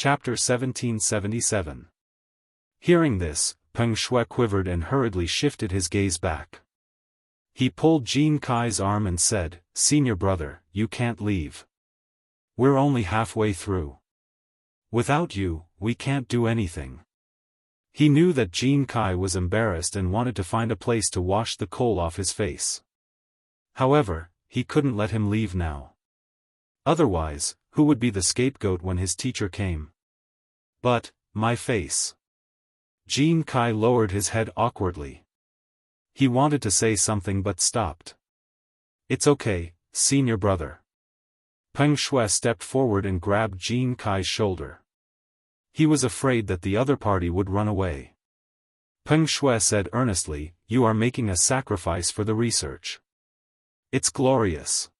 Chapter 1777. Hearing this, Peng Shuai quivered and hurriedly shifted his gaze back. He pulled Jin Kai's arm and said, "Senior brother, you can't leave. We're only halfway through. Without you, we can't do anything." He knew that Jin Kai was embarrassed and wanted to find a place to wash the coal off his face. However, he couldn't let him leave now. Otherwise, who would be the scapegoat when his teacher came? But, my face. Jin Kai lowered his head awkwardly. He wanted to say something but stopped. "It's okay, senior brother." Peng Shuai stepped forward and grabbed Jin Kai's shoulder. He was afraid that the other party would run away. Peng Shuai said earnestly, "You are making a sacrifice for the research. It's glorious.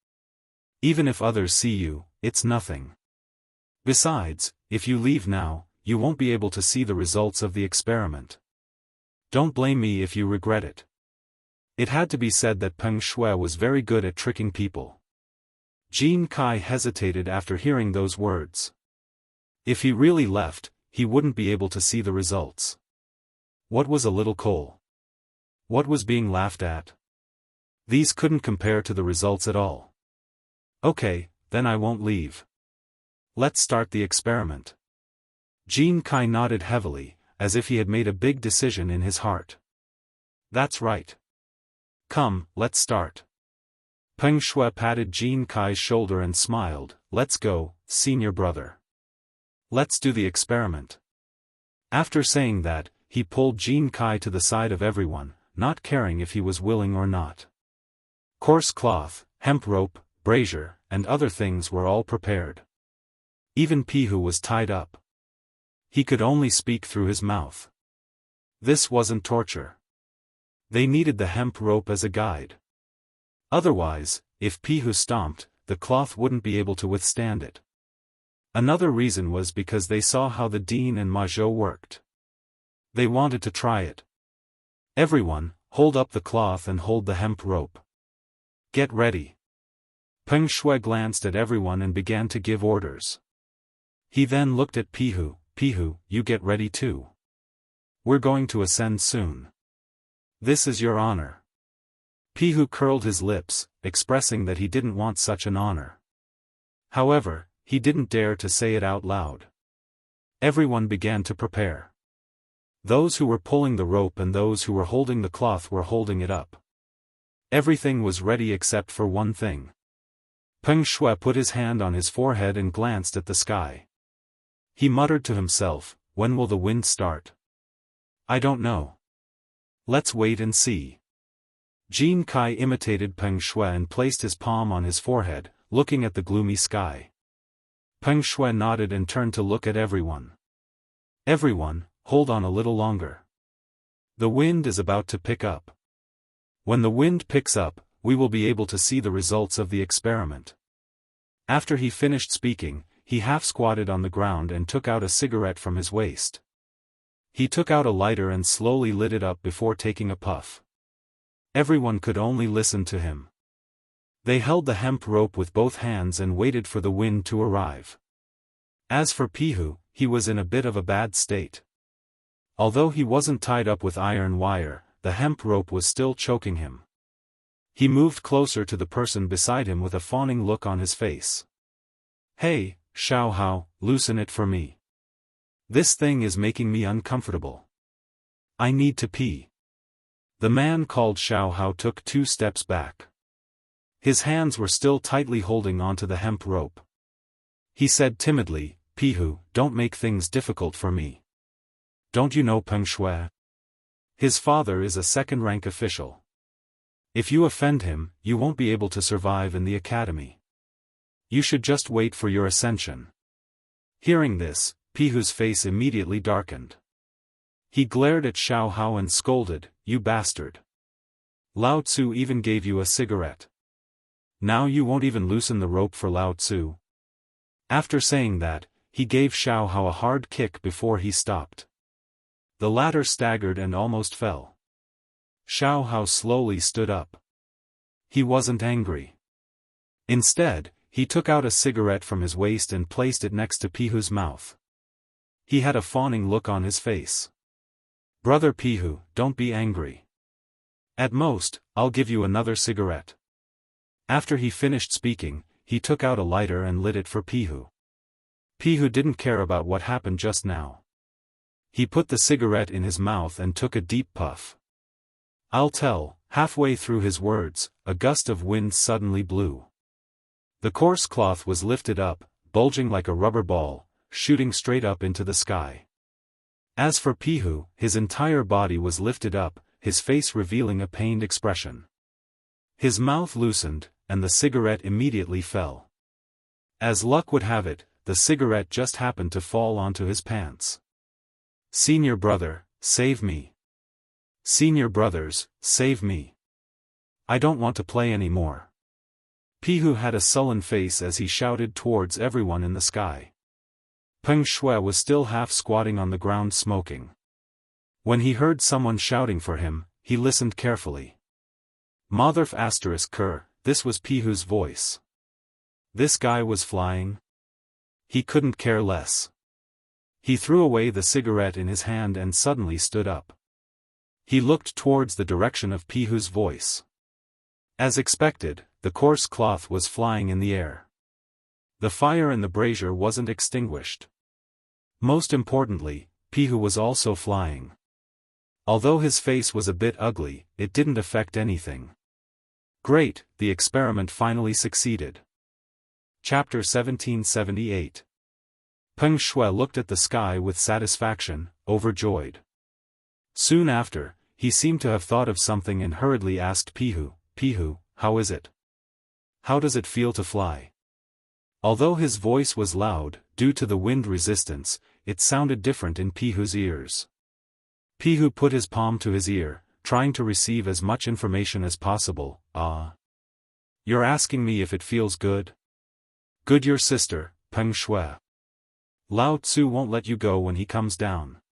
Even if others see you, it's nothing. Besides, if you leave now, you won't be able to see the results of the experiment. Don't blame me if you regret it." It had to be said that Peng Shuai was very good at tricking people. Jin Kai hesitated after hearing those words. If he really left, he wouldn't be able to see the results. What was a little coal? What was being laughed at? These couldn't compare to the results at all. "Okay, then I won't leave. Let's start the experiment." Jin Kai nodded heavily, as if he had made a big decision in his heart. "That's right. Come, let's start." Peng Shuai patted Jin Kai's shoulder and smiled, "Let's go, senior brother. Let's do the experiment." After saying that, he pulled Jin Kai to the side of everyone, not caring if he was willing or not. Coarse cloth, hemp rope, brazier, and other things were all prepared. Even Pihu was tied up. He could only speak through his mouth. This wasn't torture. They needed the hemp rope as a guide. Otherwise, if Pihu stomped, the cloth wouldn't be able to withstand it. Another reason was because they saw how the Dean and Majot worked. They wanted to try it. "Everyone, hold up the cloth and hold the hemp rope. Get ready." Peng Shuai glanced at everyone and began to give orders. He then looked at Pihu. "Pihu, you get ready too. We're going to ascend soon. This is your honor." Pihu curled his lips, expressing that he didn't want such an honor. However, he didn't dare to say it out loud. Everyone began to prepare. Those who were pulling the rope and those who were holding the cloth were holding it up. Everything was ready except for one thing. Peng Shuai put his hand on his forehead and glanced at the sky. He muttered to himself, "When will the wind start? I don't know. Let's wait and see." Jin Kai imitated Peng Shuai and placed his palm on his forehead, looking at the gloomy sky. Peng Shuai nodded and turned to look at everyone. "Everyone, hold on a little longer. The wind is about to pick up. When the wind picks up, we will be able to see the results of the experiment." After he finished speaking, he half-squatted on the ground and took out a cigarette from his waist. He took out a lighter and slowly lit it up before taking a puff. Everyone could only listen to him. They held the hemp rope with both hands and waited for the wind to arrive. As for Pihu, he was in a bit of a bad state. Although he wasn't tied up with iron wire, the hemp rope was still choking him. He moved closer to the person beside him with a fawning look on his face. "Hey, Xiao Hao, loosen it for me. This thing is making me uncomfortable. I need to pee." The man called Xiao Hao took 2 steps back. His hands were still tightly holding onto the hemp rope. He said timidly, "Pihu, don't make things difficult for me. Don't you know Peng Shuai? His father is a second-rank official. If you offend him, you won't be able to survive in the academy. You should just wait for your ascension." Hearing this, Pihu's face immediately darkened. He glared at Xiao Hao and scolded, "You bastard. Lao Tzu even gave you a cigarette. Now you won't even loosen the rope for Lao Tzu." After saying that, he gave Xiao Hao a hard kick before he stopped. The latter staggered and almost fell. Xiao Hao slowly stood up. He wasn't angry. Instead, he took out a cigarette from his waist and placed it next to Pihu's mouth. He had a fawning look on his face. "Brother Pihu, don't be angry. At most, I'll give you another cigarette." After he finished speaking, he took out a lighter and lit it for Pihu. Pihu didn't care about what happened just now. He put the cigarette in his mouth and took a deep puff. "I'll tell." Halfway through his words, a gust of wind suddenly blew. The coarse cloth was lifted up, bulging like a rubber ball, shooting straight up into the sky. As for Pihu, his entire body was lifted up, his face revealing a pained expression. His mouth loosened, and the cigarette immediately fell. As luck would have it, the cigarette just happened to fall onto his pants. "Senior brother, save me. Senior brothers, save me. I don't want to play anymore." Pihu had a sullen face as he shouted towards everyone in the sky. Peng Shuai was still half squatting on the ground smoking. When he heard someone shouting for him, he listened carefully. Motherf ****, this was Pihu's voice. This guy was flying? He couldn't care less. He threw away the cigarette in his hand and suddenly stood up. He looked towards the direction of Pihu's voice. As expected, the coarse cloth was flying in the air. The fire in the brazier wasn't extinguished. Most importantly, Pihu was also flying. Although his face was a bit ugly, it didn't affect anything. Great, the experiment finally succeeded. Chapter 1778. Peng Shuai looked at the sky with satisfaction, overjoyed. Soon after, he seemed to have thought of something and hurriedly asked Pihu, "Pihu, how is it? How does it feel to fly?" Although his voice was loud, due to the wind resistance, it sounded different in Pihu's ears. Pihu put his palm to his ear, trying to receive as much information as possible. "Ah. You're asking me if it feels good? Good, your sister, Peng Shuai. Lao Tzu won't let you go when he comes down."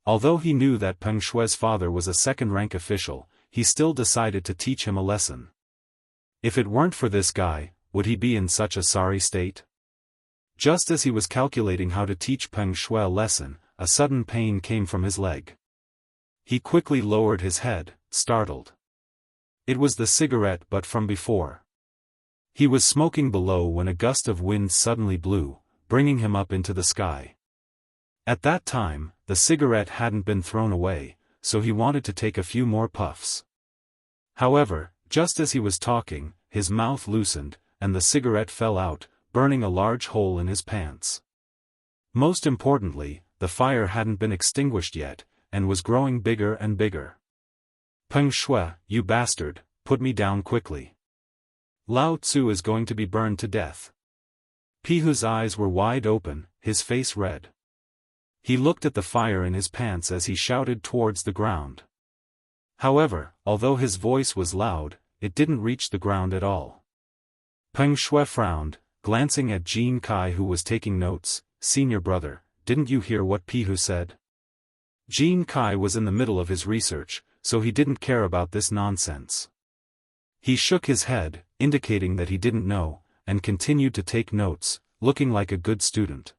Although he knew that Peng Shuai's father was a second-rank official, he still decided to teach him a lesson. If it weren't for this guy, would he be in such a sorry state? Just as he was calculating how to teach Peng Shuai a lesson, a sudden pain came from his leg. He quickly lowered his head, startled. It was the cigarette but from before. He was smoking below when a gust of wind suddenly blew, bringing him up into the sky. At that time, the cigarette hadn't been thrown away, so he wanted to take a few more puffs. However, just as he was talking, his mouth loosened, and the cigarette fell out, burning a large hole in his pants. Most importantly, the fire hadn't been extinguished yet, and was growing bigger and bigger. "Peng Shuai, you bastard, put me down quickly. Lao Tzu is going to be burned to death." Pihu's eyes were wide open, his face red. He looked at the fire in his pants as he shouted towards the ground. However, although his voice was loud, it didn't reach the ground at all. Peng Shuai frowned, glancing at Jin Kai who was taking notes. "Senior brother, didn't you hear what Pihu said?" Jin Kai was in the middle of his research, so he didn't care about this nonsense. He shook his head, indicating that he didn't know, and continued to take notes, looking like a good student.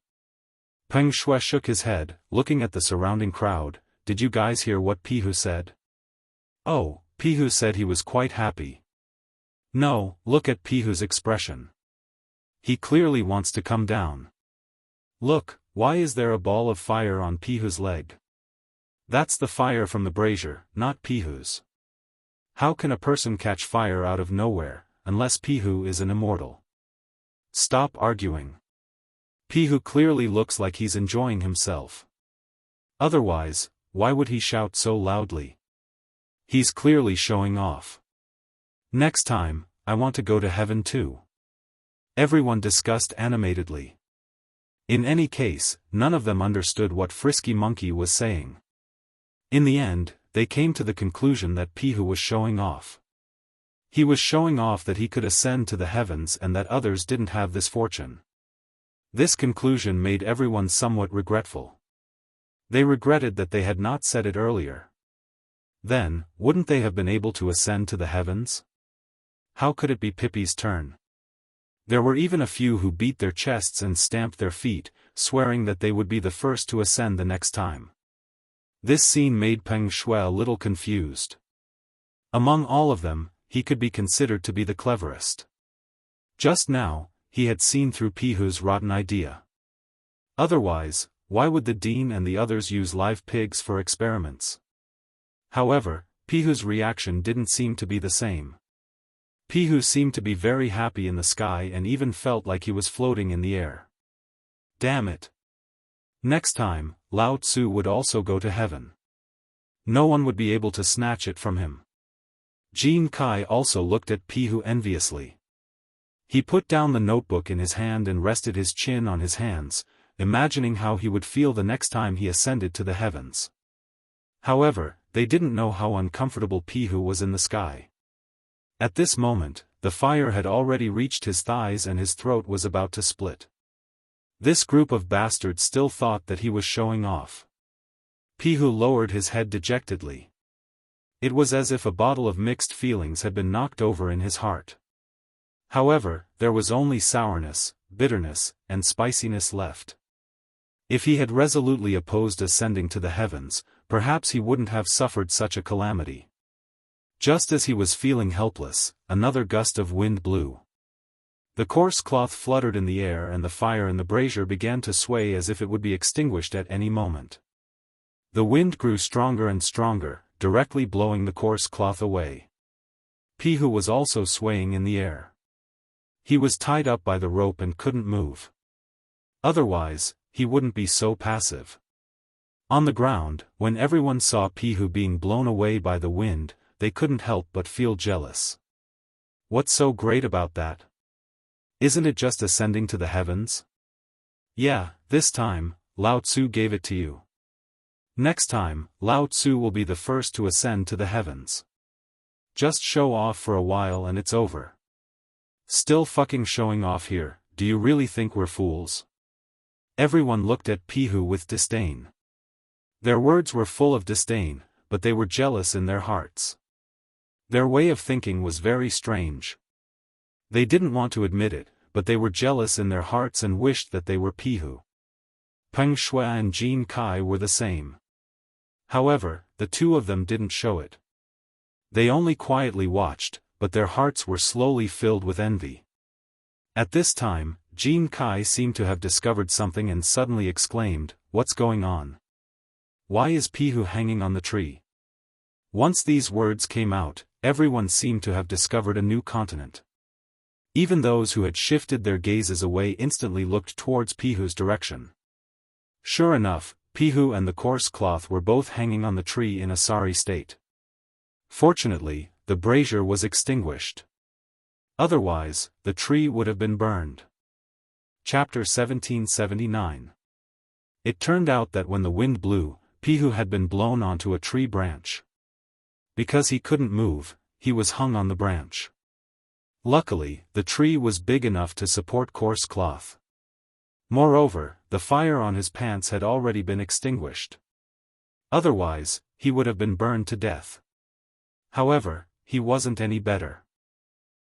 Peng Shuai shook his head, looking at the surrounding crowd. "Did you guys hear what Pihu said?" "Oh, Pihu said he was quite happy." "No, look at Pihu's expression. He clearly wants to come down. Look, why is there a ball of fire on Pihu's leg? That's the fire from the brazier, not Pihu's. How can a person catch fire out of nowhere, unless Pihu is an immortal? Stop arguing. Pihu clearly looks like he's enjoying himself. Otherwise, why would he shout so loudly? He's clearly showing off. Next time, I want to go to heaven too." Everyone discussed animatedly. In any case, none of them understood what Frisky Monkey was saying. In the end, they came to the conclusion that Pihu was showing off. He was showing off that he could ascend to the heavens and that others didn't have this fortune. This conclusion made everyone somewhat regretful. They regretted that they had not said it earlier. Then, wouldn't they have been able to ascend to the heavens? How could it be Pippi's turn? There were even a few who beat their chests and stamped their feet, swearing that they would be the first to ascend the next time. This scene made Peng Shuai a little confused. Among all of them, he could be considered to be the cleverest. Just now, he had seen through Pihu's rotten idea. Otherwise, why would the dean and the others use live pigs for experiments? However, Pihu's reaction didn't seem to be the same. Pihu seemed to be very happy in the sky and even felt like he was floating in the air. Damn it! Next time, Lao Tzu would also go to heaven. No one would be able to snatch it from him. Jin Kai also looked at Pihu enviously. He put down the notebook in his hand and rested his chin on his hands, imagining how he would feel the next time he ascended to the heavens. However, they didn't know how uncomfortable Pihu was in the sky. At this moment, the fire had already reached his thighs and his throat was about to split. This group of bastards still thought that he was showing off. Pihu lowered his head dejectedly. It was as if a bottle of mixed feelings had been knocked over in his heart. However, there was only sourness, bitterness, and spiciness left. If he had resolutely opposed ascending to the heavens, perhaps he wouldn't have suffered such a calamity. Just as he was feeling helpless, another gust of wind blew. The coarse cloth fluttered in the air and the fire in the brazier began to sway as if it would be extinguished at any moment. The wind grew stronger and stronger, directly blowing the coarse cloth away. Pihu was also swaying in the air. He was tied up by the rope and couldn't move. Otherwise, he wouldn't be so passive. On the ground, when everyone saw Pihu being blown away by the wind, they couldn't help but feel jealous. What's so great about that? Isn't it just ascending to the heavens? Yeah, this time, Lao Tzu gave it to you. Next time, Lao Tzu will be the first to ascend to the heavens. Just show off for a while and it's over. Still fucking showing off here, do you really think we're fools? Everyone looked at Pihu with disdain. Their words were full of disdain, but they were jealous in their hearts. Their way of thinking was very strange. They didn't want to admit it, but they were jealous in their hearts and wished that they were Pihu. Peng Shuai and Jin Kai were the same. However, the two of them didn't show it. They only quietly watched, but their hearts were slowly filled with envy. At this time, Jin Kai seemed to have discovered something and suddenly exclaimed, "What's going on? Why is Pihu hanging on the tree?" Once these words came out, everyone seemed to have discovered a new continent. Even those who had shifted their gazes away instantly looked towards Pihu's direction. Sure enough, Pihu and the coarse cloth were both hanging on the tree in a sorry state. Fortunately, the brazier was extinguished. Otherwise, the tree would have been burned. Chapter 1779. It turned out that when the wind blew, Pihu had been blown onto a tree branch. Because he couldn't move, he was hung on the branch. Luckily, the tree was big enough to support coarse cloth. Moreover, the fire on his pants had already been extinguished. Otherwise, he would have been burned to death. However, he wasn't any better.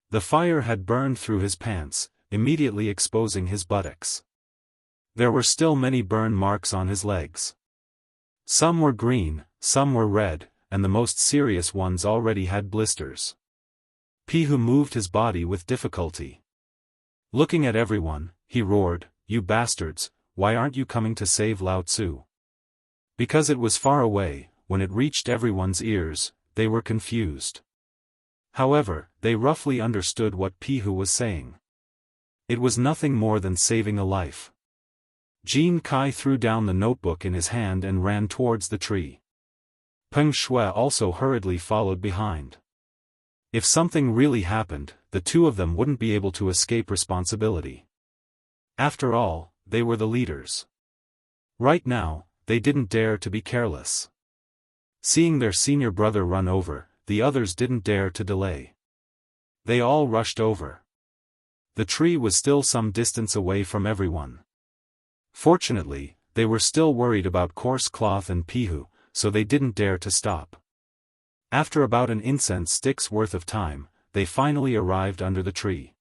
The fire had burned through his pants, immediately exposing his buttocks. There were still many burn marks on his legs. Some were green, some were red, and the most serious ones already had blisters. Pihu moved his body with difficulty. Looking at everyone, he roared, "You bastards, why aren't you coming to save Lao Tzu?" Because it was far away, when it reached everyone's ears, they were confused. However, they roughly understood what Pihu was saying. It was nothing more than saving a life. Jin Kai threw down the notebook in his hand and ran towards the tree. Peng Shuai also hurriedly followed behind. If something really happened, the two of them wouldn't be able to escape responsibility. After all, they were the leaders. Right now, they didn't dare to be careless. Seeing their senior brother run over, the others didn't dare to delay. They all rushed over. The tree was still some distance away from everyone. Fortunately, they were still worried about coarse cloth and Pihu, so they didn't dare to stop. After about an incense stick's worth of time, they finally arrived under the tree.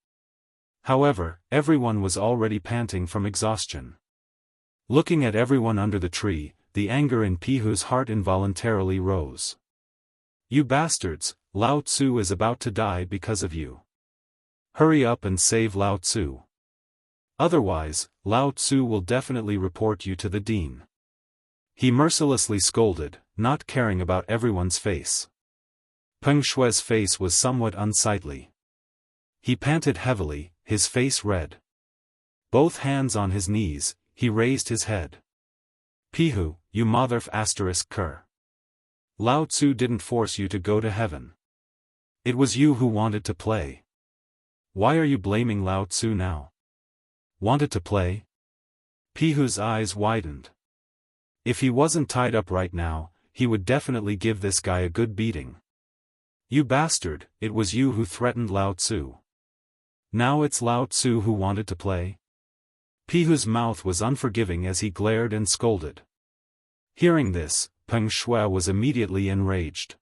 However, everyone was already panting from exhaustion. Looking at everyone under the tree, the anger in Pihu's heart involuntarily rose. You bastards, Lao Tzu is about to die because of you. Hurry up and save Lao Tzu. Otherwise, Lao Tzu will definitely report you to the dean. He mercilessly scolded, not caring about everyone's face. Peng Shui's face was somewhat unsightly. He panted heavily, his face red. Both hands on his knees, he raised his head. Pihu, you motherf asterisk cur. Lao Tzu didn't force you to go to heaven. It was you who wanted to play. Why are you blaming Lao Tzu now? Wanted to play? Pihu's eyes widened. If he wasn't tied up right now, he would definitely give this guy a good beating. You bastard, it was you who threatened Lao Tzu. Now it's Lao Tzu who wanted to play? Pihu's mouth was unforgiving as he glared and scolded. Hearing this, Peng Shui was immediately enraged.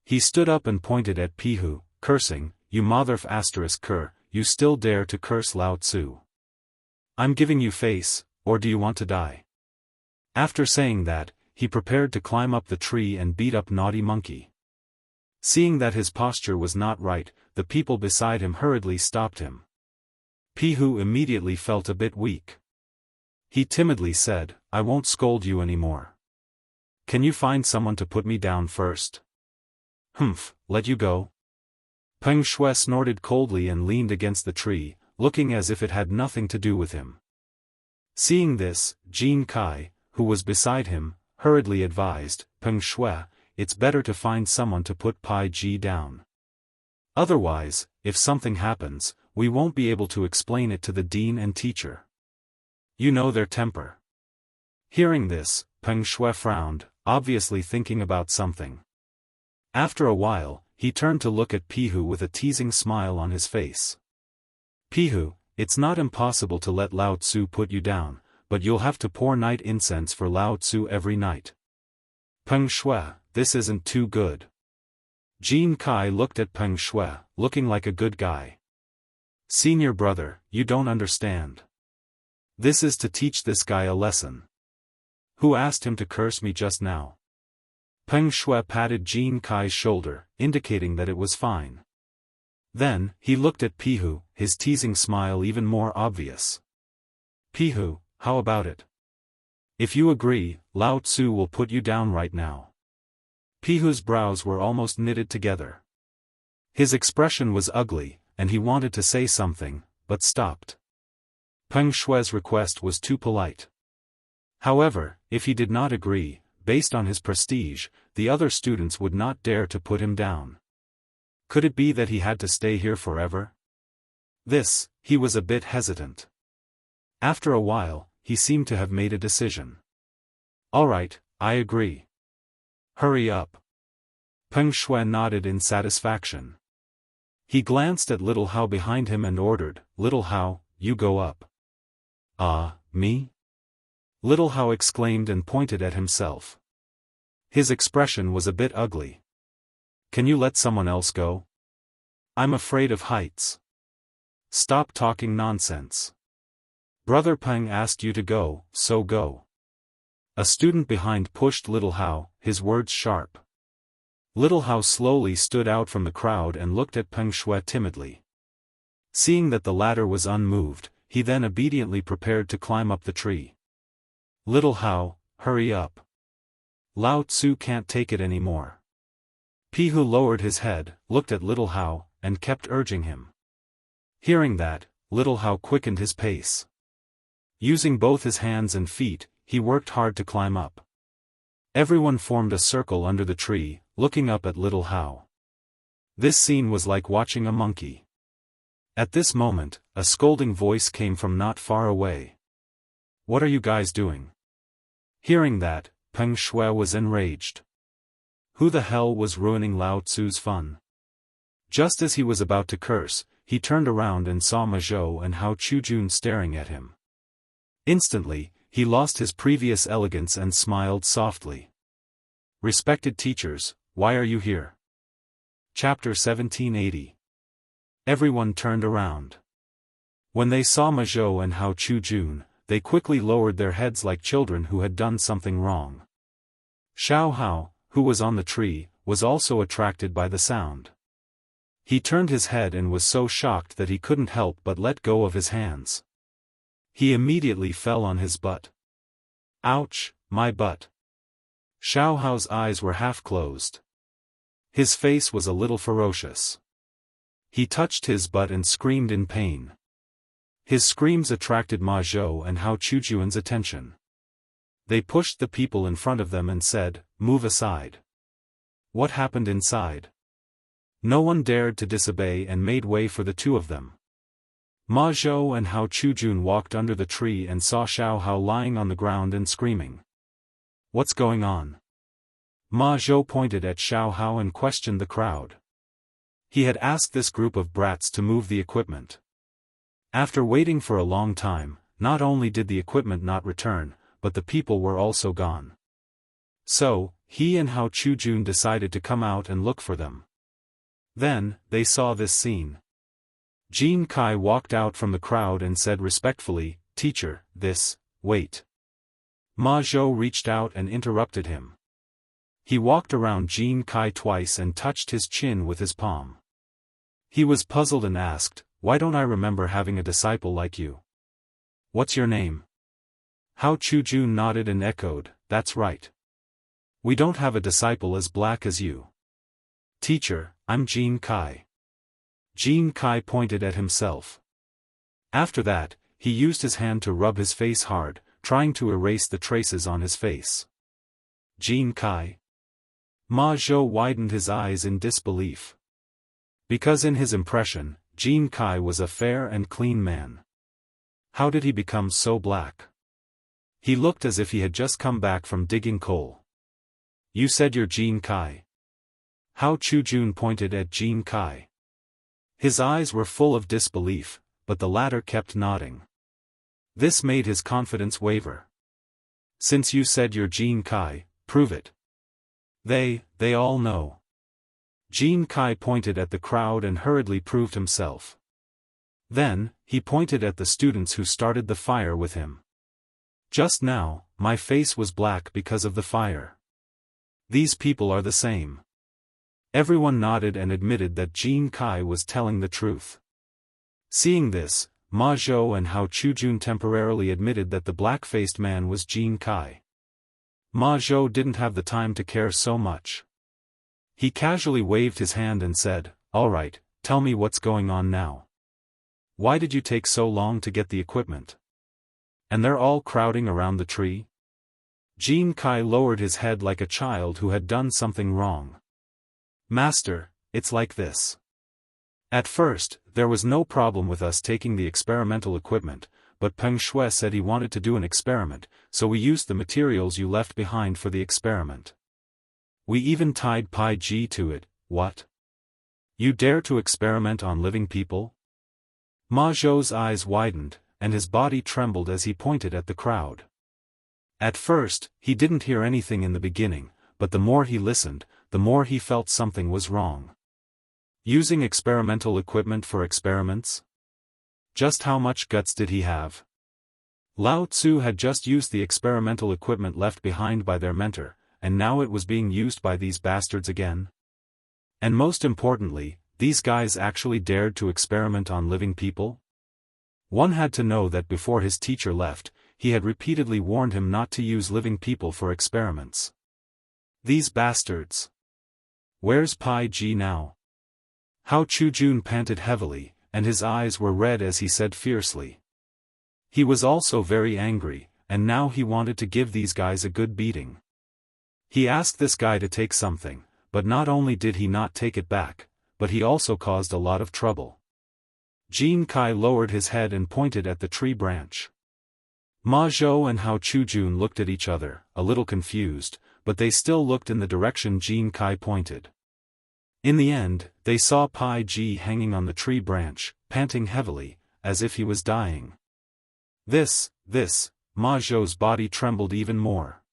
He stood up and pointed at Pihu, cursing, you motherf asterisk cur, you still dare to curse Lao Tzu. I'm giving you face, or do you want to die? After saying that, he prepared to climb up the tree and beat up Naughty Monkey. Seeing that his posture was not right, the people beside him hurriedly stopped him. Pihu immediately felt a bit weak. He timidly said, I won't scold you anymore. Can you find someone to put me down first? Humph, let you go? Peng Shui snorted coldly and leaned against the tree, looking as if it had nothing to do with him. Seeing this, Jin Kai, who was beside him, hurriedly advised, Peng Shui, it's better to find someone to put Pai Ji down. Otherwise, if something happens, we won't be able to explain it to the dean and teacher. You know their temper. Hearing this, Peng Shui frowned, obviously thinking about something. After a while, he turned to look at Pihu with a teasing smile on his face. Pihu, it's not impossible to let Lao Tzu put you down, but you'll have to pour night incense for Lao Tzu every night. Peng Shui, this isn't too good. Jin Kai looked at Peng Shui, looking like a good guy. Senior brother, you don't understand. This is to teach this guy a lesson. Who asked him to curse me just now? Peng Shui patted Jin Kai's shoulder, indicating that it was fine. Then, he looked at Pihu, his teasing smile even more obvious. Pihu, how about it? If you agree, Lao Tzu will put you down right now. Pihu's brows were almost knitted together. His expression was ugly, and he wanted to say something, but stopped. Peng Shui's request was too polite. However, if he did not agree, based on his prestige, the other students would not dare to put him down. Could it be that he had to stay here forever? This, he was a bit hesitant. After a while, he seemed to have made a decision. All right, I agree. Hurry up. Peng Shui nodded in satisfaction. He glanced at Little Hao behind him and ordered, Little Hao, you go up. Me? Little Hao exclaimed and pointed at himself. His expression was a bit ugly. Can you let someone else go? I'm afraid of heights. Stop talking nonsense. Brother Peng asked you to go, so go. A student behind pushed Little Hao, his words sharp. Little Hao slowly stood out from the crowd and looked at Peng Shui timidly. Seeing that the latter was unmoved, he then obediently prepared to climb up the tree. Little Hao, hurry up. Lao Tzu can't take it anymore. Pihu lowered his head, looked at Little Hao, and kept urging him. Hearing that, Little Hao quickened his pace. Using both his hands and feet, he worked hard to climb up. Everyone formed a circle under the tree, looking up at Little Hao. This scene was like watching a monkey. At this moment, a scolding voice came from not far away. What are you guys doing? Hearing that, Peng Shui was enraged. Who the hell was ruining Lao Tzu's fun? Just as he was about to curse, he turned around and saw Ma Zhou and Hao Chujun staring at him. Instantly, he lost his previous elegance and smiled softly. Respected teachers, why are you here? Chapter 1780. Everyone turned around. When they saw Ma Zhou and Hao Chujun, they quickly lowered their heads like children who had done something wrong. Xiaohao, who was on the tree, was also attracted by the sound. He turned his head and was so shocked that he couldn't help but let go of his hands. He immediately fell on his butt. Ouch, my butt. Xiaohao's eyes were half closed. His face was a little ferocious. He touched his butt and screamed in pain. His screams attracted Ma Zhou and Hao Chujuan's attention. They pushed the people in front of them and said, "Move aside." What happened inside? No one dared to disobey and made way for the two of them. Ma Zhou and Hao Chujun walked under the tree and saw Xiaohao lying on the ground and screaming. What's going on? Ma Zhou pointed at Xiaohao and questioned the crowd. He had asked this group of brats to move the equipment. After waiting for a long time, not only did the equipment not return, but the people were also gone. So, he and Hao Chujun decided to come out and look for them. Then, they saw this scene. Jin Kai walked out from the crowd and said respectfully, "Teacher, wait." Ma Zhou reached out and interrupted him. He walked around Jin Kai twice and touched his chin with his palm. He was puzzled and asked, "Why don't I remember having a disciple like you? What's your name?" Hao Chujun nodded and echoed, "That's right. We don't have a disciple as black as you." "Teacher, I'm Jin Kai." Jin Kai pointed at himself. After that, he used his hand to rub his face hard, trying to erase the traces on his face. Jin Kai? Ma Zhou widened his eyes in disbelief. Because in his impression, Jin Kai was a fair and clean man. How did he become so black? He looked as if he had just come back from digging coal. "You said you're Jin Kai?" Hao Chujun pointed at Jin Kai. His eyes were full of disbelief, but the latter kept nodding. This made his confidence waver. "Since you said you're Jin Kai, prove it." They all know." Jin Kai pointed at the crowd and hurriedly proved himself. Then, he pointed at the students who started the fire with him. "Just now, my face was black because of the fire. These people are the same." Everyone nodded and admitted that Jin Kai was telling the truth. Seeing this, Ma Zhou and Hao Chujun temporarily admitted that the black-faced man was Jin Kai. Ma Zhou didn't have the time to care so much. He casually waved his hand and said, "All right, tell me what's going on now. Why did you take so long to get the equipment? And they're all crowding around the tree?" Jin Kai lowered his head like a child who had done something wrong. "Master, it's like this. At first, there was no problem with us taking the experimental equipment, but Peng Shui said he wanted to do an experiment, so we used the materials you left behind for the experiment. We even tied Pai Ji to it." "What? You dare to experiment on living people?" Ma Zhou's eyes widened, and his body trembled as he pointed at the crowd. At first, he didn't hear anything in the beginning, but the more he listened, the more he felt something was wrong. Using experimental equipment for experiments? Just how much guts did he have? Lao Tzu had just used the experimental equipment left behind by their mentor, and now it was being used by these bastards again? And most importantly, these guys actually dared to experiment on living people? One had to know that before his teacher left, he had repeatedly warned him not to use living people for experiments. These bastards. Where's Pai Ji now? Hao Chujun panted heavily, and his eyes were red as he said fiercely. He was also very angry, and now he wanted to give these guys a good beating. He asked this guy to take something, but not only did he not take it back, but he also caused a lot of trouble. Jin Kai lowered his head and pointed at the tree branch. Ma Zhou and Hao Chujun looked at each other, a little confused, but they still looked in the direction Jin Kai pointed. In the end, they saw Pai Ji hanging on the tree branch, panting heavily, as if he was dying. This, Ma Zhou's body trembled even more.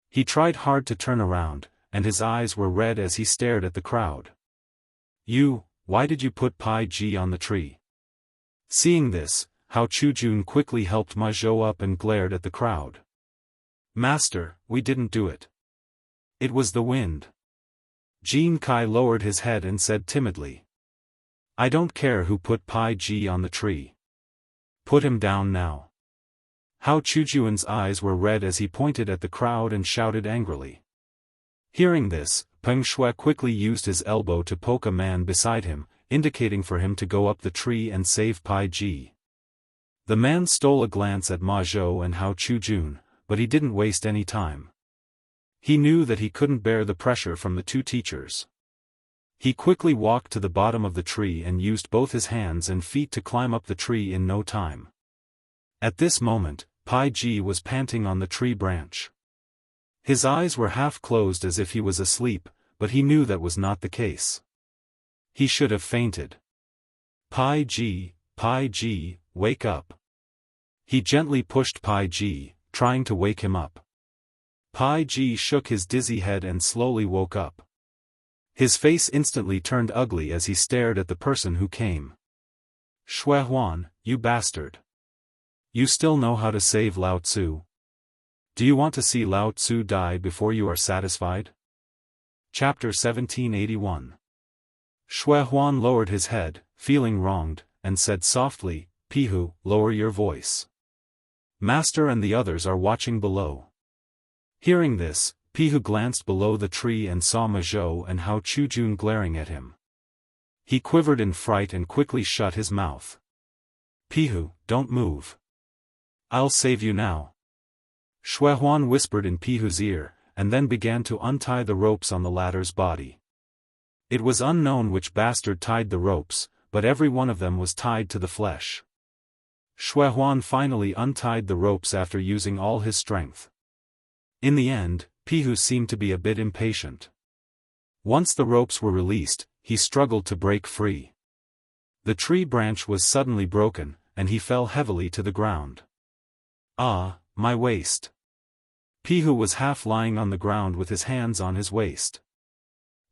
He tried hard to turn around, and his eyes were red as he stared at the crowd. Why did you put Pai Ji on the tree?" Seeing this, Hao Chujun quickly helped Ma Zhou up and glared at the crowd. Master, we didn't do it. It was the wind. Jin Kai lowered his head and said timidly. I don't care who put Pai Ji on the tree. Put him down now. Hao Chujun's eyes were red as he pointed at the crowd and shouted angrily. Hearing this, Peng Shuai quickly used his elbow to poke a man beside him, indicating for him to go up the tree and save Pai Ji. The man stole a glance at Ma Zhou and Hao Chujun, but he didn't waste any time. He knew that he couldn't bear the pressure from the two teachers. He quickly walked to the bottom of the tree and used both his hands and feet to climb up the tree in no time. At this moment, Pai Ji was panting on the tree branch. His eyes were half closed as if he was asleep, but he knew that was not the case. He should have fainted. Pai Ji, wake up. He gently pushed Pai Ji, trying to wake him up. Pai Ji shook his dizzy head and slowly woke up. His face instantly turned ugly as he stared at the person who came. Shui Huan, you bastard. You still know how to save Lao Tzu? Do you want to see Lao Tzu die before you are satisfied? Chapter 1781. Shui Huan lowered his head, feeling wronged, and said softly, Pihu, lower your voice. Master and the others are watching below. Hearing this, Pihu glanced below the tree and saw Ma Zhou and Hao Chujun glaring at him. He quivered in fright and quickly shut his mouth. Pihu, don't move. I'll save you now. Shui Huan whispered in Pihu's ear, and then began to untie the ropes on the latter's body. It was unknown which bastard tied the ropes, but every one of them was tied to the flesh. Shui Huan finally untied the ropes after using all his strength. In the end, Pihu seemed to be a bit impatient. Once the ropes were released, he struggled to break free. The tree branch was suddenly broken, and he fell heavily to the ground. Ah, my waist. Pihu was half lying on the ground with his hands on his waist.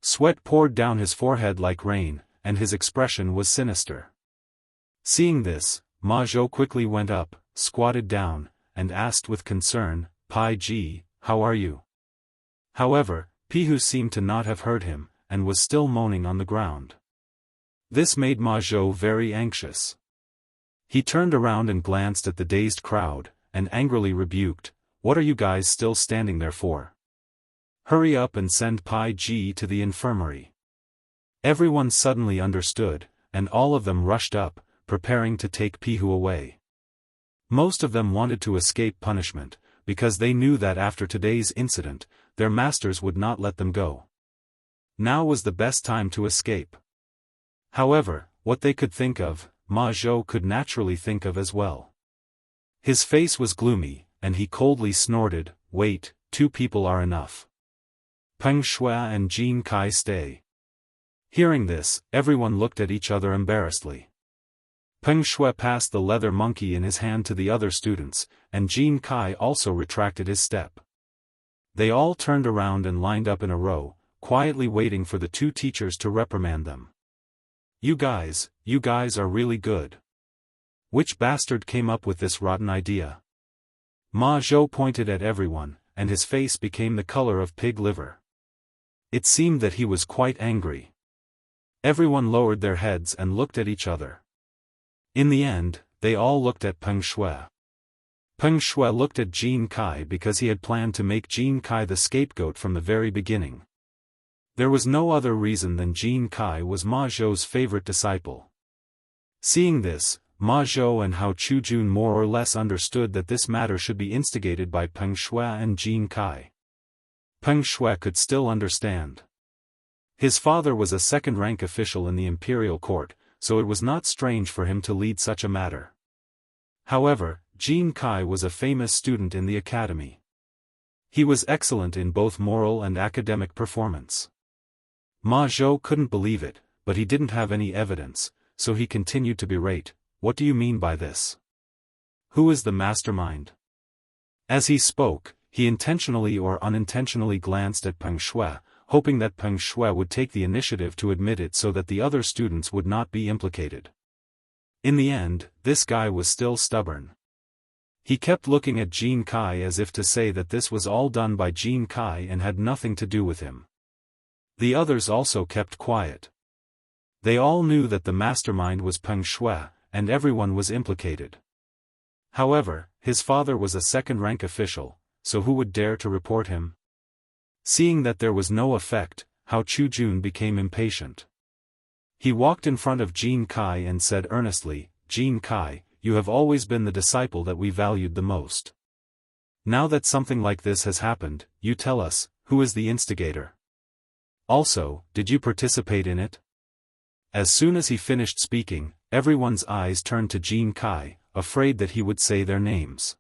Sweat poured down his forehead like rain, and his expression was sinister. Seeing this, Ma Zhou quickly went up, squatted down, and asked with concern, Pai Ji, how are you? However, Pihu seemed to not have heard him, and was still moaning on the ground. This made Ma Zhou very anxious. He turned around and glanced at the dazed crowd, and angrily rebuked, What are you guys still standing there for? Hurry up and send Pai Ji to the infirmary. Everyone suddenly understood, and all of them rushed up, preparing to take Pihu away. Most of them wanted to escape punishment, because they knew that after today's incident, their masters would not let them go. Now was the best time to escape. However, what they could think of, Ma Zhou could naturally think of as well. His face was gloomy, and he coldly snorted, Wait, 2 people are enough. Peng Shuai and Jin Kai stay. Hearing this, everyone looked at each other embarrassedly. Peng Shuai passed the leather monkey in his hand to the other students, and Jin Kai also retracted his step. They all turned around and lined up in a row, quietly waiting for the 2 teachers to reprimand them. You guys are really good. Which bastard came up with this rotten idea? Ma Zhou pointed at everyone, and his face became the color of pig liver. It seemed that he was quite angry. Everyone lowered their heads and looked at each other. In the end, they all looked at Peng Shuai. Peng Shuai looked at Jin Kai because he had planned to make Jin Kai the scapegoat from the very beginning. There was no other reason than Jin Kai was Ma Zhou's favorite disciple. Seeing this, Ma Zhou and Hao Chujun more or less understood that this matter should be instigated by Peng Shuai and Jin Kai. Peng Shuai could still understand. His father was a second-rank official in the imperial court, so it was not strange for him to lead such a matter. However, Jin Kai was a famous student in the academy. He was excellent in both moral and academic performance. Ma Zhou couldn't believe it, but he didn't have any evidence, so he continued to berate, What do you mean by this? Who is the mastermind? As he spoke, he intentionally or unintentionally glanced at Peng Shuai, hoping that Peng Shuai would take the initiative to admit it so that the other students would not be implicated. In the end, this guy was still stubborn. He kept looking at Jin Kai as if to say that this was all done by Jin Kai and had nothing to do with him. The others also kept quiet. They all knew that the mastermind was Peng Shuai, and everyone was implicated. However, his father was a second-rank official, so who would dare to report him? Seeing that there was no effect, Hao Chujun became impatient. He walked in front of Jin Kai and said earnestly, "Jin Kai, you have always been the disciple that we valued the most. Now that something like this has happened, you tell us, who is the instigator? Also, did you participate in it?" As soon as he finished speaking, everyone's eyes turned to Jin Kai, afraid that he would say their names.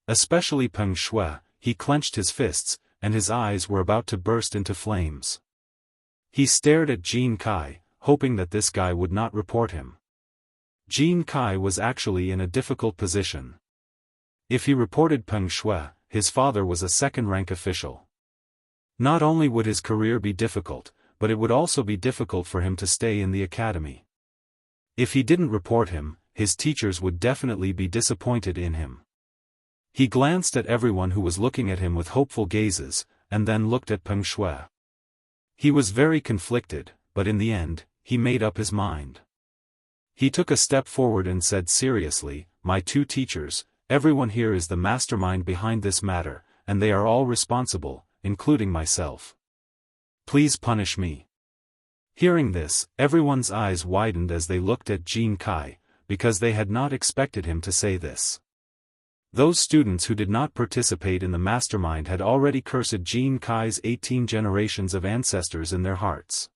Especially Peng Shuai, he clenched his fists, and his eyes were about to burst into flames. He stared at Jin Kai, hoping that this guy would not report him. Jin Kai was actually in a difficult position. If he reported Peng Shuai, his father was a second-rank official. Not only would his career be difficult, but it would also be difficult for him to stay in the academy. If he didn't report him, his teachers would definitely be disappointed in him. He glanced at everyone who was looking at him with hopeful gazes, and then looked at Peng Shuai. He was very conflicted, but in the end, he made up his mind. He took a step forward and said seriously, "My two teachers, everyone here is the mastermind behind this matter, and they are all responsible, including myself. Please punish me." Hearing this, everyone's eyes widened as they looked at Jin Kai, because they had not expected him to say this. Those students who did not participate in the mastermind had already cursed Jin Kai's 18 generations of ancestors in their hearts.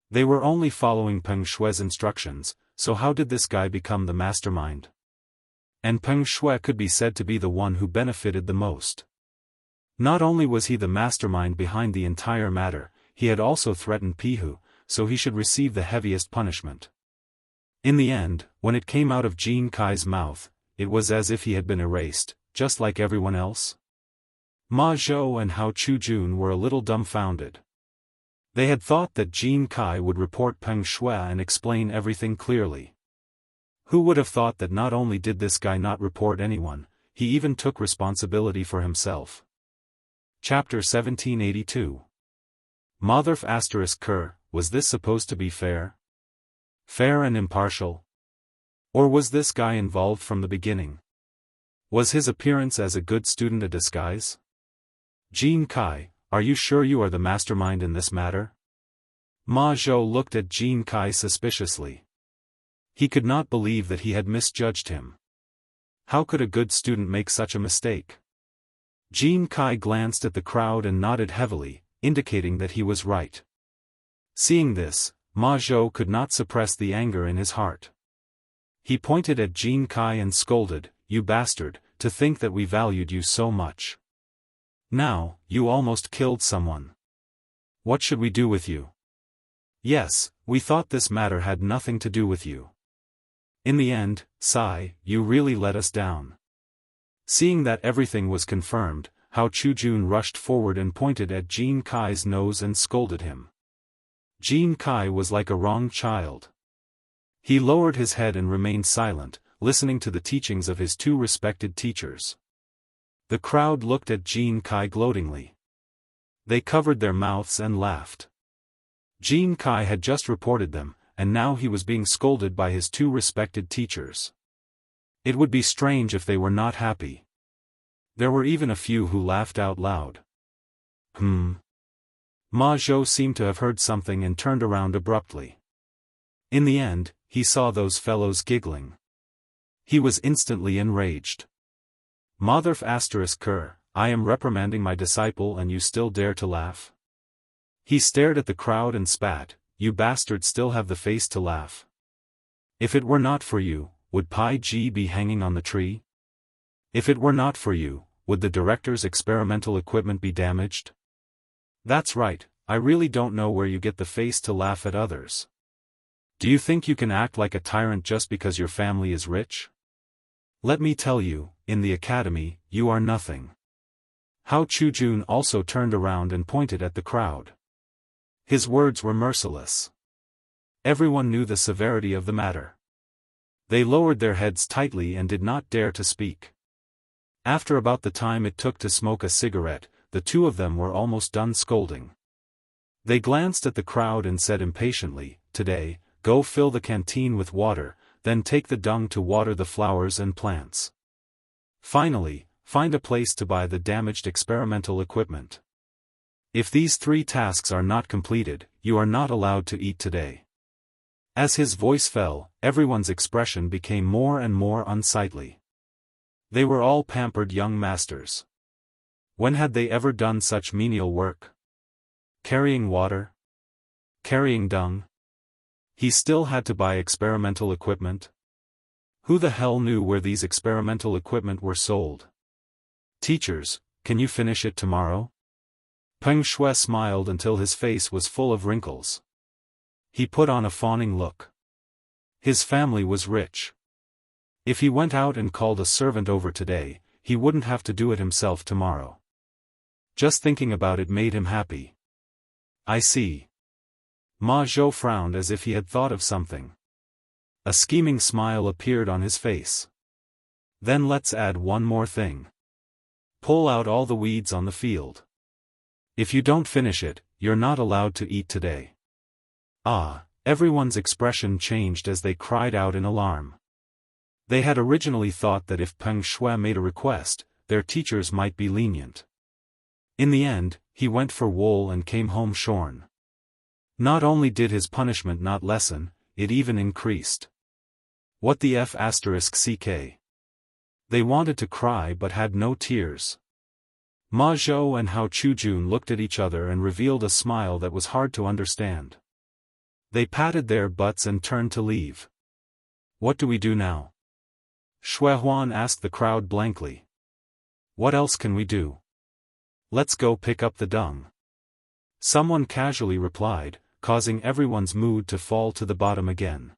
They were only following Peng Shuai's instructions, so how did this guy become the mastermind? And Peng Shuai could be said to be the one who benefited the most. Not only was he the mastermind behind the entire matter, he had also threatened Pihu, so he should receive the heaviest punishment. In the end, when it came out of Jin Kai's mouth, it was as if he had been erased, just like everyone else. Ma Zhou and Hao Chujun were a little dumbfounded. They had thought that Jin Kai would report Peng Shuai and explain everything clearly. Who would have thought that not only did this guy not report anyone, he even took responsibility for himself. Chapter 1782. Motherf *Ker, was this supposed to be fair? Fair and impartial? Or was this guy involved from the beginning? Was his appearance as a good student a disguise? Jin Kai, are you sure you are the mastermind in this matter? Ma Zhou looked at Jin Kai suspiciously. He could not believe that he had misjudged him. How could a good student make such a mistake? Jin Kai glanced at the crowd and nodded heavily, indicating that he was right. Seeing this, Ma Zhou could not suppress the anger in his heart. He pointed at Jin Kai and scolded, "You bastard, to think that we valued you so much. Now, you almost killed someone. What should we do with you? Yes, we thought this matter had nothing to do with you. In the end, Sai, you really let us down." Seeing that everything was confirmed, Hao Chujun rushed forward and pointed at Jin Kai's nose and scolded him. Jin Kai was like a wronged child. He lowered his head and remained silent, listening to the teachings of his two respected teachers. The crowd looked at Jin Kai gloatingly. They covered their mouths and laughed. Jin Kai had just reported them, and now he was being scolded by his two respected teachers. It would be strange if they were not happy. There were even a few who laughed out loud. Ma Zhou seemed to have heard something and turned around abruptly. In the end, he saw those fellows giggling. He was instantly enraged. Motherf *Ker, I am reprimanding my disciple and you still dare to laugh? He stared at the crowd and spat, "You bastards still have the face to laugh. If it were not for you, would Pai Ji be hanging on the tree? If it were not for you, would the director's experimental equipment be damaged? That's right, I really don't know where you get the face to laugh at others. Do you think you can act like a tyrant just because your family is rich? Let me tell you, in the academy, you are nothing." Hao Chujun also turned around and pointed at the crowd. His words were merciless. Everyone knew the severity of the matter. They lowered their heads tightly and did not dare to speak. After about the time it took to smoke a cigarette, the two of them were almost done scolding. They glanced at the crowd and said impatiently, "Today, go fill the canteen with water, then take the dung to water the flowers and plants. Finally, find a place to buy the damaged experimental equipment. If these 3 tasks are not completed, you are not allowed to eat today." As his voice fell, everyone's expression became more and more unsightly. They were all pampered young masters. When had they ever done such menial work? Carrying water? Carrying dung? He still had to buy experimental equipment? Who the hell knew where these experimental equipment were sold? "Teachers, can you finish it tomorrow?" Peng Shuai smiled until his face was full of wrinkles. He put on a fawning look. His family was rich. If he went out and called a servant over today, he wouldn't have to do it himself tomorrow. Just thinking about it made him happy. "I see." Ma Zhou frowned as if he had thought of something. A scheming smile appeared on his face. "Then let's add one more thing. Pull out all the weeds on the field. If you don't finish it, you're not allowed to eat today." Ah, everyone's expression changed as they cried out in alarm. They had originally thought that if Peng Shuai made a request, their teachers might be lenient. In the end, he went for wool and came home shorn. Not only did his punishment not lessen, it even increased. What the f*ck? They wanted to cry but had no tears. Ma Zhou and Hao Chujun looked at each other and revealed a smile that was hard to understand. They patted their butts and turned to leave. "What do we do now?" Shui Huan asked the crowd blankly. "What else can we do? Let's go pick up the dung." Someone casually replied, causing everyone's mood to fall to the bottom again.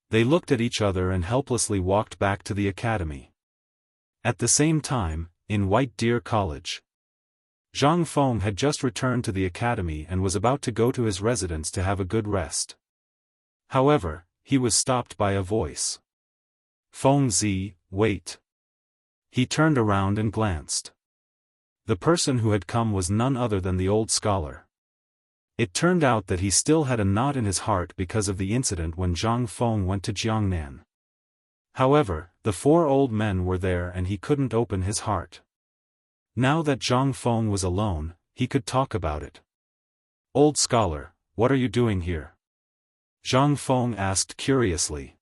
They looked at each other and helplessly walked back to the academy. At the same time, in White Deer College, Zhang Feng had just returned to the academy and was about to go to his residence to have a good rest. However, he was stopped by a voice. "Feng Zi, wait." He turned around and glanced. The person who had come was none other than the old scholar. It turned out that he still had a knot in his heart because of the incident when Zhang Feng went to Jiangnan. However, the 4 old men were there and he couldn't open his heart. Now that Zhang Feng was alone, he could talk about it. "Old scholar, what are you doing here?" Zhang Feng asked curiously.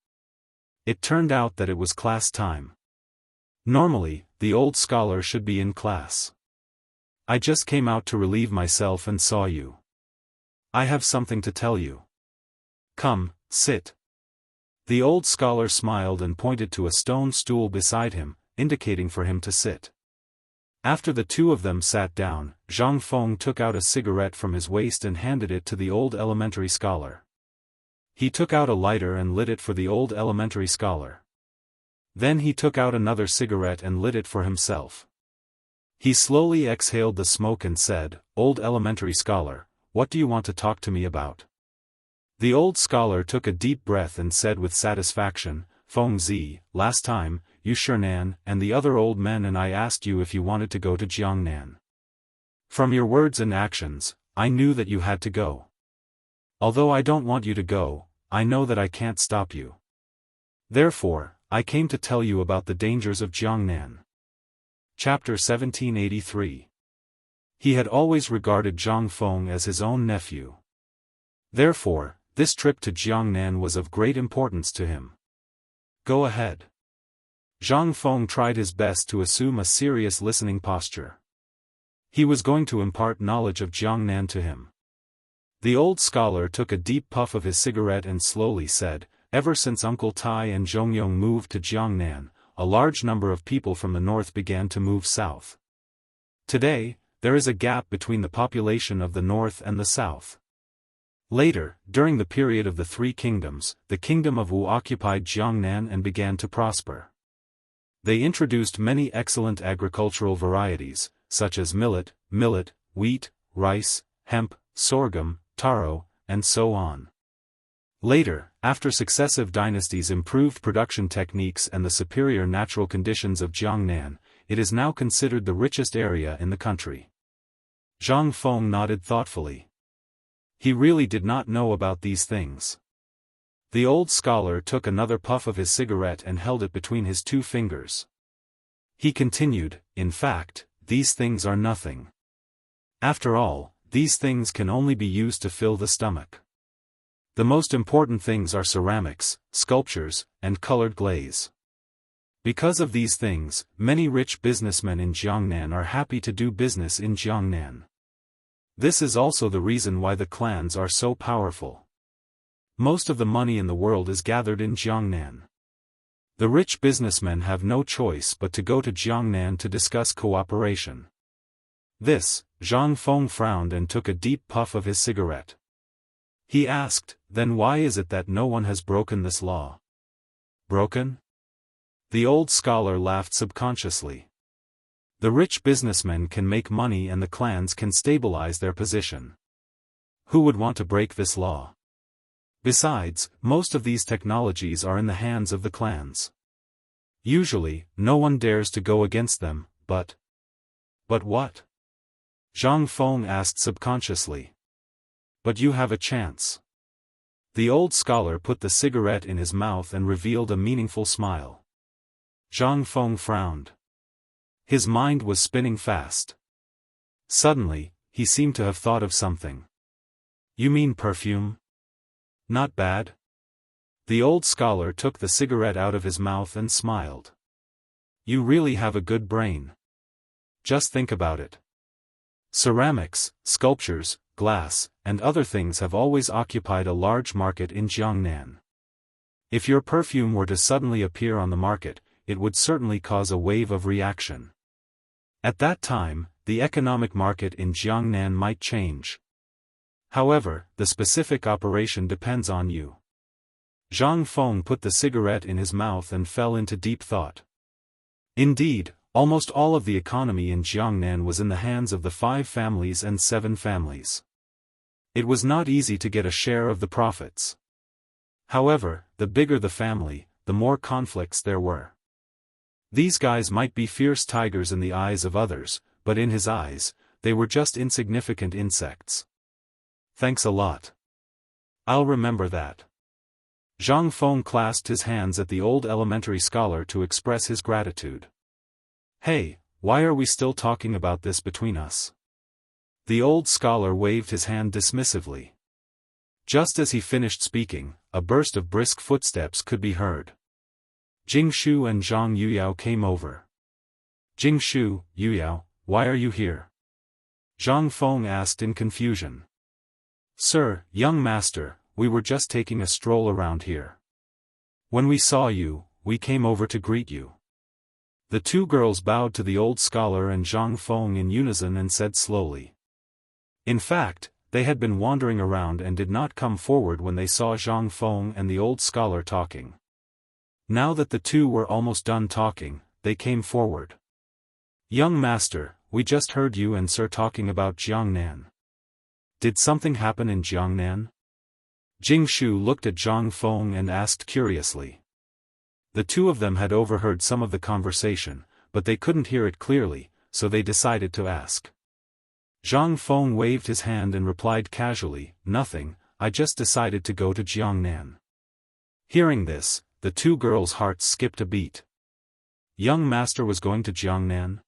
It turned out that it was class time. Normally, the old scholar should be in class. "I just came out to relieve myself and saw you. I have something to tell you. Come, sit." The old scholar smiled and pointed to a stone stool beside him, indicating for him to sit. After the two of them sat down, Zhang Feng took out a cigarette from his waist and handed it to the old elementary scholar. He took out a lighter and lit it for the old elementary scholar. Then he took out another cigarette and lit it for himself. He slowly exhaled the smoke and said, "Old elementary scholar, what do you want to talk to me about?" The old scholar took a deep breath and said with satisfaction, "Feng Zi, last time, you Shernan and the other old men and I asked you if you wanted to go to Jiangnan. From your words and actions, I knew that you had to go. Although I don't want you to go, I know that I can't stop you. Therefore, I came to tell you about the dangers of Jiangnan." Chapter 1783. He had always regarded Zhang Feng as his own nephew. Therefore, this trip to Jiangnan was of great importance to him. "Go ahead." Zhang Feng tried his best to assume a serious listening posture. He was going to impart knowledge of Jiangnan to him. The old scholar took a deep puff of his cigarette and slowly said, "Ever since Uncle Tai and Zhongyong moved to Jiangnan, a large number of people from the north began to move south. Today, there is a gap between the population of the north and the south. Later, during the period of the 3 kingdoms, the kingdom of Wu occupied Jiangnan and began to prosper. They introduced many excellent agricultural varieties, such as millet, wheat, rice, hemp, sorghum, taro, and so on. Later, after successive dynasties improved production techniques and the superior natural conditions of Jiangnan, it is now considered the richest area in the country. Zhang Feng nodded thoughtfully. He really did not know about these things. The old scholar took another puff of his cigarette and held it between his two fingers. He continued, in fact, these things are nothing. After all, these things can only be used to fill the stomach. The most important things are ceramics, sculptures, and colored glaze. Because of these things, many rich businessmen in Jiangnan are happy to do business in Jiangnan. This is also the reason why the clans are so powerful. Most of the money in the world is gathered in Jiangnan. The rich businessmen have no choice but to go to Jiangnan to discuss cooperation. This, Zhang Feng frowned and took a deep puff of his cigarette. He asked, then why is it that no one has broken this law? Broken? The old scholar laughed subconsciously. The rich businessmen can make money and the clans can stabilize their position. Who would want to break this law? Besides, most of these technologies are in the hands of the clans. Usually, no one dares to go against them, but... But what? Zhang Feng asked subconsciously. But you have a chance. The old scholar put the cigarette in his mouth and revealed a meaningful smile. Zhang Feng frowned. His mind was spinning fast. Suddenly, he seemed to have thought of something. You mean perfume? Not bad? The old scholar took the cigarette out of his mouth and smiled. You really have a good brain. Just think about it. Ceramics, sculptures, glass, and other things have always occupied a large market in Jiangnan. If your perfume were to suddenly appear on the market, it would certainly cause a wave of reaction. At that time, the economic market in Jiangnan might change. However, the specific operation depends on you. Zhang Feng put the cigarette in his mouth and fell into deep thought. Indeed, almost all of the economy in Jiangnan was in the hands of the 5 families and 7 families. It was not easy to get a share of the profits. However, the bigger the family, the more conflicts there were. These guys might be fierce tigers in the eyes of others, but in his eyes, they were just insignificant insects. Thanks a lot. I'll remember that. Zhang Feng clasped his hands at the old elementary scholar to express his gratitude. Hey, why are we still talking about this between us? The old scholar waved his hand dismissively. Just as he finished speaking, a burst of brisk footsteps could be heard. Jingshu and Zhang Yuyao came over. Jingshu, Yuyao, why are you here? Zhang Feng asked in confusion. Sir, young master, we were just taking a stroll around here. When we saw you, we came over to greet you. The 2 girls bowed to the old scholar and Zhang Feng in unison and said slowly. In fact, they had been wandering around and did not come forward when they saw Zhang Feng and the old scholar talking. Now that the 2 were almost done talking, they came forward. Young master, we just heard you and Sir talking about Jiangnan. Did something happen in Jiangnan? Jingshu looked at Zhang Feng and asked curiously. The 2 of them had overheard some of the conversation, but they couldn't hear it clearly, so they decided to ask. Zhang Feng waved his hand and replied casually, nothing, I just decided to go to Jiangnan. Hearing this, the 2 girls' hearts skipped a beat. Young master was going to Jiangnan?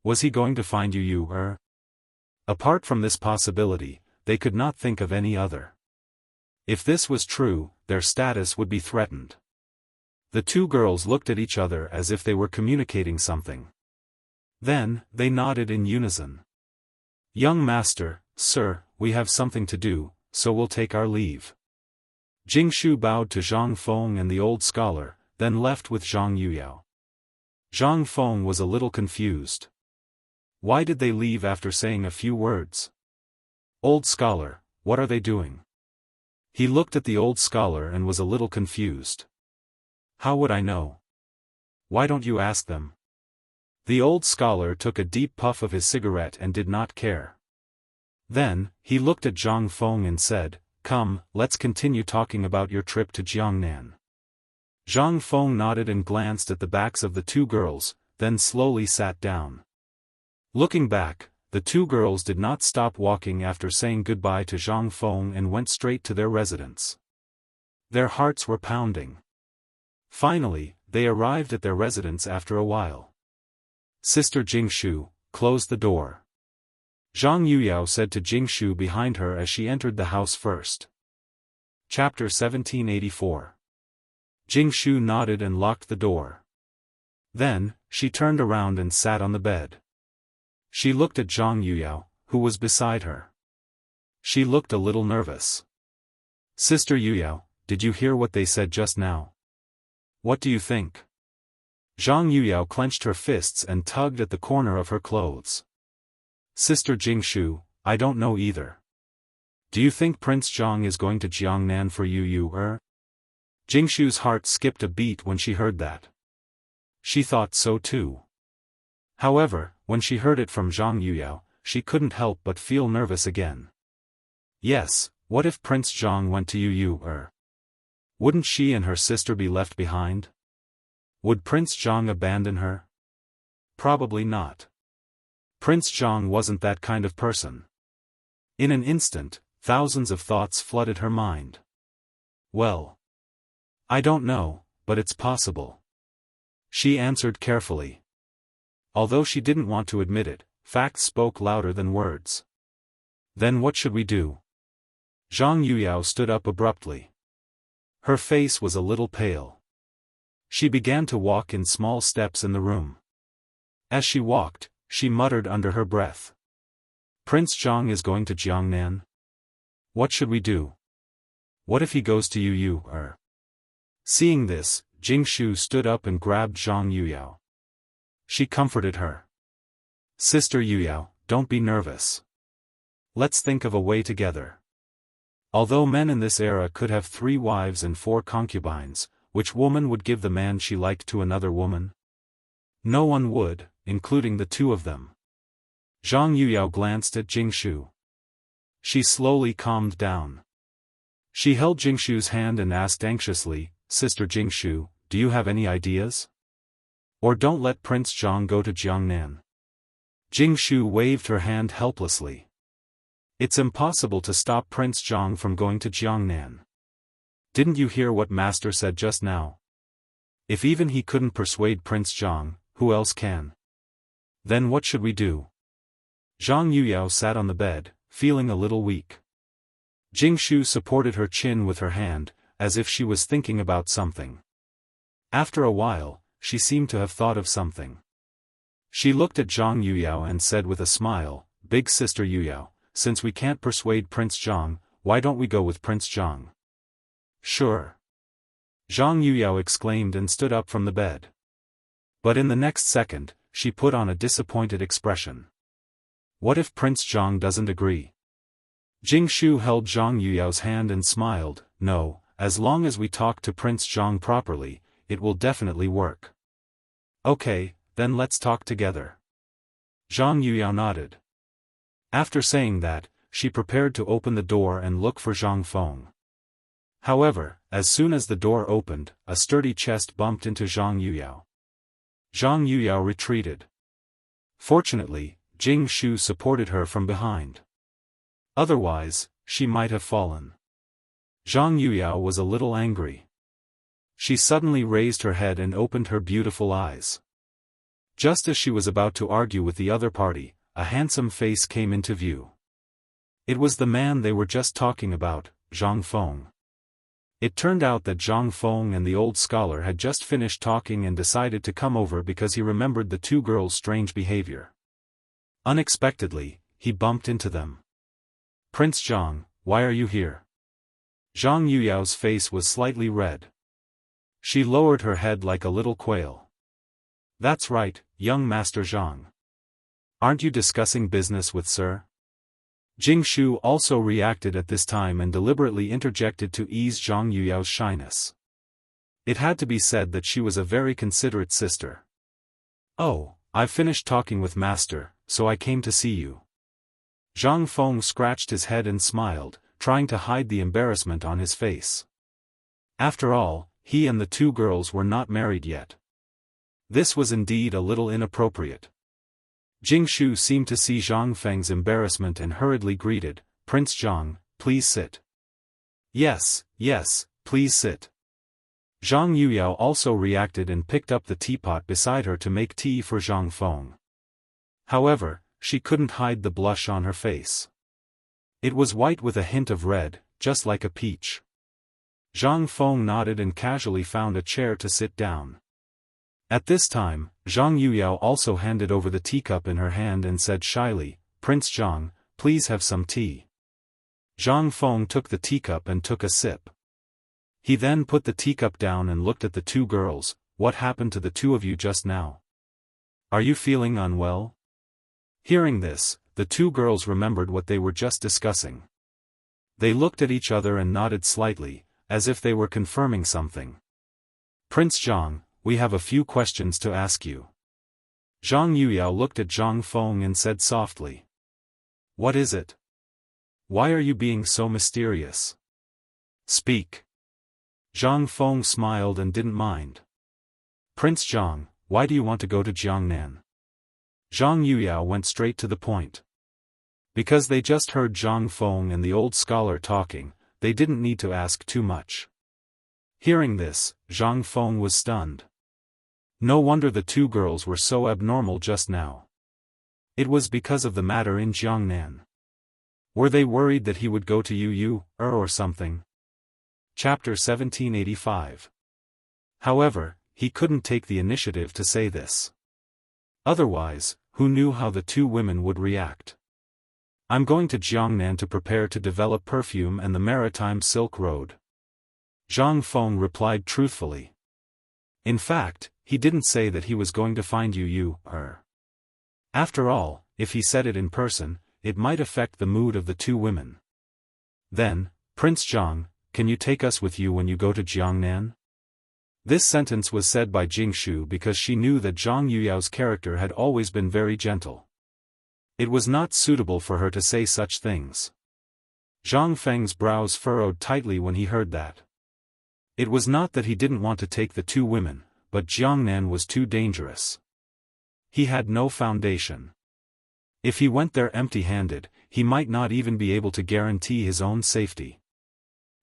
Was he going to find you? Apart from this possibility, they could not think of any other. If this was true, their status would be threatened. The 2 girls looked at each other as if they were communicating something. Then, they nodded in unison. Young master, sir, we have something to do, so we'll take our leave. Jingshu bowed to Zhang Feng and the old scholar, then left with Zhang Yuyao. Zhang Feng was a little confused. Why did they leave after saying a few words? Old scholar, what are they doing? He looked at the old scholar and was a little confused. How would I know? Why don't you ask them? The old scholar took a deep puff of his cigarette and did not care. Then, he looked at Zhang Feng and said, come, let's continue talking about your trip to Jiangnan. Zhang Feng nodded and glanced at the backs of the two girls, then slowly sat down. Looking back, the two girls did not stop walking after saying goodbye to Zhang Feng and went straight to their residence. Their hearts were pounding. Finally, they arrived at their residence after a while. Sister Jingshu, close the door. Zhang Yuyao said to Jingshu behind her as she entered the house first. Chapter 1784. Jingshu nodded and locked the door. Then, she turned around and sat on the bed. She looked at Zhang Yuyao, who was beside her. She looked a little nervous. Sister Yuyao, did you hear what they said just now? What do you think? Zhang Yuyao clenched her fists and tugged at the corner of her clothes. Sister Jingshu, I don't know either. Do you think Prince Zhang is going to Jiangnan for you? Jingshu's heart skipped a beat when she heard that. She thought so too. However, when she heard it from Zhang Yuyao, she couldn't help but feel nervous again. Yes, what if Prince Zhang went to you? Wouldn't she and her sister be left behind? Would Prince Zhang abandon her? Probably not. Prince Zhang wasn't that kind of person. In an instant, thousands of thoughts flooded her mind. Well, I don't know, but it's possible. She answered carefully. Although she didn't want to admit it, facts spoke louder than words. Then what should we do? Zhang Yuyao stood up abruptly. Her face was a little pale. She began to walk in small steps in the room. As she walked, she muttered under her breath. Prince Zhang is going to Jiangnan? What should we do? What if he goes to you? Seeing this, Jingshu stood up and grabbed Zhang Yuyao. She comforted her. Sister Yuyao, don't be nervous. Let's think of a way together. Although men in this era could have 3 wives and 4 concubines, which woman would give the man she liked to another woman? No one would, including the 2 of them. Zhang Yuyao glanced at Jingshu. She slowly calmed down. She held Jingshu's hand and asked anxiously, Sister Jingshu, do you have any ideas? Or don't let Prince Zhang go to Jiangnan. Jingshu waved her hand helplessly. It's impossible to stop Prince Zhang from going to Jiangnan. Didn't you hear what Master said just now? If even he couldn't persuade Prince Zhang, who else can? Then what should we do? Zhang Yuyao sat on the bed, feeling a little weak. Jingshu supported her chin with her hand, as if she was thinking about something. After a while, she seemed to have thought of something. She looked at Zhang Yuyao and said with a smile, Big Sister Yuyao, since we can't persuade Prince Zhang, why don't we go with Prince Zhang? Sure. Zhang Yuyao exclaimed and stood up from the bed. But in the next second, she put on a disappointed expression. What if Prince Zhang doesn't agree? Jingshu held Zhang Yuyao's hand and smiled, No, as long as we talk to Prince Zhang properly, it will definitely work. Okay, then let's talk together. Zhang Yuyao nodded. After saying that, she prepared to open the door and look for Zhang Feng. However, as soon as the door opened, a sturdy chest bumped into Zhang Yuyao. Zhang Yuyao retreated. Fortunately, Jingshu supported her from behind. Otherwise, she might have fallen. Zhang Yuyao was a little angry. She suddenly raised her head and opened her beautiful eyes. Just as she was about to argue with the other party, a handsome face came into view. It was the man they were just talking about, Zhang Feng. It turned out that Zhang Feng and the old scholar had just finished talking and decided to come over because he remembered the 2 girls' strange behavior. Unexpectedly, he bumped into them. Prince Zhang, why are you here? Zhang Yuyao's face was slightly red. She lowered her head like a little quail. That's right, young Master Zhang. Aren't you discussing business with Sir? Jingshu also reacted at this time and deliberately interjected to ease Zhang Yuyao's shyness. It had to be said that she was a very considerate sister. Oh, I've finished talking with Master, so I came to see you. Zhang Feng scratched his head and smiled, trying to hide the embarrassment on his face. After all, he and the two girls were not married yet. This was indeed a little inappropriate. Jingshu seemed to see Zhang Feng's embarrassment and hurriedly greeted, "Prince Zhang, please sit." "Yes, yes, please sit." Zhang Yuyao also reacted and picked up the teapot beside her to make tea for Zhang Feng. However, she couldn't hide the blush on her face. It was white with a hint of red, just like a peach. Zhang Feng nodded and casually found a chair to sit down. At this time, Zhang Yuyao also handed over the teacup in her hand and said shyly, "Prince Zhang, please have some tea." Zhang Feng took the teacup and took a sip. He then put the teacup down and looked at the two girls. "What happened to the two of you just now? Are you feeling unwell?" Hearing this, the two girls remembered what they were just discussing. They looked at each other and nodded slightly, as if they were confirming something. "Prince Zhang, we have a few questions to ask you." Zhang Yuyao looked at Zhang Feng and said softly. "What is it? Why are you being so mysterious? Speak." Zhang Feng smiled and didn't mind. "Prince Zhang, why do you want to go to Jiangnan?" Zhang Yuyao went straight to the point. Because they just heard Zhang Feng and the old scholar talking, they didn't need to ask too much. Hearing this, Zhang Feng was stunned. No wonder the two girls were so abnormal just now. It was because of the matter in Jiangnan. Were they worried that he would go to Yu or something? Chapter 1785. However, he couldn't take the initiative to say this. Otherwise, who knew how the two women would react? "I'm going to Jiangnan to prepare to develop perfume and the maritime Silk Road." Zhang Feng replied truthfully. In fact, he didn't say that he was going to find Yu. After all, if he said it in person, it might affect the mood of the two women. Then, "Prince Zhang, can you take us with you when you go to Jiangnan?" This sentence was said by Jingshu because she knew that Zhang Yuyao's character had always been very gentle. It was not suitable for her to say such things. Zhang Feng's brows furrowed tightly when he heard that. It was not that he didn't want to take the two women, but Jiangnan was too dangerous. He had no foundation. If he went there empty-handed, he might not even be able to guarantee his own safety.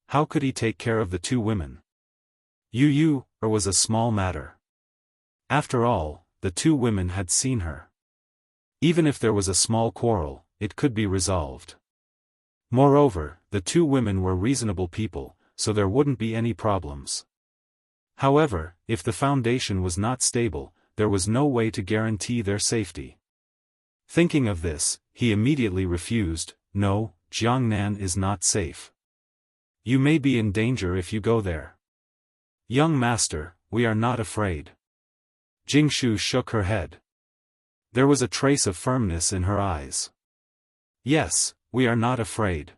How could he take care of the two women? Yu was a small matter. After all, the two women had seen her. Even if there was a small quarrel, it could be resolved. Moreover, the two women were reasonable people, so there wouldn't be any problems. However, if the foundation was not stable, there was no way to guarantee their safety. Thinking of this, he immediately refused. "No, Jiangnan is not safe. You may be in danger if you go there." "Young master, we are not afraid." Jingshu shook her head. There was a trace of firmness in her eyes. "Yes, we are not afraid.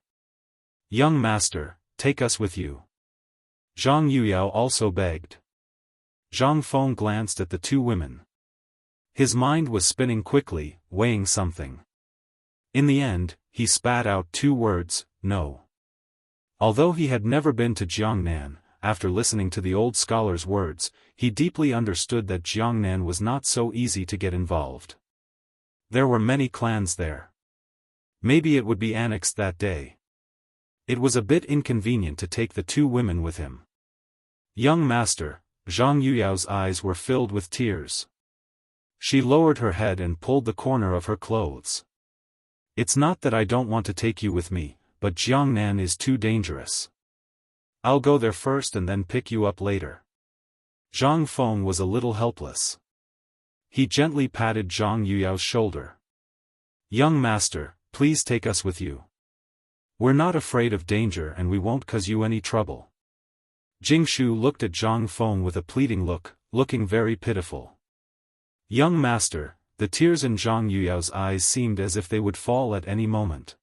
Young master, take us with you." Zhang Yuyao also begged. Zhang Feng glanced at the two women. His mind was spinning quickly, weighing something. In the end, he spat out two words, "No." Although he had never been to Jiangnan, after listening to the old scholar's words, he deeply understood that Jiangnan was not so easy to get involved. There were many clans there. Maybe it would be annexed that day. It was a bit inconvenient to take the two women with him. "Young master," Zhang Yuyao's eyes were filled with tears. She lowered her head and pulled the corner of her clothes. "It's not that I don't want to take you with me, but Jiangnan is too dangerous. I'll go there first and then pick you up later." Zhang Feng was a little helpless. He gently patted Zhang Yuyao's shoulder. "Young master, please take us with you. We're not afraid of danger and we won't cause you any trouble." Jingshu looked at Zhang Feng with a pleading look, looking very pitiful. "Young master," the tears in Zhang Yuyao's eyes seemed as if they would fall at any moment.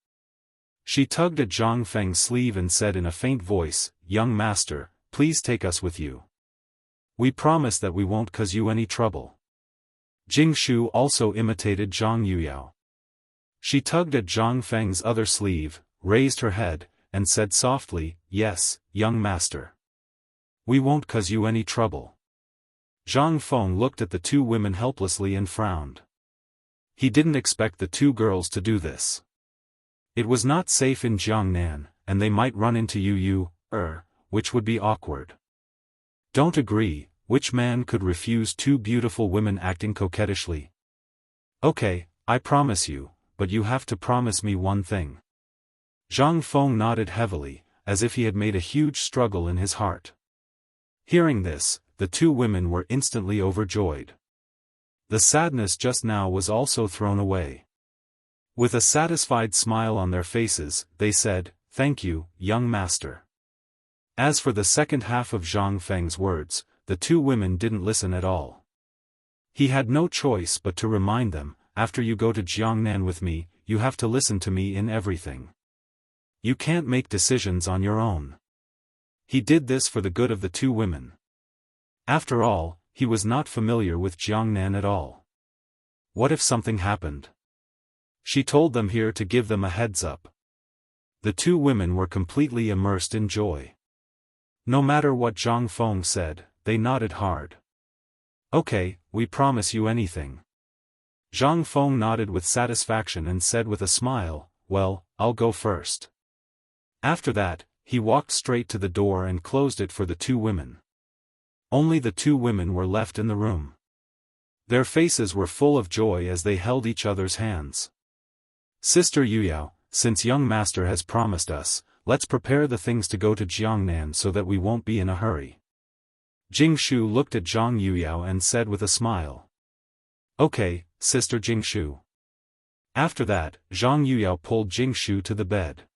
She tugged at Zhang Feng's sleeve and said in a faint voice, "Young master, please take us with you. We promise that we won't cause you any trouble." Jingshu also imitated Zhang Yuyao. She tugged at Zhang Feng's other sleeve, raised her head, and said softly, "Yes, young master. We won't cause you any trouble." Zhang Feng looked at the two women helplessly and frowned. He didn't expect the two girls to do this. It was not safe in Jiangnan, and they might run into which would be awkward. Don't agree, which man could refuse two beautiful women acting coquettishly? Okay, I promise you, but you have to promise me one thing. Zhang Feng nodded heavily, as if he had made a huge struggle in his heart. Hearing this, the two women were instantly overjoyed. The sadness just now was also thrown away. With a satisfied smile on their faces, they said, "Thank you, young master." As for the second half of Zhang Feng's words, the two women didn't listen at all. He had no choice but to remind them, after you go to Jiangnan with me, you have to listen to me in everything. You can't make decisions on your own. He did this for the good of the two women. After all, he was not familiar with Jiangnan at all. What if something happened? She told them here to give them a heads up. The two women were completely immersed in joy. No matter what Zhang Feng said, they nodded hard. Okay, we promise you anything. Zhang Feng nodded with satisfaction and said with a smile, "Well, I'll go first." After that, he walked straight to the door and closed it for the two women. Only the two women were left in the room. Their faces were full of joy as they held each other's hands. "Sister Yuyao, since young master has promised us, let's prepare the things to go to Jiangnan so that we won't be in a hurry." Jingshu looked at Zhang Yuyao and said with a smile. "Okay, Sister Jingshu." After that, Zhang Yuyao pulled Jingshu to the bed.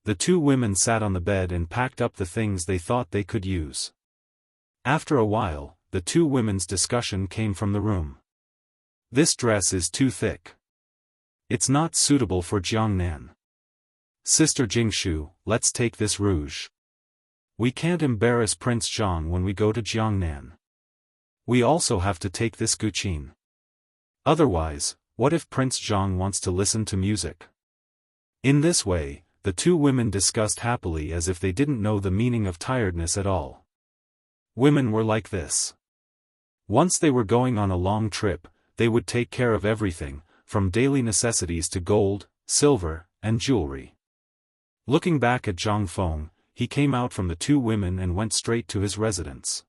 The two women sat on the bed and packed up the things they thought they could use. After a while, the two women's discussion came from the room. "This dress is too thick. It's not suitable for Jiangnan. Sister Jingshu, let's take this rouge. We can't embarrass Prince Zhang when we go to Jiangnan. We also have to take this guqin. Otherwise, what if Prince Zhang wants to listen to music?" In this way, the two women discussed happily as if they didn't know the meaning of tiredness at all. Women were like this. Once they were going on a long trip, they would take care of everything, from daily necessities to gold, silver, and jewelry. Looking back at Zhang Feng, he came out from the two women and went straight to his residence.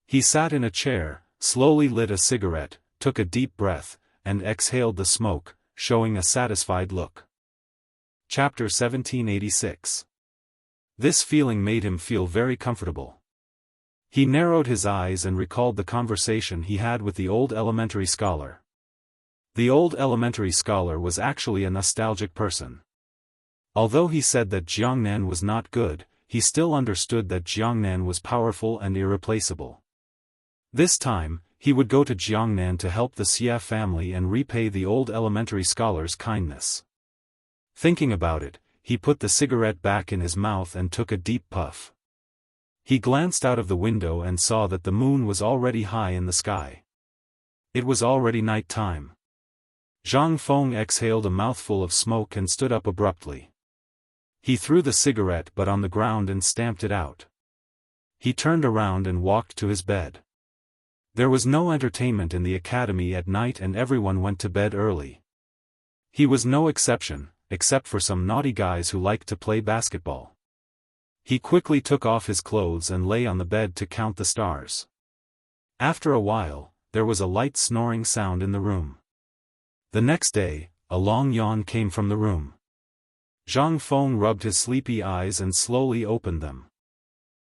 He sat in a chair, slowly lit a cigarette, took a deep breath, and exhaled the smoke, showing a satisfied look. Chapter 1786. This feeling made him feel very comfortable. He narrowed his eyes and recalled the conversation he had with the old elementary scholar. The old elementary scholar was actually a nostalgic person. Although he said that Jiangnan was not good, he still understood that Jiangnan was powerful and irreplaceable. This time, he would go to Jiangnan to help the Xia family and repay the old elementary scholar's kindness. Thinking about it, he put the cigarette back in his mouth and took a deep puff. He glanced out of the window and saw that the moon was already high in the sky. It was already night time. Zhang Feng exhaled a mouthful of smoke and stood up abruptly. He threw the cigarette but on the ground and stamped it out. He turned around and walked to his bed. There was no entertainment in the academy at night and everyone went to bed early. He was no exception, except for some naughty guys who liked to play basketball. He quickly took off his clothes and lay on the bed to count the stars. After a while, there was a light snoring sound in the room. The next day, a long yawn came from the room. Zhang Feng rubbed his sleepy eyes and slowly opened them.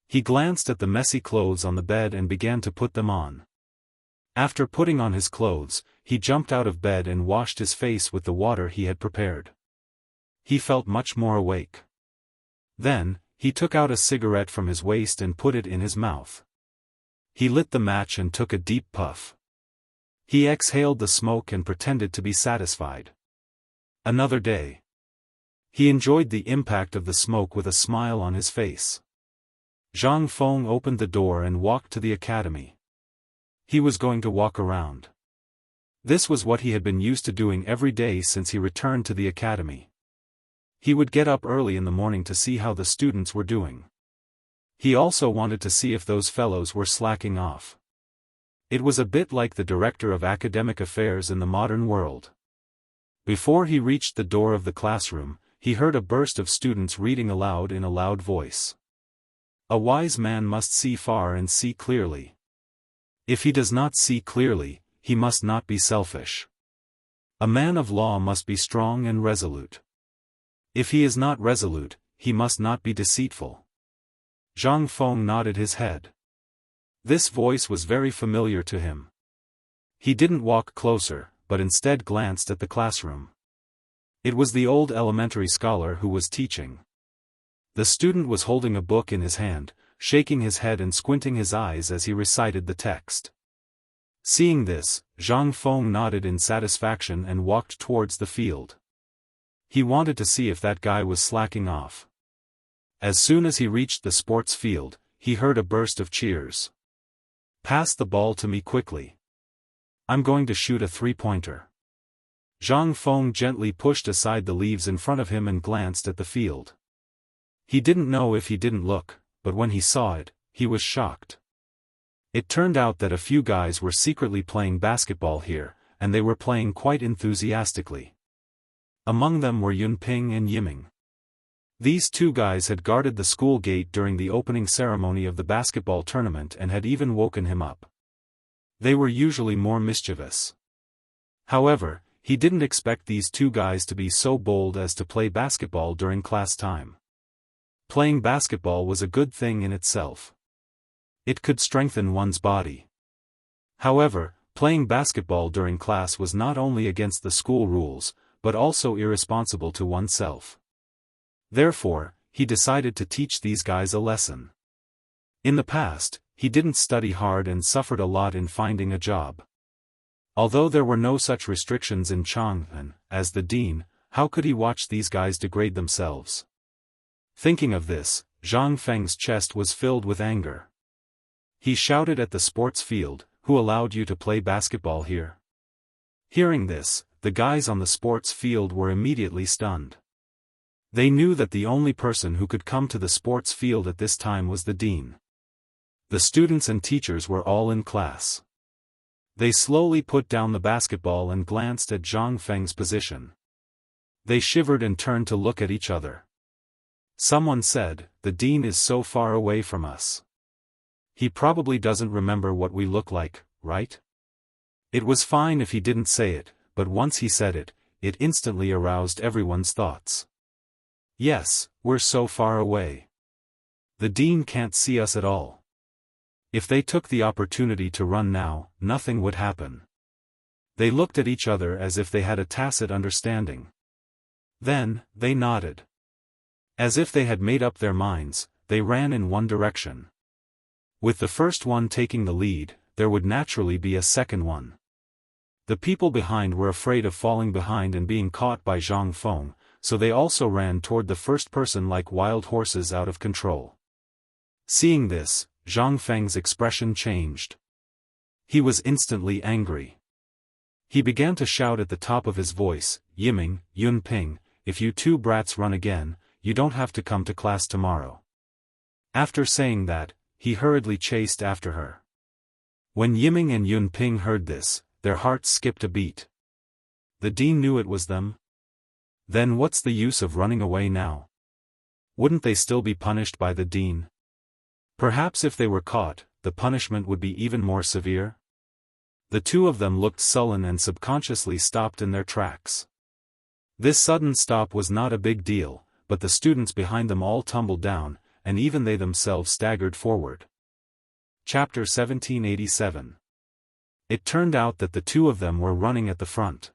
He glanced at the messy clothes on the bed and began to put them on. After putting on his clothes, he jumped out of bed and washed his face with the water he had prepared. He felt much more awake. Then, he took out a cigarette from his waist and put it in his mouth. He lit the match and took a deep puff. He exhaled the smoke and pretended to be satisfied. Another day. He enjoyed the impact of the smoke with a smile on his face. Zhang Feng opened the door and walked to the academy. He was going to walk around. This was what he had been used to doing every day since he returned to the academy. He would get up early in the morning to see how the students were doing. He also wanted to see if those fellows were slacking off. It was a bit like the director of academic affairs in the modern world. Before he reached the door of the classroom, he heard a burst of students reading aloud in a loud voice. A wise man must see far and see clearly. If he does not see clearly, he must not be selfish. A man of law must be strong and resolute. If he is not resolute, he must not be deceitful. Zhang Feng nodded his head. This voice was very familiar to him. He didn't walk closer, but instead glanced at the classroom. It was the old elementary scholar who was teaching. The student was holding a book in his hand, shaking his head and squinting his eyes as he recited the text. Seeing this, Zhang Feng nodded in satisfaction and walked towards the field. He wanted to see if that guy was slacking off. As soon as he reached the sports field, he heard a burst of cheers. "Pass the ball to me quickly. I'm going to shoot a three-pointer." Zhang Feng gently pushed aside the leaves in front of him and glanced at the field. He didn't know if he didn't look, but when he saw it, he was shocked. It turned out that a few guys were secretly playing basketball here, and they were playing quite enthusiastically. Among them were Yunping and Yiming. These two guys had guarded the school gate during the opening ceremony of the basketball tournament and had even woken him up. They were usually more mischievous. However, he didn't expect these two guys to be so bold as to play basketball during class time. Playing basketball was a good thing in itself. It could strengthen one's body. However, playing basketball during class was not only against the school rules, but also irresponsible to oneself. Therefore, he decided to teach these guys a lesson. In the past, he didn't study hard and suffered a lot in finding a job. Although there were no such restrictions in Chang'an, as the dean, how could he watch these guys degrade themselves? Thinking of this, Zhang Feng's chest was filled with anger. He shouted at the sports field, "Who allowed you to play basketball here?" Hearing this, the guys on the sports field were immediately stunned. They knew that the only person who could come to the sports field at this time was the dean. The students and teachers were all in class. They slowly put down the basketball and glanced at Zhang Feng's position. They shivered and turned to look at each other. Someone said, "The dean is so far away from us. He probably doesn't remember what we look like, right?" It was fine if he didn't say it, but once he said it, it instantly aroused everyone's thoughts. "Yes, we're so far away. The dean can't see us at all. If they took the opportunity to run now, nothing would happen." They looked at each other as if they had a tacit understanding. Then, they nodded. As if they had made up their minds, they ran in one direction. With the first one taking the lead, there would naturally be a second one. The people behind were afraid of falling behind and being caught by Zhang Feng, so they also ran toward the first person like wild horses out of control. Seeing this, Zhang Feng's expression changed. He was instantly angry. He began to shout at the top of his voice, "Yiming, Yunping, if you two brats run again, you don't have to come to class tomorrow." After saying that, he hurriedly chased after her. When Yiming and Yunping heard this, their hearts skipped a beat. The dean knew it was them? Then what's the use of running away now? Wouldn't they still be punished by the dean? Perhaps if they were caught, the punishment would be even more severe? The two of them looked sullen and subconsciously stopped in their tracks. This sudden stop was not a big deal, but the students behind them all tumbled down, and even they themselves staggered forward. Chapter 1787. It turned out that the two of them were running at the front.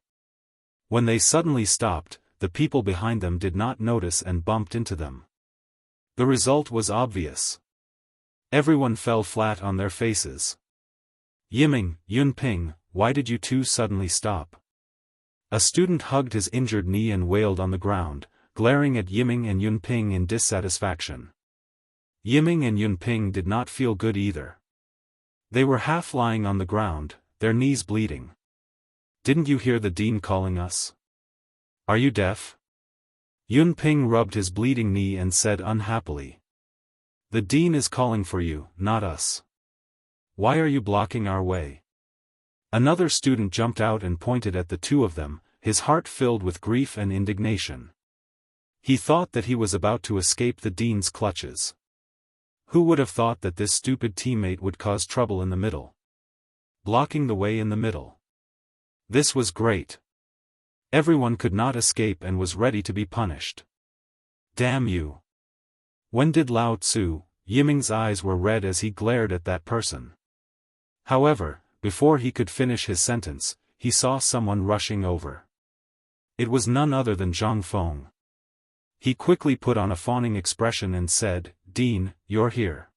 When they suddenly stopped, the people behind them did not notice and bumped into them. The result was obvious. Everyone fell flat on their faces. "Yiming, Yunping, why did you two suddenly stop?" A student hugged his injured knee and wailed on the ground, glaring at Yiming and Yunping in dissatisfaction. Yiming and Yunping did not feel good either. They were half lying on the ground, their knees bleeding. "Didn't you hear the dean calling us? Are you deaf?" Yunping rubbed his bleeding knee and said unhappily. The dean is calling for you, not us. Why are you blocking our way? Another student jumped out and pointed at the two of them, his heart filled with grief and indignation. He thought that he was about to escape the dean's clutches. Who would have thought that this stupid teammate would cause trouble in the middle? Blocking the way in the middle. This was great. Everyone could not escape and was ready to be punished. Damn you. When did Lao Tzu? Yiming's eyes were red as he glared at that person. However, before he could finish his sentence, he saw someone rushing over. It was none other than Zhang Feng. He quickly put on a fawning expression and said, Dean, you're here.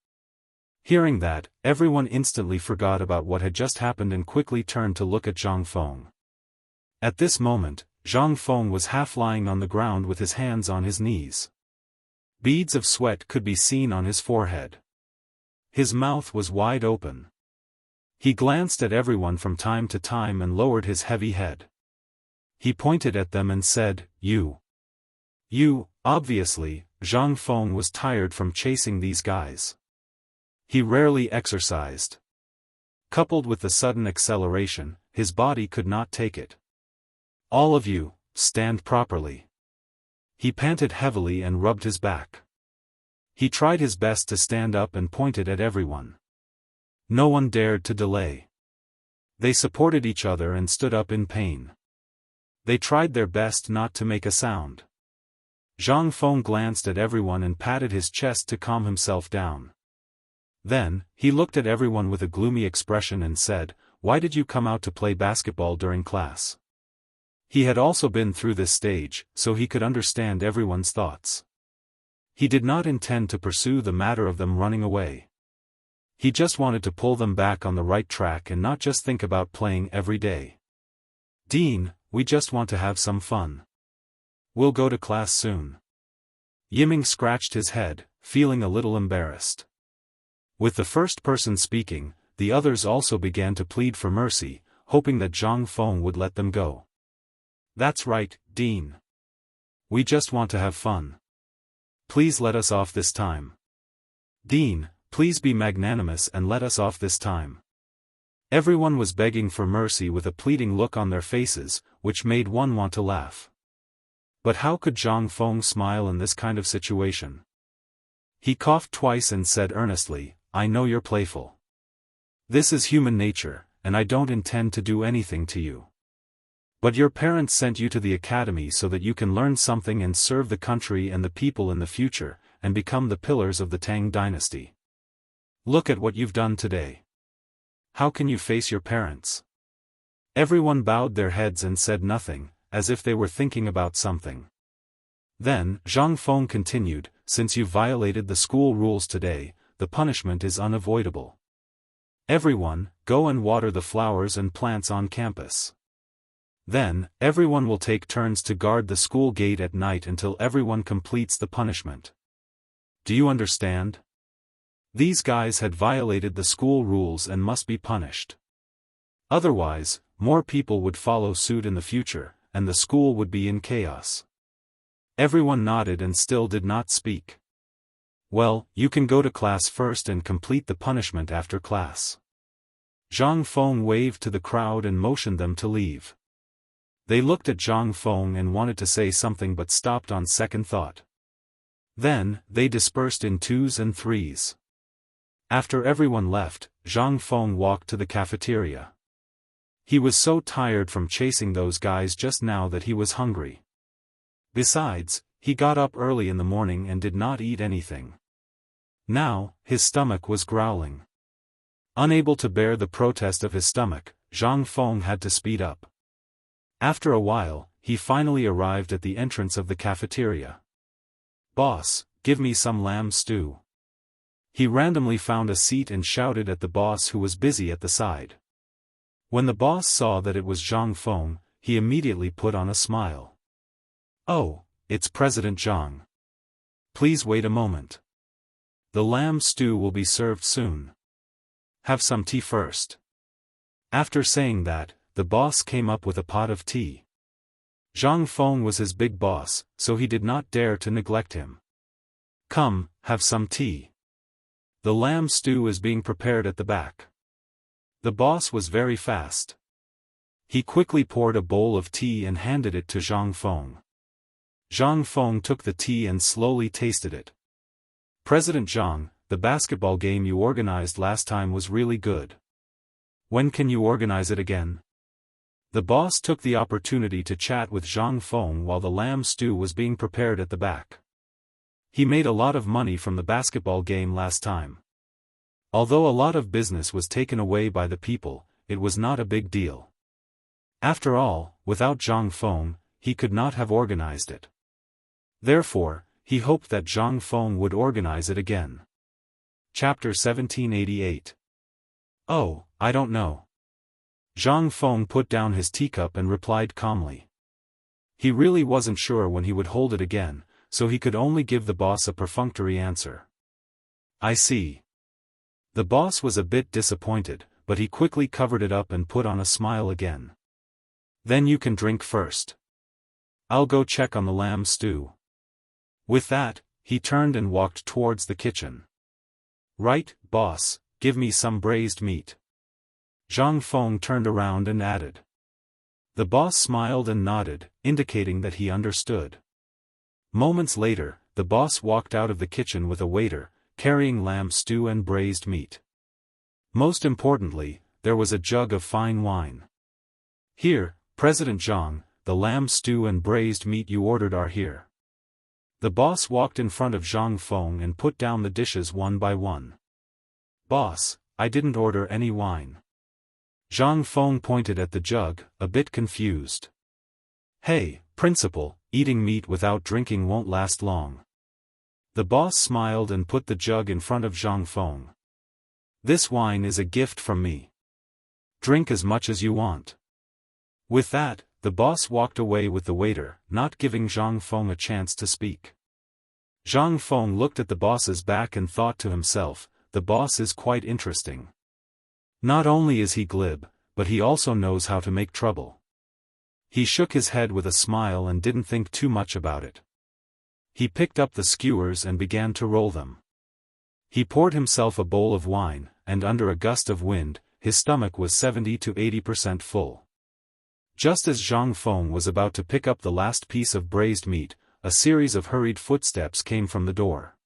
Hearing that, everyone instantly forgot about what had just happened and quickly turned to look at Zhang Feng. At this moment, Zhang Feng was half lying on the ground with his hands on his knees. Beads of sweat could be seen on his forehead. His mouth was wide open. He glanced at everyone from time to time and lowered his heavy head. He pointed at them and said, You. Obviously, Zhang Feng was tired from chasing these guys. He rarely exercised. Coupled with the sudden acceleration, his body could not take it. All of you, stand properly. He panted heavily and rubbed his back. He tried his best to stand up and pointed at everyone. No one dared to delay. They supported each other and stood up in pain. They tried their best not to make a sound. Zhang Feng glanced at everyone and patted his chest to calm himself down. Then, he looked at everyone with a gloomy expression and said, Why did you come out to play basketball during class? He had also been through this stage, so he could understand everyone's thoughts. He did not intend to pursue the matter of them running away. He just wanted to pull them back on the right track and not just think about playing every day. Dean, we just want to have some fun. We'll go to class soon. Yiming scratched his head, feeling a little embarrassed. With the first person speaking, the others also began to plead for mercy, hoping that Zhang Feng would let them go. That's right, Dean. We just want to have fun. Please let us off this time. Dean, please be magnanimous and let us off this time. Everyone was begging for mercy with a pleading look on their faces, which made one want to laugh. But how could Zhang Feng smile in this kind of situation? He coughed twice and said earnestly, I know you're playful. This is human nature, and I don't intend to do anything to you. But your parents sent you to the academy so that you can learn something and serve the country and the people in the future, and become the pillars of the Tang dynasty. Look at what you've done today. How can you face your parents? Everyone bowed their heads and said nothing, as if they were thinking about something. Then, Zhang Feng continued, Since you violated the school rules today, the punishment is unavoidable. Everyone, go and water the flowers and plants on campus. Then, everyone will take turns to guard the school gate at night until everyone completes the punishment. Do you understand? These guys had violated the school rules and must be punished. Otherwise, more people would follow suit in the future, and the school would be in chaos. Everyone nodded and still did not speak. Well, you can go to class first and complete the punishment after class. Zhang Feng waved to the crowd and motioned them to leave. They looked at Zhang Feng and wanted to say something but stopped on second thought. Then, they dispersed in twos and threes. After everyone left, Zhang Feng walked to the cafeteria. He was so tired from chasing those guys just now that he was hungry. Besides, he got up early in the morning and did not eat anything. Now, his stomach was growling. Unable to bear the protest of his stomach, Zhang Feng had to speed up. After a while, he finally arrived at the entrance of the cafeteria. Boss, give me some lamb stew. He randomly found a seat and shouted at the boss who was busy at the side. When the boss saw that it was Zhang Feng, he immediately put on a smile. Oh, it's President Zhang. Please wait a moment. The lamb stew will be served soon. Have some tea first. After saying that, the boss came up with a pot of tea. Zhang Feng was his big boss, so he did not dare to neglect him. Come, have some tea. The lamb stew is being prepared at the back. The boss was very fast. He quickly poured a bowl of tea and handed it to Zhang Feng. Zhang Feng took the tea and slowly tasted it. President Zhang, the basketball game you organized last time was really good. When can you organize it again? The boss took the opportunity to chat with Zhang Feng while the lamb stew was being prepared at the back. He made a lot of money from the basketball game last time. Although a lot of business was taken away by the people, it was not a big deal. After all, without Zhang Feng, he could not have organized it. Therefore, he hoped that Zhang Feng would organize it again. Chapter 1788. Oh, I don't know. Zhang Feng put down his teacup and replied calmly. He really wasn't sure when he would hold it again, so he could only give the boss a perfunctory answer. I see. The boss was a bit disappointed, but he quickly covered it up and put on a smile again. Then you can drink first. I'll go check on the lamb stew. With that, he turned and walked towards the kitchen. Right, boss, give me some braised meat. Zhang Feng turned around and added. The boss smiled and nodded, indicating that he understood. Moments later, the boss walked out of the kitchen with a waiter, carrying lamb stew and braised meat. Most importantly, there was a jug of fine wine. Here, President Zhang, the lamb stew and braised meat you ordered are here. The boss walked in front of Zhang Feng and put down the dishes one by one. Boss, I didn't order any wine. Zhang Feng pointed at the jug, a bit confused. Hey, principal, eating meat without drinking won't last long. The boss smiled and put the jug in front of Zhang Feng. This wine is a gift from me. Drink as much as you want. With that, the boss walked away with the waiter, not giving Zhang Feng a chance to speak. Zhang Feng looked at the boss's back and thought to himself, the boss is quite interesting. Not only is he glib, but he also knows how to make trouble. He shook his head with a smile and didn't think too much about it. He picked up the skewers and began to roll them. He poured himself a bowl of wine, and under a gust of wind, his stomach was 70 to 80% full. Just as Zhang Feng was about to pick up the last piece of braised meat, a series of hurried footsteps came from the door.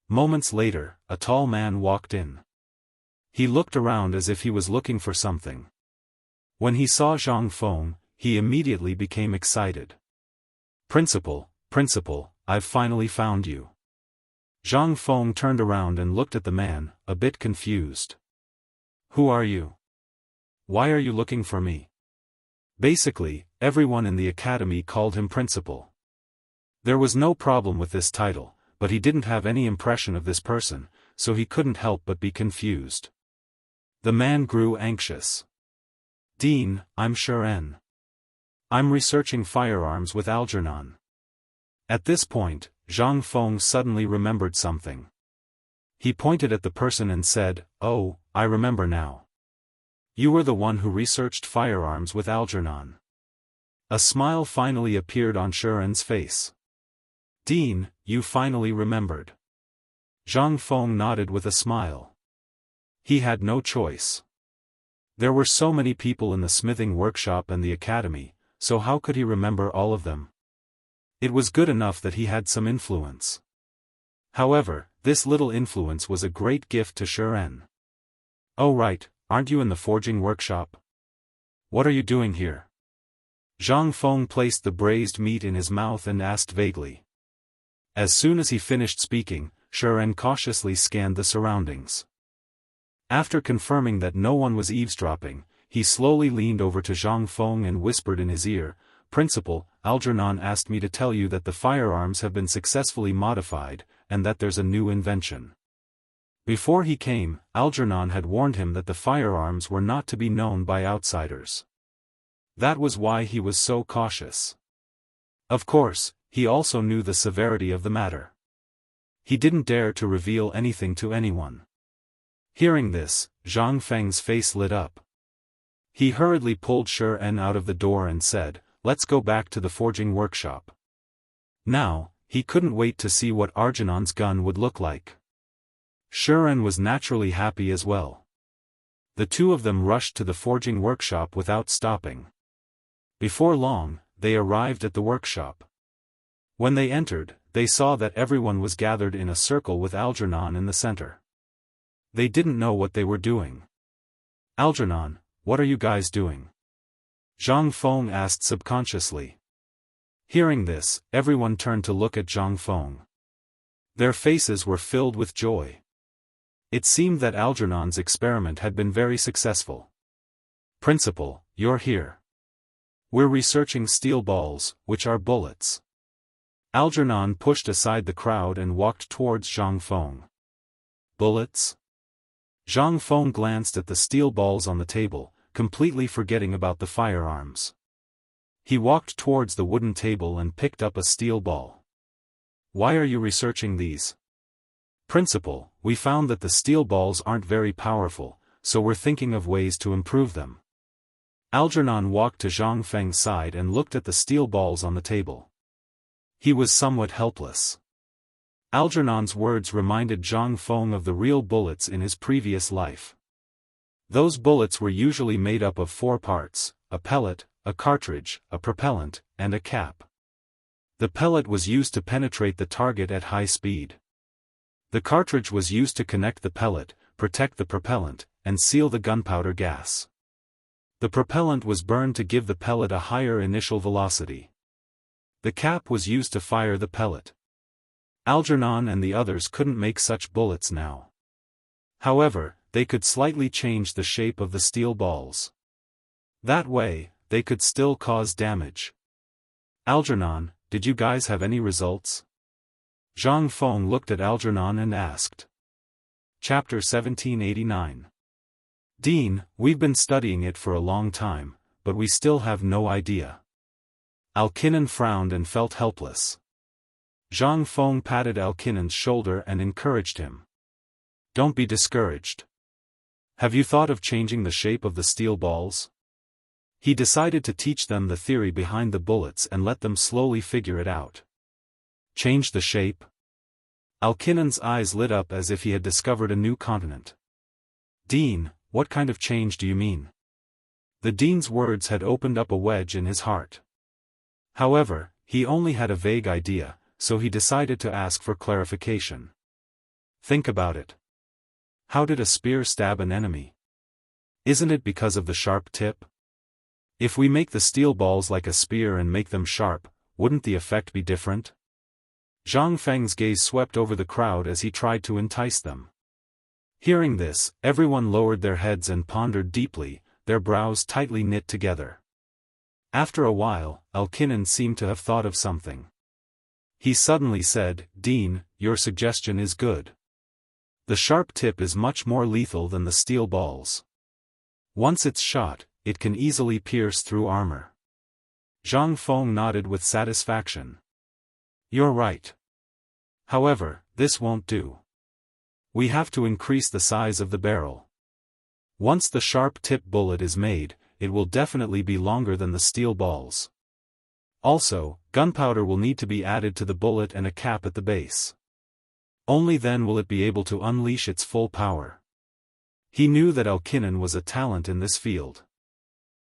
Moments later, a tall man walked in. He looked around as if he was looking for something. When he saw Zhang Feng, he immediately became excited. Principal, I've finally found you. Zhang Feng turned around and looked at the man, a bit confused. Who are you? Why are you looking for me? Basically, everyone in the academy called him principal. There was no problem with this title, but he didn't have any impression of this person, so he couldn't help but be confused. The man grew anxious. Dean, I'm Xianxia. I'm researching firearms with Algernon. At this point, Zhang Feng suddenly remembered something. He pointed at the person and said, Oh, I remember now. You were the one who researched firearms with Algernon. A smile finally appeared on Xianxia's face. Dean, you finally remembered. Zhang Feng nodded with a smile. He had no choice. There were so many people in the smithing workshop and the academy, so how could he remember all of them? It was good enough that he had some influence. However, this little influence was a great gift to Xianxia. Oh right, aren't you in the forging workshop? What are you doing here? Zhang Feng placed the braised meat in his mouth and asked vaguely. As soon as he finished speaking, Xianxia cautiously scanned the surroundings. After confirming that no one was eavesdropping, he slowly leaned over to Zhang Feng and whispered in his ear, Principal, Algernon asked me to tell you that the firearms have been successfully modified, and that there's a new invention. Before he came, Algernon had warned him that the firearms were not to be known by outsiders. That was why he was so cautious. Of course, he also knew the severity of the matter. He didn't dare to reveal anything to anyone. Hearing this, Zhang Feng's face lit up. He hurriedly pulled Xianxia out of the door and said, let's go back to the forging workshop. Now, he couldn't wait to see what Arjunan's gun would look like. Shuren was naturally happy as well. The two of them rushed to the forging workshop without stopping. Before long, they arrived at the workshop. When they entered, they saw that everyone was gathered in a circle with Algernon in the center. They didn't know what they were doing. "Algernon, what are you guys doing?" Zhang Feng asked subconsciously. Hearing this, everyone turned to look at Zhang Feng. Their faces were filled with joy. It seemed that Algernon's experiment had been very successful. "Principal, you're here. We're researching steel balls, which are bullets." Algernon pushed aside the crowd and walked towards Zhang Feng. "Bullets?" Zhang Feng glanced at the steel balls on the table, completely forgetting about the firearms. He walked towards the wooden table and picked up a steel ball. "Why are you researching these?" "Principal, we found that the steel balls aren't very powerful, so we're thinking of ways to improve them." Algernon walked to Zhang Feng's side and looked at the steel balls on the table. He was somewhat helpless. Algernon's words reminded Zhang Feng of the real bullets in his previous life. Those bullets were usually made up of 4 parts: a pellet, a cartridge, a propellant, and a cap. The pellet was used to penetrate the target at high speed. The cartridge was used to connect the pellet, protect the propellant, and seal the gunpowder gas. The propellant was burned to give the pellet a higher initial velocity. The cap was used to fire the pellet. Algernon and the others couldn't make such bullets now. However, they could slightly change the shape of the steel balls. That way, they could still cause damage. "Algernon, did you guys have any results?" Zhang Feng looked at Algernon and asked. Chapter 1789. "Dean, we've been studying it for a long time, but we still have no idea." Alkinnon frowned and felt helpless. Zhang Feng patted Alkinnon's shoulder and encouraged him. "Don't be discouraged. Have you thought of changing the shape of the steel balls?" He decided to teach them the theory behind the bullets and let them slowly figure it out. "Change the shape?" Alkinnon's eyes lit up as if he had discovered a new continent. "Dean, what kind of change do you mean?" The dean's words had opened up a wedge in his heart. However, he only had a vague idea, so he decided to ask for clarification. "Think about it. How did a spear stab an enemy? Isn't it because of the sharp tip? If we make the steel balls like a spear and make them sharp, wouldn't the effect be different?" Zhang Feng's gaze swept over the crowd as he tried to entice them. Hearing this, everyone lowered their heads and pondered deeply, their brows tightly knit together. After a while, Alkinnon seemed to have thought of something. He suddenly said, "Dean, your suggestion is good. The sharp tip is much more lethal than the steel balls. Once it's shot, it can easily pierce through armor." Zhang Feng nodded with satisfaction. "You're right. However, this won't do. We have to increase the size of the barrel. Once the sharp-tip bullet is made, it will definitely be longer than the steel balls. Also, gunpowder will need to be added to the bullet and a cap at the base. Only then will it be able to unleash its full power." He knew that Alkinnon was a talent in this field.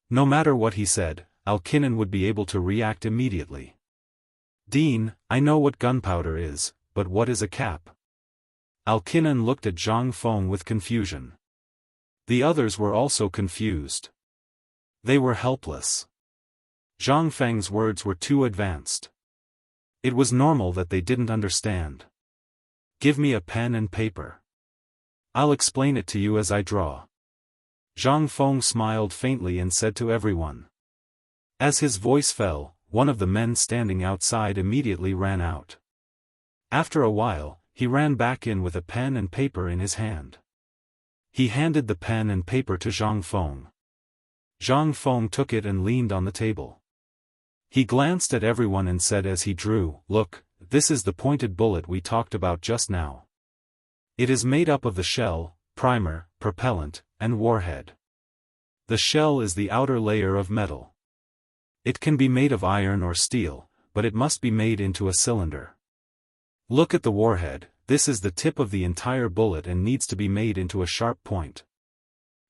No matter what he said, Alkinnon would be able to react immediately. "Dean, I know what gunpowder is, but what is a cap?" Alkinnon looked at Zhang Feng with confusion. The others were also confused. They were helpless. Zhang Feng's words were too advanced. It was normal that they didn't understand. "Give me a pen and paper. I'll explain it to you as I draw." Zhang Feng smiled faintly and said to everyone. As his voice fell, one of the men standing outside immediately ran out. After a while, he ran back in with a pen and paper in his hand. He handed the pen and paper to Zhang Feng. Zhang Feng took it and leaned on the table. He glanced at everyone and said as he drew, "Look, this is the pointed bullet we talked about just now. It is made up of the shell, primer, propellant, and warhead. The shell is the outer layer of metal. It can be made of iron or steel, but it must be made into a cylinder. Look at the warhead, this is the tip of the entire bullet and needs to be made into a sharp point.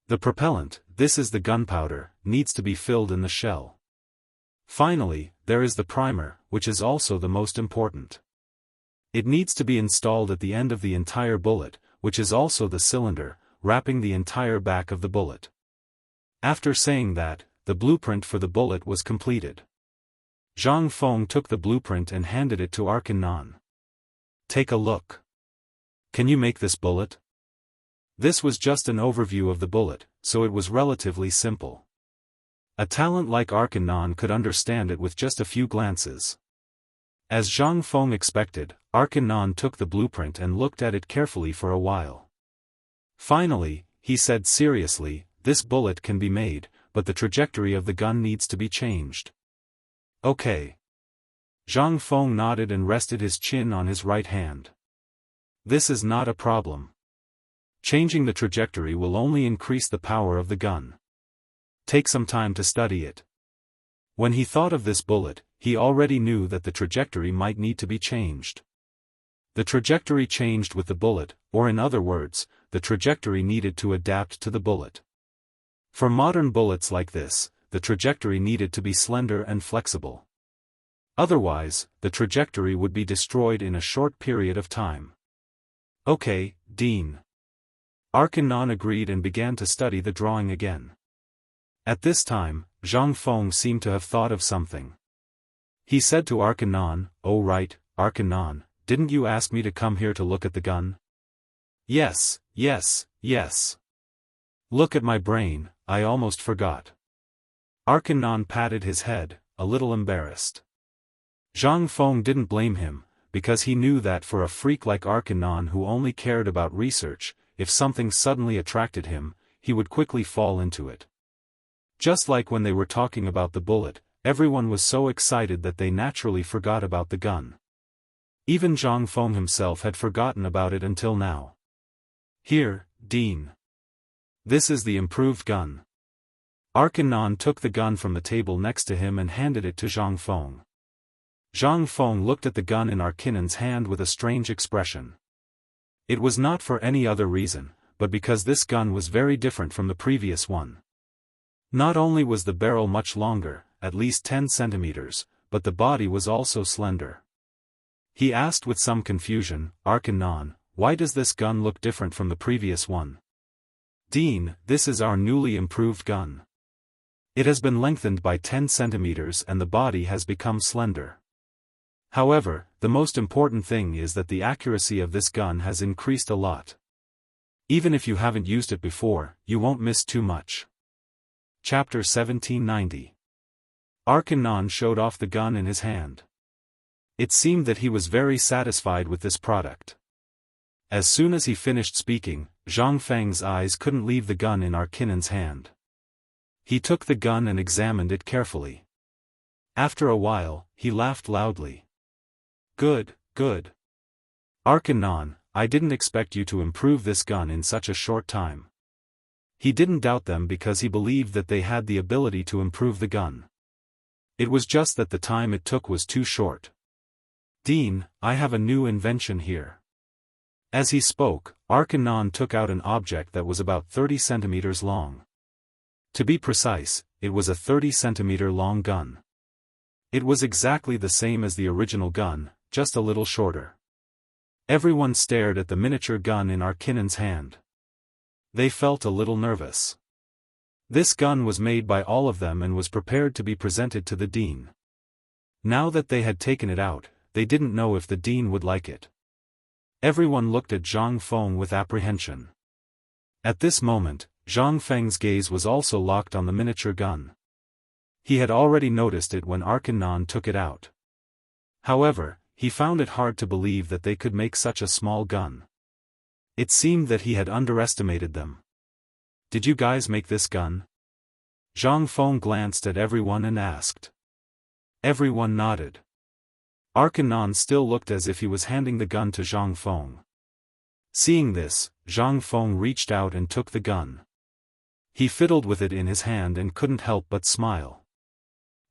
The propellant, this is the gunpowder, needs to be filled in the shell. Finally, there is the primer, which is also the most important. It needs to be installed at the end of the entire bullet, which is also the cylinder, wrapping the entire back of the bullet. After saying that, the blueprint for the bullet was completed. Zhang Feng took the blueprint and handed it to Arkanon. Take a look. Can you make this bullet? This was just an overview of the bullet, so it was relatively simple. A talent like Arkanon could understand it with just a few glances. As Zhang Feng expected, Arkanon took the blueprint and looked at it carefully for a while. Finally, he said seriously, this bullet can be made, but the trajectory of the gun needs to be changed. Okay. Zhang Feng nodded and rested his chin on his right hand. This is not a problem. Changing the trajectory will only increase the power of the gun. Take some time to study it. When he thought of this bullet, he already knew that the trajectory might need to be changed. The trajectory changed with the bullet, or in other words, the trajectory needed to adapt to the bullet. For modern bullets like this, the trajectory needed to be slender and flexible. Otherwise, the trajectory would be destroyed in a short period of time. Okay, Dean. Arkanon agreed and began to study the drawing again. At this time, Zhang Feng seemed to have thought of something. He said to Arkanon, "Oh right, Arkanon, didn't you ask me to come here to look at the gun?" "Yes, yes, yes. Look at my brain, I almost forgot." Arkanon patted his head, a little embarrassed. Zhang Feng didn't blame him, because he knew that for a freak like Arkanon who only cared about research, if something suddenly attracted him, he would quickly fall into it. Just like when they were talking about the bullet, everyone was so excited that they naturally forgot about the gun. Even Zhang Feng himself had forgotten about it until now. "Here, Dean. This is the improved gun." Arkanon took the gun from the table next to him and handed it to Zhang Feng. Zhang Feng looked at the gun in Arkanon's hand with a strange expression. It was not for any other reason, but because this gun was very different from the previous one. Not only was the barrel much longer, at least 10 centimeters, but the body was also slender. He asked with some confusion, "Arkanon, why does this gun look different from the previous one?" "Dean, this is our newly improved gun. It has been lengthened by 10 centimeters and the body has become slender. However, the most important thing is that the accuracy of this gun has increased a lot. Even if you haven't used it before, you won't miss too much." Chapter 1790. Arkanon showed off the gun in his hand. It seemed that he was very satisfied with this product. As soon as he finished speaking, Zhang Feng's eyes couldn't leave the gun in Arkanon's hand. He took the gun and examined it carefully. After a while, he laughed loudly. "Good, good. Arkanon, I didn't expect you to improve this gun in such a short time." He didn't doubt them because he believed that they had the ability to improve the gun. It was just that the time it took was too short. "Dean, I have a new invention here." As he spoke, Arkanon took out an object that was about 30 centimeters long. To be precise, it was a 30-centimeter long gun. It was exactly the same as the original gun, just a little shorter. Everyone stared at the miniature gun in Arkanon's hand. They felt a little nervous. This gun was made by all of them and was prepared to be presented to the dean. Now that they had taken it out, they didn't know if the dean would like it. Everyone looked at Zhang Feng with apprehension. At this moment, Zhang Feng's gaze was also locked on the miniature gun. He had already noticed it when Arkanon took it out. However, he found it hard to believe that they could make such a small gun. It seemed that he had underestimated them. "Did you guys make this gun?" Zhang Feng glanced at everyone and asked. Everyone nodded. Arkanon still looked as if he was handing the gun to Zhang Feng. Seeing this, Zhang Feng reached out and took the gun. He fiddled with it in his hand and couldn't help but smile.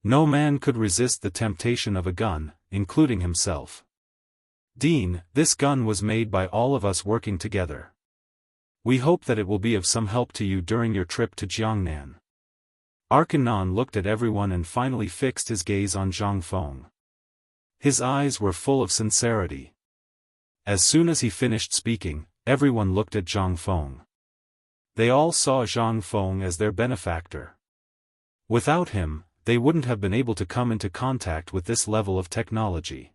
No man could resist the temptation of a gun, including himself. Dean, this gun was made by all of us working together. We hope that it will be of some help to you during your trip to Jiangnan. Arkanon looked at everyone and finally fixed his gaze on Zhang Feng. His eyes were full of sincerity. As soon as he finished speaking, everyone looked at Zhang Feng. They all saw Zhang Feng as their benefactor. Without him, they wouldn't have been able to come into contact with this level of technology.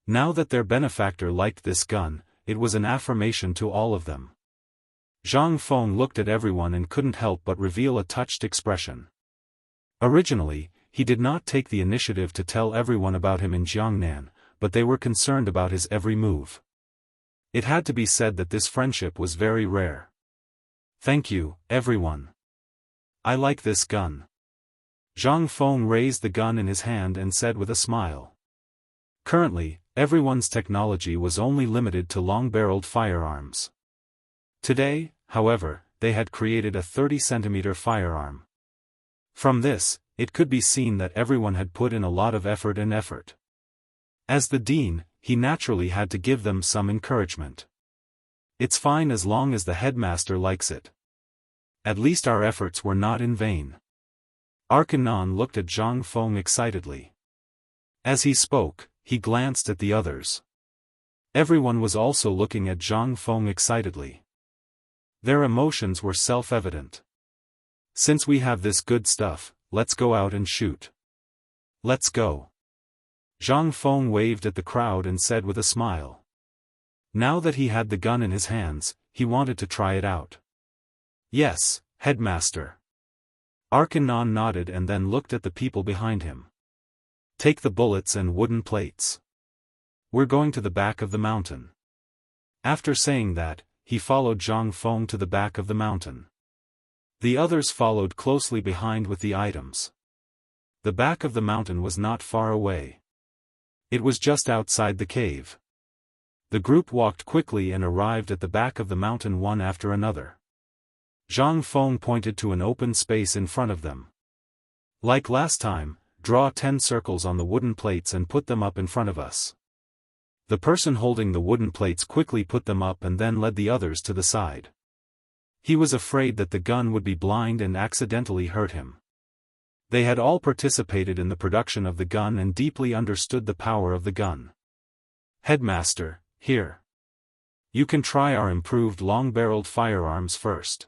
Now that their benefactor liked this gun, it was an affirmation to all of them. Zhang Feng looked at everyone and couldn't help but reveal a touched expression. Originally, he did not take the initiative to tell everyone about him in Jiangnan, but they were concerned about his every move. It had to be said that this friendship was very rare. Thank you, everyone. I like this gun. Zhang Feng raised the gun in his hand and said with a smile. Currently, everyone's technology was only limited to long-barreled firearms. Today, however, they had created a 30-centimeter firearm. From this, it could be seen that everyone had put in a lot of effort. As the dean, he naturally had to give them some encouragement. It's fine as long as the headmaster likes it. At least our efforts were not in vain. Arkanon looked at Zhang Feng excitedly. As he spoke, he glanced at the others. Everyone was also looking at Zhang Feng excitedly. Their emotions were self-evident. Since we have this good stuff, let's go out and shoot. Let's go. Zhang Feng waved at the crowd and said with a smile. Now that he had the gun in his hands, he wanted to try it out. Yes, headmaster. Arkanon nodded and then looked at the people behind him. Take the bullets and wooden plates. We're going to the back of the mountain. After saying that, he followed Zhang Feng to the back of the mountain. The others followed closely behind with the items. The back of the mountain was not far away. It was just outside the cave. The group walked quickly and arrived at the back of the mountain one after another. Zhang Feng pointed to an open space in front of them. Like last time, draw 10 circles on the wooden plates and put them up in front of us. The person holding the wooden plates quickly put them up and then led the others to the side. He was afraid that the gun would be blind and accidentally hurt him. They had all participated in the production of the gun and deeply understood the power of the gun. Headmaster, here. You can try our improved long-barreled firearms first.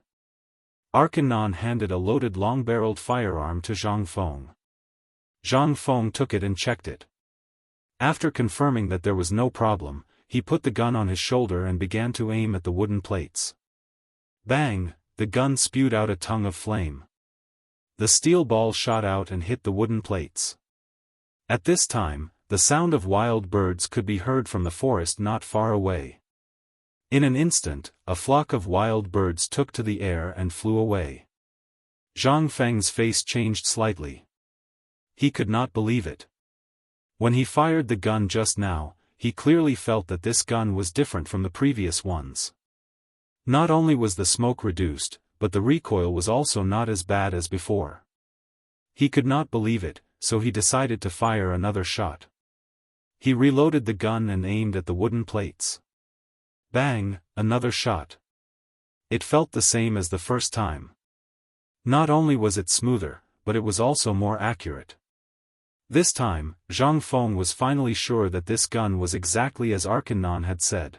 Arkanon handed a loaded long-barreled firearm to Zhang Feng. Zhang Feng took it and checked it. After confirming that there was no problem, he put the gun on his shoulder and began to aim at the wooden plates. Bang! The gun spewed out a tongue of flame. The steel ball shot out and hit the wooden plates. At this time, the sound of wild birds could be heard from the forest not far away. In an instant, a flock of wild birds took to the air and flew away. Zhang Feng's face changed slightly. He could not believe it. When he fired the gun just now, he clearly felt that this gun was different from the previous ones. Not only was the smoke reduced, but the recoil was also not as bad as before. He could not believe it, so he decided to fire another shot. He reloaded the gun and aimed at the wooden plates. Bang! Another shot. It felt the same as the first time. Not only was it smoother, but it was also more accurate. This time, Zhang Feng was finally sure that this gun was exactly as Arkanon had said.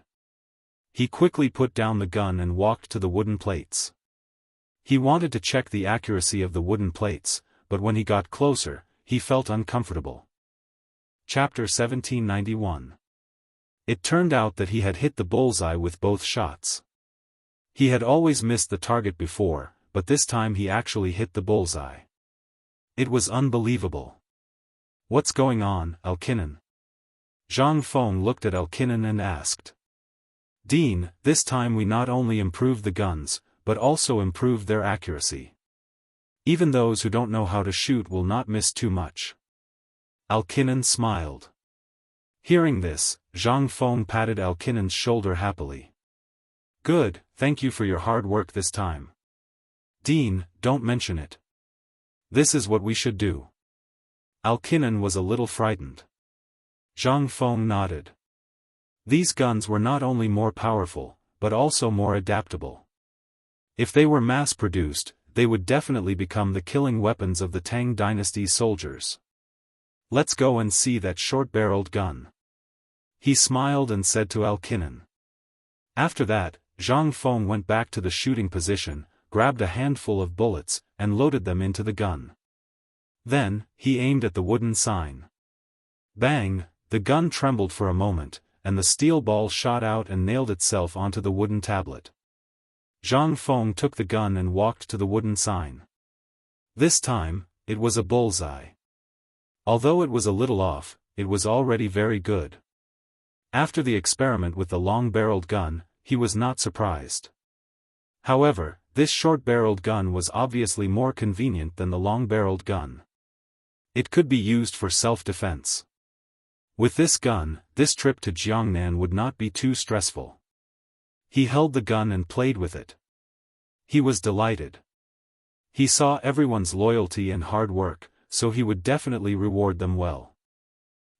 He quickly put down the gun and walked to the wooden plates. He wanted to check the accuracy of the wooden plates, but when he got closer, he felt uncomfortable. Chapter 1791. It turned out that he had hit the bullseye with both shots. He had always missed the target before, but this time he actually hit the bullseye. It was unbelievable. What's going on, Alkinon? Zhang Feng looked at Alkinon and asked. Dean, this time we not only improved the guns, but also improved their accuracy. Even those who don't know how to shoot will not miss too much. Alkinon smiled. Hearing this, Zhang Feng patted Alkinon's shoulder happily. Good, thank you for your hard work this time. Dean, don't mention it. This is what we should do. Alkinon was a little frightened. Zhang Feng nodded. These guns were not only more powerful, but also more adaptable. If they were mass-produced, they would definitely become the killing weapons of the Tang Dynasty's soldiers. Let's go and see that short-barreled gun. He smiled and said to Alkinon. After that, Zhang Feng went back to the shooting position, grabbed a handful of bullets, and loaded them into the gun. Then, he aimed at the wooden sign. Bang! The gun trembled for a moment, and the steel ball shot out and nailed itself onto the wooden tablet. Zhang Feng took the gun and walked to the wooden sign. This time, it was a bullseye. Although it was a little off, it was already very good. After the experiment with the long-barreled gun, he was not surprised. However, this short-barreled gun was obviously more convenient than the long-barreled gun. It could be used for self-defense. With this gun, this trip to Jiangnan would not be too stressful. He held the gun and played with it. He was delighted. He saw everyone's loyalty and hard work, so he would definitely reward them well.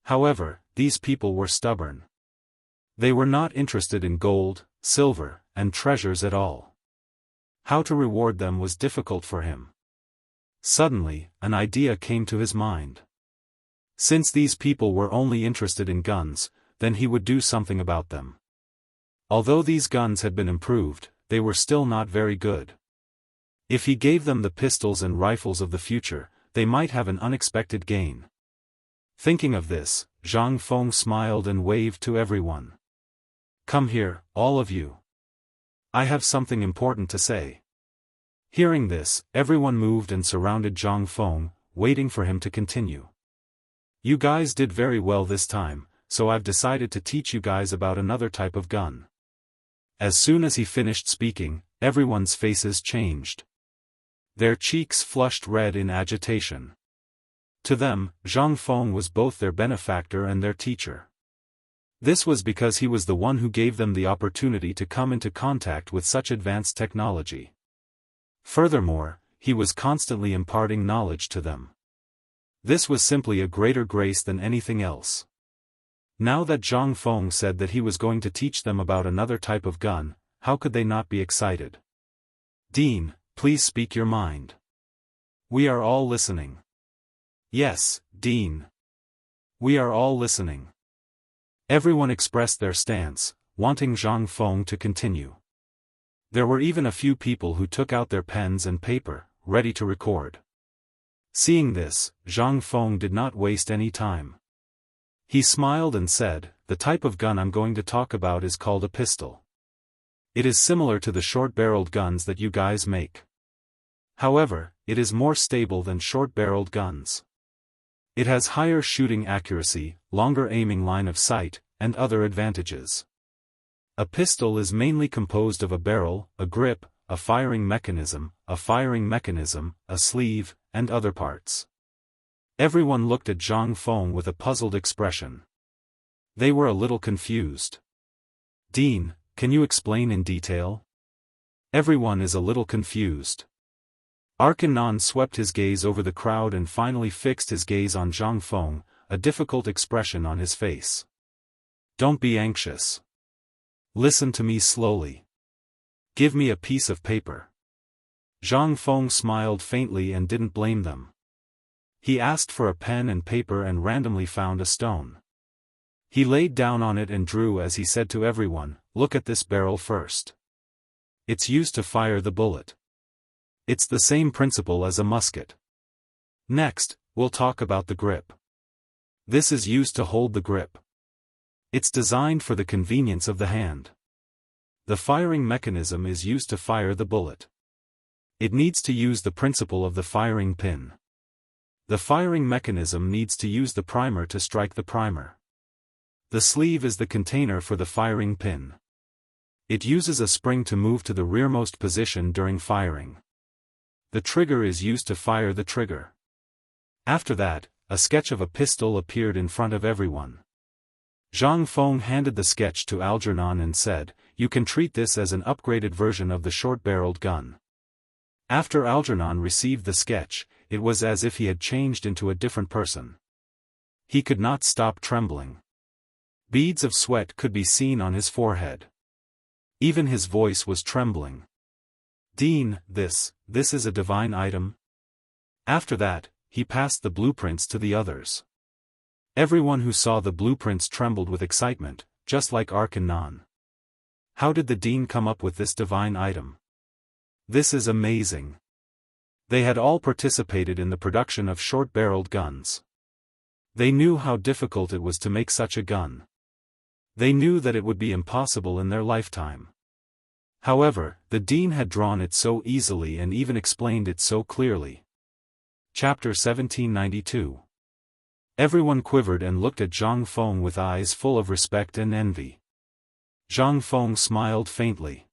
However, these people were stubborn. They were not interested in gold, silver, and treasures at all. How to reward them was difficult for him. Suddenly, an idea came to his mind. Since these people were only interested in guns, then he would do something about them. Although these guns had been improved, they were still not very good. If he gave them the pistols and rifles of the future, they might have an unexpected gain. Thinking of this, Zhang Feng smiled and waved to everyone. Come here, all of you. I have something important to say. Hearing this, everyone moved and surrounded Zhang Feng, waiting for him to continue. You guys did very well this time, so I've decided to teach you guys about another type of gun. As soon as he finished speaking, everyone's faces changed. Their cheeks flushed red in agitation. To them, Zhang Feng was both their benefactor and their teacher. This was because he was the one who gave them the opportunity to come into contact with such advanced technology. Furthermore, he was constantly imparting knowledge to them. This was simply a greater grace than anything else. Now that Zhang Feng said that he was going to teach them about another type of gun, how could they not be excited? Dean, please speak your mind. We are all listening. Yes, Dean. We are all listening. Everyone expressed their stance, wanting Zhang Feng to continue. There were even a few people who took out their pens and paper, ready to record. Seeing this, Zhang Feng did not waste any time. He smiled and said, the type of gun I'm going to talk about is called a pistol. It is similar to the short-barreled guns that you guys make. However, it is more stable than short-barreled guns. It has higher shooting accuracy, longer aiming line of sight, and other advantages. A pistol is mainly composed of a barrel, a grip, a firing mechanism, a sleeve, and other parts. Everyone looked at Zhang Feng with a puzzled expression. They were a little confused. Dean, can you explain in detail? Everyone is a little confused. Arkanon swept his gaze over the crowd and finally fixed his gaze on Zhang Feng, a difficult expression on his face. Don't be anxious. Listen to me slowly. Give me a piece of paper. Zhang Feng smiled faintly and didn't blame them. He asked for a pen and paper and randomly found a stone. He laid down on it and drew as he said to everyone, look at this barrel first. It's used to fire the bullet. It's the same principle as a musket. Next, we'll talk about the grip. This is used to hold the grip. It's designed for the convenience of the hand. The firing mechanism is used to fire the bullet. It needs to use the principle of the firing pin. The firing mechanism needs to use the primer to strike the primer. The sleeve is the container for the firing pin. It uses a spring to move to the rearmost position during firing. The trigger is used to fire the trigger. After that, a sketch of a pistol appeared in front of everyone. Zhang Feng handed the sketch to Algernon and said, you can treat this as an upgraded version of the short-barreled gun. After Algernon received the sketch, it was as if he had changed into a different person. He could not stop trembling. Beads of sweat could be seen on his forehead. Even his voice was trembling. Dean, this is a divine item? After that, he passed the blueprints to the others. Everyone who saw the blueprints trembled with excitement, just like Arkan. How did the Dean come up with this divine item? This is amazing. They had all participated in the production of short-barreled guns. They knew how difficult it was to make such a gun. They knew that it would be impossible in their lifetime. However, the Dean had drawn it so easily and even explained it so clearly. Chapter 1792. Everyone quivered and looked at Zhang Feng with eyes full of respect and envy. Zhang Feng smiled faintly.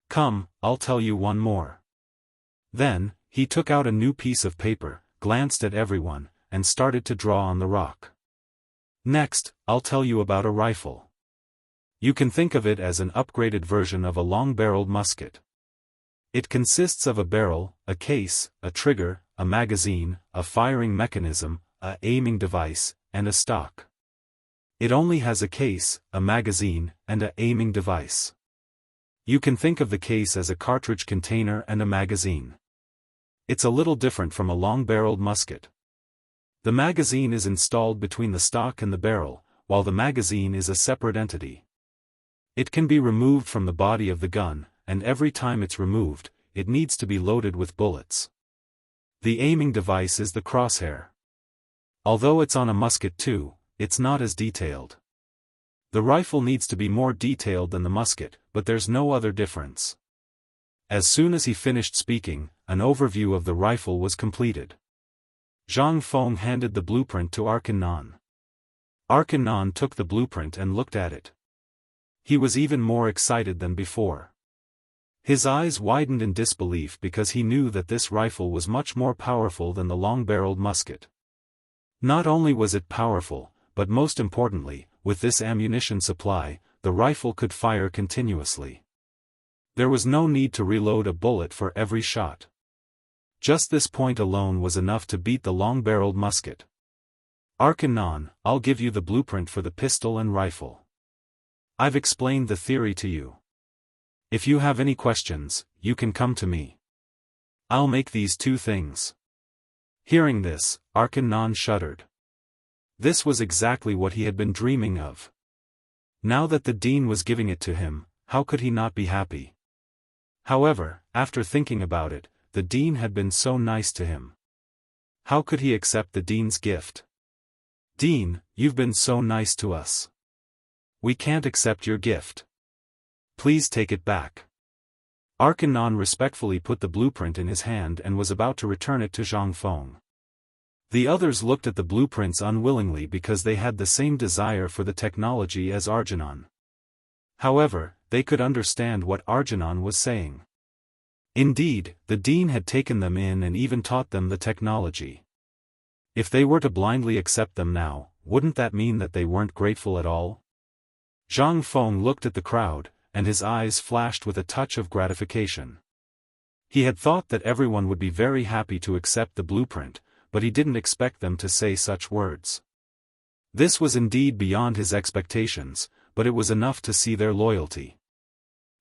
Come, I'll tell you one more. Then, he took out a new piece of paper, glanced at everyone, and started to draw on the rock. Next, I'll tell you about a rifle. You can think of it as an upgraded version of a long-barreled musket. It consists of a barrel, a case, a trigger, a magazine, a firing mechanism, an aiming device, and a stock. It only has a case, a magazine, and an aiming device. You can think of the case as a cartridge container and a magazine. It's a little different from a long-barreled musket. The magazine is installed between the stock and the barrel, while the magazine is a separate entity. It can be removed from the body of the gun, and every time it's removed, it needs to be loaded with bullets. The aiming device is the crosshair. Although it's on a musket too, it's not as detailed. The rifle needs to be more detailed than the musket, but there's no other difference. As soon as he finished speaking, an overview of the rifle was completed. Zhang Feng handed the blueprint to Arkan. Arkan took the blueprint and looked at it. He was even more excited than before. His eyes widened in disbelief because he knew that this rifle was much more powerful than the long-barreled musket. Not only was it powerful, but most importantly, with this ammunition supply, the rifle could fire continuously. There was no need to reload a bullet for every shot. Just this point alone was enough to beat the long-barreled musket. Arkan, I'll give you the blueprint for the pistol and rifle. I've explained the theory to you. If you have any questions, you can come to me. I'll make these two things. Hearing this, Arkan shuddered. This was exactly what he had been dreaming of. Now that the Dean was giving it to him, how could he not be happy? However, after thinking about it, the Dean had been so nice to him. How could he accept the Dean's gift? Dean, you've been so nice to us. We can't accept your gift. Please take it back. Arkan respectfully put the blueprint in his hand and was about to return it to Zhang Feng. The others looked at the blueprints unwillingly because they had the same desire for the technology as Arjun. However, they could understand what Arjun was saying. Indeed, the Dean had taken them in and even taught them the technology. If they were to blindly accept them now, wouldn't that mean that they weren't grateful at all? Zhang Feng looked at the crowd, and his eyes flashed with a touch of gratification. He had thought that everyone would be very happy to accept the blueprint, but he didn't expect them to say such words. This was indeed beyond his expectations, but it was enough to see their loyalty.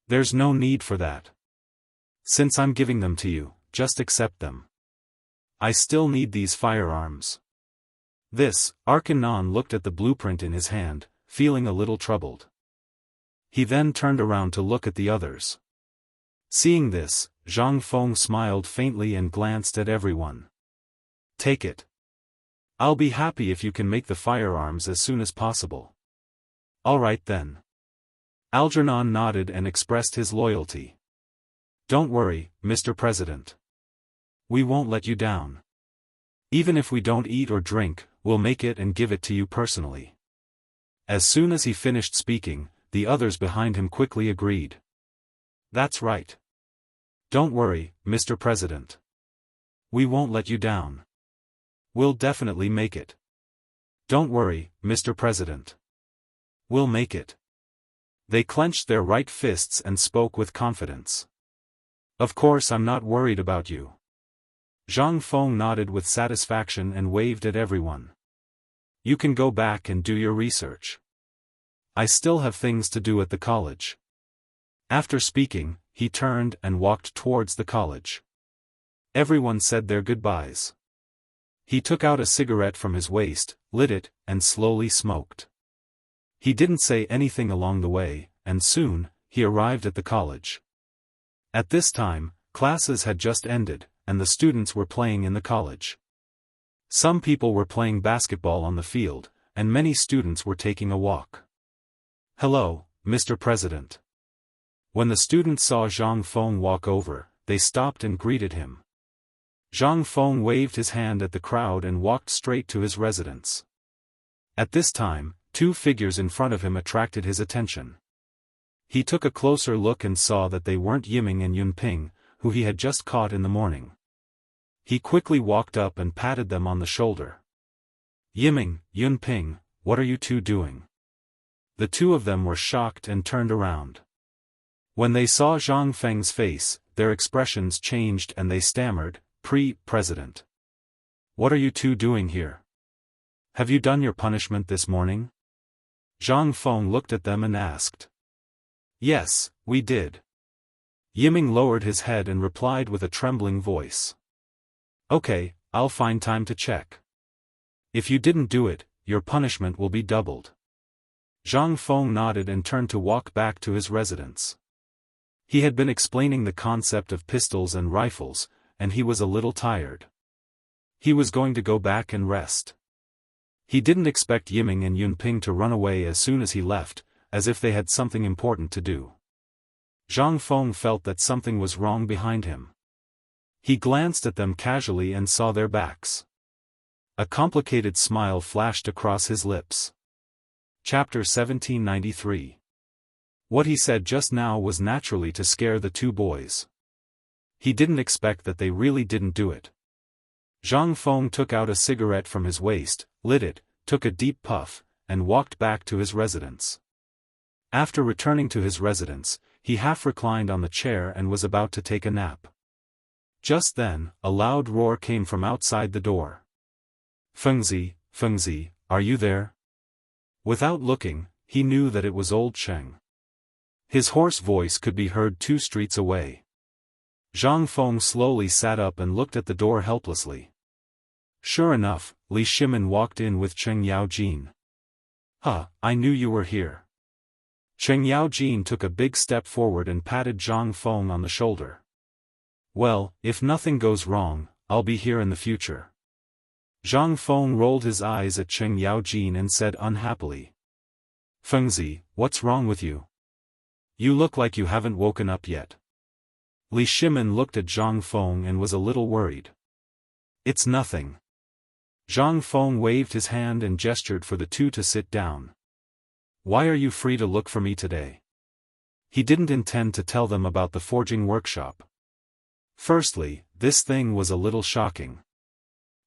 There's no need for that. Since I'm giving them to you, just accept them. I still need these firearms. This, Arkan looked at the blueprint in his hand, feeling a little troubled. He then turned around to look at the others. Seeing this, Zhang Feng smiled faintly and glanced at everyone. Take it. I'll be happy if you can make the firearms as soon as possible. All right then. Algernon nodded and expressed his loyalty. Don't worry, Mr. President. We won't let you down. Even if we don't eat or drink, we'll make it and give it to you personally. As soon as he finished speaking, the others behind him quickly agreed. That's right. Don't worry, Mr. President. We won't let you down. We'll definitely make it. Don't worry, Mr. President. We'll make it. They clenched their right fists and spoke with confidence. Of course I'm not worried about you. Zhang Feng nodded with satisfaction and waved at everyone. You can go back and do your research. I still have things to do at the college. After speaking, he turned and walked towards the college. Everyone said their goodbyes. He took out a cigarette from his waist, lit it, and slowly smoked. He didn't say anything along the way, and soon, he arrived at the college. At this time, classes had just ended, and the students were playing in the college. Some people were playing basketball on the field, and many students were taking a walk. Hello, Mr. President. When the students saw Zhang Feng walk over, they stopped and greeted him. Zhang Feng waved his hand at the crowd and walked straight to his residence. At this time, two figures in front of him attracted his attention. He took a closer look and saw that they weren't Yiming and Yunping, who he had just caught in the morning. He quickly walked up and patted them on the shoulder. Yiming, Yunping, what are you two doing? The two of them were shocked and turned around. When they saw Zhang Feng's face, their expressions changed and they stammered, President. What are you two doing here? Have you done your punishment this morning? Zhang Feng looked at them and asked. Yes, we did. Yiming lowered his head and replied with a trembling voice. Okay, I'll find time to check. If you didn't do it, your punishment will be doubled. Zhang Feng nodded and turned to walk back to his residence. He had been explaining the concept of pistols and rifles, and he was a little tired. He was going to go back and rest. He didn't expect Yiming and Yunping to run away as soon as he left, as if they had something important to do. Zhang Feng felt that something was wrong behind him. He glanced at them casually and saw their backs. A complicated smile flashed across his lips. Chapter 1793. What he said just now was naturally to scare the two boys. He didn't expect that they really didn't do it. Zhang Feng took out a cigarette from his waist, lit it, took a deep puff, and walked back to his residence. After returning to his residence, he half reclined on the chair and was about to take a nap. Just then, a loud roar came from outside the door. Fengzi, are you there? Without looking, he knew that it was old Cheng. His hoarse voice could be heard 2 streets away. Zhang Feng slowly sat up and looked at the door helplessly. Sure enough, Li Shimin walked in with Cheng Yaojin. I knew you were here. Cheng Yaojin took a big step forward and patted Zhang Feng on the shoulder. Well, if nothing goes wrong, I'll be here in the future. Zhang Feng rolled his eyes at Cheng Yaojin and said unhappily. Fengzi, what's wrong with you? You look like you haven't woken up yet. Li Shimin looked at Zhang Feng and was a little worried. It's nothing. Zhang Feng waved his hand and gestured for the two to sit down. Why are you free to look for me today? He didn't intend to tell them about the forging workshop. Firstly, this thing was a little shocking.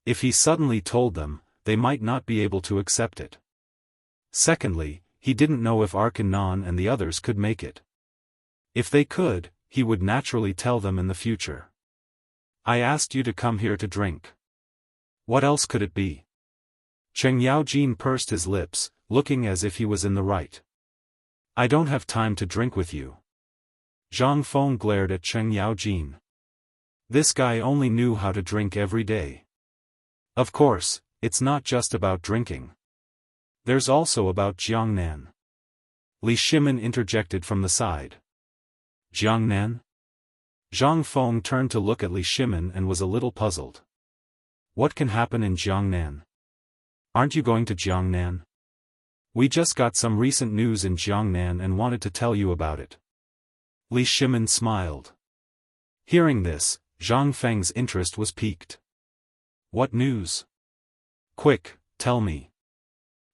If he suddenly told them, they might not be able to accept it. Secondly, he didn't know if Arkanon and the others could make it. If they could, he would naturally tell them in the future. I asked you to come here to drink. What else could it be? Cheng Yaojin pursed his lips, looking as if he was in the right. I don't have time to drink with you. Zhang Feng glared at Cheng Yaojin. This guy only knew how to drink every day. Of course, it's not just about drinking. There's also about Jiangnan. Li Shimin interjected from the side. Jiangnan? Zhang Feng turned to look at Li Shimin and was a little puzzled. What can happen in Jiangnan? Aren't you going to Jiangnan? We just got some recent news in Jiangnan and wanted to tell you about it. Li Shimin smiled. Hearing this, Zhang Feng's interest was piqued. What news? Quick, tell me.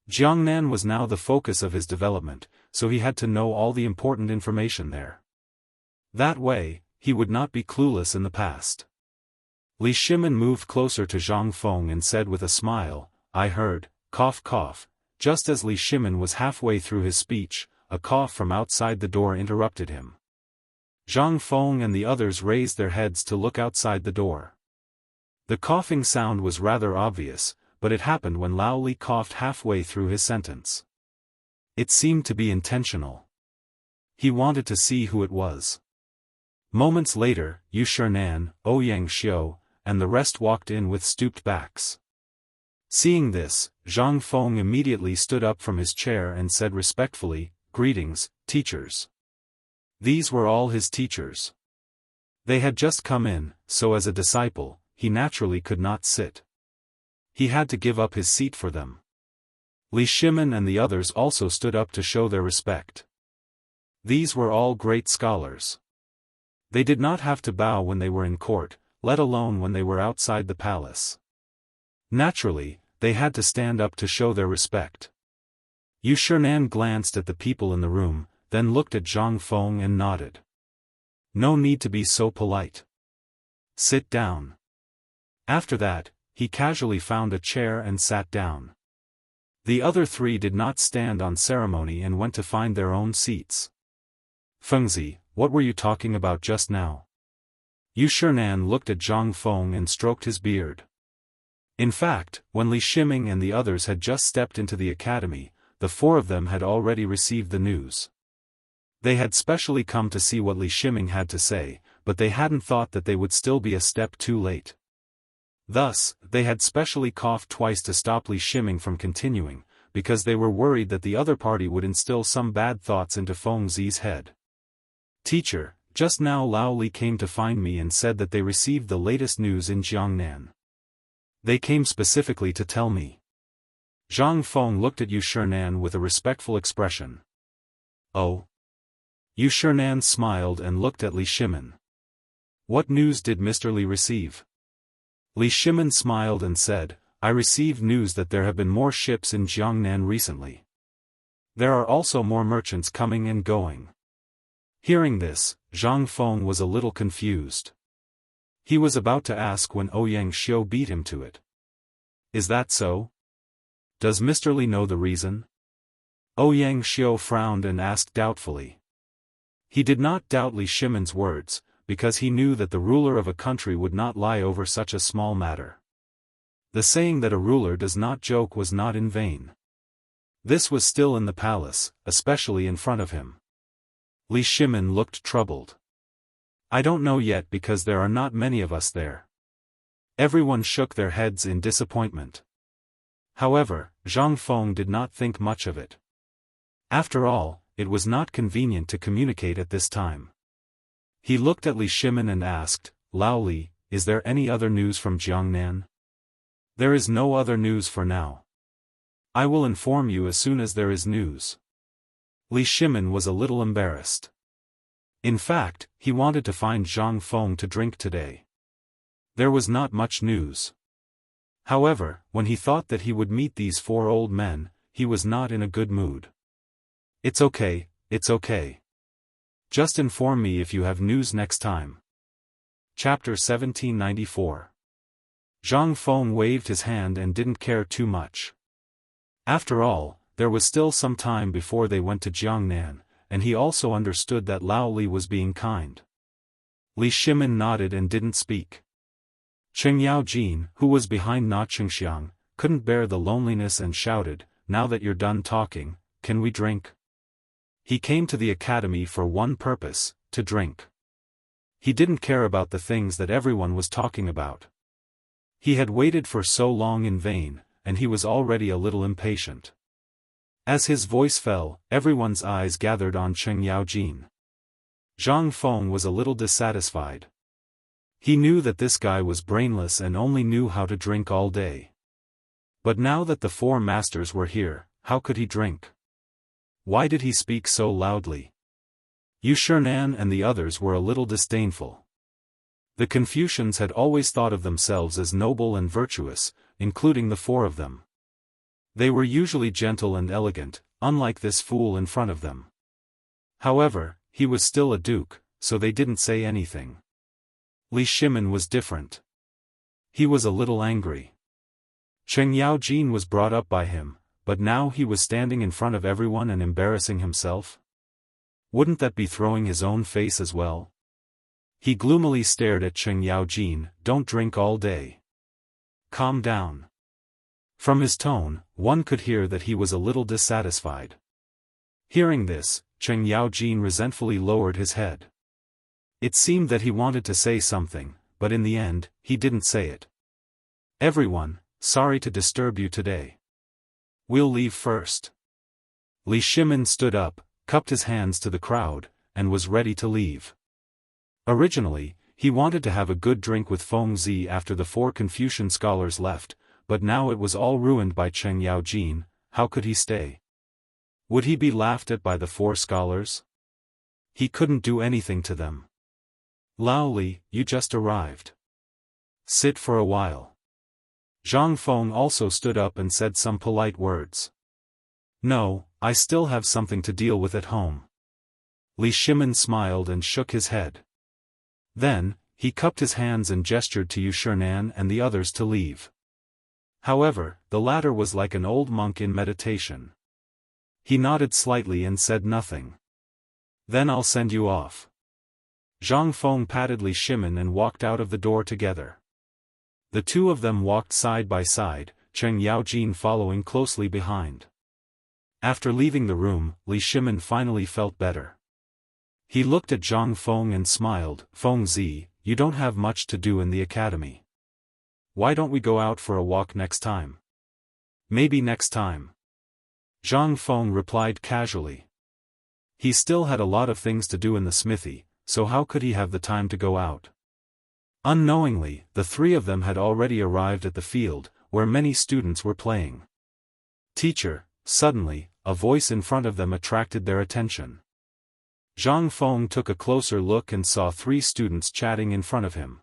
Jiangnan was now the focus of his development, so he had to know all the important information there. That way, he would not be clueless in the past. Li Shimin moved closer to Zhang Feng and said with a smile, I heard, cough cough. Just as Li Shimin was halfway through his speech, a cough from outside the door interrupted him. Zhang Feng and the others raised their heads to look outside the door. The coughing sound was rather obvious, but it happened when Lao Li coughed halfway through his sentence. It seemed to be intentional. He wanted to see who it was. Moments later, Yu Shinan, Ouyang Xiu, and the rest walked in with stooped backs. Seeing this, Zhang Feng immediately stood up from his chair and said respectfully, "Greetings, teachers." These were all his teachers. They had just come in, so as a disciple, he naturally could not sit. He had to give up his seat for them. Li Shimin and the others also stood up to show their respect. These were all great scholars. They did not have to bow when they were in court, let alone when they were outside the palace. Naturally, they had to stand up to show their respect. Yu Shinan glanced at the people in the room, then looked at Zhang Feng and nodded. "No need to be so polite. Sit down." After that, he casually found a chair and sat down. The other three did not stand on ceremony and went to find their own seats. "Fengzi, what were you talking about just now?" Yu Shinan looked at Zhang Feng and stroked his beard. In fact, when Li Shiming and the others had just stepped into the academy, the four of them had already received the news. They had specially come to see what Li Shiming had to say, but they hadn't thought that they would still be a step too late. Thus, they had specially coughed twice to stop Li Shiming from continuing, because they were worried that the other party would instill some bad thoughts into Fengzi's head. "Teacher, just now Lao Li came to find me and said that they received the latest news in Jiangnan. They came specifically to tell me." Zhang Feng looked at Yu Shinan with a respectful expression. "Oh?" Yu Shinan smiled and looked at Li Shimin. "What news did Mr. Li receive?" Li Shimin smiled and said, "I received news that there have been more ships in Jiangnan recently. There are also more merchants coming and going." Hearing this, Zhang Feng was a little confused. He was about to ask when Ouyang Xiu beat him to it. "Is that so? Does Mr. Li know the reason?" Ouyang Xiu frowned and asked doubtfully. He did not doubt Li Shimin's words, because he knew that the ruler of a country would not lie over such a small matter. The saying that a ruler does not joke was not in vain. This was still in the palace, especially in front of him. Li Shimin looked troubled. "I don't know yet because there are not many of us there." Everyone shook their heads in disappointment. However, Zhang Feng did not think much of it. After all, it was not convenient to communicate at this time. He looked at Li Shimin and asked, "Lao Li, is there any other news from Jiangnan?" "There is no other news for now. I will inform you as soon as there is news." Li Shimin was a little embarrassed. In fact, he wanted to find Zhang Feng to drink today. There was not much news. However, when he thought that he would meet these four old men, he was not in a good mood. It's okay. Just inform me if you have news next time." Chapter 1794. Zhang Feng waved his hand and didn't care too much. After all, there was still some time before they went to Jiangnan, and he also understood that Lao Li was being kind. Li Shimin nodded and didn't speak. Cheng Yaojin, who was behind Na Chengxiang, couldn't bear the loneliness and shouted, "Now that you're done talking, can we drink?" He came to the academy for one purpose, to drink. He didn't care about the things that everyone was talking about. He had waited for so long in vain, and he was already a little impatient. As his voice fell, everyone's eyes gathered on Cheng Yaojin. Zhang Feng was a little dissatisfied. He knew that this guy was brainless and only knew how to drink all day. But now that the four masters were here, how could he drink? Why did he speak so loudly? Yu Shinan and the others were a little disdainful. The Confucians had always thought of themselves as noble and virtuous, including the four of them. They were usually gentle and elegant, unlike this fool in front of them. However, he was still a duke, so they didn't say anything. Li Shimin was different. He was a little angry. Cheng Yaojin was brought up by him, but now he was standing in front of everyone and embarrassing himself? Wouldn't that be throwing his own face as well? He gloomily stared at Cheng Yaojin. "Don't drink all day. calm down. From his tone, one could hear that he was a little dissatisfied. Hearing this, Cheng Yaojin resentfully lowered his head. It seemed that he wanted to say something, but in the end, he didn't say it. Everyone, sorry to disturb you today. We'll leave first. Li Shimin stood up, cupped his hands to the crowd, and was ready to leave. Originally, he wanted to have a good drink with Feng Zi after the 4 Confucian scholars left, but now it was all ruined by Cheng Yaojin. How could he stay? Would he be laughed at by the 4 scholars? He couldn't do anything to them. Lao Li, you just arrived. Sit for a while. Zhang Feng also stood up and said some polite words. No, I still have something to deal with at home. Li Shimin smiled and shook his head. Then, he cupped his hands and gestured to Yu Shernan and the others to leave. However, the latter was like an old monk in meditation. He nodded slightly and said nothing. Then I'll send you off. Zhang Feng patted Li Shimin and walked out of the door together. The two of them walked side by side, Cheng Yaojin following closely behind. After leaving the room, Li Shimin finally felt better. He looked at Zhang Feng and smiled. Feng Zi, you don't have much to do in the academy. Why don't we go out for a walk next time? Maybe next time. Zhang Feng replied casually. He still had a lot of things to do in the smithy, so how could he have the time to go out? Unknowingly, the 3 of them had already arrived at the field, where many students were playing. Teacher, suddenly, a voice in front of them attracted their attention. Zhang Feng took a closer look and saw 3 students chatting in front of him.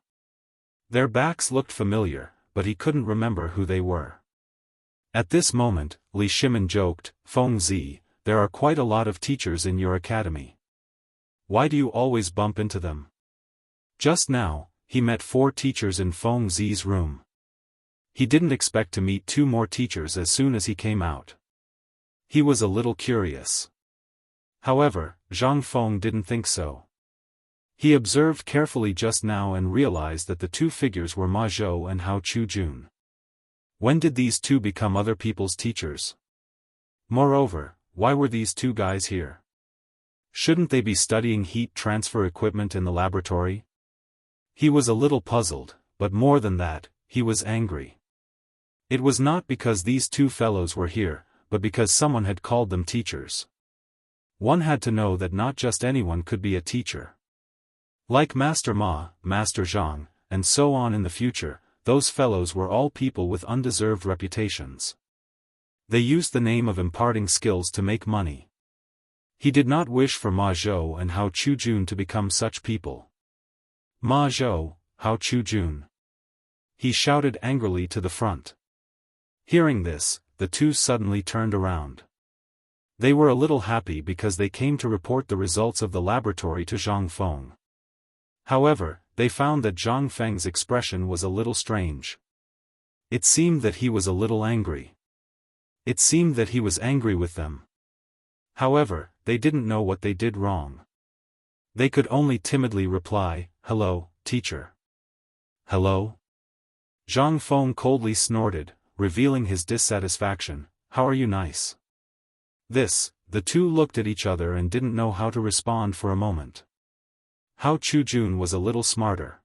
Their backs looked familiar, but he couldn't remember who they were. At this moment, Li Shimin joked, Feng Zi, there are quite a lot of teachers in your academy. Why do you always bump into them? Just now, he met 4 teachers in Feng Zi's room. He didn't expect to meet 2 more teachers as soon as he came out. He was a little curious. However, Zhang Feng didn't think so. He observed carefully just now and realized that the 2 figures were Ma Zhou and Hao Chujun. When did these 2 become other people's teachers? Moreover, why were these 2 guys here? Shouldn't they be studying heat transfer equipment in the laboratory? He was a little puzzled, but more than that, he was angry. It was not because these 2 fellows were here, but because someone had called them teachers. One had to know that not just anyone could be a teacher. Like Master Ma, Master Zhang, and so on in the future, those fellows were all people with undeserved reputations. They used the name of imparting skills to make money. He did not wish for Ma Zhou and Hao Chujun to become such people. Ma Zhou, Hao Chujun. He shouted angrily to the front. Hearing this, the 2 suddenly turned around. They were a little happy because they came to report the results of the laboratory to Zhang Feng. However, they found that Zhang Feng's expression was a little strange. It seemed that he was a little angry. It seemed that he was angry with them. However, they didn't know what they did wrong. They could only timidly reply, "Hello, teacher." "Hello?" Zhang Feng coldly snorted, revealing his dissatisfaction. "How are you nice?" The 2 looked at each other and didn't know how to respond for a moment. Hao Chujun was a little smarter.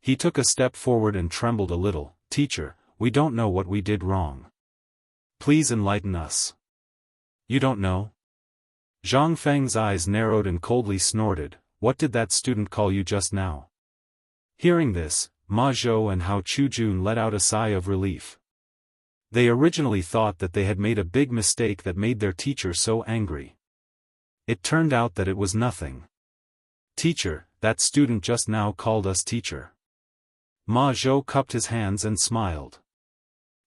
He took a step forward and trembled a little. "Teacher, we don't know what we did wrong. Please enlighten us." "You don't know?" Zhang Feng's eyes narrowed and coldly snorted, "What did that student call you just now?" Hearing this, Ma Zhou and Hao Chujun let out a sigh of relief. They originally thought that they had made a big mistake that made their teacher so angry. It turned out that it was nothing. "Teacher, that student just now called us teacher." Ma Zhou cupped his hands and smiled.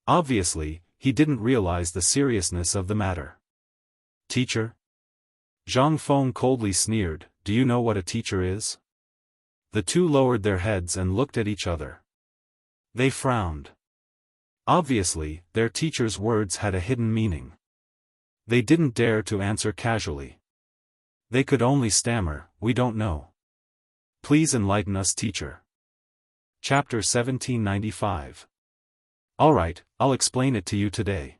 Obviously, he didn't realize the seriousness of the matter. "Teacher?" Zhang Feng coldly sneered, "Do you know what a teacher is?" The 2 lowered their heads and looked at each other. They frowned. Obviously, their teacher's words had a hidden meaning. They didn't dare to answer casually. They could only stammer, "We don't know. Please enlighten us, teacher." Chapter 1795. Alright, I'll explain it to you today.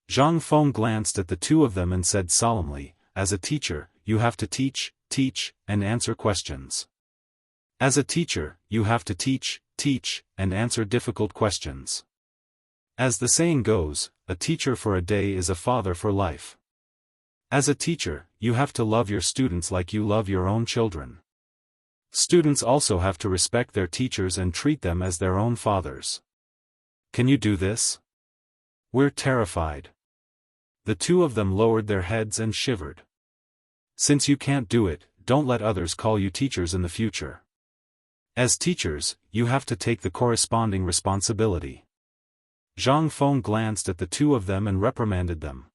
Zhang Feng glanced at the two of them and said solemnly, as a teacher, you have to teach, and answer questions. As a teacher, you have to teach, and answer difficult questions. As the saying goes, a teacher for a day is a father for life. As a teacher, you have to love your students like you love your own children. Students also have to respect their teachers and treat them as their own fathers. Can you do this? We're terrified. The two of them lowered their heads and shivered. Since you can't do it, don't let others call you teachers in the future. As teachers, you have to take the corresponding responsibility. Zhang Feng glanced at the two of them and reprimanded them.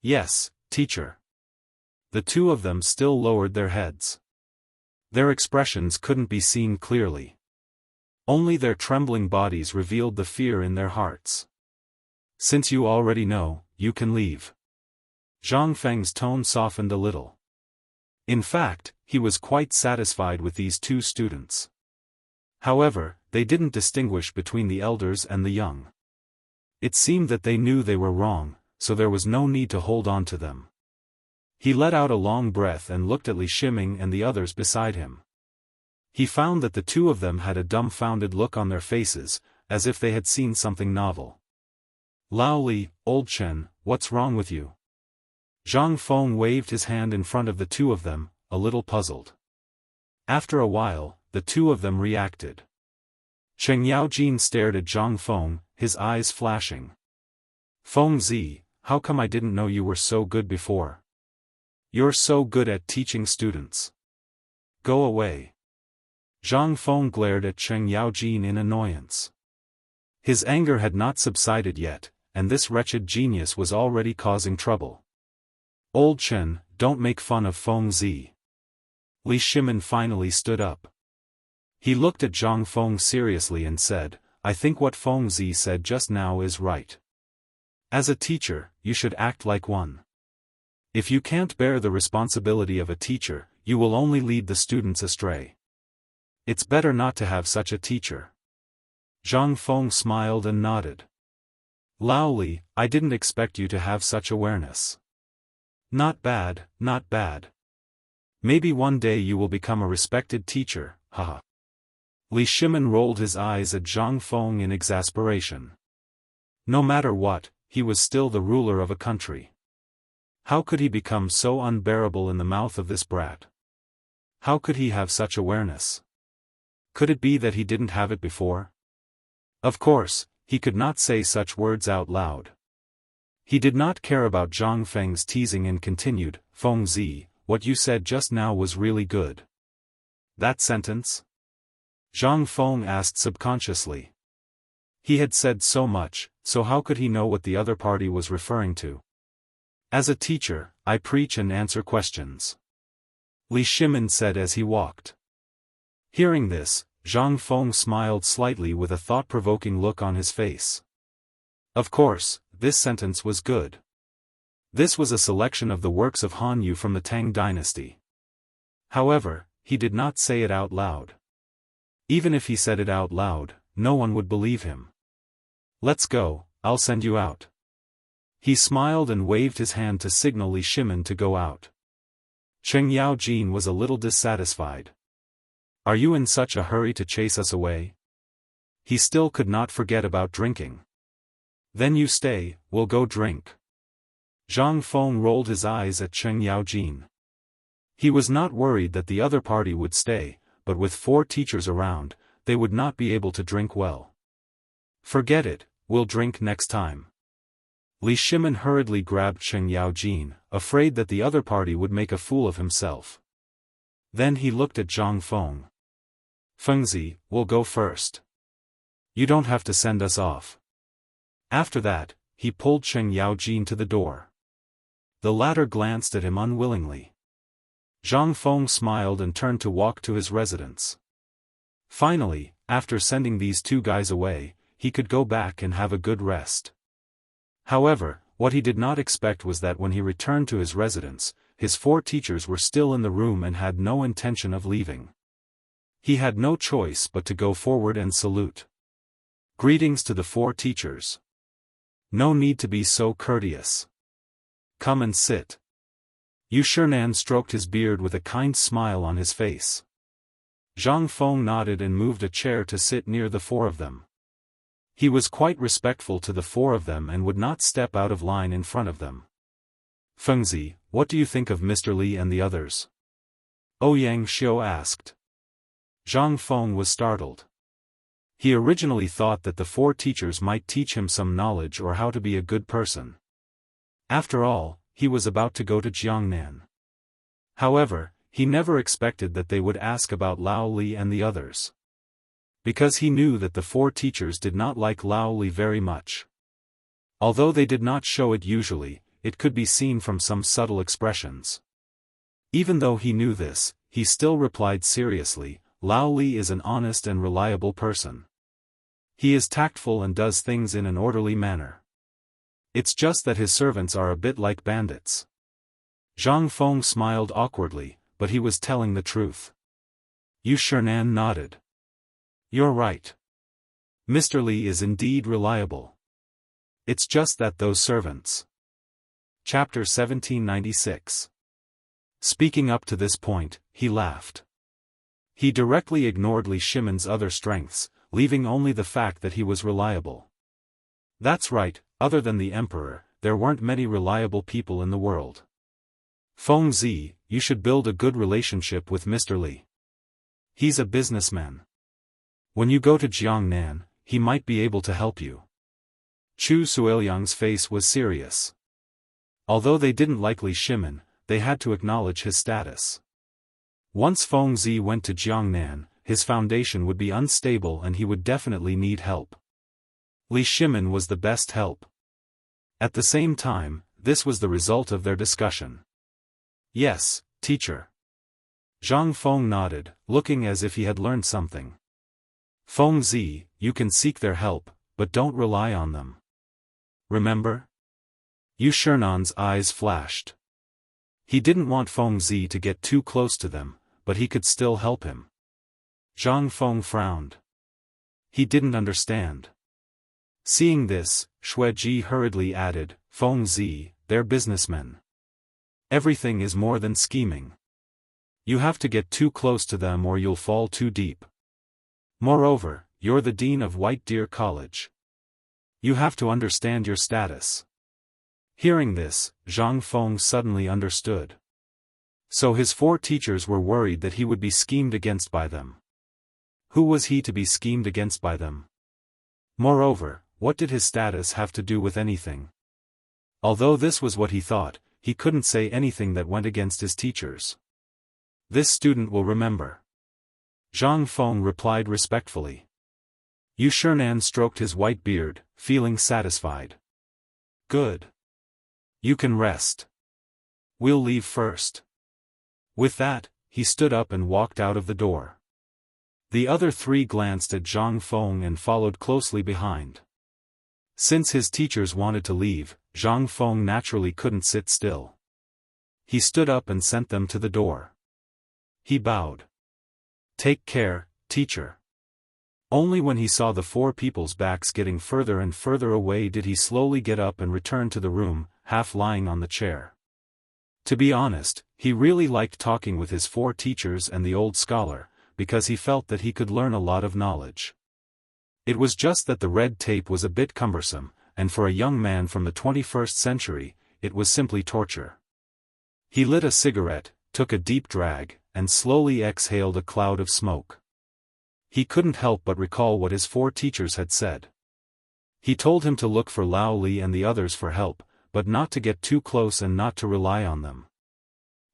Yes, teacher. The two of them still lowered their heads. Their expressions couldn't be seen clearly. Only their trembling bodies revealed the fear in their hearts. Since you already know, you can leave. Zhang Feng's tone softened a little. In fact, he was quite satisfied with these two students. However, they didn't distinguish between the elders and the young. It seemed that they knew they were wrong, so there was no need to hold on to them. He let out a long breath and looked at Li Shiming and the others beside him. He found that the two of them had a dumbfounded look on their faces, as if they had seen something novel. Lao Li, old Chen, what's wrong with you? Zhang Feng waved his hand in front of the two of them, a little puzzled. After a while, the two of them reacted. Cheng Yaojin stared at Zhang Feng, his eyes flashing. Feng Zi, how come I didn't know you were so good before? You're so good at teaching students. Go away. Zhang Feng glared at Cheng Yaojin in annoyance. His anger had not subsided yet, and this wretched genius was already causing trouble. Old Chen, don't make fun of Feng Zi. Li Shimin finally stood up. He looked at Zhang Feng seriously and said, I think what Feng Zi said just now is right. As a teacher, you should act like one. If you can't bear the responsibility of a teacher, you will only lead the students astray. It's better not to have such a teacher. Zhang Feng smiled and nodded. Lao Li, I didn't expect you to have such awareness. Not bad, not bad. Maybe one day you will become a respected teacher, haha. Li Shimin rolled his eyes at Zhang Feng in exasperation. No matter what, he was still the ruler of a country. How could he become so unbearable in the mouth of this brat? How could he have such awareness? Could it be that he didn't have it before? Of course, he could not say such words out loud. He did not care about Zhang Feng's teasing and continued, Feng Zi, what you said just now was really good. That sentence? Zhang Feng asked subconsciously. He had said so much, so how could he know what the other party was referring to? As a teacher, I preach and answer questions. Li Shimin said as he walked. Hearing this, Zhang Feng smiled slightly with a thought-provoking look on his face. Of course, this sentence was good. This was a selection of the works of Han Yu from the Tang dynasty. However, he did not say it out loud. Even if he said it out loud, no one would believe him. Let's go, I'll send you out. He smiled and waved his hand to signal Li Shimin to go out. Cheng Yaojin was a little dissatisfied. Are you in such a hurry to chase us away? He still could not forget about drinking. Then you stay, we'll go drink. Zhang Feng rolled his eyes at Cheng Yaojin. He was not worried that the other party would stay, but with 4 teachers around, they would not be able to drink well. Forget it, we'll drink next time. Li Shimin hurriedly grabbed Cheng Yaojin, afraid that the other party would make a fool of himself. Then he looked at Zhang Feng. Feng Zi, we'll go first. You don't have to send us off. After that, he pulled Cheng Yaojin to the door. The latter glanced at him unwillingly. Zhang Feng smiled and turned to walk to his residence. Finally, after sending these 2 guys away, he could go back and have a good rest. However, what he did not expect was that when he returned to his residence, his 4 teachers were still in the room and had no intention of leaving. He had no choice but to go forward and salute. Greetings to the 4 teachers. No need to be so courteous. Come and sit. Xianxia stroked his beard with a kind smile on his face. Zhang Feng nodded and moved a chair to sit near the 4 of them. He was quite respectful to the 4 of them and would not step out of line in front of them. Fengzi, what do you think of Mr. Li and the others? Ouyang Xiu asked. Zhang Feng was startled. He originally thought that the 4 teachers might teach him some knowledge or how to be a good person. After all, he was about to go to Jiangnan. However, he never expected that they would ask about Lao Li and the others. Because he knew that the 4 teachers did not like Lao Li very much. Although they did not show it usually, it could be seen from some subtle expressions. Even though he knew this, he still replied seriously, Lao Li is an honest and reliable person. He is tactful and does things in an orderly manner. It's just that his servants are a bit like bandits. Zhang Feng smiled awkwardly, but he was telling the truth. Xianxia nodded. You're right. Mr. Li is indeed reliable. It's just that those servants. Chapter 1796. Speaking up to this point, he laughed. He directly ignored Li Shimon's other strengths, leaving only the fact that he was reliable. That's right, other than the emperor, there weren't many reliable people in the world. Fengzi, you should build a good relationship with Mr. Li. He's a businessman. When you go to Jiangnan, he might be able to help you. Chu Suiliang's face was serious. Although they didn't like Li Shimon, they had to acknowledge his status. Once Fengzi went to Jiangnan, his foundation would be unstable and he would definitely need help. Li Shimon was the best help. At the same time, this was the result of their discussion. Yes, teacher. Zhang Feng nodded, looking as if he had learned something. Fengzi, you can seek their help, but don't rely on them. Remember? Xianxia's eyes flashed. He didn't want Fengzi to get too close to them, but he could still help him. Zhang Feng frowned. He didn't understand. Seeing this, Xueji hurriedly added, Fengzi, they're businessmen. Everything is more than scheming. You have to get too close to them or you'll fall too deep. Moreover, you're the dean of White Deer College. You have to understand your status. Hearing this, Zhang Feng suddenly understood. So his 4 teachers were worried that he would be schemed against by them. Who was he to be schemed against by them? Moreover, what did his status have to do with anything? Although this was what he thought, he couldn't say anything that went against his teachers. This student will remember. Zhang Feng replied respectfully. Xianxia stroked his white beard, feeling satisfied. Good. You can rest. We'll leave first. With that, he stood up and walked out of the door. The other 3 glanced at Zhang Feng and followed closely behind. Since his teachers wanted to leave, Zhang Feng naturally couldn't sit still. He stood up and sent them to the door. He bowed. Take care, teacher. Only when he saw the 4 people's backs getting further and further away did he slowly get up and return to the room, half lying on the chair. To be honest, he really liked talking with his 4 teachers and the old scholar, because he felt that he could learn a lot of knowledge. It was just that the red tape was a bit cumbersome, and for a young man from the 21st century, it was simply torture. He lit a cigarette, took a deep drag, and slowly exhaled a cloud of smoke. He couldn't help but recall what his 4 teachers had said. He told him to look for Lao Li and the others for help, but not to get too close and not to rely on them.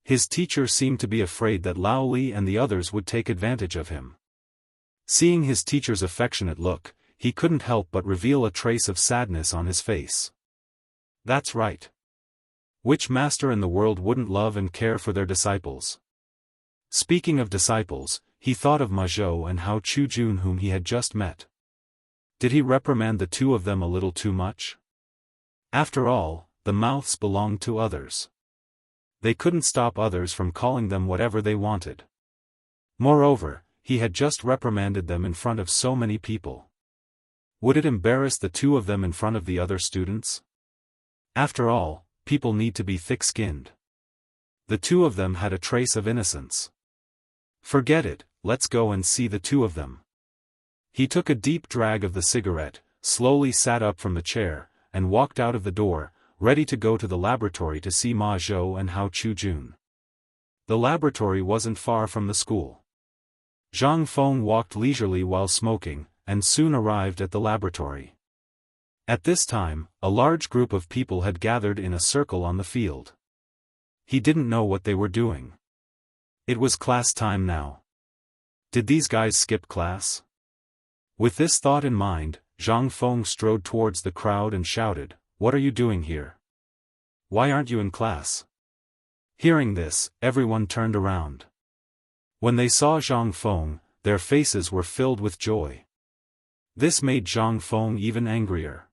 His teacher seemed to be afraid that Lao Li and the others would take advantage of him. Seeing his teacher's affectionate look, he couldn't help but reveal a trace of sadness on his face. That's right. Which master in the world wouldn't love and care for their disciples? Speaking of disciples, he thought of Ma Zhou and Hao Chujun whom he had just met. Did he reprimand the 2 of them a little too much? After all, the mouths belonged to others. They couldn't stop others from calling them whatever they wanted. Moreover, he had just reprimanded them in front of so many people. Would it embarrass the two of them in front of the other students? After all, people need to be thick-skinned. The two of them had a trace of innocence. Forget it, let's go and see the two of them. He took a deep drag of the cigarette, slowly sat up from the chair, and walked out of the door, ready to go to the laboratory to see Ma Zhou and Hao Chu-jun. The laboratory wasn't far from the school. Zhang Feng walked leisurely while smoking, and soon arrived at the laboratory. At this time, a large group of people had gathered in a circle on the field. He didn't know what they were doing. It was class time now. Did these guys skip class? With this thought in mind, Zhang Feng strode towards the crowd and shouted, "What are you doing here? Why aren't you in class?" Hearing this, everyone turned around. When they saw Zhang Feng, their faces were filled with joy. This made Zhang Feng even angrier.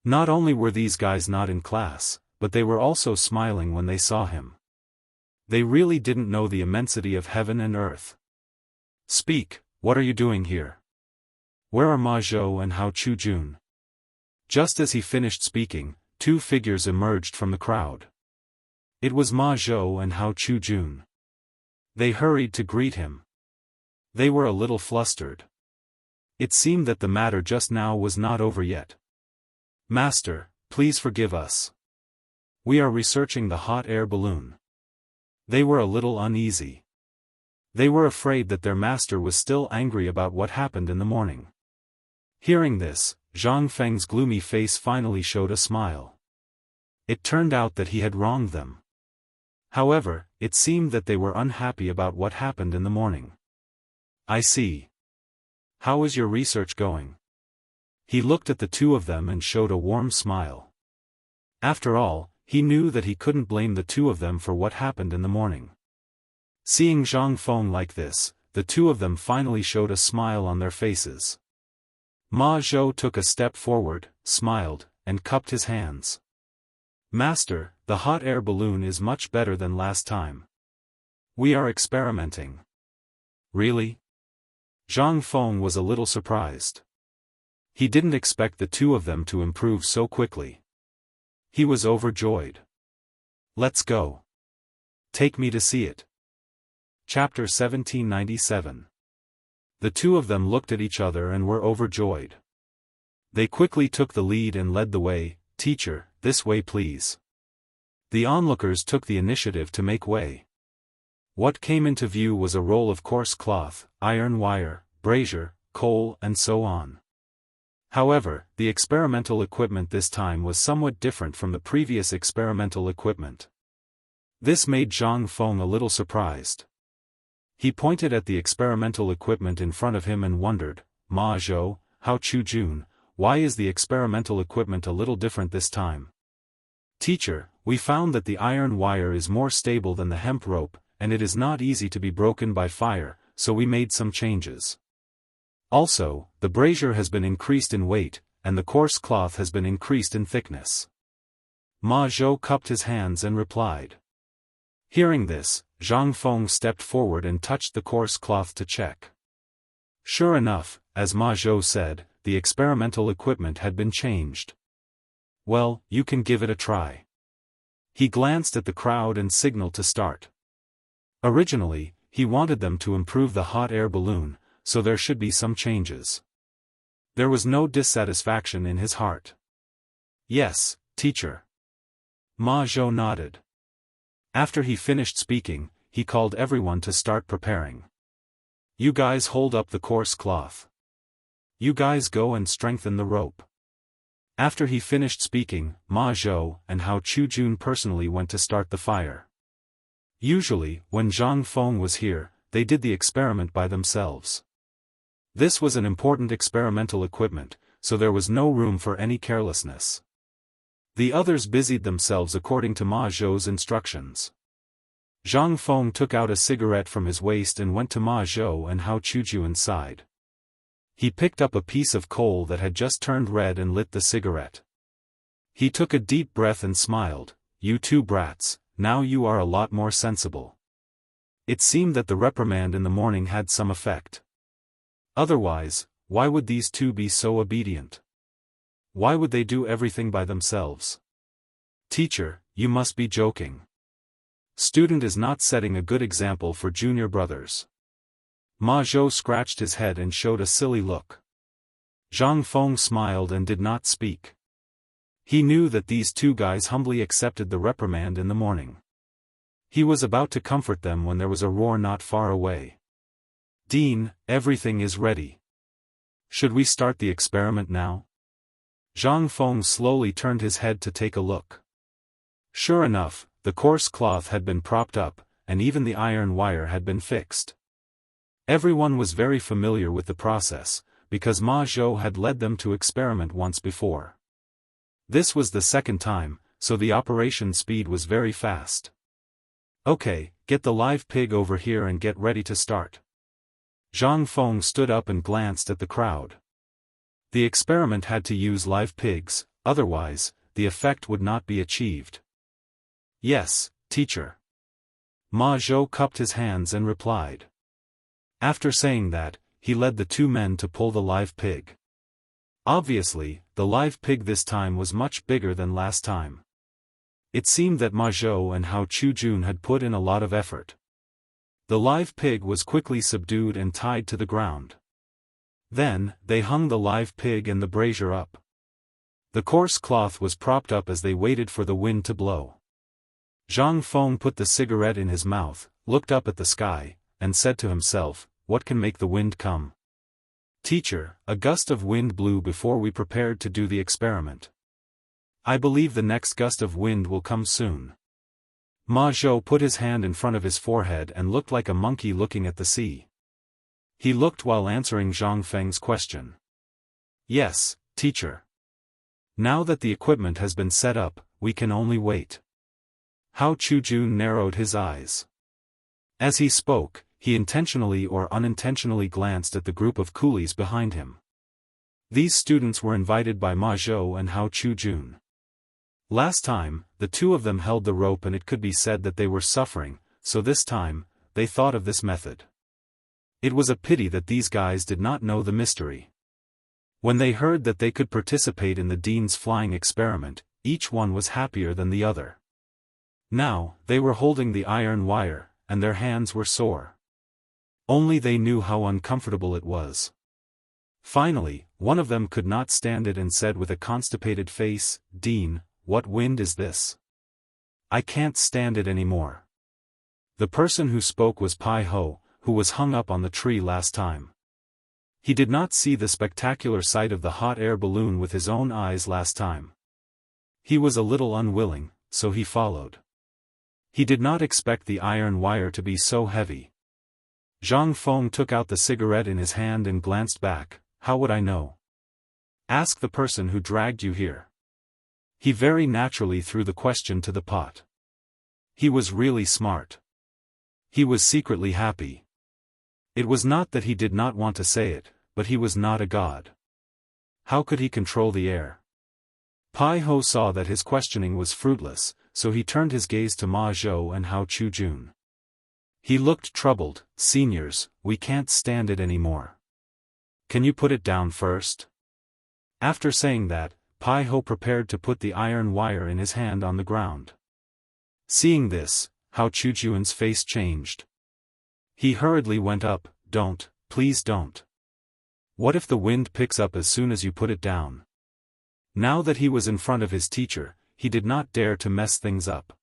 Not only were these guys not in class, but they were also smiling when they saw him. They really didn't know the immensity of heaven and earth. "Speak, what are you doing here? Where are Ma Zhou and Hao Chu-jun?" Just as he finished speaking, two figures emerged from the crowd. It was Ma Zhou and Hao Chu-jun. They hurried to greet him. They were a little flustered. It seemed that the matter just now was not over yet. "Master, please forgive us. We are researching the hot air balloon." They were a little uneasy. They were afraid that their master was still angry about what happened in the morning. Hearing this, Zhang Feng's gloomy face finally showed a smile. It turned out that he had wronged them. However, it seemed that they were unhappy about what happened in the morning. "I see. How is your research going?" He looked at the two of them and showed a warm smile. After all, he knew that he couldn't blame the two of them for what happened in the morning. Seeing Zhang Feng like this, the two of them finally showed a smile on their faces. Ma Zhou took a step forward, smiled, and cupped his hands. "Master, the hot air balloon is much better than last time. We are experimenting." "Really?" Zhang Feng was a little surprised. He didn't expect the two of them to improve so quickly. He was overjoyed. "Let's go. Take me to see it." Chapter 1797. The two of them looked at each other and were overjoyed. They quickly took the lead and led the way. "Teacher, this way please." The onlookers took the initiative to make way. What came into view was a roll of coarse cloth, iron wire, brazier, coal and so on. However, the experimental equipment this time was somewhat different from the previous experimental equipment. This made Zhang Feng a little surprised. He pointed at the experimental equipment in front of him and wondered, "Ma Zhou, Hao Chu-jun, why is the experimental equipment a little different this time?" "Teacher, we found that the iron wire is more stable than the hemp rope, and it is not easy to be broken by fire, so we made some changes. Also, the brazier has been increased in weight, and the coarse cloth has been increased in thickness." Ma Zhou cupped his hands and replied. Hearing this, Zhang Feng stepped forward and touched the coarse cloth to check. Sure enough, as Ma Zhou said, the experimental equipment had been changed. "Well, you can give it a try." He glanced at the crowd and signaled to start. Originally, he wanted them to improve the hot air balloon, so there should be some changes. There was no dissatisfaction in his heart. "Yes, teacher." Ma Zhou nodded. After he finished speaking, he called everyone to start preparing. "You guys hold up the coarse cloth. You guys go and strengthen the rope." After he finished speaking, Ma Zhou and Hao Chu-jun personally went to start the fire. Usually, when Zhang Feng was here, they did the experiment by themselves. This was an important experimental equipment, so there was no room for any carelessness. The others busied themselves according to Ma Zhou's instructions. Zhang Feng took out a cigarette from his waist and went to Ma Zhou and Hao Chu-jun's side. He picked up a piece of coal that had just turned red and lit the cigarette. He took a deep breath and smiled, "You two brats, now you are a lot more sensible." It seemed that the reprimand in the morning had some effect. Otherwise, Why would these two be so obedient? Why would they do everything by themselves? Teacher, you must be joking. Student is not setting a good example for junior brothers. Ma Zhou scratched his head and showed a silly look. Zhang Feng smiled and did not speak. He knew that these two guys humbly accepted the reprimand in the morning. He was about to comfort them when there was a roar not far away. Dean, everything is ready. Should we start the experiment now? Zhang Feng slowly turned his head to take a look. Sure enough, the coarse cloth had been propped up, and even the iron wire had been fixed. Everyone was very familiar with the process, because Ma Zhou had led them to experiment once before. This was the second time, so the operation speed was very fast. Okay, get the live pig over here and get ready to start. Zhang Feng stood up and glanced at the crowd. The experiment had to use live pigs, otherwise, the effect would not be achieved. Yes, teacher. Ma Zhou cupped his hands and replied. After saying that, he led the two men to pull the live pig. Obviously, the live pig this time was much bigger than last time. It seemed that Ma Zhou and Hao Chujun had put in a lot of effort. The live pig was quickly subdued and tied to the ground. Then, they hung the live pig and the brazier up. The coarse cloth was propped up as they waited for the wind to blow. Zhang Feng put the cigarette in his mouth, looked up at the sky, and said to himself, "What can make the wind come?" Teacher, a gust of wind blew before we prepared to do the experiment. I believe the next gust of wind will come soon. Ma Zhou put his hand in front of his forehead and looked like a monkey looking at the sea. He looked while answering Zhang Feng's question. Yes, teacher. Now that the equipment has been set up, we can only wait. Hao Chujun narrowed his eyes. As he spoke, he intentionally or unintentionally glanced at the group of coolies behind him. These students were invited by Ma Zhou and Hao Chujun. Last time, the two of them held the rope and it could be said that they were suffering, so this time, they thought of this method. It was a pity that these guys did not know the mystery. When they heard that they could participate in the Dean's flying experiment, each one was happier than the other. Now, they were holding the iron wire, and their hands were sore. Only they knew how uncomfortable it was. Finally, one of them could not stand it and said with a constipated face, "Dean, what wind is this? I can't stand it anymore." The person who spoke was Pai Ho, who was hung up on the tree last time. He did not see the spectacular sight of the hot air balloon with his own eyes last time. He was a little unwilling, so he followed. He did not expect the iron wire to be so heavy. Zhang Feng took out the cigarette in his hand and glanced back. How would I know? Ask the person who dragged you here. He very naturally threw the question to the pot. He was really smart. He was secretly happy. It was not that he did not want to say it, but he was not a god. How could he control the air? Pai Ho saw that his questioning was fruitless, so he turned his gaze to Ma Zhou and Hao Chujun. He looked troubled. "Seniors, we can't stand it anymore. Can you put it down first?" After saying that, Pai Ho prepared to put the iron wire in his hand on the ground. Seeing this, Hao Chujun's face changed. He hurriedly went up. "Don't, please don't. What if the wind picks up as soon as you put it down?" Now that he was in front of his teacher, he did not dare to mess things up.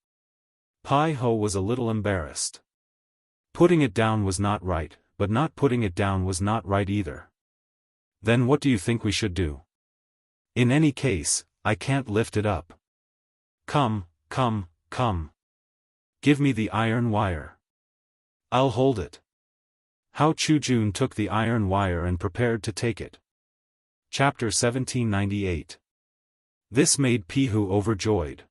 Pai Ho was a little embarrassed. Putting it down was not right, but not putting it down was not right either. Then what do you think we should do? In any case, I can't lift it up. Come. Give me the iron wire. I'll hold it. Hao Chujun took the iron wire and prepared to take it. Chapter 1798. This made Pihu overjoyed.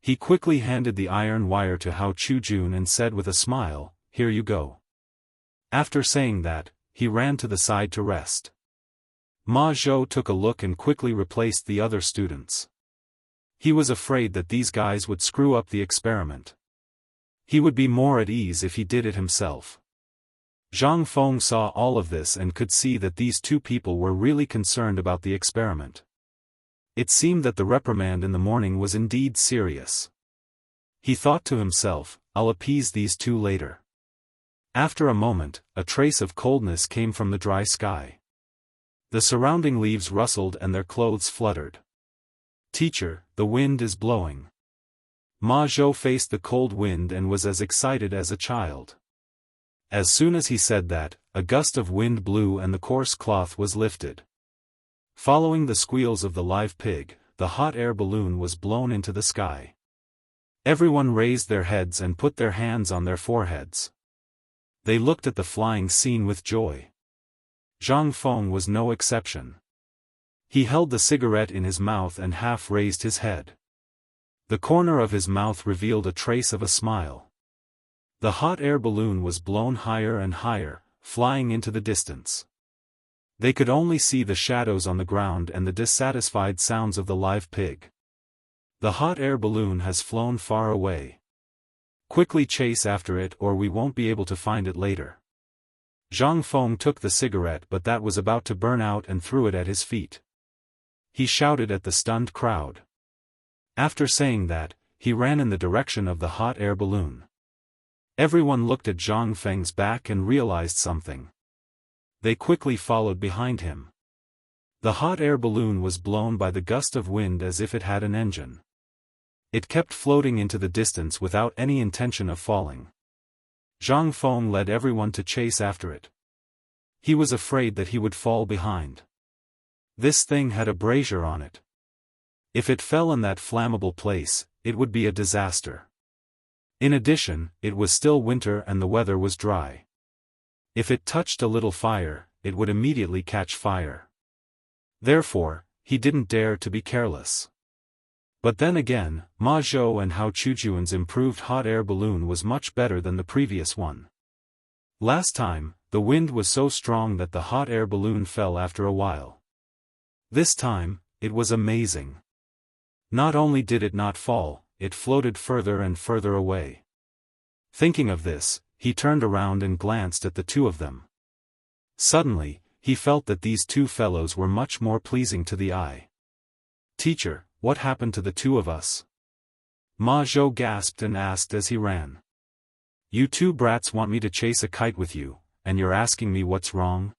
He quickly handed the iron wire to Hao Chujun and said with a smile, "Here you go." After saying that, he ran to the side to rest. Ma Zhou took a look and quickly replaced the other students. He was afraid that these guys would screw up the experiment. He would be more at ease if he did it himself. Zhang Feng saw all of this and could see that these two people were really concerned about the experiment. It seemed that the reprimand in the morning was indeed serious. He thought to himself, I'll appease these two later. After a moment, a trace of coldness came from the dry sky. The surrounding leaves rustled and their clothes fluttered. Teacher, the wind is blowing. Ma Zhou faced the cold wind and was as excited as a child. As soon as he said that, a gust of wind blew and the coarse cloth was lifted. Following the squeals of the live pig, the hot air balloon was blown into the sky. Everyone raised their heads and put their hands on their foreheads. They looked at the flying scene with joy. Zhang Feng was no exception. He held the cigarette in his mouth and half raised his head. The corner of his mouth revealed a trace of a smile. The hot air balloon was blown higher and higher, flying into the distance. They could only see the shadows on the ground and the dissatisfied sounds of the live pig. The hot air balloon has flown far away. Quickly chase after it or we won't be able to find it later. Zhang Feng took the cigarette but that was about to burn out and threw it at his feet. He shouted at the stunned crowd. After saying that, he ran in the direction of the hot air balloon. Everyone looked at Zhang Feng's back and realized something. They quickly followed behind him. The hot air balloon was blown by the gust of wind as if it had an engine. It kept floating into the distance without any intention of falling. Zhang Feng led everyone to chase after it. He was afraid that he would fall behind. This thing had a brazier on it. If it fell in that flammable place, it would be a disaster. In addition, it was still winter and the weather was dry. If it touched a little fire, it would immediately catch fire. Therefore, he didn't dare to be careless. But then again, Ma Zhou and Hao Chujuan's improved hot air balloon was much better than the previous one. Last time, the wind was so strong that the hot air balloon fell after a while. This time, it was amazing. Not only did it not fall, it floated further and further away. Thinking of this, he turned around and glanced at the two of them. Suddenly, he felt that these two fellows were much more pleasing to the eye. Teacher, what happened to the two of us? Ma Zhou gasped and asked as he ran. You two brats want me to chase a kite with you, and you're asking me what's wrong?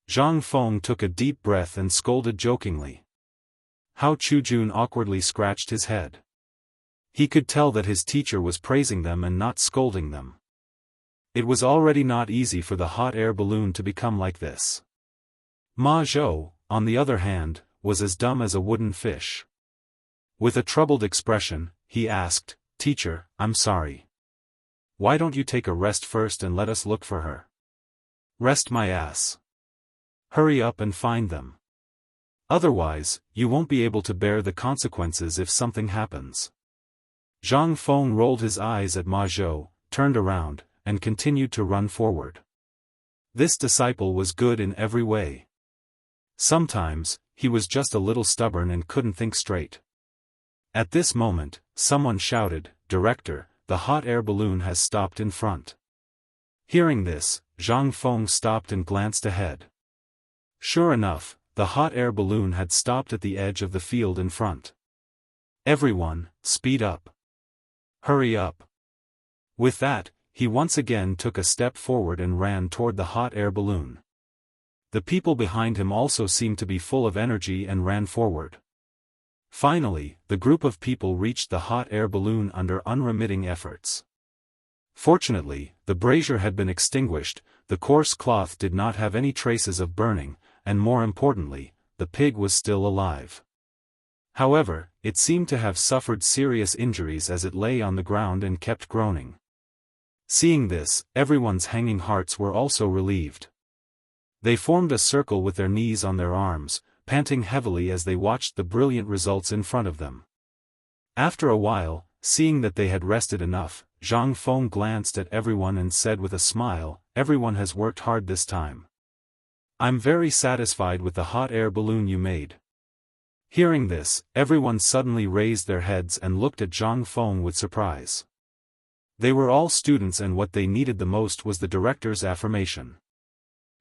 Zhang Feng took a deep breath and scolded jokingly. Hao Chujun awkwardly scratched his head. He could tell that his teacher was praising them and not scolding them. It was already not easy for the hot air balloon to become like this. Ma Zhou, on the other hand, was as dumb as a wooden fish. With a troubled expression, he asked, Teacher, I'm sorry. Why don't you take a rest first and let us look for her? Rest my ass. Hurry up and find them. Otherwise, you won't be able to bear the consequences if something happens. Zhang Feng rolled his eyes at Ma Zhou, turned around, and continued to run forward. This disciple was good in every way. Sometimes, he was just a little stubborn and couldn't think straight. At this moment, someone shouted, Director, the hot air balloon has stopped in front. Hearing this, Zhang Feng stopped and glanced ahead. Sure enough, the hot air balloon had stopped at the edge of the field in front. Everyone, speed up. Hurry up. With that, he once again took a step forward and ran toward the hot air balloon. The people behind him also seemed to be full of energy and ran forward. Finally, the group of people reached the hot air balloon under unremitting efforts. Fortunately, the brazier had been extinguished, the coarse cloth did not have any traces of burning, and more importantly, the pig was still alive. However, it seemed to have suffered serious injuries as it lay on the ground and kept groaning. Seeing this, everyone's hanging hearts were also relieved. They formed a circle with their knees on their arms, panting heavily as they watched the brilliant results in front of them. After a while, seeing that they had rested enough, Zhang Feng glanced at everyone and said with a smile, Everyone has worked hard this time. I'm very satisfied with the hot air balloon you made. Hearing this, everyone suddenly raised their heads and looked at Zhang Feng with surprise. They were all students and what they needed the most was the director's affirmation.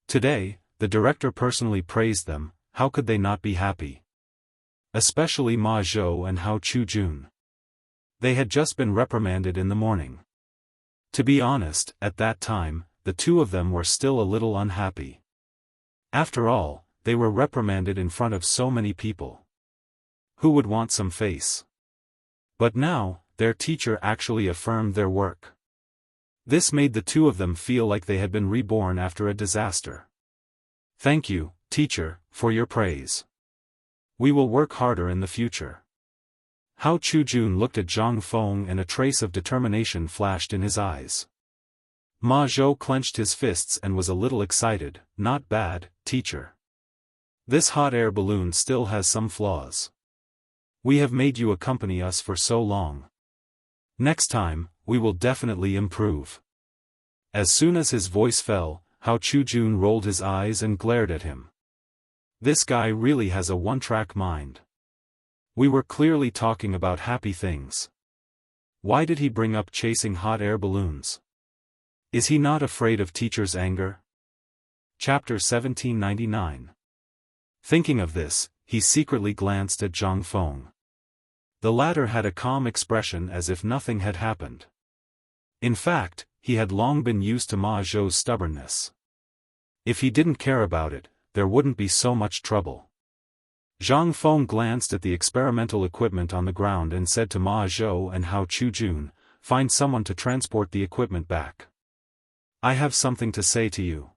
Today, the director personally praised them. How could they not be happy? Especially Ma Zhou and Hao Chu-jun. They had just been reprimanded in the morning. To be honest, at that time, the two of them were still a little unhappy. After all, they were reprimanded in front of so many people. Who would want some face? But now, their teacher actually affirmed their work. This made the two of them feel like they had been reborn after a disaster. Thank you, teacher, for your praise. We will work harder in the future. Hao Chu-jun looked at Zhang Feng and a trace of determination flashed in his eyes. Ma Zhou clenched his fists and was a little excited. Not bad, teacher. This hot air balloon still has some flaws. We have made you accompany us for so long. Next time, we will definitely improve. As soon as his voice fell, Hao Chu-jun rolled his eyes and glared at him. This guy really has a one-track mind. We were clearly talking about happy things. Why did he bring up chasing hot air balloons? Is he not afraid of teacher's anger? Chapter 1799. Thinking of this, he secretly glanced at Zhang Feng. The latter had a calm expression as if nothing had happened. In fact, he had long been used to Ma Zhou's stubbornness. If he didn't care about it, there wouldn't be so much trouble. Zhang Feng glanced at the experimental equipment on the ground and said to Ma Zhou and Hao Chu-jun, "Find someone to transport the equipment back. I have something to say to you."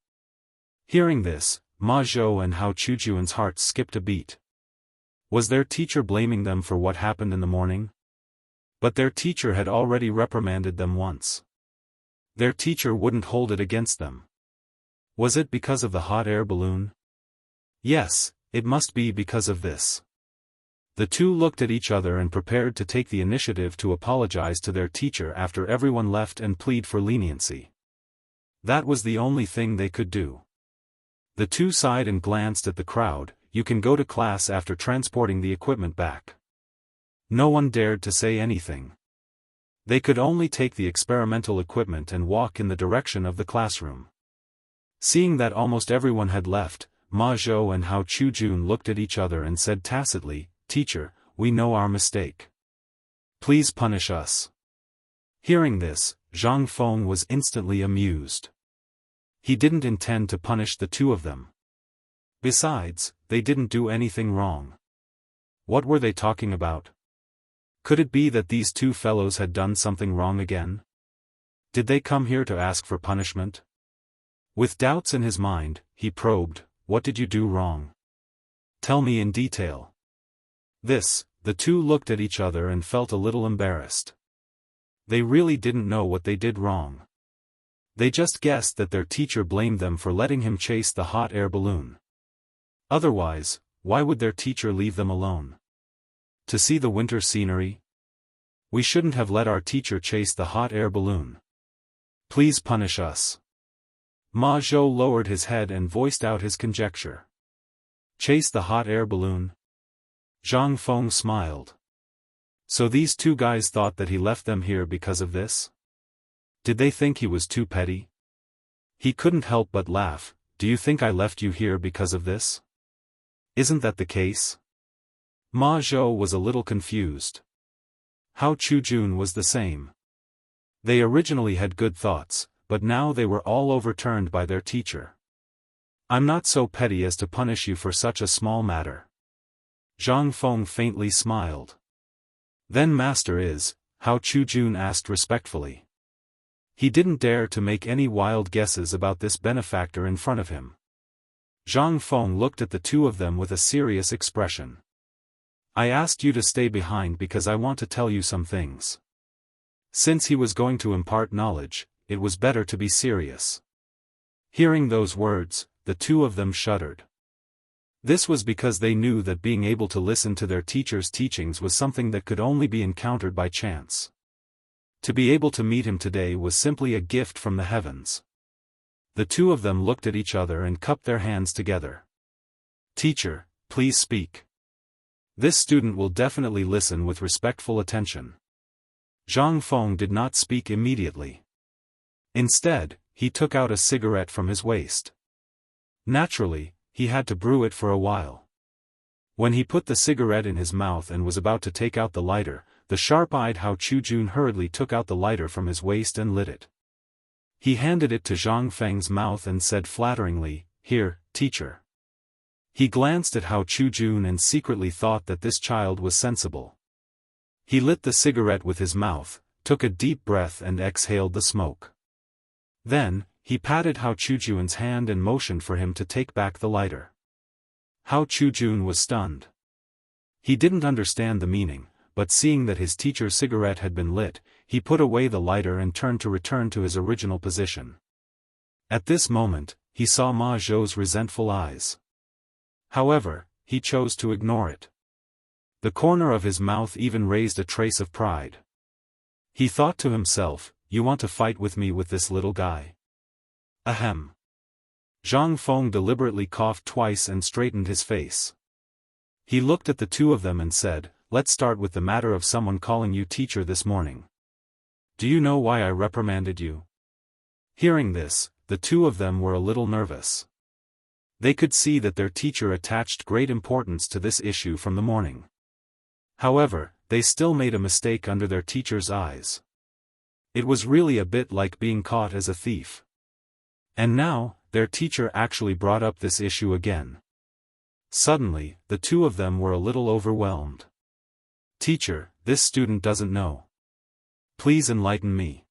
Hearing this, Ma Zhou and Hao Chu-jun's hearts skipped a beat. Was their teacher blaming them for what happened in the morning? But their teacher had already reprimanded them once. Their teacher wouldn't hold it against them. Was it because of the hot air balloon? Yes, it must be because of this. The two looked at each other and prepared to take the initiative to apologize to their teacher after everyone left and plead for leniency. That was the only thing they could do. The two sighed and glanced at the crowd. You can go to class after transporting the equipment back. No one dared to say anything. They could only take the experimental equipment and walk in the direction of the classroom. Seeing that almost everyone had left, Ma Zhou and Hao Chu-jun looked at each other and said tacitly, "Teacher, we know our mistake. Please punish us." Hearing this, Zhang Feng was instantly amused. He didn't intend to punish the two of them. Besides, they didn't do anything wrong. What were they talking about? Could it be that these two fellows had done something wrong again? Did they come here to ask for punishment? With doubts in his mind, he probed, "What did you do wrong? Tell me in detail." The two looked at each other and felt a little embarrassed. They really didn't know what they did wrong. They just guessed that their teacher blamed them for letting him chase the hot air balloon. Otherwise, why would their teacher leave them alone? To see the winter scenery? We shouldn't have let our teacher chase the hot air balloon. Please punish us. Ma Zhou lowered his head and voiced out his conjecture. Chase the hot air balloon? Zhang Feng smiled. So these two guys thought that he left them here because of this? Did they think he was too petty? He couldn't help but laugh. Do you think I left you here because of this? Isn't that the case? Ma Zhou was a little confused. Hao Chu-jun was the same. They originally had good thoughts, but now they were all overturned by their teacher. I'm not so petty as to punish you for such a small matter. Zhang Feng faintly smiled. Then master is, Hao Chu-jun asked respectfully. He didn't dare to make any wild guesses about this benefactor in front of him. Zhang Feng looked at the two of them with a serious expression. I asked you to stay behind because I want to tell you some things. Since he was going to impart knowledge, it was better to be serious. Hearing those words, the two of them shuddered. This was because they knew that being able to listen to their teacher's teachings was something that could only be encountered by chance. To be able to meet him today was simply a gift from the heavens. The two of them looked at each other and cupped their hands together. Teacher, please speak. This student will definitely listen with respectful attention. Zhang Feng did not speak immediately. Instead, he took out a cigarette from his waist. Naturally, he had to brew it for a while. When he put the cigarette in his mouth and was about to take out the lighter, the sharp-eyed Hao Chujun hurriedly took out the lighter from his waist and lit it. He handed it to Zhang Feng's mouth and said flatteringly, "Here, teacher." He glanced at Hao Chujun and secretly thought that this child was sensible. He lit the cigarette with his mouth, took a deep breath and exhaled the smoke. Then, he patted Hao Chujun's hand and motioned for him to take back the lighter. Hao Chujun was stunned. He didn't understand the meaning, but seeing that his teacher's cigarette had been lit, he put away the lighter and turned to return to his original position. At this moment, he saw Ma Zhou's resentful eyes. However, he chose to ignore it. The corner of his mouth even raised a trace of pride. He thought to himself, "You want to fight with me with this little guy?" Ahem. Zhang Feng deliberately coughed twice and straightened his face. He looked at the two of them and said, "Let's start with the matter of someone calling you teacher this morning. Do you know why I reprimanded you?" Hearing this, the two of them were a little nervous. They could see that their teacher attached great importance to this issue from the morning. However, they still made a mistake under their teacher's eyes. It was really a bit like being caught as a thief. And now, their teacher actually brought up this issue again. Suddenly, the two of them were a little overwhelmed. "Teacher, this student doesn't know. Please enlighten me."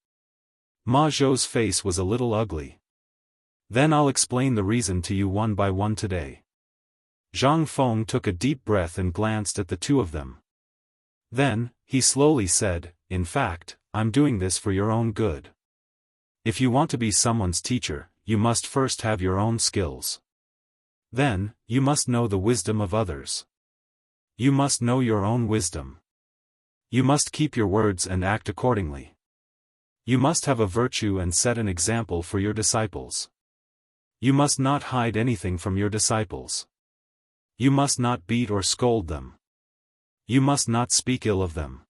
Ma Zhou's face was a little ugly. "Then I'll explain the reason to you one by one today." Zhang Feng took a deep breath and glanced at the two of them. Then, he slowly said, "In fact, I'm doing this for your own good. If you want to be someone's teacher, you must first have your own skills. Then, you must know the wisdom of others. You must know your own wisdom. You must keep your words and act accordingly. You must have a virtue and set an example for your disciples. You must not hide anything from your disciples. You must not beat or scold them. You must not speak ill of them.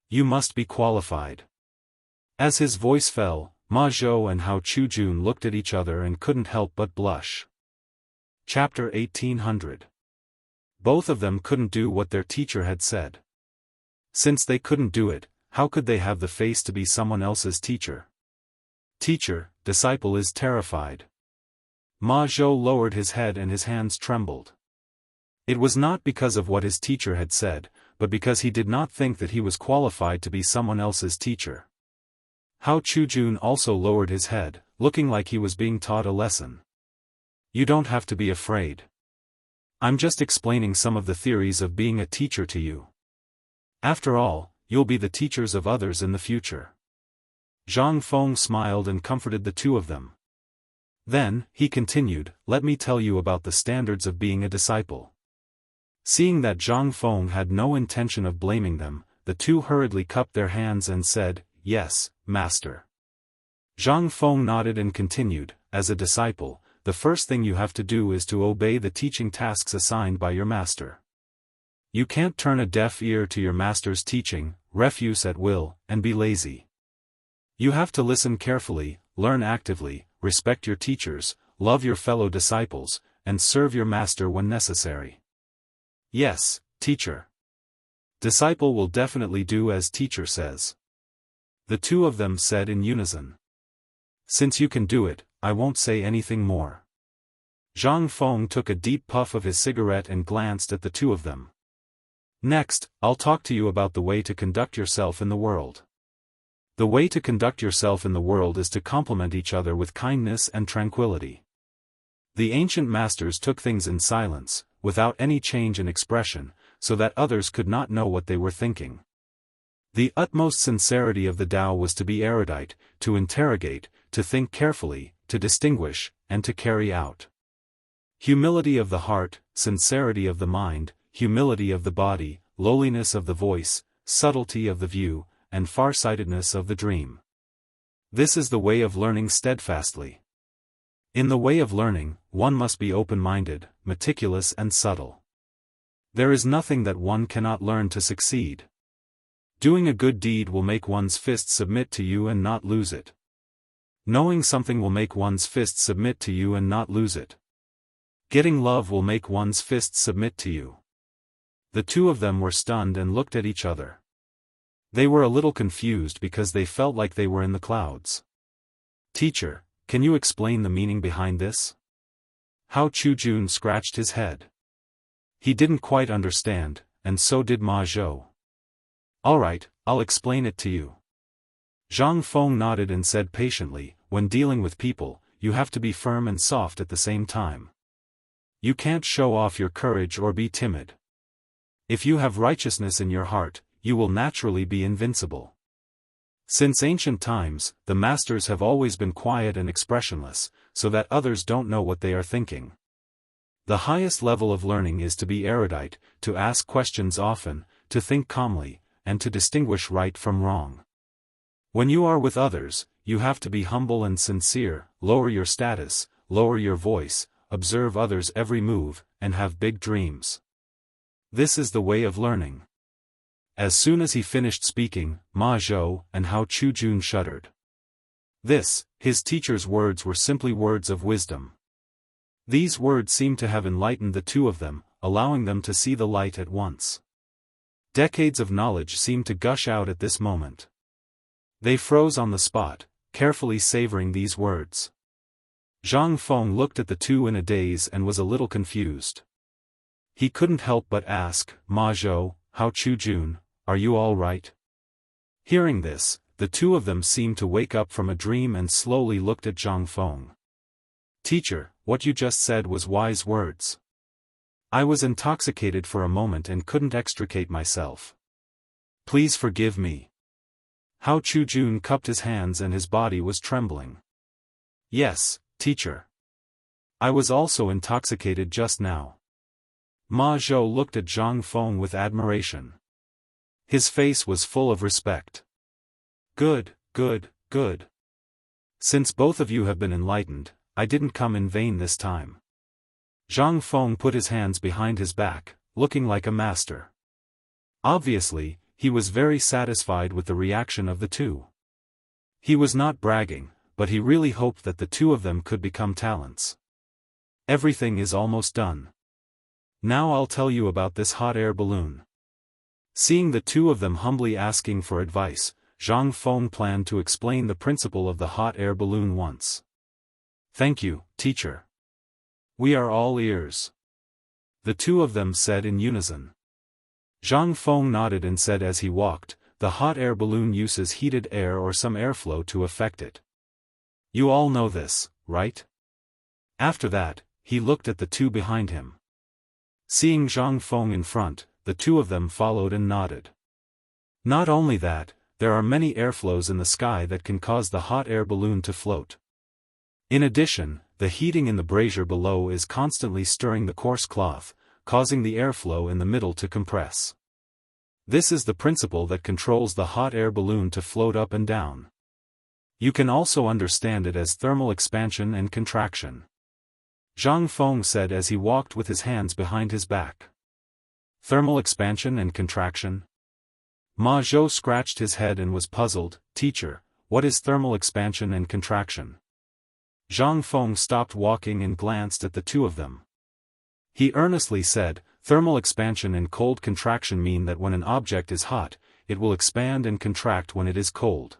You must be qualified." As his voice fell, Ma Zhou and Hao Chujun looked at each other and couldn't help but blush. Chapter 1800. Both of them couldn't do what their teacher had said. Since they couldn't do it, how could they have the face to be someone else's teacher? Teacher, disciple is terrified. Ma Zhou lowered his head and his hands trembled. It was not because of what his teacher had said, but because he did not think that he was qualified to be someone else's teacher. Hao Chujun also lowered his head, looking like he was being taught a lesson. "You don't have to be afraid. I'm just explaining some of the theories of being a teacher to you. After all, you'll be the teachers of others in the future." Zhang Feng smiled and comforted the two of them. Then, he continued, "Let me tell you about the standards of being a disciple." Seeing that Zhang Feng had no intention of blaming them, the two hurriedly cupped their hands and said, "Yes, master." Zhang Feng nodded and continued, "As a disciple, the first thing you have to do is to obey the teaching tasks assigned by your master. You can't turn a deaf ear to your master's teaching, refuse at will, and be lazy. You have to listen carefully, learn actively, respect your teachers, love your fellow disciples, and serve your master when necessary." "Yes, teacher. Disciple will definitely do as teacher says." The two of them said in unison. "Since you can do it, I won't say anything more." Zhang Feng took a deep puff of his cigarette and glanced at the two of them. "Next, I'll talk to you about the way to conduct yourself in the world. The way to conduct yourself in the world is to complement each other with kindness and tranquility." The ancient masters took things in silence, without any change in expression, so that others could not know what they were thinking. The utmost sincerity of the Tao was to be erudite, to interrogate, to think carefully, to distinguish, and to carry out. Humility of the heart, sincerity of the mind, humility of the body, lowliness of the voice, subtlety of the view, and farsightedness of the dream. This is the way of learning steadfastly. In the way of learning, one must be open-minded, meticulous and subtle. There is nothing that one cannot learn to succeed. Doing a good deed will make one's fist submit to you and not lose it. Knowing something will make one's fist submit to you and not lose it. Getting love will make one's fist submit to you. The two of them were stunned and looked at each other. They were a little confused because they felt like they were in the clouds. Teacher, can you explain the meaning behind this? Hao Chujun scratched his head. He didn't quite understand, and so did Ma Zhou. Alright, I'll explain it to you. Zhang Feng nodded and said patiently, when dealing with people, you have to be firm and soft at the same time. You can't show off your courage or be timid. If you have righteousness in your heart, you will naturally be invincible. Since ancient times, the masters have always been quiet and expressionless, so that others don't know what they are thinking. The highest level of learning is to be erudite, to ask questions often, to think calmly, and to distinguish right from wrong. When you are with others, you have to be humble and sincere, lower your status, lower your voice, observe others' every move, and have big dreams. This is the way of learning. As soon as he finished speaking, Ma Zhou and Hao Chujun shuddered. His teacher's words were simply words of wisdom. These words seemed to have enlightened the two of them, allowing them to see the light at once. Decades of knowledge seemed to gush out at this moment. They froze on the spot, carefully savoring these words. Zhang Feng looked at the two in a daze and was a little confused. He couldn't help but ask, Ma Zhou, Hao Chujun, are you all right? Hearing this, the two of them seemed to wake up from a dream and slowly looked at Zhang Feng. Teacher, what you just said was wise words. I was intoxicated for a moment and couldn't extricate myself. Please forgive me. Hao Chujun cupped his hands and his body was trembling. Yes, teacher. I was also intoxicated just now. Ma Zhou looked at Zhang Feng with admiration. His face was full of respect. Good, good, good. Since both of you have been enlightened, I didn't come in vain this time. Zhang Feng put his hands behind his back, looking like a master. Obviously, he was very satisfied with the reaction of the two. He was not bragging, but he really hoped that the two of them could become talents. Everything is almost done. Now I'll tell you about this hot air balloon. Seeing the two of them humbly asking for advice, Zhang Feng planned to explain the principle of the hot air balloon once. Thank you, teacher. We are all ears. The two of them said in unison. Zhang Feng nodded and said as he walked, the hot air balloon uses heated air or some airflow to affect it. You all know this, right? After that, he looked at the two behind him. Seeing Zhang Feng in front, the two of them followed and nodded. Not only that, there are many airflows in the sky that can cause the hot air balloon to float. In addition, the heating in the brazier below is constantly stirring the coarse cloth, causing the airflow in the middle to compress. This is the principle that controls the hot air balloon to float up and down. You can also understand it as thermal expansion and contraction. Zhang Feng said as he walked with his hands behind his back. Thermal expansion and contraction? Ma Zhou scratched his head and was puzzled. Teacher, what is thermal expansion and contraction? Zhang Feng stopped walking and glanced at the two of them. He earnestly said, thermal expansion and cold contraction mean that when an object is hot, it will expand and contract when it is cold.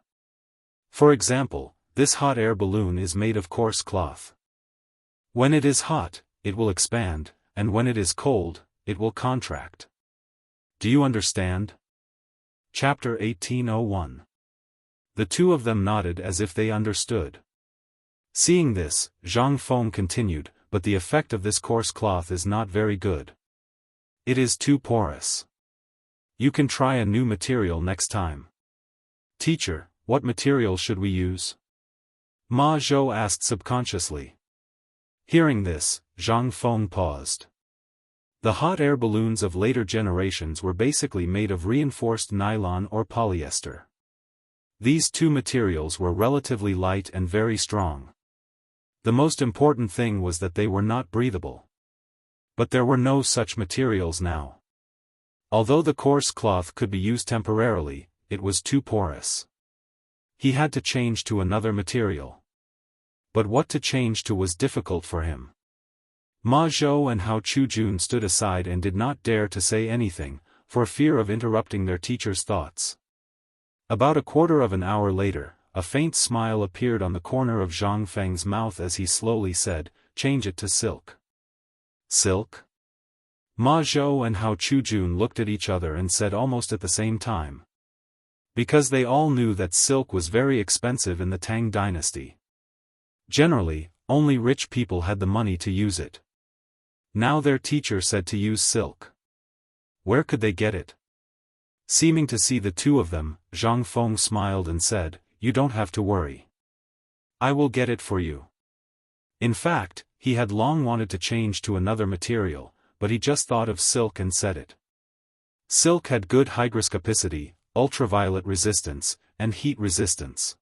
For example, this hot air balloon is made of coarse cloth. When it is hot, it will expand, and when it is cold, it will contract. Do you understand? Chapter 1801. The two of them nodded as if they understood. Seeing this, Zhang Feng continued, but the effect of this coarse cloth is not very good. It is too porous. You can try a new material next time. Teacher, what material should we use? Ma Zhou asked subconsciously. Hearing this, Zhang Feng paused. The hot air balloons of later generations were basically made of reinforced nylon or polyester. These two materials were relatively light and very strong. The most important thing was that they were not breathable. But there were no such materials now. Although the coarse cloth could be used temporarily, it was too porous. He had to change to another material. But what to change to was difficult for him. Ma Zhou and Hao Chujun stood aside and did not dare to say anything, for fear of interrupting their teacher's thoughts. About a quarter of an hour later, a faint smile appeared on the corner of Zhang Feng's mouth as he slowly said, "Change it to silk." Silk? Ma Zhou and Hao Chujun looked at each other and said almost at the same time. Because they all knew that silk was very expensive in the Tang dynasty. Generally, only rich people had the money to use it. Now their teacher said to use silk. Where could they get it? Seeming to see the two of them, Zhang Feng smiled and said, "You don't have to worry. I will get it for you." In fact, he had long wanted to change to another material, but he just thought of silk and said it. Silk had good hygroscopicity, ultraviolet resistance, and heat resistance.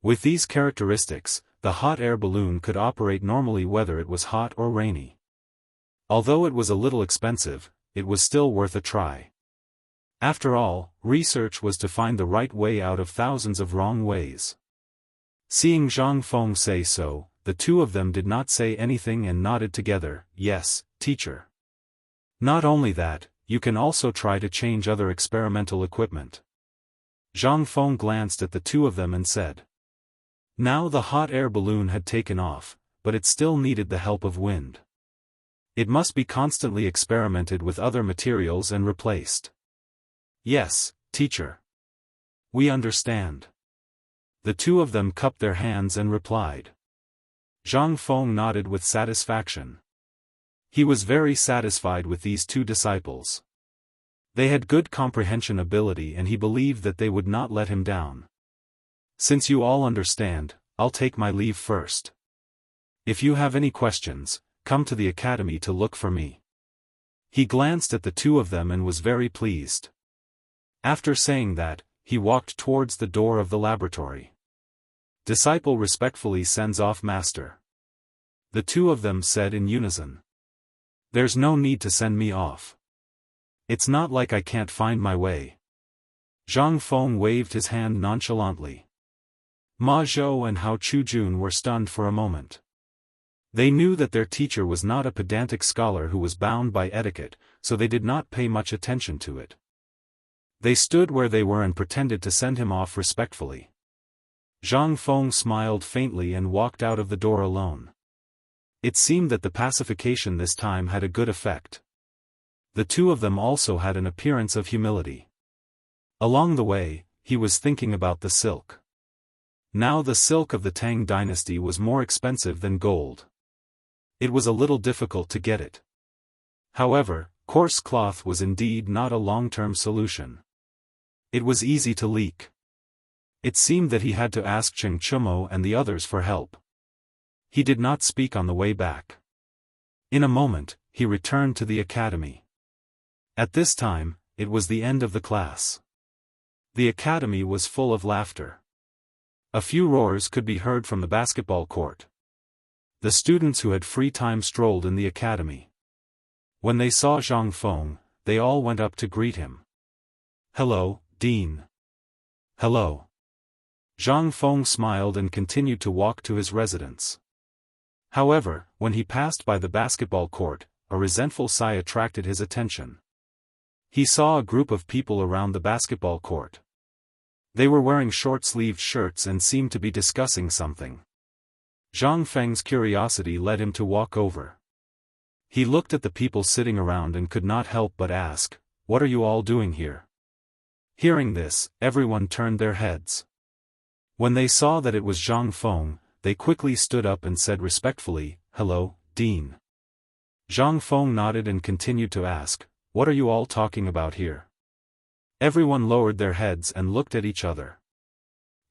With these characteristics, the hot air balloon could operate normally whether it was hot or rainy. Although it was a little expensive, it was still worth a try. After all, research was to find the right way out of thousands of wrong ways. Seeing Zhang Feng say so, the two of them did not say anything and nodded together. "Yes, teacher. Not only that, you can also try to change other experimental equipment." Zhang Feng glanced at the two of them and said. Now the hot air balloon had taken off, but it still needed the help of wind. It must be constantly experimented with other materials and replaced. "Yes, teacher. We understand." The two of them cupped their hands and replied. Zhang Feng nodded with satisfaction. He was very satisfied with these two disciples. They had good comprehension ability and he believed that they would not let him down. "Since you all understand, I'll take my leave first. If you have any questions, come to the academy to look for me." He glanced at the two of them and was very pleased. After saying that, he walked towards the door of the laboratory. Disciple respectfully sends off master. The two of them said in unison. "There's no need to send me off. It's not like I can't find my way." Zhang Feng waved his hand nonchalantly. Ma Zhou and Hao Chujun were stunned for a moment. They knew that their teacher was not a pedantic scholar who was bound by etiquette, so they did not pay much attention to it. They stood where they were and pretended to send him off respectfully. Zhang Feng smiled faintly and walked out of the door alone. It seemed that the pacification this time had a good effect. The two of them also had an appearance of humility. Along the way, he was thinking about the silk. Now the silk of the Tang dynasty was more expensive than gold. It was a little difficult to get it. However, coarse cloth was indeed not a long-term solution. It was easy to leak. It seemed that he had to ask Cheng Chumo and the others for help. He did not speak on the way back. In a moment, he returned to the academy. At this time, it was the end of the class. The academy was full of laughter. A few roars could be heard from the basketball court. The students who had free time strolled in the academy. When they saw Zhang Feng, they all went up to greet him. "Hello, Dean." "Hello." Zhang Feng smiled and continued to walk to his residence. However, when he passed by the basketball court, a resentful sigh attracted his attention. He saw a group of people around the basketball court. They were wearing short-sleeved shirts and seemed to be discussing something. Zhang Feng's curiosity led him to walk over. He looked at the people sitting around and could not help but ask, "What are you all doing here?" Hearing this, everyone turned their heads. When they saw that it was Zhang Feng, they quickly stood up and said respectfully, "Hello, Dean." Zhang Feng nodded and continued to ask, "What are you all talking about here?" Everyone lowered their heads and looked at each other.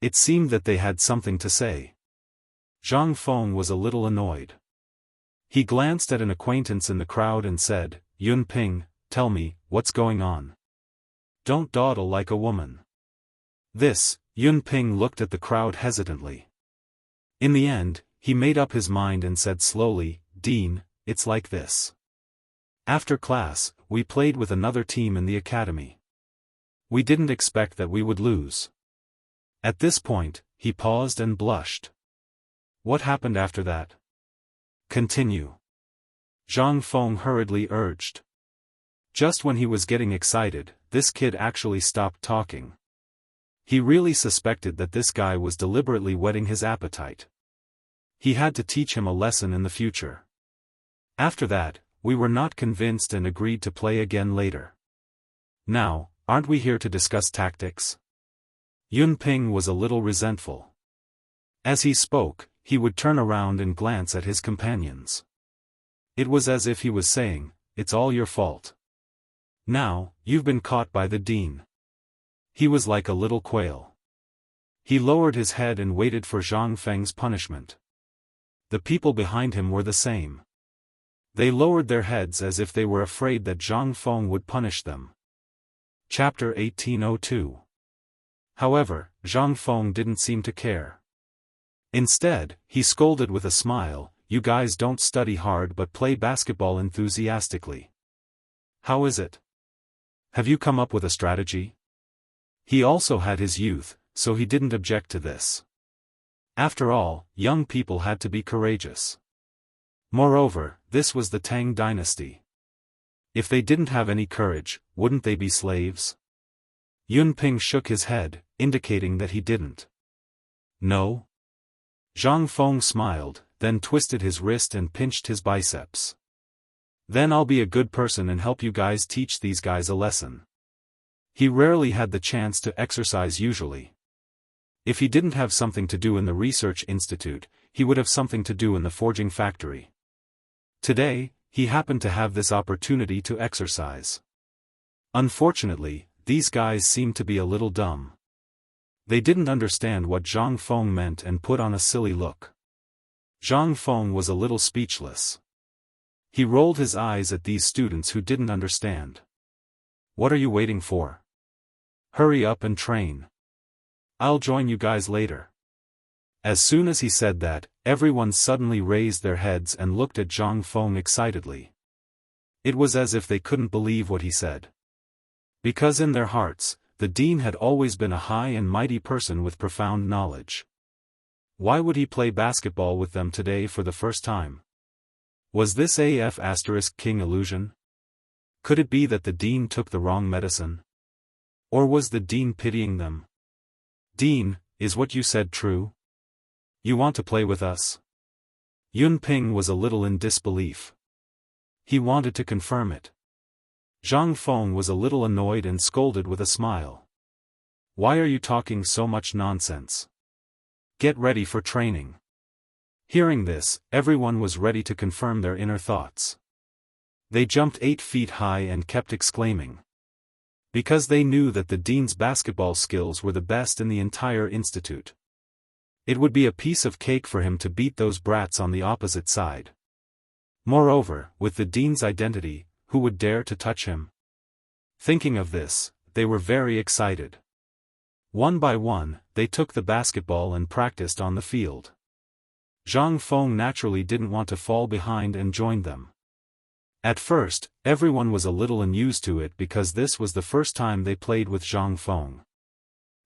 It seemed that they had something to say. Zhang Feng was a little annoyed. He glanced at an acquaintance in the crowd and said, "Yun Ping, tell me, what's going on? Don't dawdle like a woman." This, Yun Ping looked at the crowd hesitantly. In the end, he made up his mind and said slowly, "Dean, it's like this. After class, we played with another team in the academy. We didn't expect that we would lose. At this point, he paused and blushed. What happened after that? Continue. Zhang Feng hurriedly urged. Just when he was getting excited, this kid actually stopped talking. He really suspected that this guy was deliberately whetting his appetite. He had to teach him a lesson in the future. After that, we were not convinced and agreed to play again later. Now, aren't we here to discuss tactics? Yun Ping was a little resentful. As he spoke, he would turn around and glance at his companions. It was as if he was saying, "It's all your fault. Now, you've been caught by the dean." He was like a little quail. He lowered his head and waited for Zhang Feng's punishment. The people behind him were the same. They lowered their heads as if they were afraid that Zhang Feng would punish them. Chapter 1802. However, Zhang Feng didn't seem to care. Instead, he scolded with a smile, "You guys don't study hard but play basketball enthusiastically. How is it? Have you come up with a strategy?" He also had his youth, so he didn't object to this. After all, young people had to be courageous. Moreover, this was the Tang dynasty. If they didn't have any courage, wouldn't they be slaves? Yun Ping shook his head, indicating that he didn't. No? Zhang Feng smiled, then twisted his wrist and pinched his biceps. Then I'll be a good person and help you guys teach these guys a lesson. He rarely had the chance to exercise usually. If he didn't have something to do in the research institute, he would have something to do in the forging factory. Today, he happened to have this opportunity to exercise. Unfortunately, these guys seemed to be a little dumb. They didn't understand what Zhang Feng meant and put on a silly look. Zhang Feng was a little speechless. He rolled his eyes at these students who didn't understand. What are you waiting for? Hurry up and train. I'll join you guys later. As soon as he said that, everyone suddenly raised their heads and looked at Zhang Feng excitedly. It was as if they couldn't believe what he said. Because in their hearts, the dean had always been a high and mighty person with profound knowledge. Why would he play basketball with them today for the first time? Was this King illusion? Could it be that the dean took the wrong medicine? Or was the dean pitying them? Dean, is what you said true? You want to play with us? Yun Ping was a little in disbelief. He wanted to confirm it. Zhang Feng was a little annoyed and scolded with a smile. Why are you talking so much nonsense? Get ready for training. Hearing this, everyone was ready to confirm their inner thoughts. They jumped 8 feet high and kept exclaiming. Because they knew that the dean's basketball skills were the best in the entire institute. It would be a piece of cake for him to beat those brats on the opposite side. Moreover, with the dean's identity, who would dare to touch him? Thinking of this, they were very excited. One by one, they took the basketball and practiced on the field. Zhang Feng naturally didn't want to fall behind and joined them. At first, everyone was a little unused to it because this was the first time they played with Zhang Feng.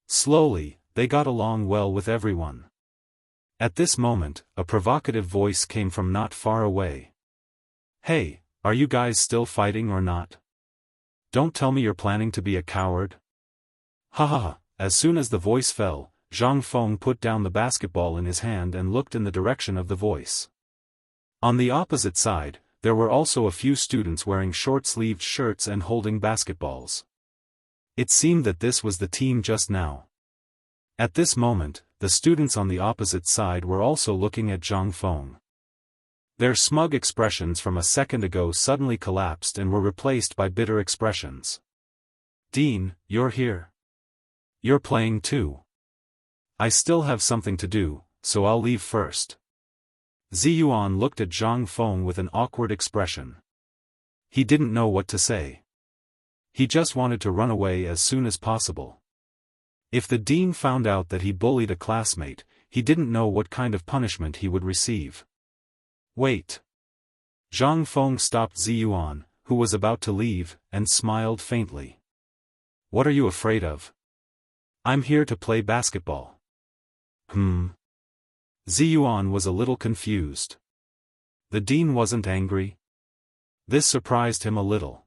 Slowly, they got along well with everyone. At this moment, a provocative voice came from not far away. Hey, are you guys still fighting or not? Don't tell me you're planning to be a coward. Ha ha ha. As soon as the voice fell, Zhang Feng put down the basketball in his hand and looked in the direction of the voice. On the opposite side, there were also a few students wearing short-sleeved shirts and holding basketballs. It seemed that this was the team just now. At this moment, the students on the opposite side were also looking at Zhang Feng. Their smug expressions from a second ago suddenly collapsed and were replaced by bitter expressions. Dean, you're here. You're playing too. I still have something to do, so I'll leave first. Ziyuan looked at Zhang Feng with an awkward expression. He didn't know what to say. He just wanted to run away as soon as possible. If the dean found out that he bullied a classmate, he didn't know what kind of punishment he would receive. Wait. Zhang Feng stopped Ziyuan, who was about to leave, and smiled faintly. What are you afraid of? I'm here to play basketball. Ziyuan was a little confused. The dean wasn't angry? This surprised him a little.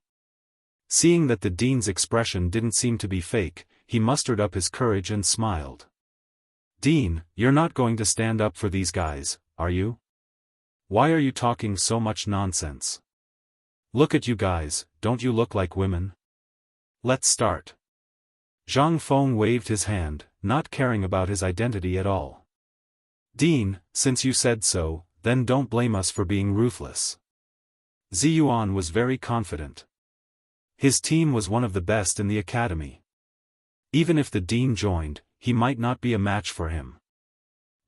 Seeing that the dean's expression didn't seem to be fake, he mustered up his courage and smiled. Dean, you're not going to stand up for these guys, are you? Why are you talking so much nonsense? Look at you guys, don't you look like women? Let's start. Zhang Feng waved his hand, not caring about his identity at all. Dean, since you said so, then don't blame us for being ruthless. Ziyuan was very confident. His team was one of the best in the academy. Even if the dean joined, he might not be a match for him.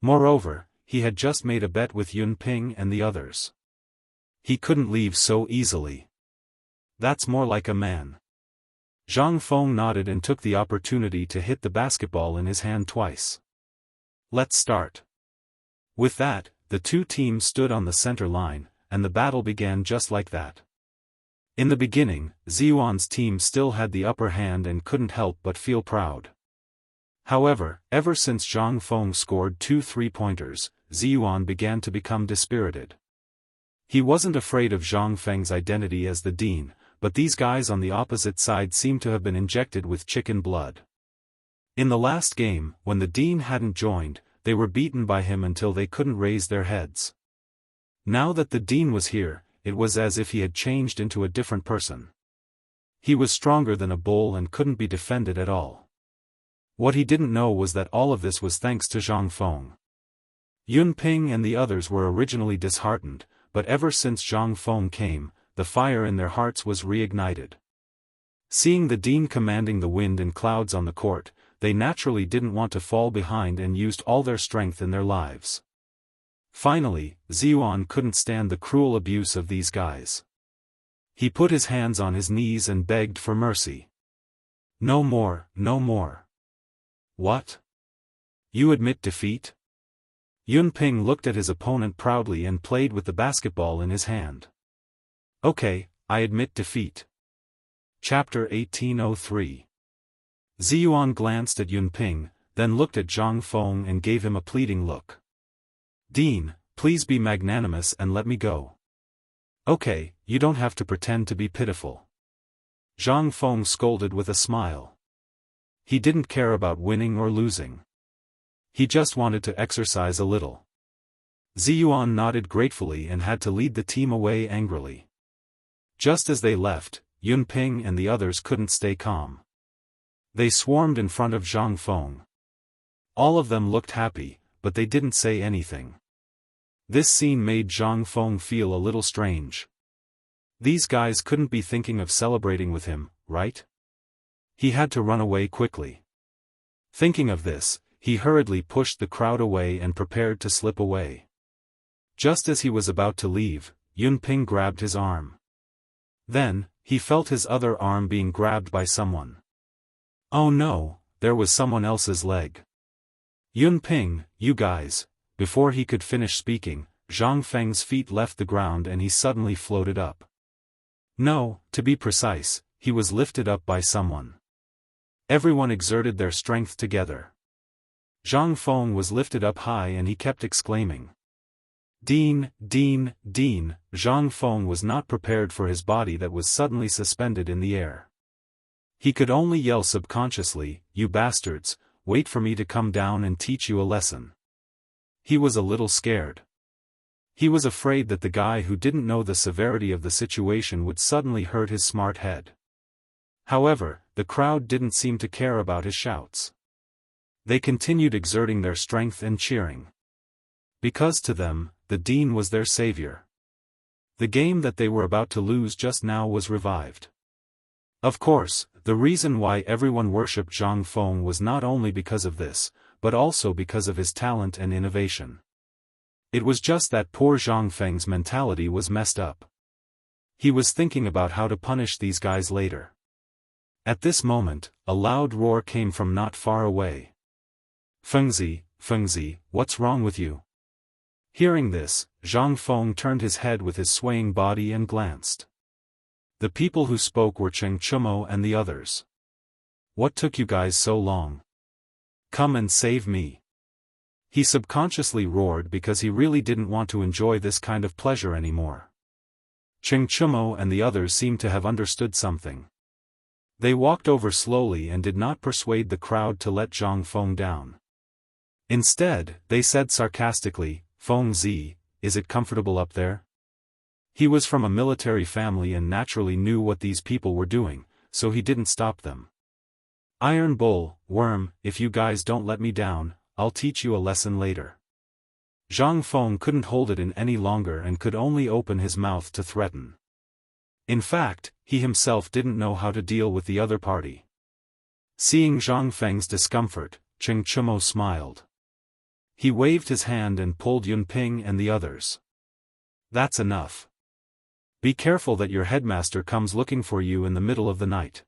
Moreover, he had just made a bet with Yunping and the others. He couldn't leave so easily. That's more like a man. Zhang Feng nodded and took the opportunity to hit the basketball in his hand twice. Let's start. With that, the two teams stood on the center line, and the battle began just like that. In the beginning, Ziyuan's team still had the upper hand and couldn't help but feel proud. However, ever since Zhang Feng scored 2 3-pointers, Ziyuan began to become dispirited. He wasn't afraid of Zhang Feng's identity as the dean, but these guys on the opposite side seemed to have been injected with chicken blood. In the last game, when the dean hadn't joined, they were beaten by him until they couldn't raise their heads. Now that the dean was here, it was as if he had changed into a different person. He was stronger than a bull and couldn't be defended at all. What he didn't know was that all of this was thanks to Zhang Feng. Yunping and the others were originally disheartened, but ever since Zhang Feng came, the fire in their hearts was reignited. Seeing the dean commanding the wind and clouds on the court, they naturally didn't want to fall behind and used all their strength in their lives. Finally, Ziyuan couldn't stand the cruel abuse of these guys. He put his hands on his knees and begged for mercy. No more, no more. What? You admit defeat? Yunping looked at his opponent proudly and played with the basketball in his hand. Okay, I admit defeat. Chapter 1803. Ziyuan glanced at Yunping, then looked at Zhang Feng and gave him a pleading look. Dean, please be magnanimous and let me go. Okay, you don't have to pretend to be pitiful. Zhang Feng scolded with a smile. He didn't care about winning or losing. He just wanted to exercise a little. Ziyuan nodded gratefully and had to lead the team away angrily. Just as they left, Yunping and the others couldn't stay calm. They swarmed in front of Zhang Feng. All of them looked happy, but they didn't say anything. This scene made Zhang Feng feel a little strange. These guys couldn't be thinking of celebrating with him, right? He had to run away quickly. Thinking of this, he hurriedly pushed the crowd away and prepared to slip away. Just as he was about to leave, Yunping grabbed his arm. Then, he felt his other arm being grabbed by someone. Oh no, there was someone else's leg. Yunping, you guys. Before he could finish speaking, Zhang Feng's feet left the ground and he suddenly floated up. No, to be precise, he was lifted up by someone. Everyone exerted their strength together. Zhang Feng was lifted up high and he kept exclaiming. Dean, Dean, Dean. Zhang Feng was not prepared for his body that was suddenly suspended in the air. He could only yell subconsciously, you bastards, wait for me to come down and teach you a lesson. He was a little scared. He was afraid that the guy who didn't know the severity of the situation would suddenly hurt his smart head. However, the crowd didn't seem to care about his shouts. They continued exerting their strength and cheering. Because to them, the dean was their savior. The game that they were about to lose just now was revived. Of course, the reason why everyone worshipped Zhang Feng was not only because of this, but also because of his talent and innovation. It was just that poor Zhang Feng's mentality was messed up. He was thinking about how to punish these guys later. At this moment, a loud roar came from not far away. Fengzi, what's wrong with you? Hearing this, Zhang Feng turned his head with his swaying body and glanced. The people who spoke were Cheng Chumo and the others. What took you guys so long? Come and save me. He subconsciously roared because he really didn't want to enjoy this kind of pleasure anymore. Chengchumo and the others seemed to have understood something. They walked over slowly and did not persuade the crowd to let Zhang Feng down. Instead, they said sarcastically, "Feng Zi, is it comfortable up there?" He was from a military family and naturally knew what these people were doing, so he didn't stop them. "Iron Bull, Worm, if you guys don't let me down, I'll teach you a lesson later." Zhang Feng couldn't hold it in any longer and could only open his mouth to threaten. In fact, he himself didn't know how to deal with the other party. Seeing Zhang Feng's discomfort, Chengchumo smiled. He waved his hand and pulled Yunping and the others. "That's enough. Be careful that your headmaster comes looking for you in the middle of the night."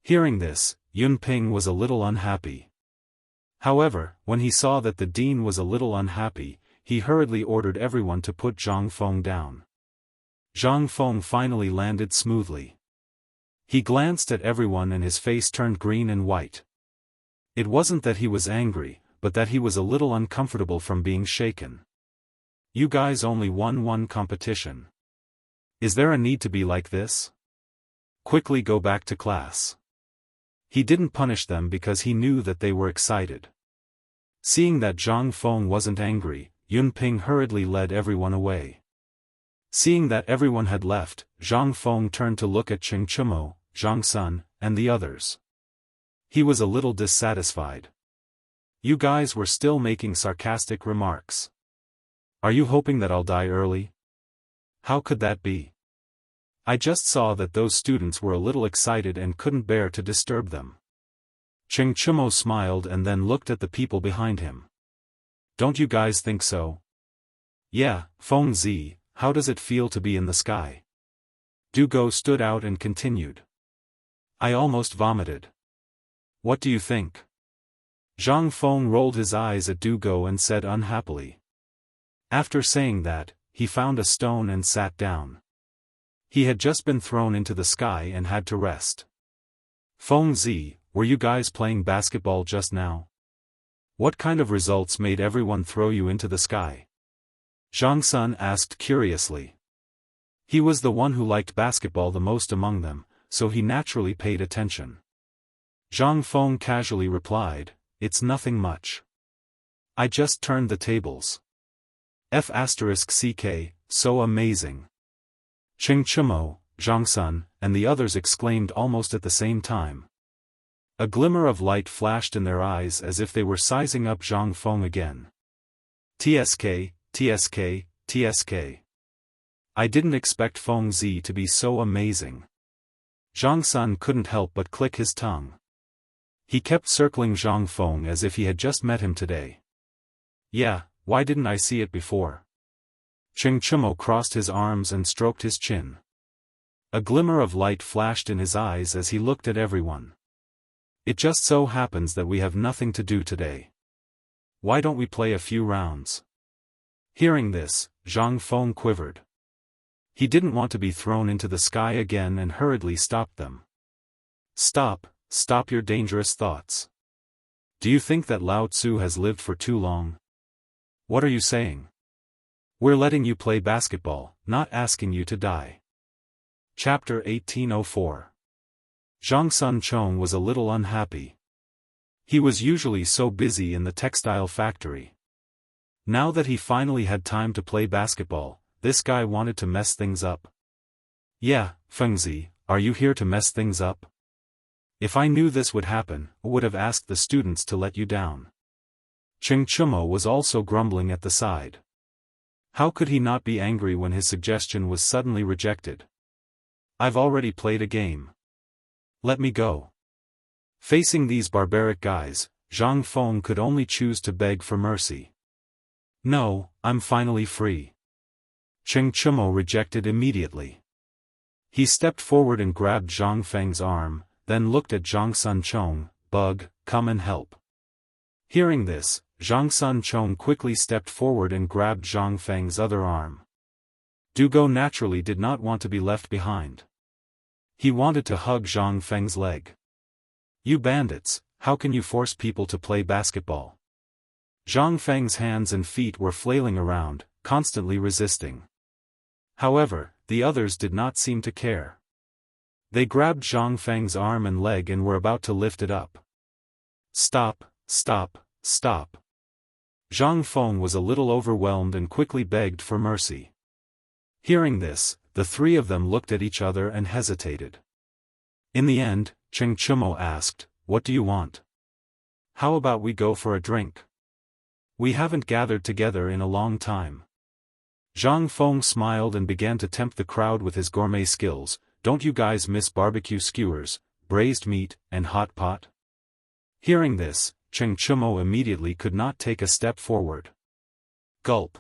Hearing this, Yunping was a little unhappy. However, when he saw that the dean was a little unhappy, he hurriedly ordered everyone to put Zhang Feng down. Zhang Feng finally landed smoothly. He glanced at everyone and his face turned green and white. It wasn't that he was angry, but that he was a little uncomfortable from being shaken. "You guys only won one competition. Is there a need to be like this? Quickly go back to class." He didn't punish them because he knew that they were excited. Seeing that Zhang Feng wasn't angry, Yunping hurriedly led everyone away. Seeing that everyone had left, Zhang Feng turned to look at Chengchumo, Zhang Sun, and the others. He was a little dissatisfied. "You guys were still making sarcastic remarks. Are you hoping that I'll die early? How could that be? I just saw that those students were a little excited and couldn't bear to disturb them." Chengchumo smiled and then looked at the people behind him. "Don't you guys think so?" "Yeah, Feng Zi, how does it feel to be in the sky?" Dugo stood out and continued. "I almost vomited. What do you think?" Zhang Feng rolled his eyes at Dugo and said unhappily. After saying that, he found a stone and sat down. He had just been thrown into the sky and had to rest. "Feng Zi, were you guys playing basketball just now? What kind of results made everyone throw you into the sky?" Zhang Sun asked curiously. He was the one who liked basketball the most among them, so he naturally paid attention. Zhang Feng casually replied, "It's nothing much. I just turned the tables." F***ck, so amazing. Chengchumo, Zhang Sun, and the others exclaimed almost at the same time. A glimmer of light flashed in their eyes as if they were sizing up Zhang Feng again. "TSK, TSK, TSK. I didn't expect Feng Zi to be so amazing." Zhang Sun couldn't help but click his tongue. He kept circling Zhang Feng as if he had just met him today. "Yeah, why didn't I see it before?" Chengchumo crossed his arms and stroked his chin. A glimmer of light flashed in his eyes as he looked at everyone. "It just so happens that we have nothing to do today. Why don't we play a few rounds?" Hearing this, Zhang Feng quivered. He didn't want to be thrown into the sky again and hurriedly stopped them. Stop your dangerous thoughts. Do you think that Lao Tzu has lived for too long? What are you saying? We're letting you play basketball, not asking you to die." Chapter 1804. Zhang Sun Chong was a little unhappy. He was usually so busy in the textile factory. Now that he finally had time to play basketball, this guy wanted to mess things up. "Yeah, Feng Zi, are you here to mess things up? If I knew this would happen, I would have asked the students to let you down." Chengchumo was also grumbling at the side. How could he not be angry when his suggestion was suddenly rejected? "I've already played a game. Let me go." Facing these barbaric guys, Zhang Feng could only choose to beg for mercy. "No, I'm finally free." Chengchumo rejected immediately. He stepped forward and grabbed Zhang Feng's arm, then looked at Zhang Sun Chong, "Bug, come and help." Hearing this, Zhang Sun Chong quickly stepped forward and grabbed Zhang Feng's other arm. Dugo naturally did not want to be left behind. He wanted to hug Zhang Feng's leg. You bandits, how can you force people to play basketball? Zhang Feng's hands and feet were flailing around, constantly resisting. However, the others did not seem to care. They grabbed Zhang Feng's arm and leg and were about to lift it up. Stop, stop, stop. Zhang Feng was a little overwhelmed and quickly begged for mercy. Hearing this, the three of them looked at each other and hesitated. In the end, Cheng Chumo asked, "What do you want? How about we go for a drink? We haven't gathered together in a long time." Zhang Feng smiled and began to tempt the crowd with his gourmet skills. "Don't you guys miss barbecue skewers, braised meat, and hot pot?" Hearing this, Cheng Chumo immediately could not take a step forward. Gulp.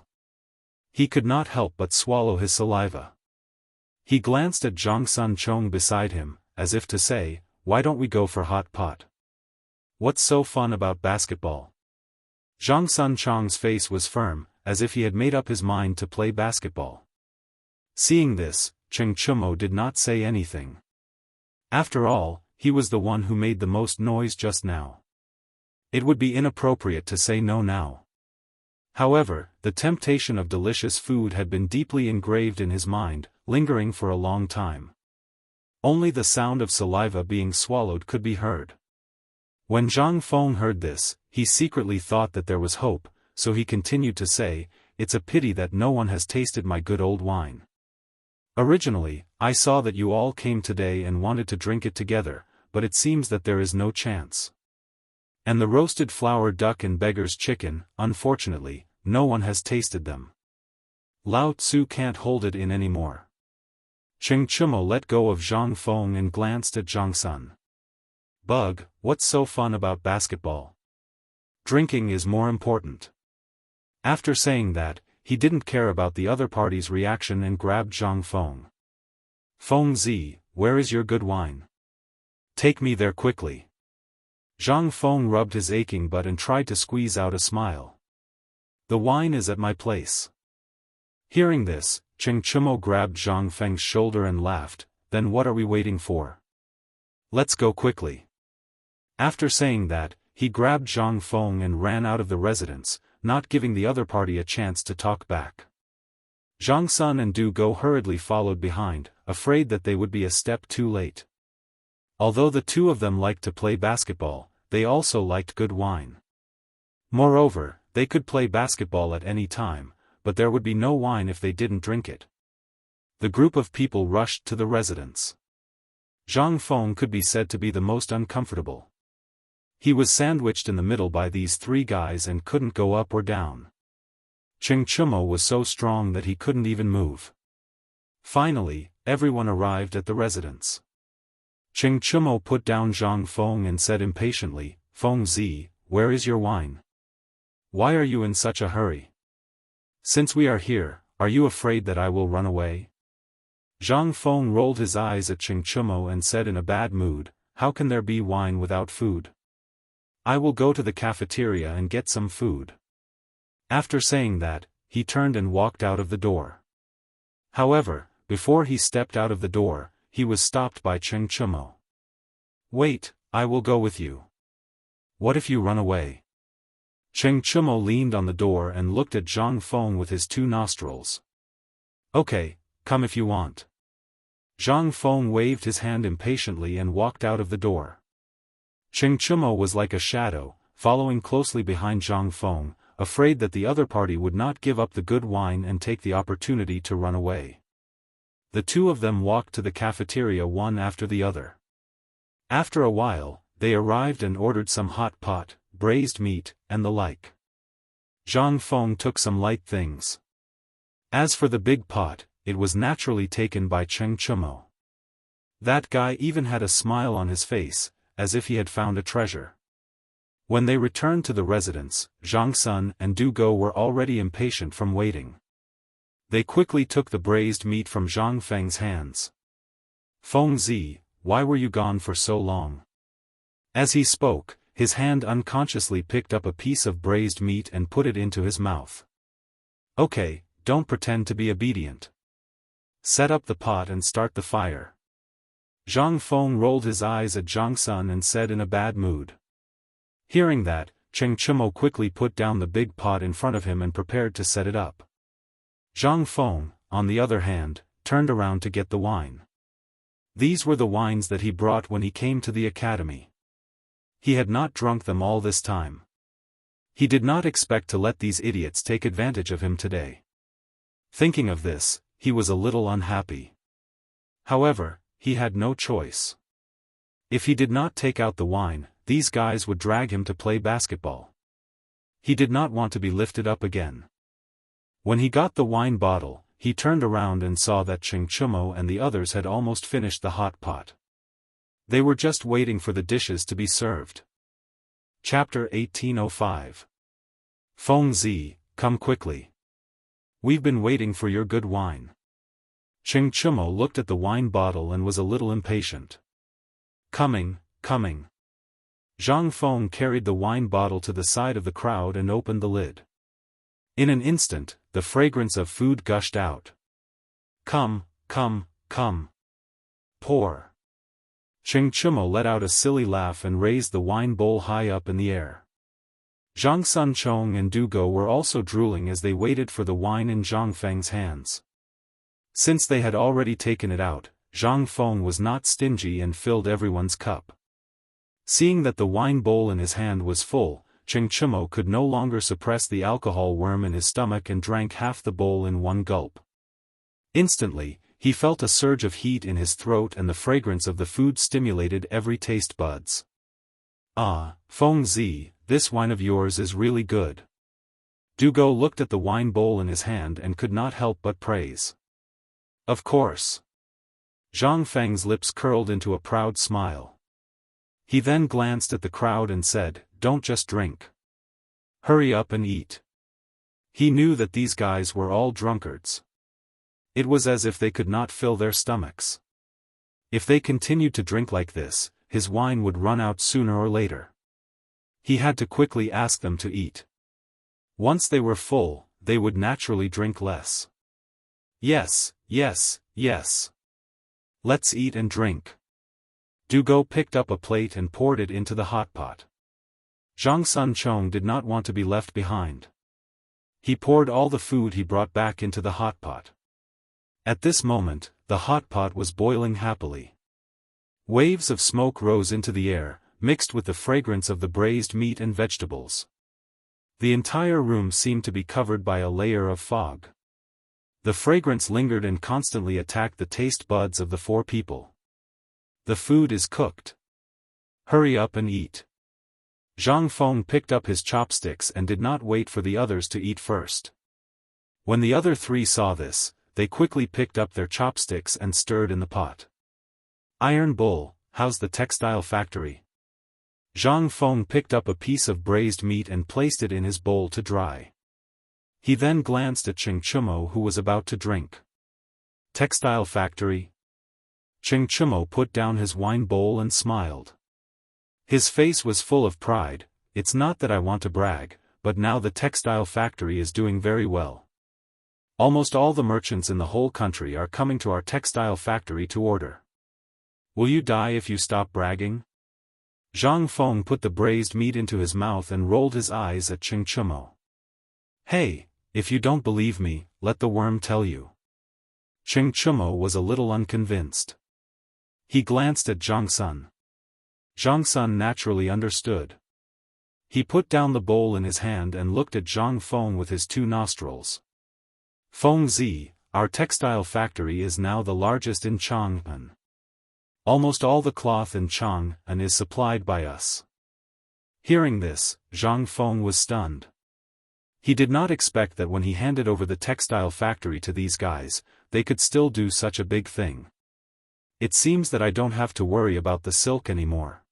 He could not help but swallow his saliva. He glanced at Zhang Sun Chong beside him, as if to say, "Why don't we go for hot pot? What's so fun about basketball?" Zhang Sun Chong's face was firm, as if he had made up his mind to play basketball. Seeing this, Cheng Chumo did not say anything. After all, he was the one who made the most noise just now. It would be inappropriate to say no now. However, the temptation of delicious food had been deeply engraved in his mind, lingering for a long time. Only the sound of saliva being swallowed could be heard. When Zhang Feng heard this, he secretly thought that there was hope, so he continued to say, "It's a pity that no one has tasted my good old wine. Originally, I saw that you all came today and wanted to drink it together, but it seems that there is no chance. And the roasted flour duck and beggar's chicken, unfortunately, no one has tasted them. Lao Tzu can't hold it in anymore." Cheng Chumo let go of Zhang Feng and glanced at Zhang Sun. "Bug, what's so fun about basketball? Drinking is more important." After saying that, he didn't care about the other party's reaction and grabbed Zhang Feng. "Feng Zi, where is your good wine? Take me there quickly." Zhang Feng rubbed his aching butt and tried to squeeze out a smile. "The wine is at my place." Hearing this, Cheng Chumo grabbed Zhang Feng's shoulder and laughed, "Then what are we waiting for? Let's go quickly." After saying that, he grabbed Zhang Feng and ran out of the residence, not giving the other party a chance to talk back. Zhang Sun and Du Go hurriedly followed behind, afraid that they would be a step too late. Although the two of them liked to play basketball, they also liked good wine. Moreover, they could play basketball at any time, but there would be no wine if they didn't drink it. The group of people rushed to the residence. Zhang Feng could be said to be the most uncomfortable. He was sandwiched in the middle by these three guys and couldn't go up or down. Cheng Chumo was so strong that he couldn't even move. Finally, everyone arrived at the residence. Cheng Chumo put down Zhang Feng and said impatiently, "Feng Zi, where is your wine? Why are you in such a hurry? Since we are here, are you afraid that I will run away?" Zhang Feng rolled his eyes at Cheng Chumo and said in a bad mood, "How can there be wine without food? I will go to the cafeteria and get some food." After saying that, he turned and walked out of the door. However, before he stepped out of the door, he was stopped by Cheng Chumo. "Wait, I will go with you. What if you run away?" Cheng Chumo leaned on the door and looked at Zhang Feng with his two nostrils. "Okay, come if you want." Zhang Feng waved his hand impatiently and walked out of the door. Cheng Chumo was like a shadow, following closely behind Zhang Feng, afraid that the other party would not give up the good wine and take the opportunity to run away. The two of them walked to the cafeteria one after the other. After a while, they arrived and ordered some hot pot, braised meat, and the like. Zhang Feng took some light things. As for the big pot, it was naturally taken by Cheng Chumo. That guy even had a smile on his face, as if he had found a treasure. When they returned to the residence, Zhang Sun and Du Go were already impatient from waiting. They quickly took the braised meat from Zhang Feng's hands. "Feng Zi, why were you gone for so long?" As he spoke, his hand unconsciously picked up a piece of braised meat and put it into his mouth. "Okay, don't pretend to be obedient. Set up the pot and start the fire." Zhang Feng rolled his eyes at Zhang Sun and said in a bad mood. Hearing that, Cheng Chimo quickly put down the big pot in front of him and prepared to set it up. Zhang Feng, on the other hand, turned around to get the wine. These were the wines that he brought when he came to the academy. He had not drunk them all this time. He did not expect to let these idiots take advantage of him today. Thinking of this, he was a little unhappy. However, he had no choice. If he did not take out the wine, these guys would drag him to play basketball. He did not want to be lifted up again. When he got the wine bottle, he turned around and saw that Cheng Chimo and the others had almost finished the hot pot. They were just waiting for the dishes to be served. Chapter 1805. Feng Zi, come quickly. We've been waiting for your good wine. Cheng Chimo looked at the wine bottle and was a little impatient. Coming, coming. Zhang Feng carried the wine bottle to the side of the crowd and opened the lid. In an instant, the fragrance of food gushed out. Come, come, come. Pour. Cheng Chimo let out a silly laugh and raised the wine bowl high up in the air. Zhang Sun Chong and Du Go were also drooling as they waited for the wine in Zhang Feng's hands. Since they had already taken it out, Zhang Feng was not stingy and filled everyone's cup. Seeing that the wine bowl in his hand was full, Cheng Chimo could no longer suppress the alcohol worm in his stomach and drank half the bowl in one gulp. Instantly, he felt a surge of heat in his throat and the fragrance of the food stimulated every taste buds. Ah, Feng Zi, this wine of yours is really good. Du Go looked at the wine bowl in his hand and could not help but praise. Of course. Zhang Feng's lips curled into a proud smile. He then glanced at the crowd and said, don't just drink. Hurry up and eat. He knew that these guys were all drunkards. It was as if they could not fill their stomachs. If they continued to drink like this, his wine would run out sooner or later. He had to quickly ask them to eat. Once they were full, they would naturally drink less. Yes, yes, yes. Let's eat and drink. Du Go picked up a plate and poured it into the hot pot. Zhang Sun Chong did not want to be left behind. He poured all the food he brought back into the hot pot. At this moment, the hot pot was boiling happily. Waves of smoke rose into the air, mixed with the fragrance of the braised meat and vegetables. The entire room seemed to be covered by a layer of fog. The fragrance lingered and constantly attacked the taste buds of the four people. The food is cooked. Hurry up and eat. Zhang Feng picked up his chopsticks and did not wait for the others to eat first. When the other three saw this, they quickly picked up their chopsticks and stirred in the pot. Iron Bull, how's the textile factory? Zhang Feng picked up a piece of braised meat and placed it in his bowl to dry. He then glanced at Cheng Chimo who was about to drink. Textile factory? Cheng Chimo put down his wine bowl and smiled. His face was full of pride. It's not that I want to brag, but now the textile factory is doing very well. Almost all the merchants in the whole country are coming to our textile factory to order. Will you die if you stop bragging? Zhang Feng put the braised meat into his mouth and rolled his eyes at Cheng Chimo. Hey, if you don't believe me, let the worm tell you. Cheng Chimo was a little unconvinced. He glanced at Zhang Sun. Zhang Sun naturally understood. He put down the bowl in his hand and looked at Zhang Feng with his two nostrils. Feng Zi, our textile factory is now the largest in Chang'an. Almost all the cloth in Chang'an is supplied by us. Hearing this, Zhang Feng was stunned. He did not expect that when he handed over the textile factory to these guys, they could still do such a big thing. It seems that I don't have to worry about the silk anymore.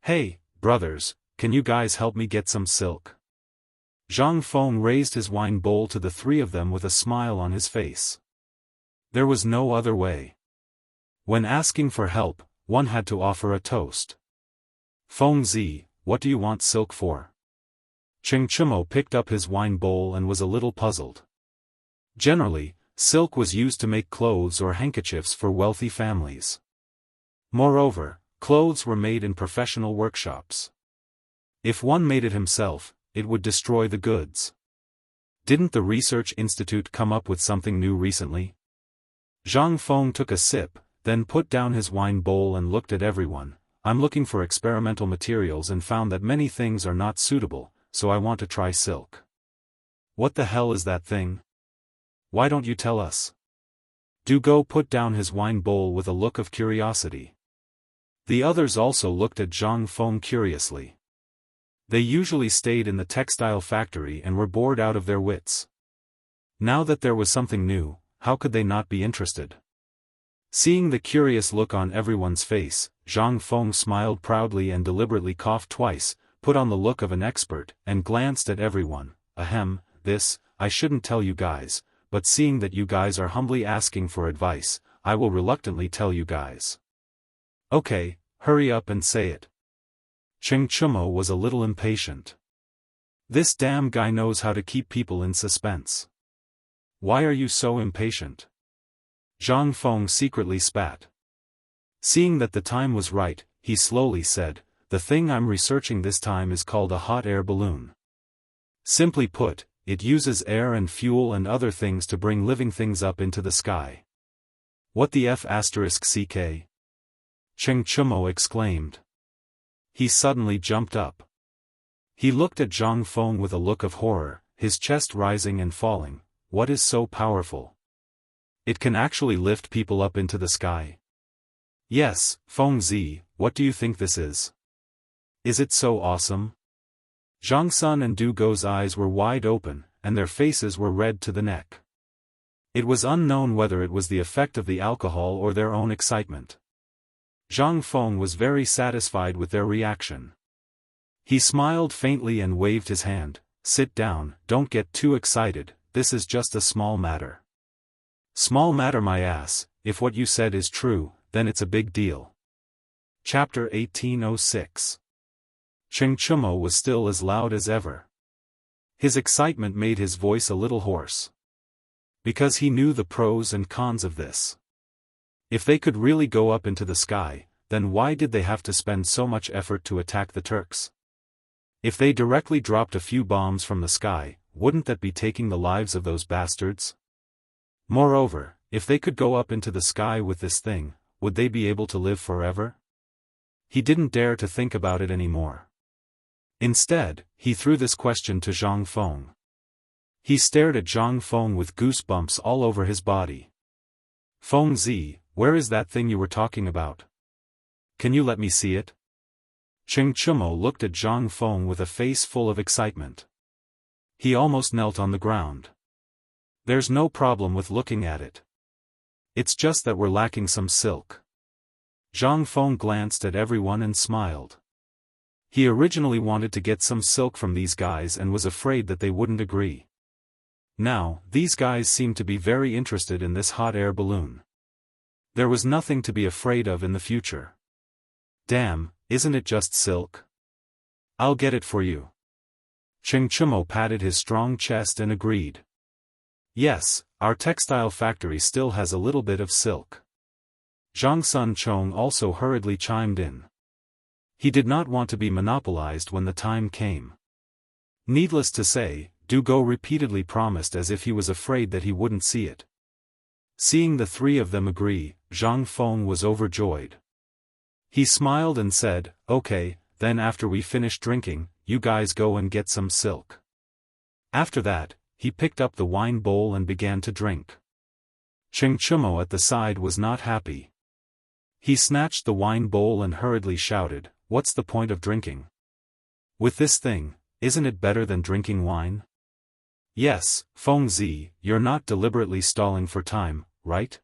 Hey, brothers, can you guys help me get some silk? Zhang Feng raised his wine bowl to the three of them with a smile on his face. There was no other way. When asking for help, one had to offer a toast. Feng Zi, what do you want silk for? Cheng Chimo picked up his wine bowl and was a little puzzled. Generally, silk was used to make clothes or handkerchiefs for wealthy families. Moreover, clothes were made in professional workshops. If one made it himself, it would destroy the goods. Didn't the Research Institute come up with something new recently? Zhang Feng took a sip, then put down his wine bowl and looked at everyone. I'm looking for experimental materials and found that many things are not suitable, so I want to try silk. What the hell is that thing? Why don't you tell us? Du Go put down his wine bowl with a look of curiosity. The others also looked at Zhang Feng curiously. They usually stayed in the textile factory and were bored out of their wits. Now that there was something new, how could they not be interested? Seeing the curious look on everyone's face, Zhang Feng smiled proudly and deliberately coughed twice, put on the look of an expert, and glanced at everyone. Ahem, this, I shouldn't tell you guys, but seeing that you guys are humbly asking for advice, I will reluctantly tell you guys. Okay, hurry up and say it. Cheng Chumo was a little impatient. This damn guy knows how to keep people in suspense. Why are you so impatient? Zhang Feng secretly spat. Seeing that the time was right, he slowly said, the thing I'm researching this time is called a hot air balloon. Simply put, it uses air and fuel and other things to bring living things up into the sky. What the F***ck? Cheng Chumo exclaimed. He suddenly jumped up. He looked at Zhang Feng with a look of horror, his chest rising and falling. What is so powerful? It can actually lift people up into the sky. Yes, Feng Zi, what do you think this is? Is it so awesome? Zhang Sun and Du Go's eyes were wide open, and their faces were red to the neck. It was unknown whether it was the effect of the alcohol or their own excitement. Zhang Feng was very satisfied with their reaction. He smiled faintly and waved his hand. Sit down, don't get too excited, this is just a small matter. Small matter my ass, if what you said is true, then it's a big deal. Chapter 1806. Cheng Chumo was still as loud as ever. His excitement made his voice a little hoarse. Because he knew the pros and cons of this. If they could really go up into the sky, then why did they have to spend so much effort to attack the Turks? If they directly dropped a few bombs from the sky, wouldn't that be taking the lives of those bastards? Moreover, if they could go up into the sky with this thing, would they be able to live forever? He didn't dare to think about it anymore. Instead, he threw this question to Zhang Feng. He stared at Zhang Feng with goosebumps all over his body. Feng Zi, where is that thing you were talking about? Can you let me see it? Cheng Chumo looked at Zhang Feng with a face full of excitement. He almost knelt on the ground. There's no problem with looking at it. It's just that we're lacking some silk. Zhang Feng glanced at everyone and smiled. He originally wanted to get some silk from these guys and was afraid that they wouldn't agree. Now, these guys seemed to be very interested in this hot air balloon. There was nothing to be afraid of in the future. Damn, isn't it just silk? I'll get it for you. Cheng Chumo patted his strong chest and agreed. Yes, our textile factory still has a little bit of silk. Zhang Sun Chong also hurriedly chimed in. He did not want to be monopolized when the time came. Needless to say, Du Go repeatedly promised as if he was afraid that he wouldn't see it. Seeing the three of them agree, Zhang Feng was overjoyed. He smiled and said, okay, then after we finish drinking, you guys go and get some silk. After that, he picked up the wine bowl and began to drink. Cheng Chumo at the side was not happy. He snatched the wine bowl and hurriedly shouted, what's the point of drinking? With this thing, isn't it better than drinking wine? Yes, Feng Zi, you're not deliberately stalling for time, right?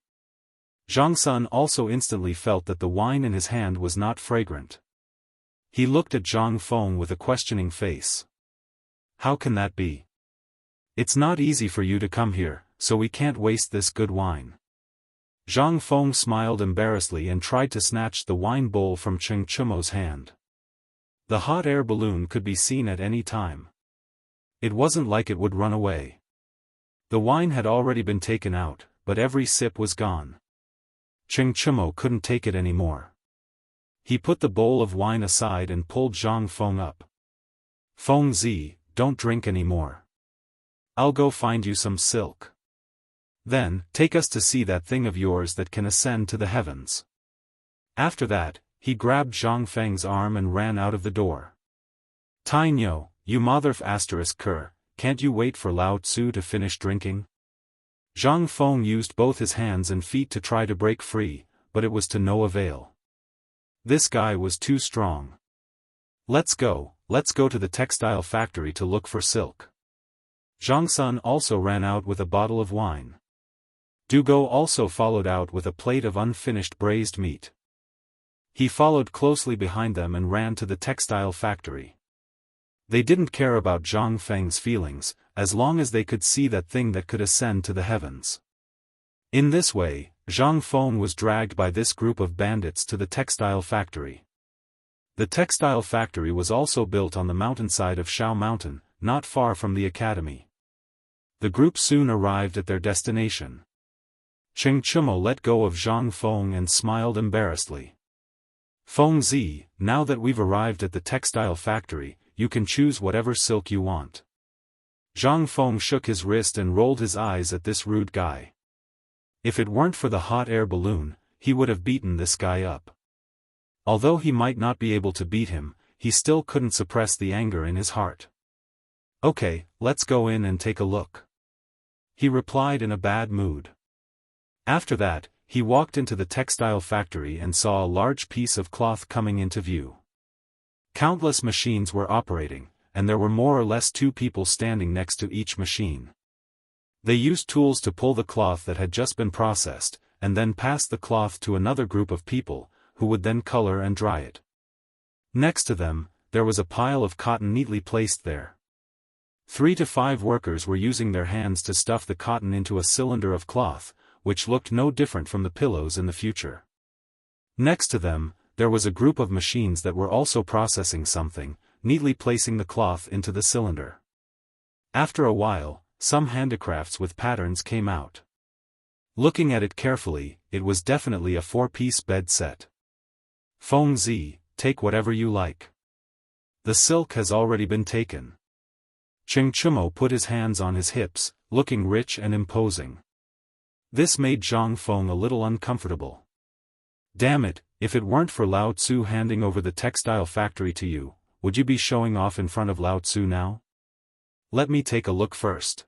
Zhang Sun also instantly felt that the wine in his hand was not fragrant. He looked at Zhang Feng with a questioning face. How can that be? It's not easy for you to come here, so we can't waste this good wine. Zhang Feng smiled embarrassedly and tried to snatch the wine bowl from Cheng Chumo's hand. The hot air balloon could be seen at any time. It wasn't like it would run away. The wine had already been taken out, but every sip was gone. Cheng Chumo couldn't take it anymore. He put the bowl of wine aside and pulled Zhang Feng up. "Feng Zi, don't drink any more. I'll go find you some silk. Then, take us to see that thing of yours that can ascend to the heavens." After that, he grabbed Zhang Feng's arm and ran out of the door. "Tai Nyo, you motherf ***, can't you wait for Lao Tzu to finish drinking?" Zhang Feng used both his hands and feet to try to break free, but it was to no avail. This guy was too strong. Let's go to the textile factory to look for silk." Zhang Sun also ran out with a bottle of wine. Du Go also followed out with a plate of unfinished braised meat. He followed closely behind them and ran to the textile factory. They didn't care about Zhang Feng's feelings, as long as they could see that thing that could ascend to the heavens. In this way, Zhang Feng was dragged by this group of bandits to the textile factory. The textile factory was also built on the mountainside of Shao Mountain, not far from the academy. The group soon arrived at their destination. Cheng Chumo let go of Zhang Feng and smiled embarrassedly. "Feng Zi, now that we've arrived at the textile factory, you can choose whatever silk you want." Zhang Feng shook his wrist and rolled his eyes at this rude guy. If it weren't for the hot air balloon, he would have beaten this guy up. Although he might not be able to beat him, he still couldn't suppress the anger in his heart. "Okay, let's go in and take a look," he replied in a bad mood. After that, he walked into the textile factory and saw a large piece of cloth coming into view. Countless machines were operating, and there were more or less 2 people standing next to each machine. They used tools to pull the cloth that had just been processed, and then pass the cloth to another group of people, who would then color and dry it. Next to them, there was a pile of cotton neatly placed there. 3 to 5 workers were using their hands to stuff the cotton into a cylinder of cloth, which looked no different from the pillows in the future. Next to them, there was a group of machines that were also processing something, neatly placing the cloth into the cylinder. After a while, some handicrafts with patterns came out. Looking at it carefully, it was definitely a 4-piece bed set. "Feng Zi, take whatever you like. The silk has already been taken." Cheng Chumo put his hands on his hips, looking rich and imposing. This made Zhang Feng a little uncomfortable. "Damn it, if it weren't for Lao Tzu handing over the textile factory to you, would you be showing off in front of Lao Tzu now? Let me take a look first."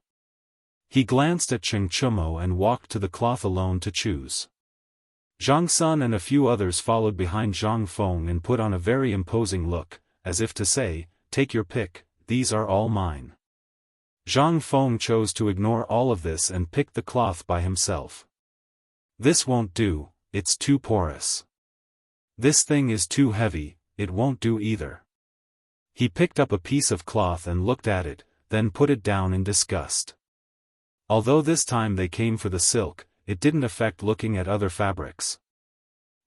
He glanced at Cheng Chumo and walked to the cloth alone to choose. Zhang Sun and a few others followed behind Zhang Feng and put on a very imposing look, as if to say, "Take your pick, these are all mine." Zhang Feng chose to ignore all of this and picked the cloth by himself. "This won't do, it's too porous. This thing is too heavy, it won't do either." He picked up a piece of cloth and looked at it, then put it down in disgust. Although this time they came for the silk, it didn't affect looking at other fabrics.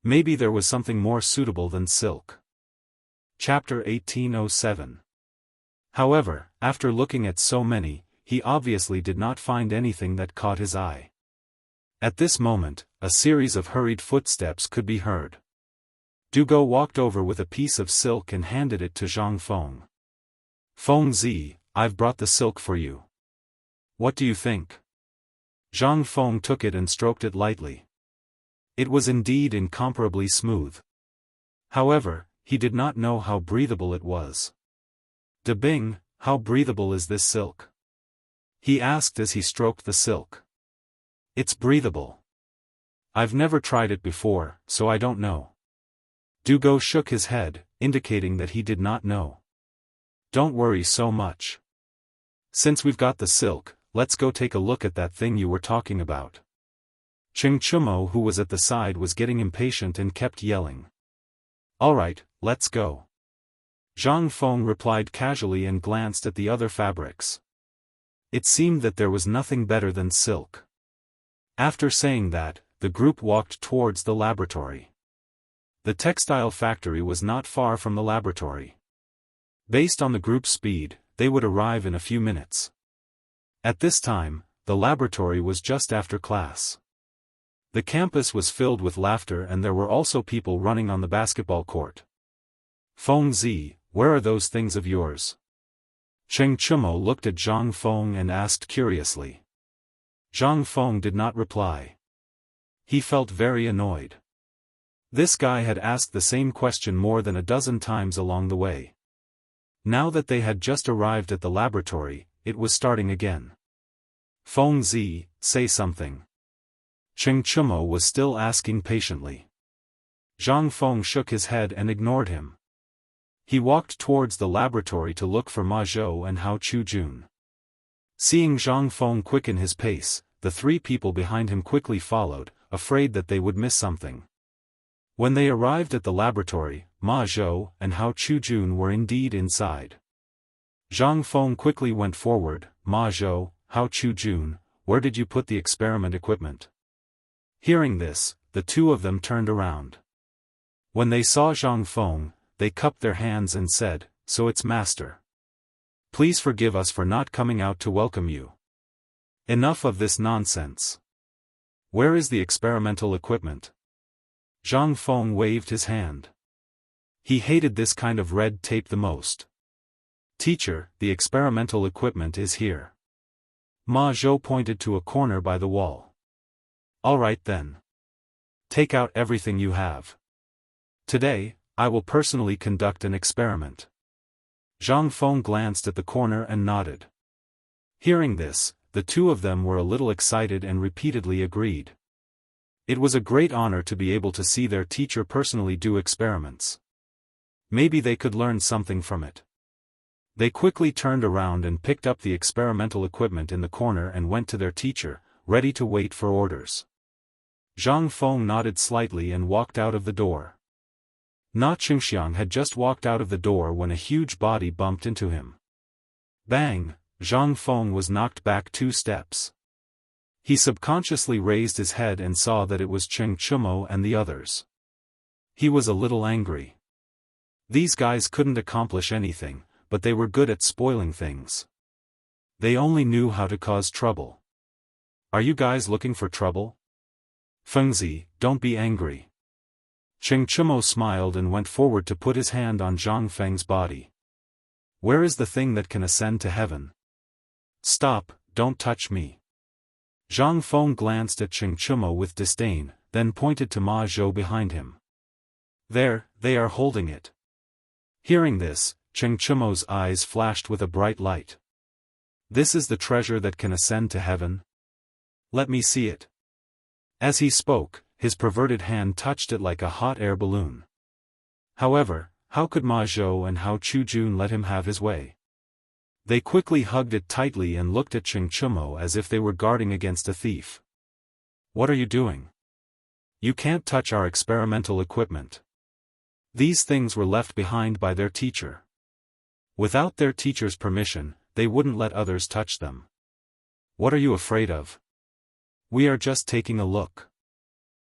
Maybe there was something more suitable than silk. Chapter 1807. However, after looking at so many, he obviously did not find anything that caught his eye. At this moment, a series of hurried footsteps could be heard. Du Go walked over with a piece of silk and handed it to Zhang Feng. "Feng Zi, I've brought the silk for you. What do you think?" Zhang Feng took it and stroked it lightly. It was indeed incomparably smooth. However, he did not know how breathable it was. "De Bing, how breathable is this silk?" he asked as he stroked the silk. "It's breathable. I've never tried it before, so I don't know." Du Go shook his head, indicating that he did not know. "Don't worry so much. Since we've got the silk, let's go take a look at that thing you were talking about." Cheng Chumo, who was at the side, was getting impatient and kept yelling. "Alright, let's go." Zhang Feng replied casually and glanced at the other fabrics. It seemed that there was nothing better than silk. After saying that, the group walked towards the laboratory. The textile factory was not far from the laboratory. Based on the group's speed, they would arrive in a few minutes. At this time, the laboratory was just after class. The campus was filled with laughter and there were also people running on the basketball court. Feng Zi, where are those things of yours? Cheng Chumo looked at Zhang Feng and asked curiously. Zhang Feng did not reply. He felt very annoyed. This guy had asked the same question more than a dozen times along the way. Now that they had just arrived at the laboratory, it was starting again. Feng Zi, say something. Cheng Chumo was still asking patiently. Zhang Feng shook his head and ignored him. He walked towards the laboratory to look for Ma Zhou and Hao Chu-jun. Seeing Zhang Feng quicken his pace, the three people behind him quickly followed, afraid that they would miss something. When they arrived at the laboratory, Ma Zhou and Hao Chu-jun were indeed inside. Zhang Feng quickly went forward. Ma Zhou, Hao Chu-jun, where did you put the experiment equipment? Hearing this, the two of them turned around. When they saw Zhang Feng, they cupped their hands and said, so it's master. Please forgive us for not coming out to welcome you. Enough of this nonsense. Where is the experimental equipment? Zhang Feng waved his hand. He hated this kind of red tape the most. Teacher, the experimental equipment is here. Ma Zhou pointed to a corner by the wall. All right then. Take out everything you have. Today, I will personally conduct an experiment. Zhang Feng glanced at the corner and nodded. Hearing this, the two of them were a little excited and repeatedly agreed. It was a great honor to be able to see their teacher personally do experiments. Maybe they could learn something from it. They quickly turned around and picked up the experimental equipment in the corner and went to their teacher, ready to wait for orders. Zhang Feng nodded slightly and walked out of the door. Na Qingxiang had just walked out of the door when a huge body bumped into him. Bang! Zhang Feng was knocked back 2 steps. He subconsciously raised his head and saw that it was Cheng Chumo and the others. He was a little angry. These guys couldn't accomplish anything, but they were good at spoiling things. They only knew how to cause trouble. Are you guys looking for trouble? Fengzi, don't be angry. Cheng Chumo smiled and went forward to put his hand on Zhang Feng's body. Where is the thing that can ascend to heaven? Stop, don't touch me. Zhang Feng glanced at Cheng Chumo with disdain, then pointed to Ma Zhou behind him. There, they are holding it. Hearing this, Cheng Chumo's eyes flashed with a bright light. This is the treasure that can ascend to heaven? Let me see it. As he spoke, his perverted hand touched it like a hot air balloon. However, how could Ma Zhou and Hao Chu-jun let him have his way? They quickly hugged it tightly and looked at Cheng Chumo as if they were guarding against a thief. What are you doing? You can't touch our experimental equipment. These things were left behind by their teacher. Without their teacher's permission, they wouldn't let others touch them. What are you afraid of? We are just taking a look.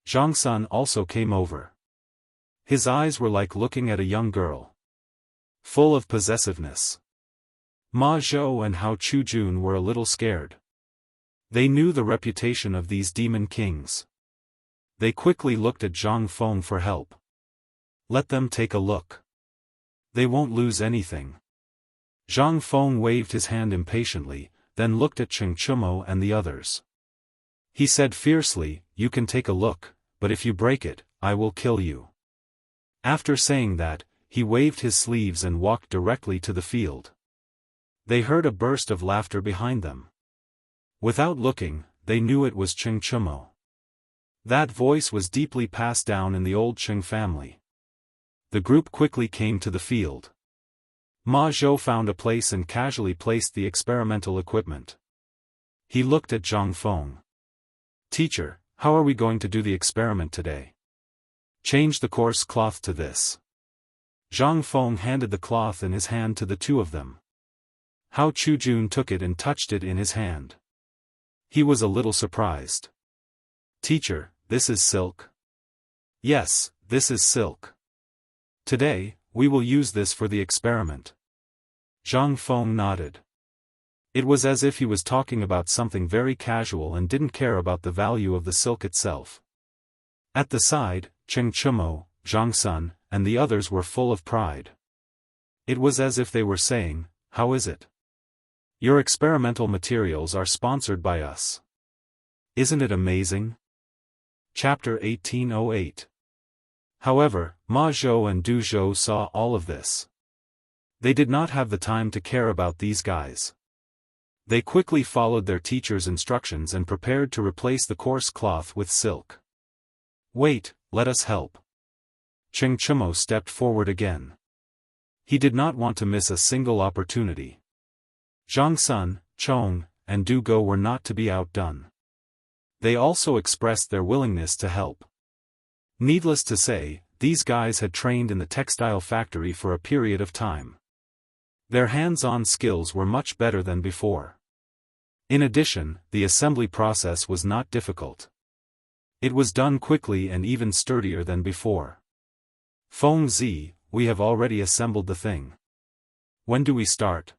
Zhang Sun also came over. His eyes were like looking at a young girl. Full of possessiveness. Ma Zhou and Hao Chu-jun were a little scared. They knew the reputation of these demon kings. They quickly looked at Zhang Feng for help. Let them take a look. They won't lose anything. Zhang Feng waved his hand impatiently, then looked at Cheng Chumo and the others. He said fiercely, you can take a look, but if you break it, I will kill you. After saying that, he waved his sleeves and walked directly to the field. They heard a burst of laughter behind them. Without looking, they knew it was Cheng Chumo. That voice was deeply passed down in the old Cheng family. The group quickly came to the field. Ma Zhou found a place and casually placed the experimental equipment. He looked at Zhang Feng. Teacher, how are we going to do the experiment today? Change the coarse cloth to this. Zhang Feng handed the cloth in his hand to the two of them. Hao Chu-jun took it and touched it in his hand. He was a little surprised. Teacher, this is silk? Yes, this is silk. Today, we will use this for the experiment. Zhang Feng nodded. It was as if he was talking about something very casual and didn't care about the value of the silk itself. At the side, Cheng Chumo, Zhang Sun, and the others were full of pride. It was as if they were saying, "How is it? Your experimental materials are sponsored by us. Isn't it amazing?" Chapter 1808. However, Ma Zhou and Du Zhou saw all of this. They did not have the time to care about these guys. They quickly followed their teacher's instructions and prepared to replace the coarse cloth with silk. "Wait, let us help." Cheng Chumo stepped forward again. He did not want to miss a single opportunity. Zhang Sun, Chong, and Du Go were not to be outdone. They also expressed their willingness to help. Needless to say, these guys had trained in the textile factory for a period of time. Their hands-on skills were much better than before. In addition, the assembly process was not difficult. It was done quickly and even sturdier than before. "Feng Zi, we have already assembled the thing. When do we start?"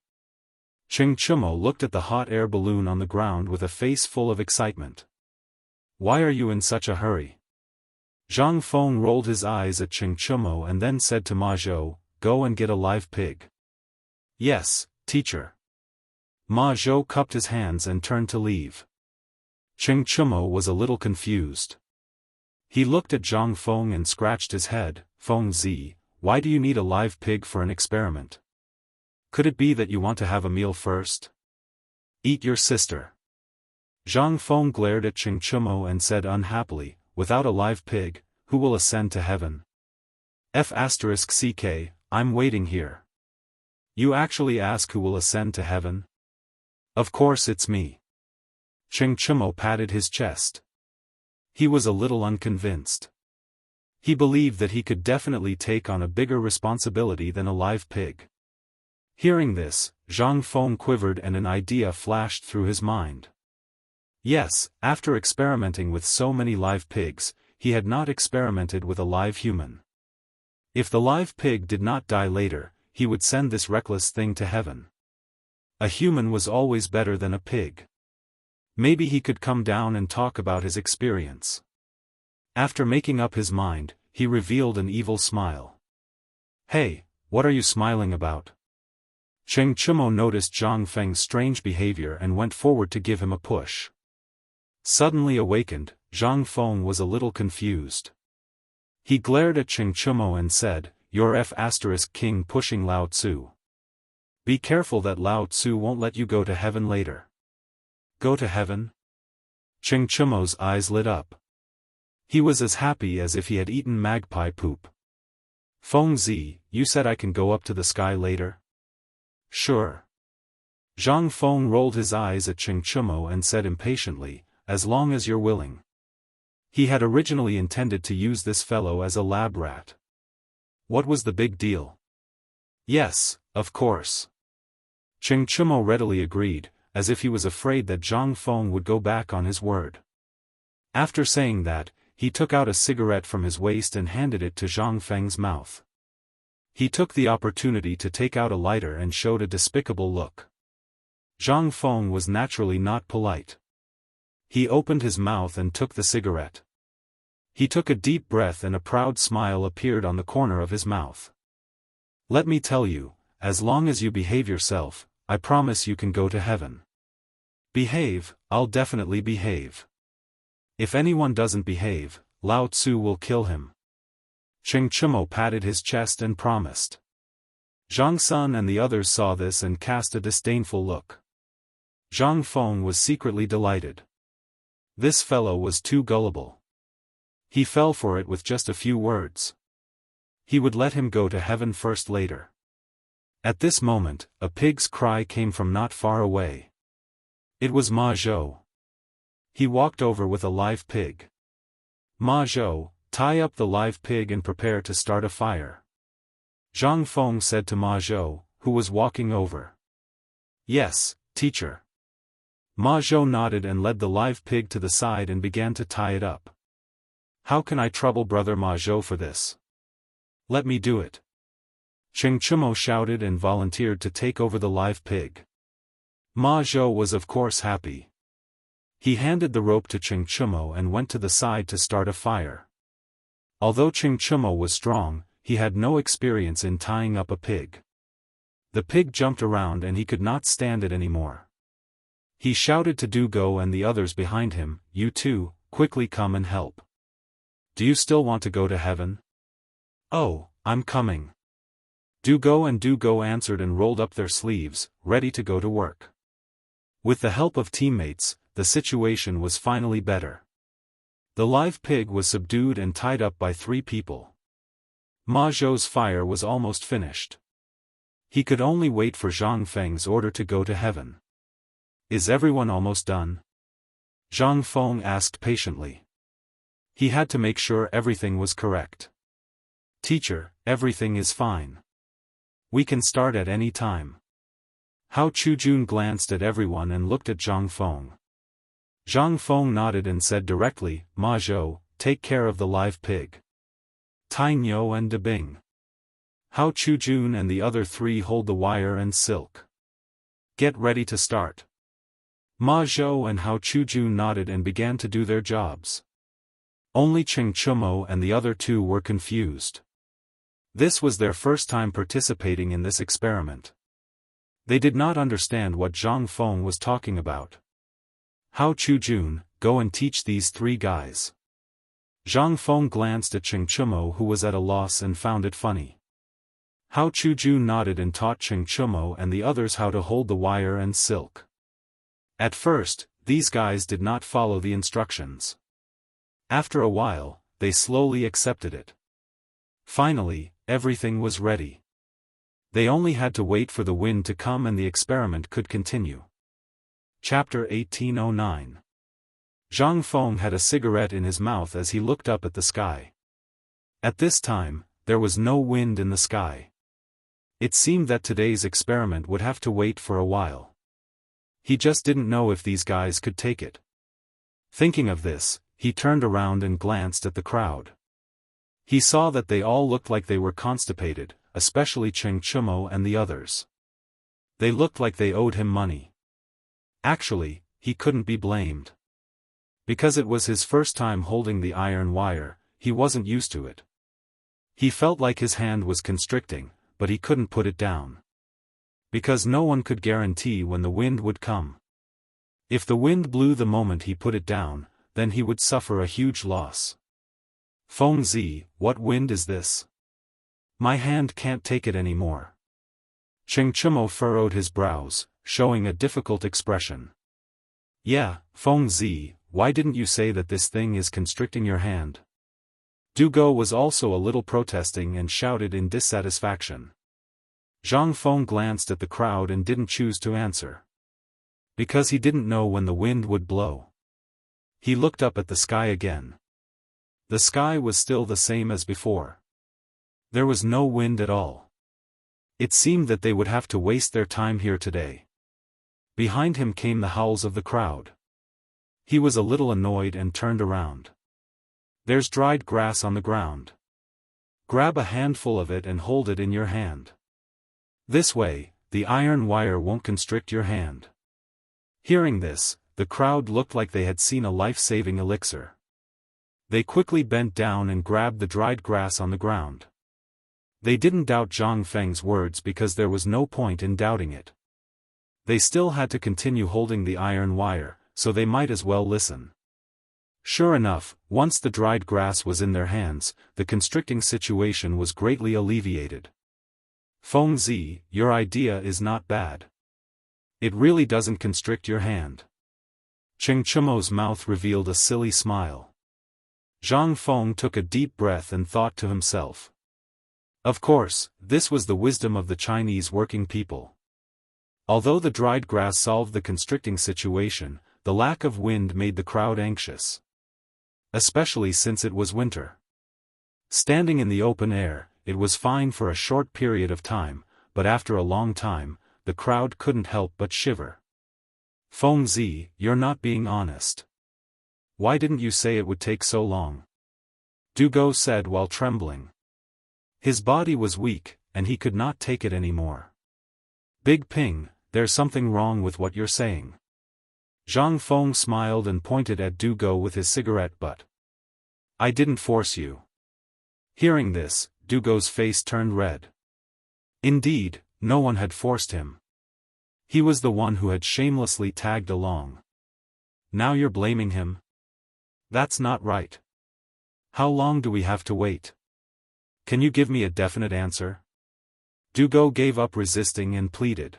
Cheng Chumo looked at the hot air balloon on the ground with a face full of excitement. "Why are you in such a hurry?" Zhang Feng rolled his eyes at Cheng Chumo and then said to Ma Zhou, "Go and get a live pig." "Yes, teacher." Ma Zhou cupped his hands and turned to leave. Cheng Chumo was a little confused. He looked at Zhang Feng and scratched his head. "Feng Zi, why do you need a live pig for an experiment? Could it be that you want to have a meal first? Eat your sister." Zhang Feng glared at Cheng Chumo and said unhappily, "Without a live pig, who will ascend to heaven? F***ck, I'm waiting here." "You actually ask who will ascend to heaven? Of course it's me." Cheng Chumo patted his chest. He was a little unconvinced. He believed that he could definitely take on a bigger responsibility than a live pig. Hearing this, Zhang Feng quivered and an idea flashed through his mind. Yes, after experimenting with so many live pigs, he had not experimented with a live human. If the live pig did not die later, he would send this reckless thing to heaven. A human was always better than a pig. Maybe he could come down and talk about his experience. After making up his mind, he revealed an evil smile. "Hey, what are you smiling about?" Cheng Chumo noticed Zhang Feng's strange behavior and went forward to give him a push. Suddenly awakened, Zhang Feng was a little confused. He glared at Cheng Chumo and said, "You're F***king pushing Lao Tzu. Be careful that Lao Tzu won't let you go to heaven later." "Go to heaven?" Cheng Chumo's eyes lit up. He was as happy as if he had eaten magpie poop. "Feng Zi, you said I can go up to the sky later?" "Sure." Zhang Feng rolled his eyes at Cheng Chumo and said impatiently, "As long as you're willing." He had originally intended to use this fellow as a lab rat. What was the big deal? "Yes, of course." Cheng Chumo readily agreed, as if he was afraid that Zhang Feng would go back on his word. After saying that, he took out a cigarette from his waist and handed it to Zhang Feng's mouth. He took the opportunity to take out a lighter and showed a despicable look. Zhang Feng was naturally not polite. He opened his mouth and took the cigarette. He took a deep breath and a proud smile appeared on the corner of his mouth. "Let me tell you, as long as you behave yourself, I promise you can go to heaven." "Behave, I'll definitely behave. If anyone doesn't behave, Lao Tzu will kill him." Cheng Chumo patted his chest and promised. Zhang Sun and the others saw this and cast a disdainful look. Zhang Feng was secretly delighted. This fellow was too gullible. He fell for it with just a few words. He would let him go to heaven first later. At this moment, a pig's cry came from not far away. It was Ma Zhou. He walked over with a live pig. "Ma Zhou, tie up the live pig and prepare to start a fire," Zhang Feng said to Ma Zhou, who was walking over. "Yes, teacher." Ma Zhou nodded and led the live pig to the side and began to tie it up. "How can I trouble brother Ma Zhou for this? Let me do it." Cheng Chumo shouted and volunteered to take over the live pig. Ma Zhou was of course happy. He handed the rope to Cheng Chumo and went to the side to start a fire. Although Ching Chumo was strong, he had no experience in tying up a pig. The pig jumped around and he could not stand it anymore. He shouted to Dugo and the others behind him, "You too, quickly come and help. Do you still want to go to heaven?" "Oh, I'm coming." Dugo and Dugo answered and rolled up their sleeves, ready to go to work. With the help of teammates, the situation was finally better. The live pig was subdued and tied up by 3 people. Ma Zhou's fire was almost finished. He could only wait for Zhang Feng's order to go to heaven. "Is everyone almost done?" Zhang Feng asked patiently. He had to make sure everything was correct. "Teacher, everything is fine. We can start at any time." Hao Chujun glanced at everyone and looked at Zhang Feng. Zhang Feng nodded and said directly, "Ma Zhou, take care of the live pig. Tai Niu and Debing. Hao Chujun and the other 3 hold the wire and silk. Get ready to start." Ma Zhou and Hao Chujun nodded and began to do their jobs. Only Ching Chumo and the other 2 were confused. This was their first time participating in this experiment. They did not understand what Zhang Feng was talking about. "Hao Chujun, go and teach these 3 guys." Zhang Feng glanced at Ching Chumo, who was at a loss and found it funny. Hao Chujun nodded and taught Ching Chumo and the others how to hold the wire and silk. At first, these guys did not follow the instructions. After a while, they slowly accepted it. Finally, everything was ready. They only had to wait for the wind to come and the experiment could continue. Chapter 1809. Zhang Feng had a cigarette in his mouth as he looked up at the sky. At this time, there was no wind in the sky. It seemed that today's experiment would have to wait for a while. He just didn't know if these guys could take it. Thinking of this, he turned around and glanced at the crowd. He saw that they all looked like they were constipated, especially Ching Chumo and the others. They looked like they owed him money. Actually, he couldn't be blamed. Because it was his first time holding the iron wire, he wasn't used to it. He felt like his hand was constricting, but he couldn't put it down. Because no one could guarantee when the wind would come. If the wind blew the moment he put it down, then he would suffer a huge loss. "Feng Zi, what wind is this? My hand can't take it anymore." Ching Chumo furrowed his brows, showing a difficult expression. "Yeah, Feng Zi, why didn't you say that this thing is constricting your hand?" Dugo was also a little protesting and shouted in dissatisfaction. Zhang Feng glanced at the crowd and didn't choose to answer. Because he didn't know when the wind would blow. He looked up at the sky again. The sky was still the same as before. There was no wind at all. It seemed that they would have to waste their time here today. Behind him came the howls of the crowd. He was a little annoyed and turned around. "There's dried grass on the ground. Grab a handful of it and hold it in your hand. This way, the iron wire won't constrict your hand." Hearing this, the crowd looked like they had seen a life-saving elixir. They quickly bent down and grabbed the dried grass on the ground. They didn't doubt Zhang Feng's words because there was no point in doubting it. They still had to continue holding the iron wire, so they might as well listen. Sure enough, once the dried grass was in their hands, the constricting situation was greatly alleviated. "Feng Zi, your idea is not bad. It really doesn't constrict your hand." Ching Chumo's mouth revealed a silly smile. Zhang Feng took a deep breath and thought to himself. Of course, this was the wisdom of the Chinese working people. Although the dried grass solved the constricting situation, the lack of wind made the crowd anxious. Especially since it was winter. Standing in the open air, it was fine for a short period of time, but after a long time, the crowd couldn't help but shiver. "Feng Zi, you're not being honest. Why didn't you say it would take so long?" Dugo said while trembling. His body was weak, and he could not take it anymore. "Big Ping, there's something wrong with what you're saying." Zhang Feng smiled and pointed at Dugo with his cigarette butt. "I didn't force you. Hearing this, Dugo's face turned red. Indeed, no one had forced him. He was the one who had shamelessly tagged along. Now you're blaming him? That's not right. How long do we have to wait? Can you give me a definite answer? Dugo gave up resisting and pleaded.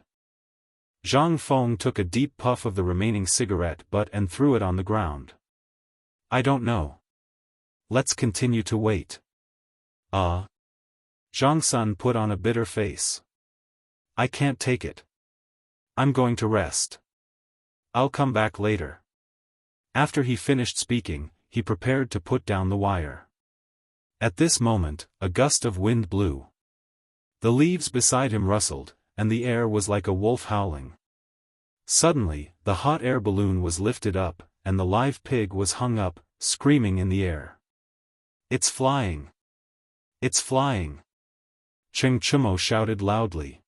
Zhang Feng took a deep puff of the remaining cigarette butt and threw it on the ground. I don't know. Let's continue to wait. Zhang Sun put on a bitter face. I can't take it. I'm going to rest. I'll come back later. After he finished speaking, he prepared to put down the wire. At this moment, a gust of wind blew. The leaves beside him rustled, and the air was like a wolf howling. Suddenly, the hot air balloon was lifted up, and the live pig was hung up, screaming in the air. It's flying! It's flying! Cheng Chumo shouted loudly.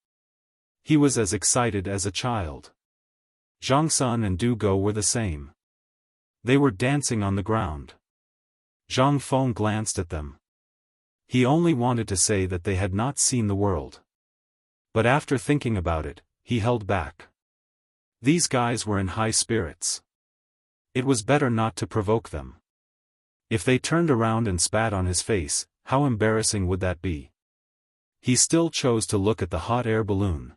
He was as excited as a child. Zhang Sun and Dugo were the same. They were dancing on the ground. Zhang Feng glanced at them. He only wanted to say that they had not seen the world. But after thinking about it, he held back. These guys were in high spirits. It was better not to provoke them. If they turned around and spat on his face, how embarrassing would that be? He still chose to look at the hot air balloon.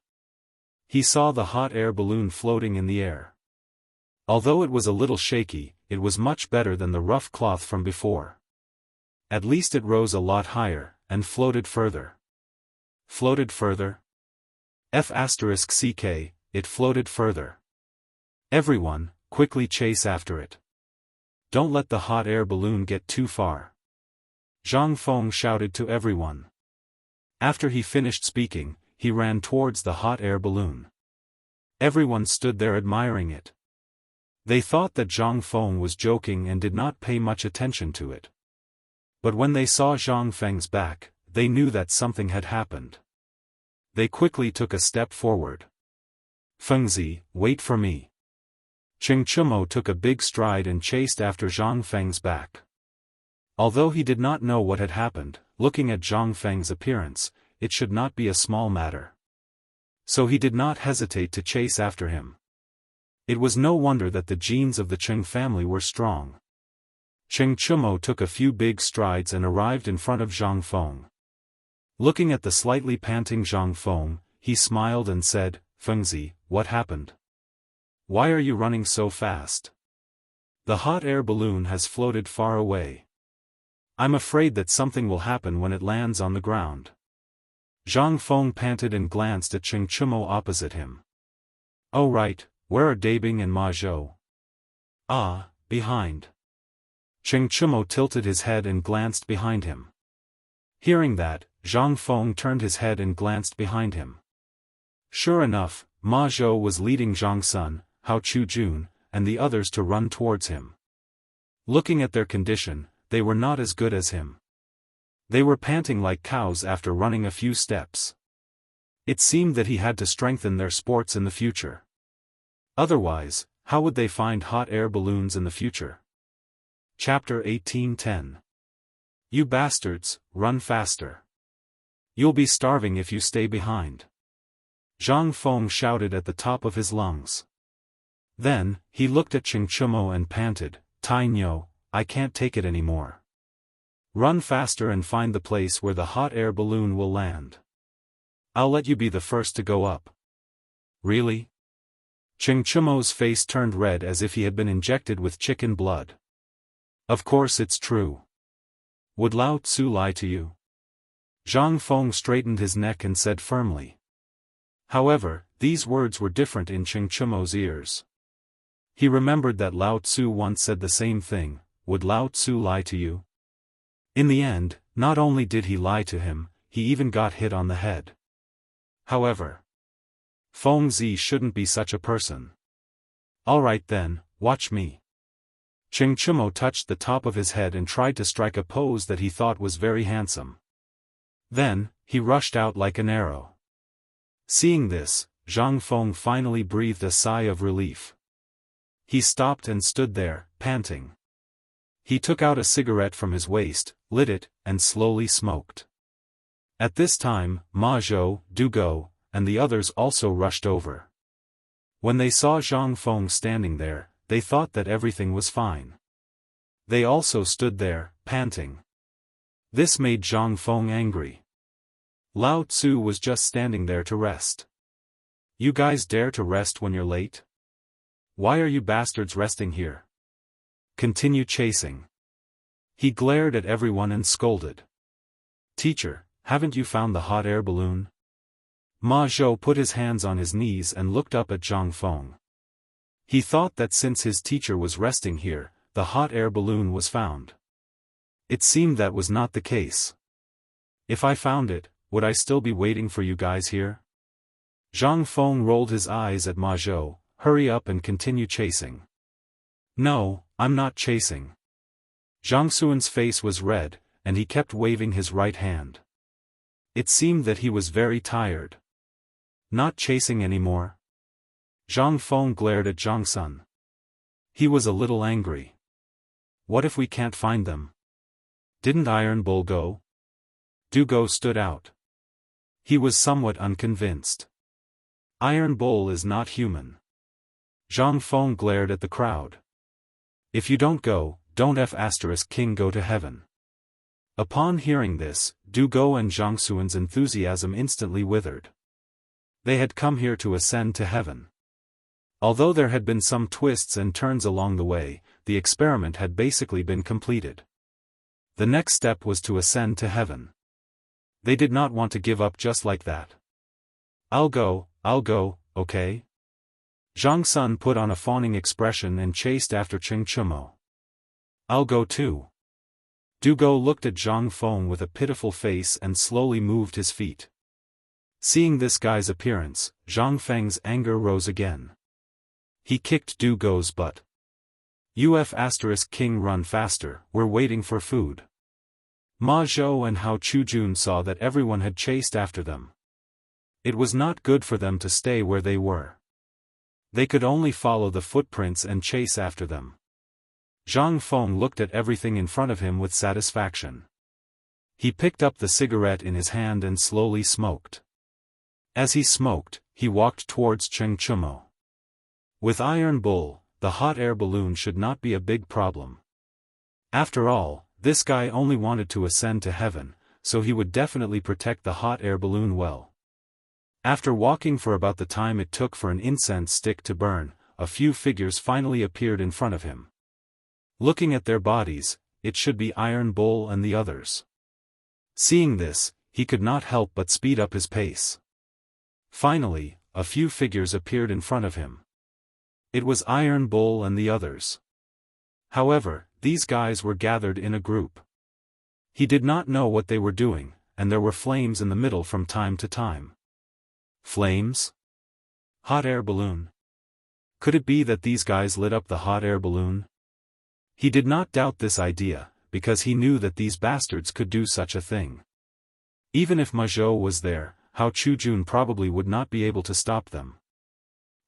He saw the hot air balloon floating in the air. Although it was a little shaky, it was much better than the rough cloth from before. At least it rose a lot higher, and floated further. Floated further? F***ck, it floated further. Everyone, quickly chase after it. Don't let the hot air balloon get too far. Zhang Feng shouted to everyone. After he finished speaking, he ran towards the hot air balloon. Everyone stood there admiring it. They thought that Zhang Feng was joking and did not pay much attention to it. But when they saw Zhang Feng's back, they knew that something had happened. They quickly took a step forward. Fengzi, wait for me. Cheng Chumo took a big stride and chased after Zhang Feng's back. Although he did not know what had happened, looking at Zhang Feng's appearance, it should not be a small matter. So he did not hesitate to chase after him. It was no wonder that the genes of the Cheng family were strong. Cheng Chumo took a few big strides and arrived in front of Zhang Feng. Looking at the slightly panting Zhang Feng, he smiled and said, Fengzi, what happened? Why are you running so fast? The hot air balloon has floated far away. I'm afraid that something will happen when it lands on the ground. Zhang Feng panted and glanced at Cheng Chumo opposite him. Oh right, where are Dabing and Ma Zhou? Ah, behind. Cheng Chumo tilted his head and glanced behind him. Hearing that, Zhang Feng turned his head and glanced behind him. Sure enough, Ma Zhou was leading Zhang Sun, Hao Chu-jun, and the others to run towards him. Looking at their condition, they were not as good as him. They were panting like cows after running a few steps. It seemed that he had to strengthen their sports in the future. Otherwise, how would they find hot air balloons in the future? Chapter 18:10. You bastards, run faster. You'll be starving if you stay behind. Zhang Feng shouted at the top of his lungs. Then, he looked at Cheng Chumo and panted, Tai Nyo, I can't take it anymore. Run faster and find the place where the hot air balloon will land. I'll let you be the first to go up. Really? Cheng Chumo's face turned red as if he had been injected with chicken blood. Of course it's true. Would Lao Tzu lie to you? Zhang Feng straightened his neck and said firmly. However, these words were different in Cheng Chumo's ears. He remembered that Lao Tzu once said the same thing, would Lao Tzu lie to you? In the end, not only did he lie to him, he even got hit on the head. However, Feng Zi shouldn't be such a person. Alright then, watch me. Cheng Chumo touched the top of his head and tried to strike a pose that he thought was very handsome. Then, he rushed out like an arrow. Seeing this, Zhang Feng finally breathed a sigh of relief. He stopped and stood there, panting. He took out a cigarette from his waist, lit it, and slowly smoked. At this time, Ma Zhou, Du Go, and the others also rushed over. When they saw Zhang Feng standing there, they thought that everything was fine. They also stood there, panting. This made Zhang Feng angry. Lao Tzu was just standing there to rest. You guys dare to rest when you're late? Why are you bastards resting here? Continue chasing. He glared at everyone and scolded. Teacher, haven't you found the hot air balloon? Ma Zhou put his hands on his knees and looked up at Zhang Feng. He thought that since his teacher was resting here, the hot air balloon was found. It seemed that was not the case. If I found it, would I still be waiting for you guys here? Zhang Feng rolled his eyes at Ma Zhou. Hurry up and continue chasing. No, I'm not chasing. Zhang Xuan's face was red, and he kept waving his right hand. It seemed that he was very tired. Not chasing anymore? Zhang Feng glared at Zhang Sun. He was a little angry. What if we can't find them? Didn't Iron Bull go? Du Go stood out. He was somewhat unconvinced. Iron Bull is not human. Zhang Feng glared at the crowd. If you don't go, don't King go to heaven. Upon hearing this, Du Go and Zhang Xuan's enthusiasm instantly withered. They had come here to ascend to heaven. Although there had been some twists and turns along the way, the experiment had basically been completed. The next step was to ascend to heaven. They did not want to give up just like that. I'll go, okay? Zhang Sun put on a fawning expression and chased after Cheng Chumo. I'll go too. Du Go looked at Zhang Feng with a pitiful face and slowly moved his feet. Seeing this guy's appearance, Zhang Feng's anger rose again. He kicked Du Go's butt. King run faster, we're waiting for food. Ma Zhou and Hao Chujun saw that everyone had chased after them. It was not good for them to stay where they were. They could only follow the footprints and chase after them. Zhang Feng looked at everything in front of him with satisfaction. He picked up the cigarette in his hand and slowly smoked. As he smoked, he walked towards Cheng Chumo. With Iron Bull, the hot air balloon should not be a big problem. After all, this guy only wanted to ascend to heaven, so he would definitely protect the hot air balloon well. After walking for about the time it took for an incense stick to burn, a few figures finally appeared in front of him. Looking at their bodies, it should be Iron Bull and the others. Seeing this, he could not help but speed up his pace. Finally, a few figures appeared in front of him. It was Iron Bull and the others. However, these guys were gathered in a group. He did not know what they were doing, and there were flames in the middle from time to time. Flames? Hot air balloon. Could it be that these guys lit up the hot air balloon? He did not doubt this idea, because he knew that these bastards could do such a thing. Even if Ma Zhou was there, Hao Chujun probably would not be able to stop them.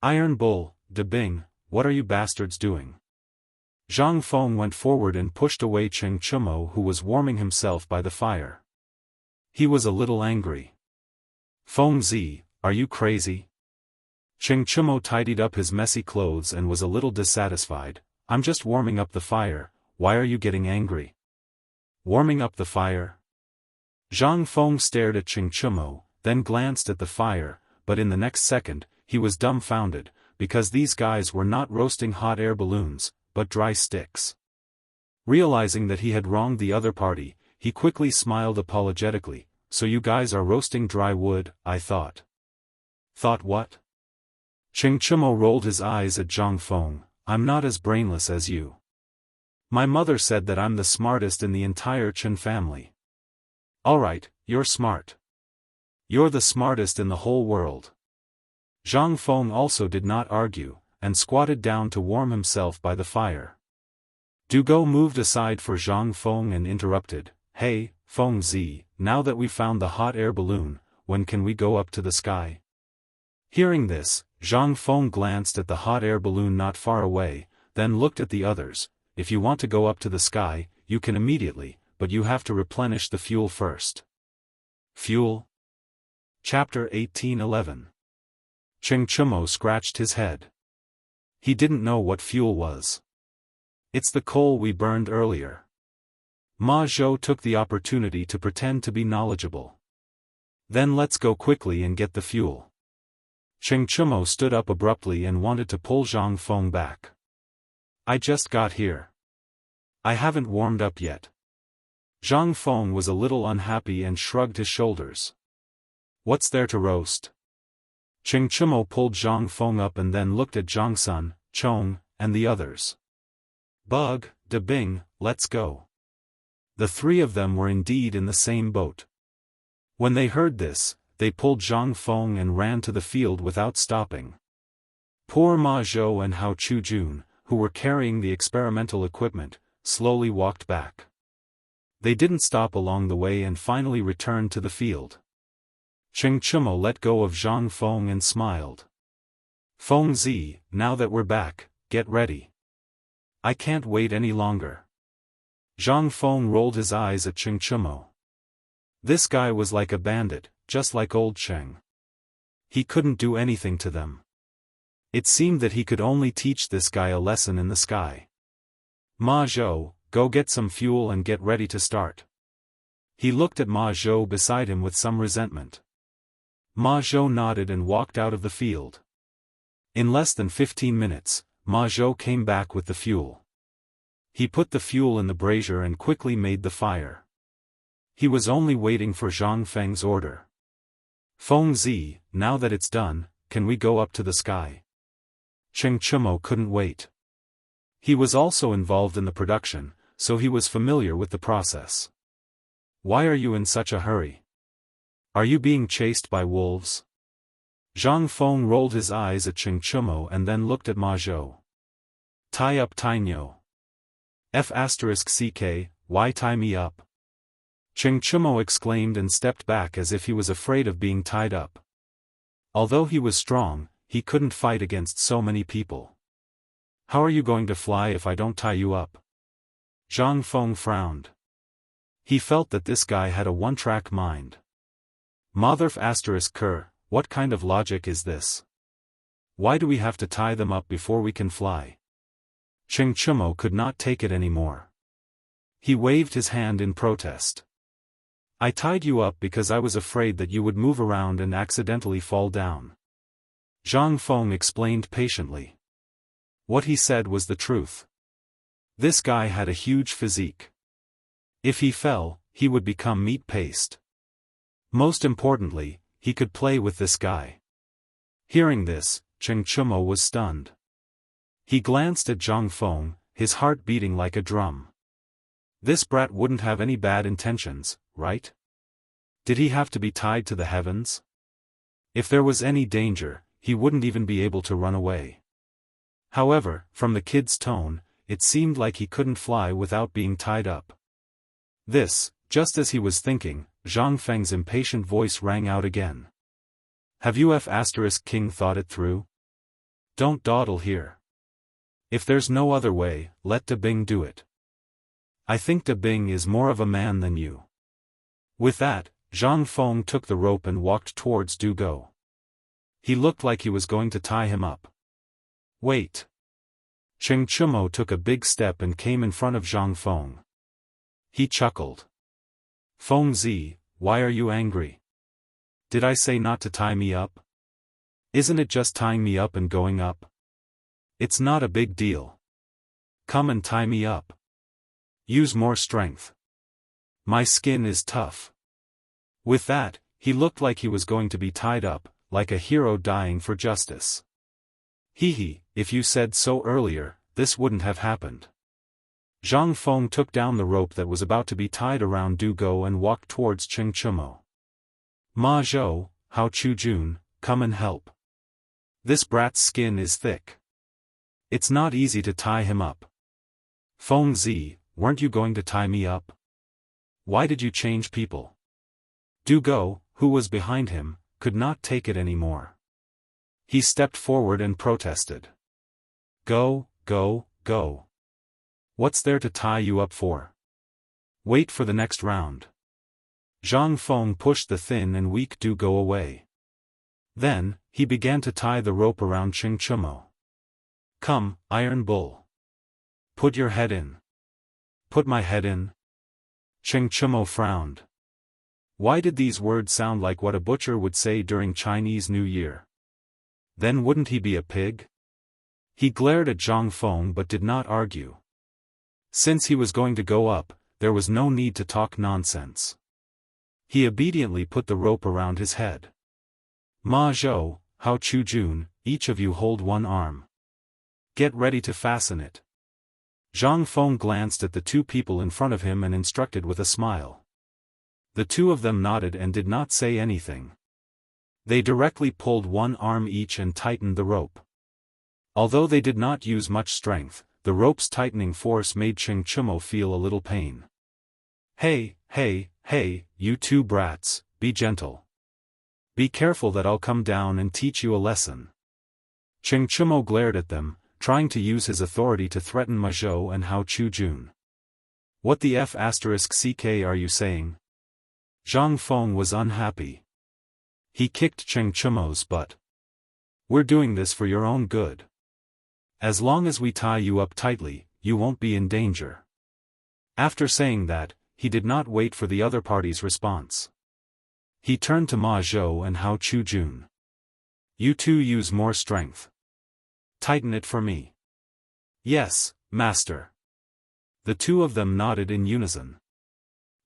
Iron Bull, De Bing, what are you bastards doing? Zhang Feng went forward and pushed away Cheng Chumo who was warming himself by the fire. He was a little angry. Feng Zi, are you crazy? Cheng Chumo tidied up his messy clothes and was a little dissatisfied. I'm just warming up the fire, why are you getting angry? Warming up the fire? Zhang Feng stared at Cheng Chumo, then glanced at the fire, but in the next second, he was dumbfounded, because these guys were not roasting hot air balloons, but dry sticks. Realizing that he had wronged the other party, he quickly smiled apologetically. So you guys are roasting dry wood, I thought. Thought what? Cheng Chumo rolled his eyes at Zhang Feng. I'm not as brainless as you. My mother said that I'm the smartest in the entire Chen family. Alright, you're smart. You're the smartest in the whole world. Zhang Feng also did not argue, and squatted down to warm himself by the fire. Du Go moved aside for Zhang Feng and interrupted, Hey, Feng Zi, now that we've found the hot air balloon, when can we go up to the sky? Hearing this, Zhang Feng glanced at the hot air balloon not far away, then looked at the others. if you want to go up to the sky, you can immediately, but you have to replenish the fuel first. Fuel? Chapter 18:11. Cheng Chumo scratched his head. He didn't know what fuel was. It's the coal we burned earlier. Ma Zhou took the opportunity to pretend to be knowledgeable. Then let's go quickly and get the fuel. Cheng Chumo stood up abruptly and wanted to pull Zhang Feng back. I just got here. I haven't warmed up yet. Zhang Feng was a little unhappy and shrugged his shoulders. What's there to roast? Cheng Chumo pulled Zhang Feng up and then looked at Zhang Sun, Chong, and the others. Bug, De Bing, let's go. The three of them were indeed in the same boat. When they heard this, they pulled Zhang Feng and ran to the field without stopping. Poor Ma Zhou and Hao Chujun, who were carrying the experimental equipment, slowly walked back. They didn't stop along the way and finally returned to the field. Cheng Chumo let go of Zhang Feng and smiled. Feng Zi, now that we're back, get ready. I can't wait any longer. Zhang Feng rolled his eyes at Cheng Chumo. This guy was like a bandit, just like old Cheng. He couldn't do anything to them. It seemed that he could only teach this guy a lesson in the sky. Ma Zhou, go get some fuel and get ready to start. He looked at Ma Zhou beside him with some resentment. Ma Zhou nodded and walked out of the field. In less than 15 minutes, Ma Zhou came back with the fuel. He put the fuel in the brazier and quickly made the fire. He was only waiting for Zhang Feng's order. Feng Zi, now that it's done, can we go up to the sky? Cheng Chumo couldn't wait. He was also involved in the production, so he was familiar with the process. Why are you in such a hurry? Are you being chased by wolves? Zhang Feng rolled his eyes at Cheng Chumo and then looked at Ma Zhou. Tie up Tainyo. F***ck, why tie me up? Cheng Chumo exclaimed and stepped back as if he was afraid of being tied up. Although he was strong, he couldn't fight against so many people. How are you going to fly if I don't tie you up? Zhang Feng frowned. He felt that this guy had a one-track mind. Motherf***ker, what kind of logic is this? Why do we have to tie them up before we can fly? Cheng Chumo could not take it anymore. He waved his hand in protest. I tied you up because I was afraid that you would move around and accidentally fall down. Zhang Feng explained patiently. What he said was the truth. This guy had a huge physique. If he fell, he would become meat paste. Most importantly, he could play with this guy. Hearing this, Cheng Chumo was stunned. He glanced at Zhang Feng, his heart beating like a drum. This brat wouldn't have any bad intentions, right? Did he have to be tied to the heavens? If there was any danger, he wouldn't even be able to run away. However, from the kid's tone, it seemed like he couldn't fly without being tied up. This, just as he was thinking, Zhang Feng's impatient voice rang out again. Have you F***king thought it through? Don't dawdle here. If there's no other way, let De Bing do it. I think De Bing is more of a man than you. With that, Zhang Feng took the rope and walked towards Du Go. He looked like he was going to tie him up. Wait. Cheng Chumo took a big step and came in front of Zhang Feng. He chuckled. Feng Zi, why are you angry? Did I say not to tie me up? Isn't it just tying me up and going up? It's not a big deal. Come and tie me up. Use more strength. My skin is tough. With that, he looked like he was going to be tied up, like a hero dying for justice. Hee, if you said so earlier, this wouldn't have happened. Zhang Feng took down the rope that was about to be tied around Du Go and walked towards Cheng Chumo. Ma Zhou, Hao Chujun, come and help. This brat's skin is thick. It's not easy to tie him up. Feng Zi, weren't you going to tie me up? Why did you change people? Du Go, who was behind him, could not take it anymore. He stepped forward and protested. Go, go, go. What's there to tie you up for? Wait for the next round. Zhang Feng pushed the thin and weak do go away. Then, he began to tie the rope around Ching Chumo. Come, Iron Bull. Put your head in. Put my head in? Ching Chumo frowned. Why did these words sound like what a butcher would say during Chinese New Year? Then wouldn't he be a pig? He glared at Zhang Feng but did not argue. Since he was going to go up, there was no need to talk nonsense. He obediently put the rope around his head. Ma Zhou, Hao Chujun, each of you hold one arm. Get ready to fasten it. Zhang Feng glanced at the two people in front of him and instructed with a smile. The two of them nodded and did not say anything. They directly pulled one arm each and tightened the rope. Although they did not use much strength, the rope's tightening force made Ching Chumo feel a little pain. Hey, you two brats, be gentle. Be careful that I'll come down and teach you a lesson. Ching Chumo glared at them, trying to use his authority to threaten Ma Zhou and Hao Chujun. What the F***ck are you saying? Zhang Feng was unhappy. He kicked Ching Chumo's butt. We're doing this for your own good. As long as we tie you up tightly, you won't be in danger. After saying that, he did not wait for the other party's response. He turned to Ma Zhou and Hao Chujun. You two use more strength. Tighten it for me. Yes, master. The two of them nodded in unison.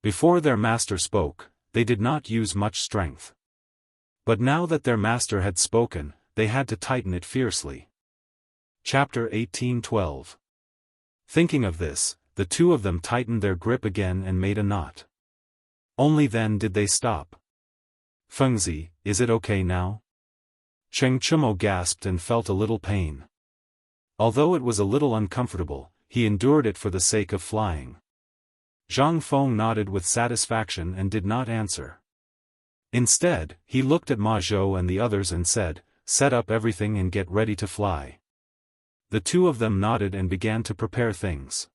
Before their master spoke, they did not use much strength. But now that their master had spoken, they had to tighten it fiercely. Chapter 1812. Thinking of this, the two of them tightened their grip again and made a knot. Only then did they stop. Fengzi, is it okay now? Ching Chumo gasped and felt a little pain. Although it was a little uncomfortable, he endured it for the sake of flying. Zhang Feng nodded with satisfaction and did not answer. Instead, he looked at Ma Zhou and the others and said, set up everything and get ready to fly. The two of them nodded and began to prepare things.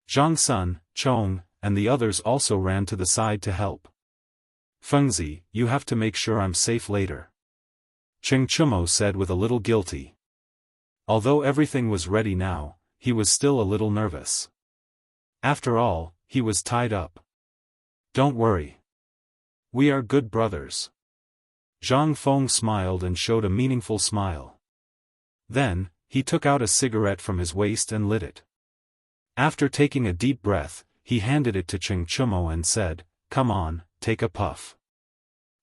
Zhang Sun, Chong, and the others also ran to the side to help. Fengzi, you have to make sure I'm safe later. Ching Chumo said with a little guilty. Although everything was ready now, he was still a little nervous. After all, he was tied up. Don't worry. We are good brothers. Zhang Feng smiled and showed a meaningful smile. Then, he took out a cigarette from his waist and lit it. After taking a deep breath, he handed it to Ching Chumo and said, come on, take a puff.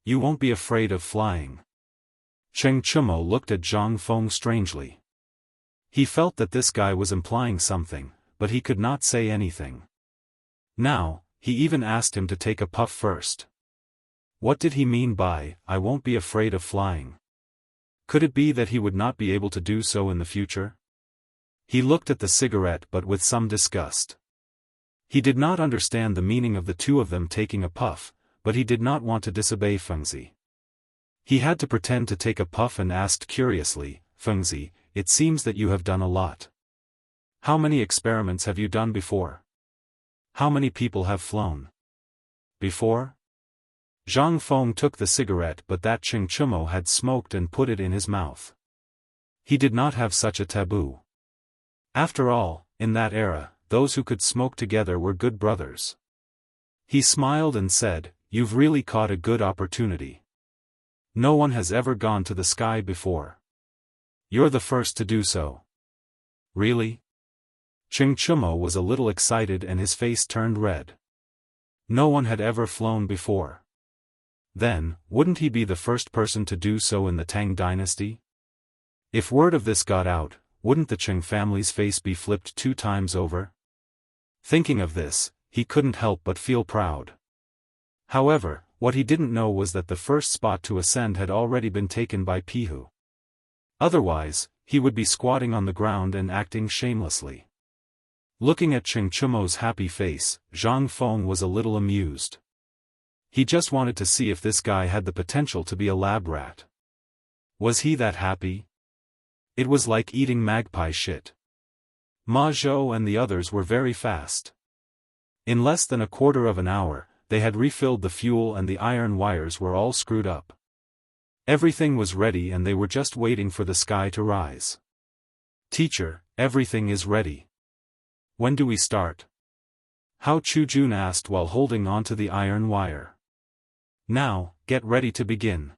You won't be afraid of flying. Ching Chumo looked at Zhang Feng strangely. He felt that this guy was implying something, but he could not say anything. Now, he even asked him to take a puff first. What did he mean by, I won't be afraid of flying? Could it be that he would not be able to do so in the future? He looked at the cigarette but with some disgust. He did not understand the meaning of the two of them taking a puff, but he did not want to disobey Fengzi. He had to pretend to take a puff and asked curiously, Fengzi, it seems that you have done a lot. How many experiments have you done before? How many people have flown before? Zhang Feng took the cigarette but that Ching Chumo had smoked and put it in his mouth. He did not have such a taboo. After all, in that era, those who could smoke together were good brothers. He smiled and said, you've really caught a good opportunity. No one has ever gone to the sky before. You're the first to do so. Really? Ching Chumo was a little excited and his face turned red. No one had ever flown before. Then, wouldn't he be the first person to do so in the Tang dynasty? If word of this got out, wouldn't the Ching family's face be flipped 2 times over? Thinking of this, he couldn't help but feel proud. However, what he didn't know was that the first spot to ascend had already been taken by Pihu. Otherwise, he would be squatting on the ground and acting shamelessly. Looking at Ching Chumo's happy face, Zhang Feng was a little amused. He just wanted to see if this guy had the potential to be a lab rat. Was he that happy? It was like eating magpie shit. Ma Zhou and the others were very fast. In less than a quarter of an hour, they had refilled the fuel and the iron wires were all screwed up. Everything was ready and they were just waiting for the sky to rise. "Teacher, everything is ready. When do we start?" Hao Chujun asked while holding onto the iron wire. "Now, get ready to begin."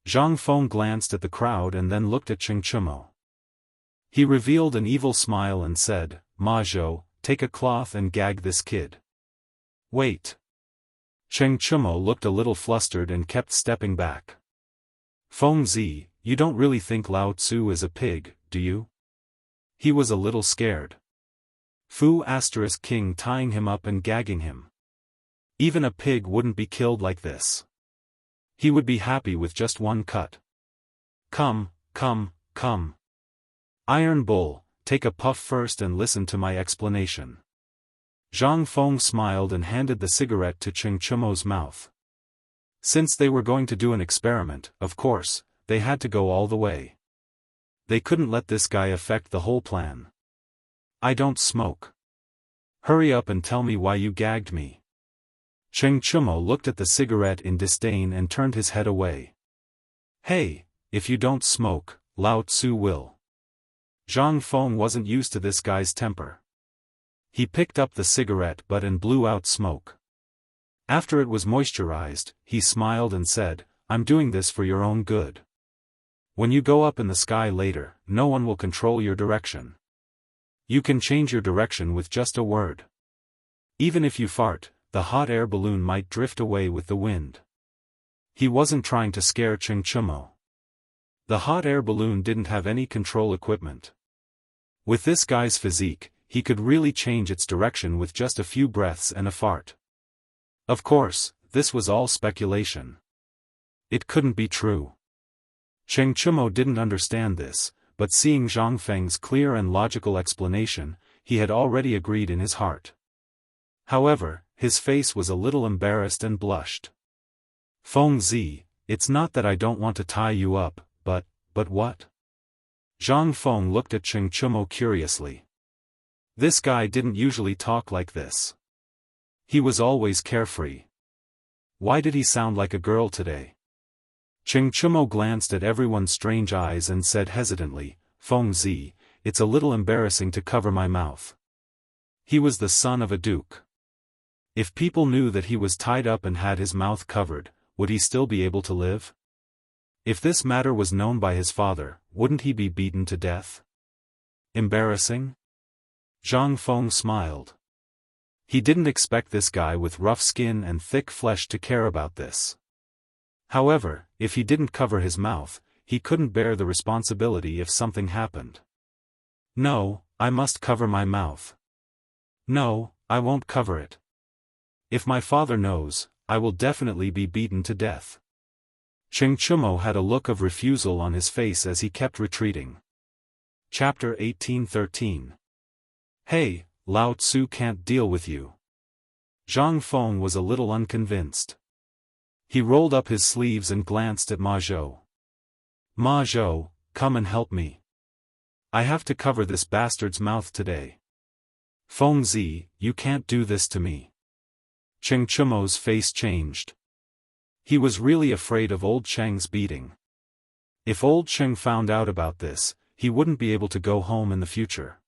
Zhang Feng glanced at the crowd and then looked at Cheng Chumo. He revealed an evil smile and said, "Ma Zhou, take a cloth and gag this kid." "Wait." Cheng Chumo looked a little flustered and kept stepping back. "Feng Zi, you don't really think Lao Tzu is a pig, do you?" He was a little scared. Fu * King tying him up and gagging him. Even a pig wouldn't be killed like this. He would be happy with just one cut. Come. Iron Bull, take a puff first and listen to my explanation." Zhang Feng smiled and handed the cigarette to Cheng Chumo's mouth. Since they were going to do an experiment, of course, they had to go all the way. They couldn't let this guy affect the whole plan. "I don't smoke. Hurry up and tell me why you gagged me." Cheng Chumo looked at the cigarette in disdain and turned his head away. "Hey, if you don't smoke, Lao Tzu will." Zhang Feng wasn't used to this guy's temper. He picked up the cigarette butt and blew out smoke. After it was moisturized, he smiled and said, "I'm doing this for your own good. When you go up in the sky later, no one will control your direction. You can change your direction with just a word. Even if you fart, the hot air balloon might drift away with the wind." He wasn't trying to scare Cheng Chumo. The hot air balloon didn't have any control equipment. With this guy's physique, he could really change its direction with just a few breaths and a fart. Of course, this was all speculation. It couldn't be true. Cheng Chumo didn't understand this, but seeing Zhang Feng's clear and logical explanation, he had already agreed in his heart. However, his face was a little embarrassed and blushed. "Feng Zi, it's not that I don't want to tie you up, but what?" Zhang Feng looked at Cheng Chumo curiously. This guy didn't usually talk like this. He was always carefree. Why did he sound like a girl today? Cheng Chumo glanced at everyone's strange eyes and said hesitantly, "Feng Zi, it's a little embarrassing to cover my mouth." He was the son of a duke. If people knew that he was tied up and had his mouth covered, would he still be able to live? If this matter was known by his father, wouldn't he be beaten to death? Embarrassing? Zhang Feng smiled. He didn't expect this guy with rough skin and thick flesh to care about this. However, if he didn't cover his mouth, he couldn't bear the responsibility if something happened. "No, I must cover my mouth." "No, I won't cover it. If my father knows, I will definitely be beaten to death." Cheng Chumo had a look of refusal on his face as he kept retreating. Chapter 18:13. "Hey, Lao Tzu can't deal with you." Zhang Feng was a little unconvinced. He rolled up his sleeves and glanced at Ma Zhou. "Ma Zhou, come and help me. I have to cover this bastard's mouth today." "Feng Zi, you can't do this to me." Cheng Chumo's face changed. He was really afraid of old Cheng's beating. If old Cheng found out about this, he wouldn't be able to go home in the future.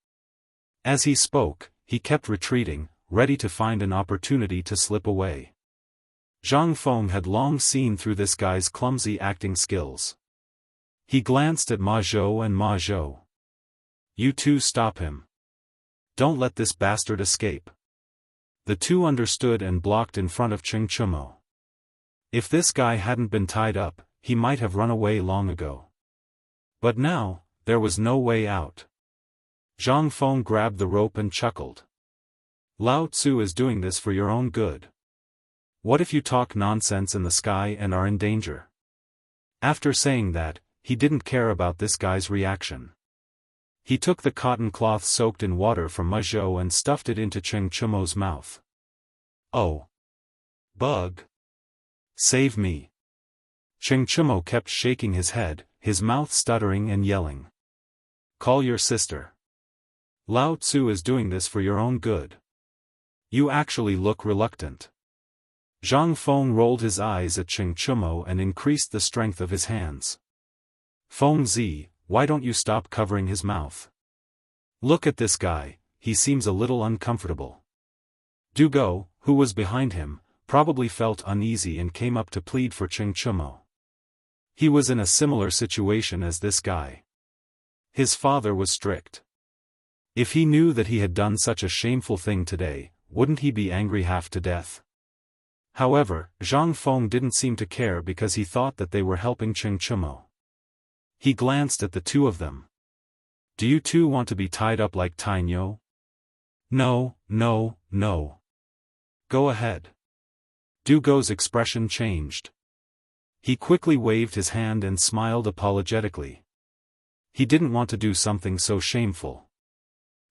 As he spoke, he kept retreating, ready to find an opportunity to slip away. Zhang Feng had long seen through this guy's clumsy acting skills. He glanced at Ma Zhou and Ma Zhou. "You two stop him. Don't let this bastard escape." The two understood and blocked in front of Cheng Chumo. If this guy hadn't been tied up, he might have run away long ago. But now, there was no way out. Zhang Feng grabbed the rope and chuckled. "Lao Tzu is doing this for your own good. What if you talk nonsense in the sky and are in danger?" After saying that, he didn't care about this guy's reaction. He took the cotton cloth soaked in water from Ma Zhou and stuffed it into Cheng Chumo's mouth. "Oh! Bug! Save me!" Cheng Chumo kept shaking his head, his mouth stuttering and yelling. "Call your sister." Lao Tzu is doing this for your own good. You actually look reluctant. Zhang Feng rolled his eyes at Cheng Chumo and increased the strength of his hands. Feng Zi, why don't you stop covering his mouth? Look at this guy, he seems a little uncomfortable. Du Go, who was behind him, probably felt uneasy and came up to plead for Cheng Chumo. He was in a similar situation as this guy. His father was strict. If he knew that he had done such a shameful thing today, wouldn't he be angry half to death? However, Zhang Feng didn't seem to care because he thought that they were helping Cheng Chumo. He glanced at the two of them. Do you two want to be tied up like Tainyo? No, no, no. Go ahead. Du Go's expression changed. He quickly waved his hand and smiled apologetically. He didn't want to do something so shameful.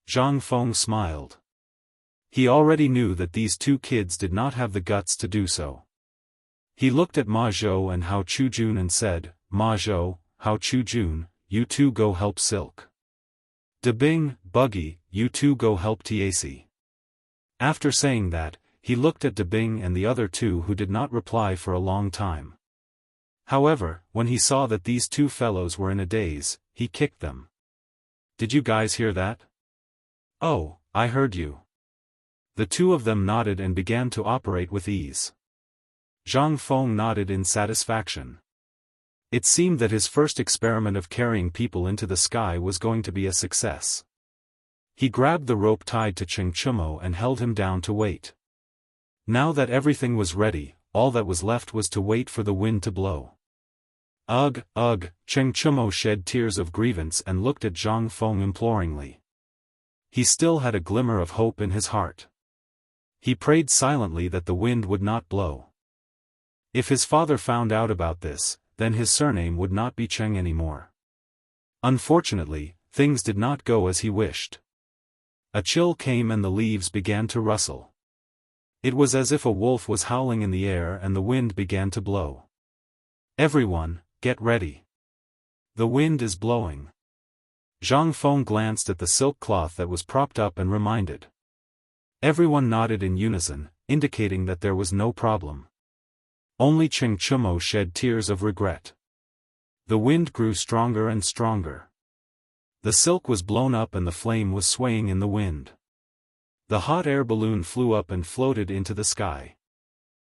Zhang Feng smiled. He already knew that these two kids did not have the guts to do so. He looked at Ma Zhou and Hao Chujun and said, Ma Zhou, Hao Chujun, you two go help Silk. De Bing, Buggy, you two go help Tac. After saying that, he looked at De Bing and the other two who did not reply for a long time. However, when he saw that these two fellows were in a daze, he kicked them. Did you guys hear that? Oh, I heard you. The two of them nodded and began to operate with ease. Zhang Feng nodded in satisfaction. It seemed that his first experiment of carrying people into the sky was going to be a success. He grabbed the rope tied to Cheng Chumo and held him down to wait. Now that everything was ready, all that was left was to wait for the wind to blow. Ugh, ugh, Cheng Chumo shed tears of grievance and looked at Zhang Feng imploringly. He still had a glimmer of hope in his heart. He prayed silently that the wind would not blow. If his father found out about this, then his surname would not be Cheng anymore. Unfortunately, things did not go as he wished. A chill came and the leaves began to rustle. It was as if a wolf was howling in the air and the wind began to blow. Everyone, get ready. The wind is blowing. Zhang Feng glanced at the silk cloth that was propped up and reminded. Everyone nodded in unison, indicating that there was no problem. Only Cheng Chumo shed tears of regret. The wind grew stronger and stronger. The silk was blown up and the flame was swaying in the wind. The hot air balloon flew up and floated into the sky.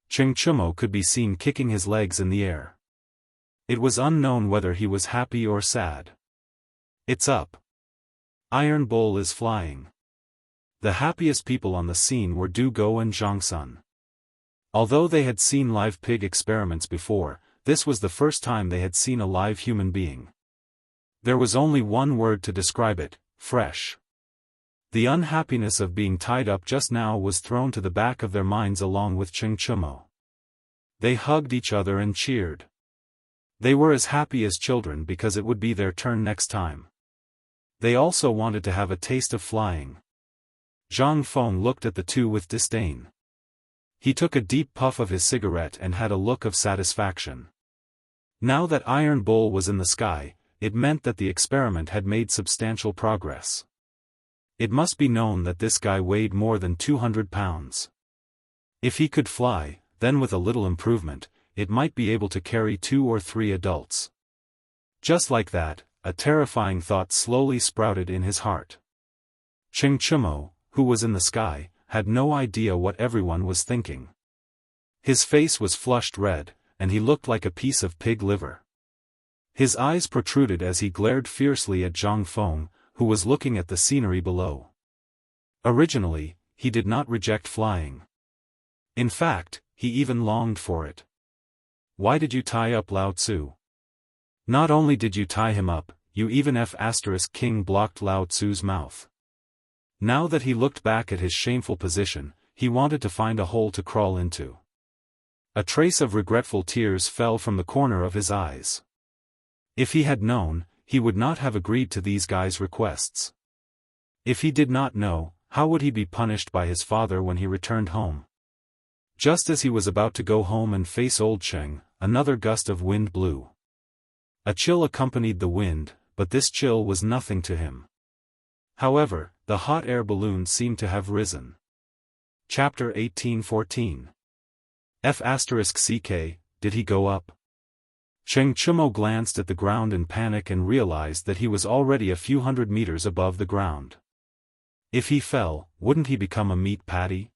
Cheng Chumo could be seen kicking his legs in the air. It was unknown whether he was happy or sad. It's up. Iron Bull is flying. The happiest people on the scene were Du Go and Zhang Sun. Although they had seen live pig experiments before, this was the first time they had seen a live human being. There was only one word to describe it: fresh. The unhappiness of being tied up just now was thrown to the back of their minds along with Cheng Chumo. They hugged each other and cheered. They were as happy as children because it would be their turn next time. They also wanted to have a taste of flying. Zhang Feng looked at the two with disdain. He took a deep puff of his cigarette and had a look of satisfaction. Now that Iron Bull was in the sky, it meant that the experiment had made substantial progress. It must be known that this guy weighed more than 200 pounds. If he could fly, then with a little improvement, it might be able to carry 2 or 3 adults. Just like that, a terrifying thought slowly sprouted in his heart. Cheng Chumo, who was in the sky, had no idea what everyone was thinking. His face was flushed red, and he looked like a piece of pig liver. His eyes protruded as he glared fiercely at Zhang Feng, who was looking at the scenery below. Originally, he did not reject flying. In fact, he even longed for it. Why did you tie up Lao Tzu? Not only did you tie him up, you even F***king blocked Lao Tzu's mouth. Now that he looked back at his shameful position, he wanted to find a hole to crawl into. A trace of regretful tears fell from the corner of his eyes. If he had known, he would not have agreed to these guys' requests. If he did not know, how would he be punished by his father when he returned home? Just as he was about to go home and face old Cheng, another gust of wind blew. A chill accompanied the wind, but this chill was nothing to him. However, the hot air balloon seemed to have risen. Chapter 1814. F***ck, did he go up? Xianxia glanced at the ground in panic and realized that he was already a few hundred meters above the ground. If he fell, wouldn't he become a meat patty?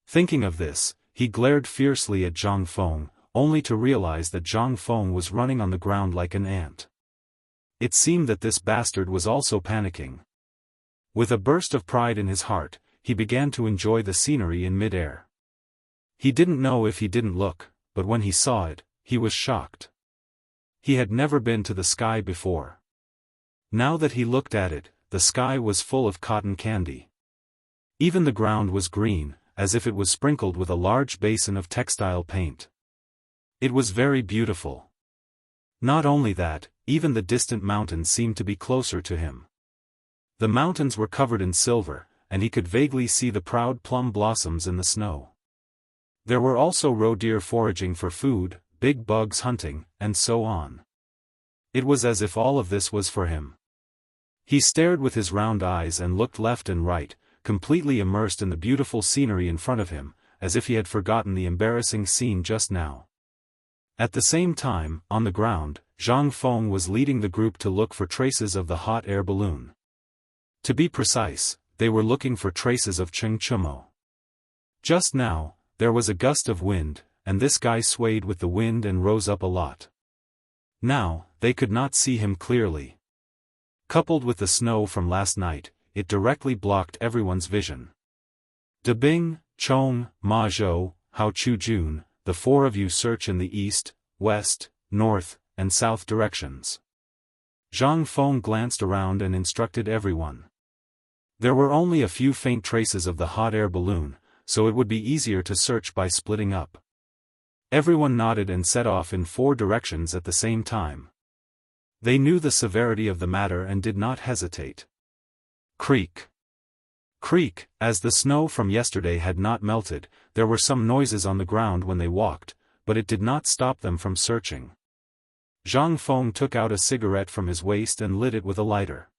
Thinking of this, he glared fiercely at Zhang Feng, only to realize that Zhang Feng was running on the ground like an ant. It seemed that this bastard was also panicking. With a burst of pride in his heart, he began to enjoy the scenery in mid-air. He didn't know if he didn't look, but when he saw it, he was shocked. He had never been to the sky before. Now that he looked at it, the sky was full of cotton candy. Even the ground was green, as if it was sprinkled with a large basin of textile paint. It was very beautiful. Not only that, even the distant mountains seemed to be closer to him. The mountains were covered in silver, and he could vaguely see the proud plum blossoms in the snow. There were also roe deer foraging for food, big bugs hunting, and so on. It was as if all of this was for him. He stared with his round eyes and looked left and right, completely immersed in the beautiful scenery in front of him, as if he had forgotten the embarrassing scene just now. At the same time, on the ground, Zhang Feng was leading the group to look for traces of the hot air balloon. To be precise, they were looking for traces of Xianxia. Just now, there was a gust of wind, and this guy swayed with the wind and rose up a lot. Now, they could not see him clearly. Coupled with the snow from last night, it directly blocked everyone's vision. De Bing, Chong, Ma Zhou, Hao Chu-jun, the four of you search in the east, west, north, and south directions. Zhang Feng glanced around and instructed everyone. There were only a few faint traces of the hot air balloon, so it would be easier to search by splitting up. Everyone nodded and set off in four directions at the same time. They knew the severity of the matter and did not hesitate. Creak. Creak, as the snow from yesterday had not melted, there were some noises on the ground when they walked, but it did not stop them from searching. Zhang Feng took out a cigarette from his waist and lit it with a lighter.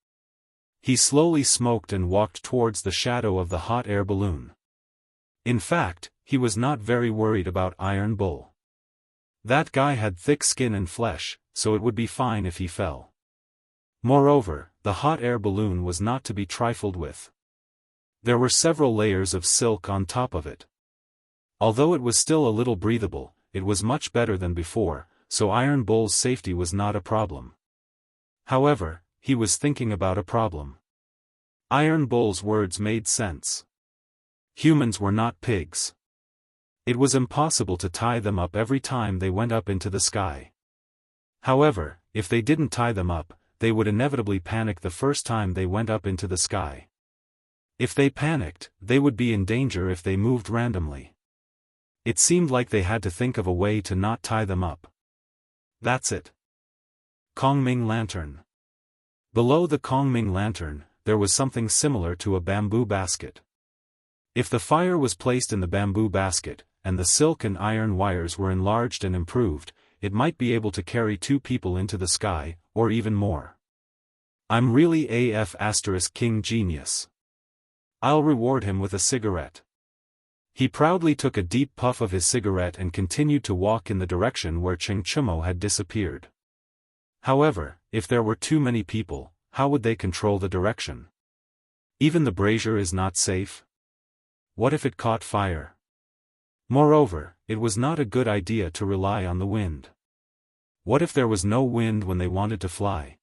He slowly smoked and walked towards the shadow of the hot air balloon. In fact, he was not very worried about Iron Bull. That guy had thick skin and flesh, so it would be fine if he fell. Moreover, the hot air balloon was not to be trifled with. There were several layers of silk on top of it. Although it was still a little breathable, it was much better than before, so Iron Bull's safety was not a problem. However, he was thinking about a problem. Iron Bull's words made sense. Humans were not pigs. It was impossible to tie them up every time they went up into the sky. However, if they didn't tie them up, they would inevitably panic the first time they went up into the sky. If they panicked, they would be in danger if they moved randomly. It seemed like they had to think of a way to not tie them up. That's it. Kongming Lantern. Below the Kongming Lantern, there was something similar to a bamboo basket. If the fire was placed in the bamboo basket, and the silk and iron wires were enlarged and improved, it might be able to carry 2 people into the sky, or even more. I'm really king genius. I'll reward him with a cigarette. He proudly took a deep puff of his cigarette and continued to walk in the direction where Xianxia had disappeared. However, if there were too many people, how would they control the direction? Even the brazier is not safe. What if it caught fire? Moreover, it was not a good idea to rely on the wind. What if there was no wind when they wanted to fly?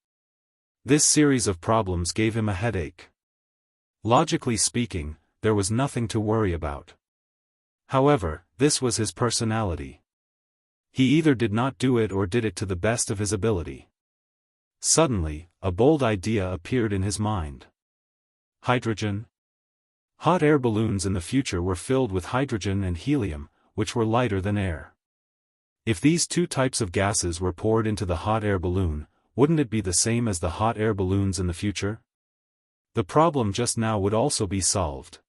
This series of problems gave him a headache. Logically speaking, there was nothing to worry about. However, this was his personality. He either did not do it or did it to the best of his ability. Suddenly, a bold idea appeared in his mind. Hydrogen? Hot air balloons in the future were filled with hydrogen and helium, which were lighter than air. If these 2 types of gases were poured into the hot air balloon, wouldn't it be the same as the hot air balloons in the future? The problem just now would also be solved.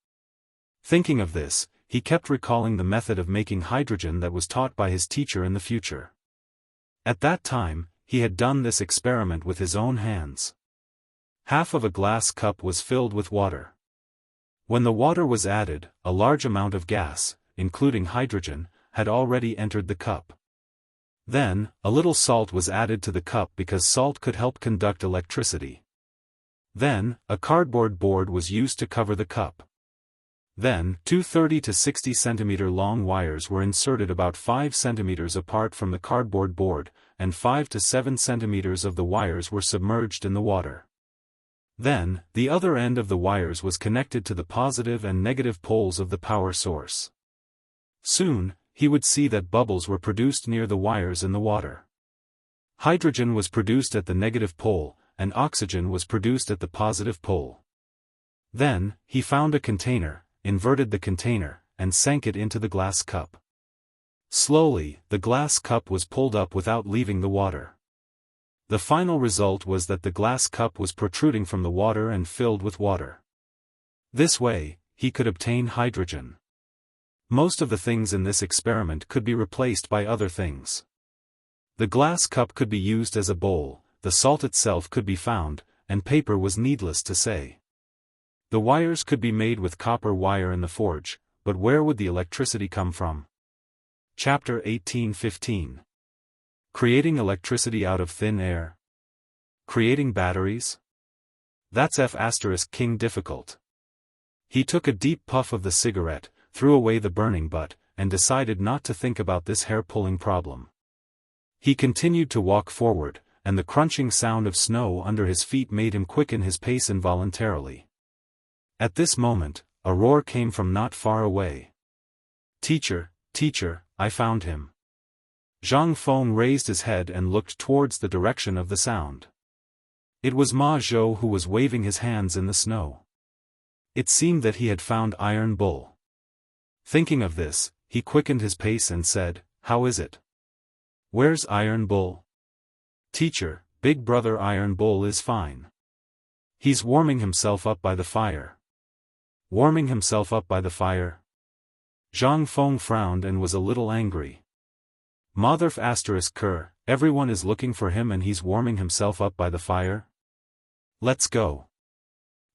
Thinking of this, he kept recalling the method of making hydrogen that was taught by his teacher in the future. At that time, he had done this experiment with his own hands. Half of a glass cup was filled with water. When the water was added, a large amount of gas, including hydrogen, had already entered the cup. Then, a little salt was added to the cup because salt could help conduct electricity. Then, a cardboard board was used to cover the cup. Then, two 30 to 60 centimeter long wires were inserted about 5 centimeters apart from the cardboard board, and 5 to 7 centimeters of the wires were submerged in the water. Then, the other end of the wires was connected to the positive and negative poles of the power source. Soon, he would see that bubbles were produced near the wires in the water. Hydrogen was produced at the negative pole, and oxygen was produced at the positive pole. Then, he found a container, inverted the container, and sank it into the glass cup. Slowly, the glass cup was pulled up without leaving the water. The final result was that the glass cup was protruding from the water and filled with water. This way, he could obtain hydrogen. Most of the things in this experiment could be replaced by other things. The glass cup could be used as a bowl, the salt itself could be found, and paper was needless to say. The wires could be made with copper wire in the forge, but where would the electricity come from? Chapter 18:15. Creating electricity out of thin air. Creating batteries? That's F*King difficult. He took a deep puff of the cigarette, threw away the burning butt, and decided not to think about this hair-pulling problem. He continued to walk forward, and the crunching sound of snow under his feet made him quicken his pace involuntarily. At this moment, a roar came from not far away. "Teacher, teacher, I found him." Zhang Feng raised his head and looked towards the direction of the sound. It was Ma Zhou who was waving his hands in the snow. It seemed that he had found Iron Bull. Thinking of this, he quickened his pace and said, "How is it? Where's Iron Bull?" "Teacher, big brother Iron Bull is fine. He's warming himself up by the fire." "Warming himself up by the fire?" Zhang Feng frowned and was a little angry. Mother***, everyone is looking for him and he's warming himself up by the fire? Let's go.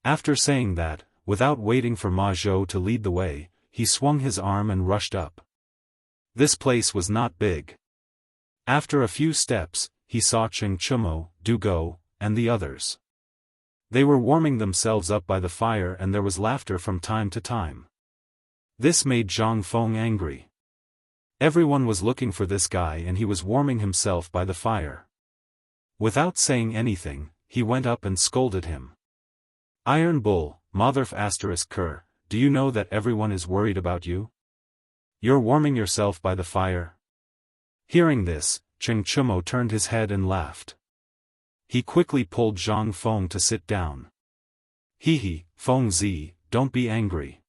After saying that, without waiting for Ma Zhou to lead the way, he swung his arm and rushed up. This place was not big. After a few steps, he saw Cheng Chumo, Du Go, and the others. They were warming themselves up by the fire and there was laughter from time to time. This made Zhang Feng angry. Everyone was looking for this guy and he was warming himself by the fire. Without saying anything, he went up and scolded him. "Iron Bull, Mother***, do you know that everyone is worried about you? You're warming yourself by the fire." Hearing this, Cheng Chumo turned his head and laughed. He quickly pulled Zhang Feng to sit down. "Hee, Feng Zi, don't be angry.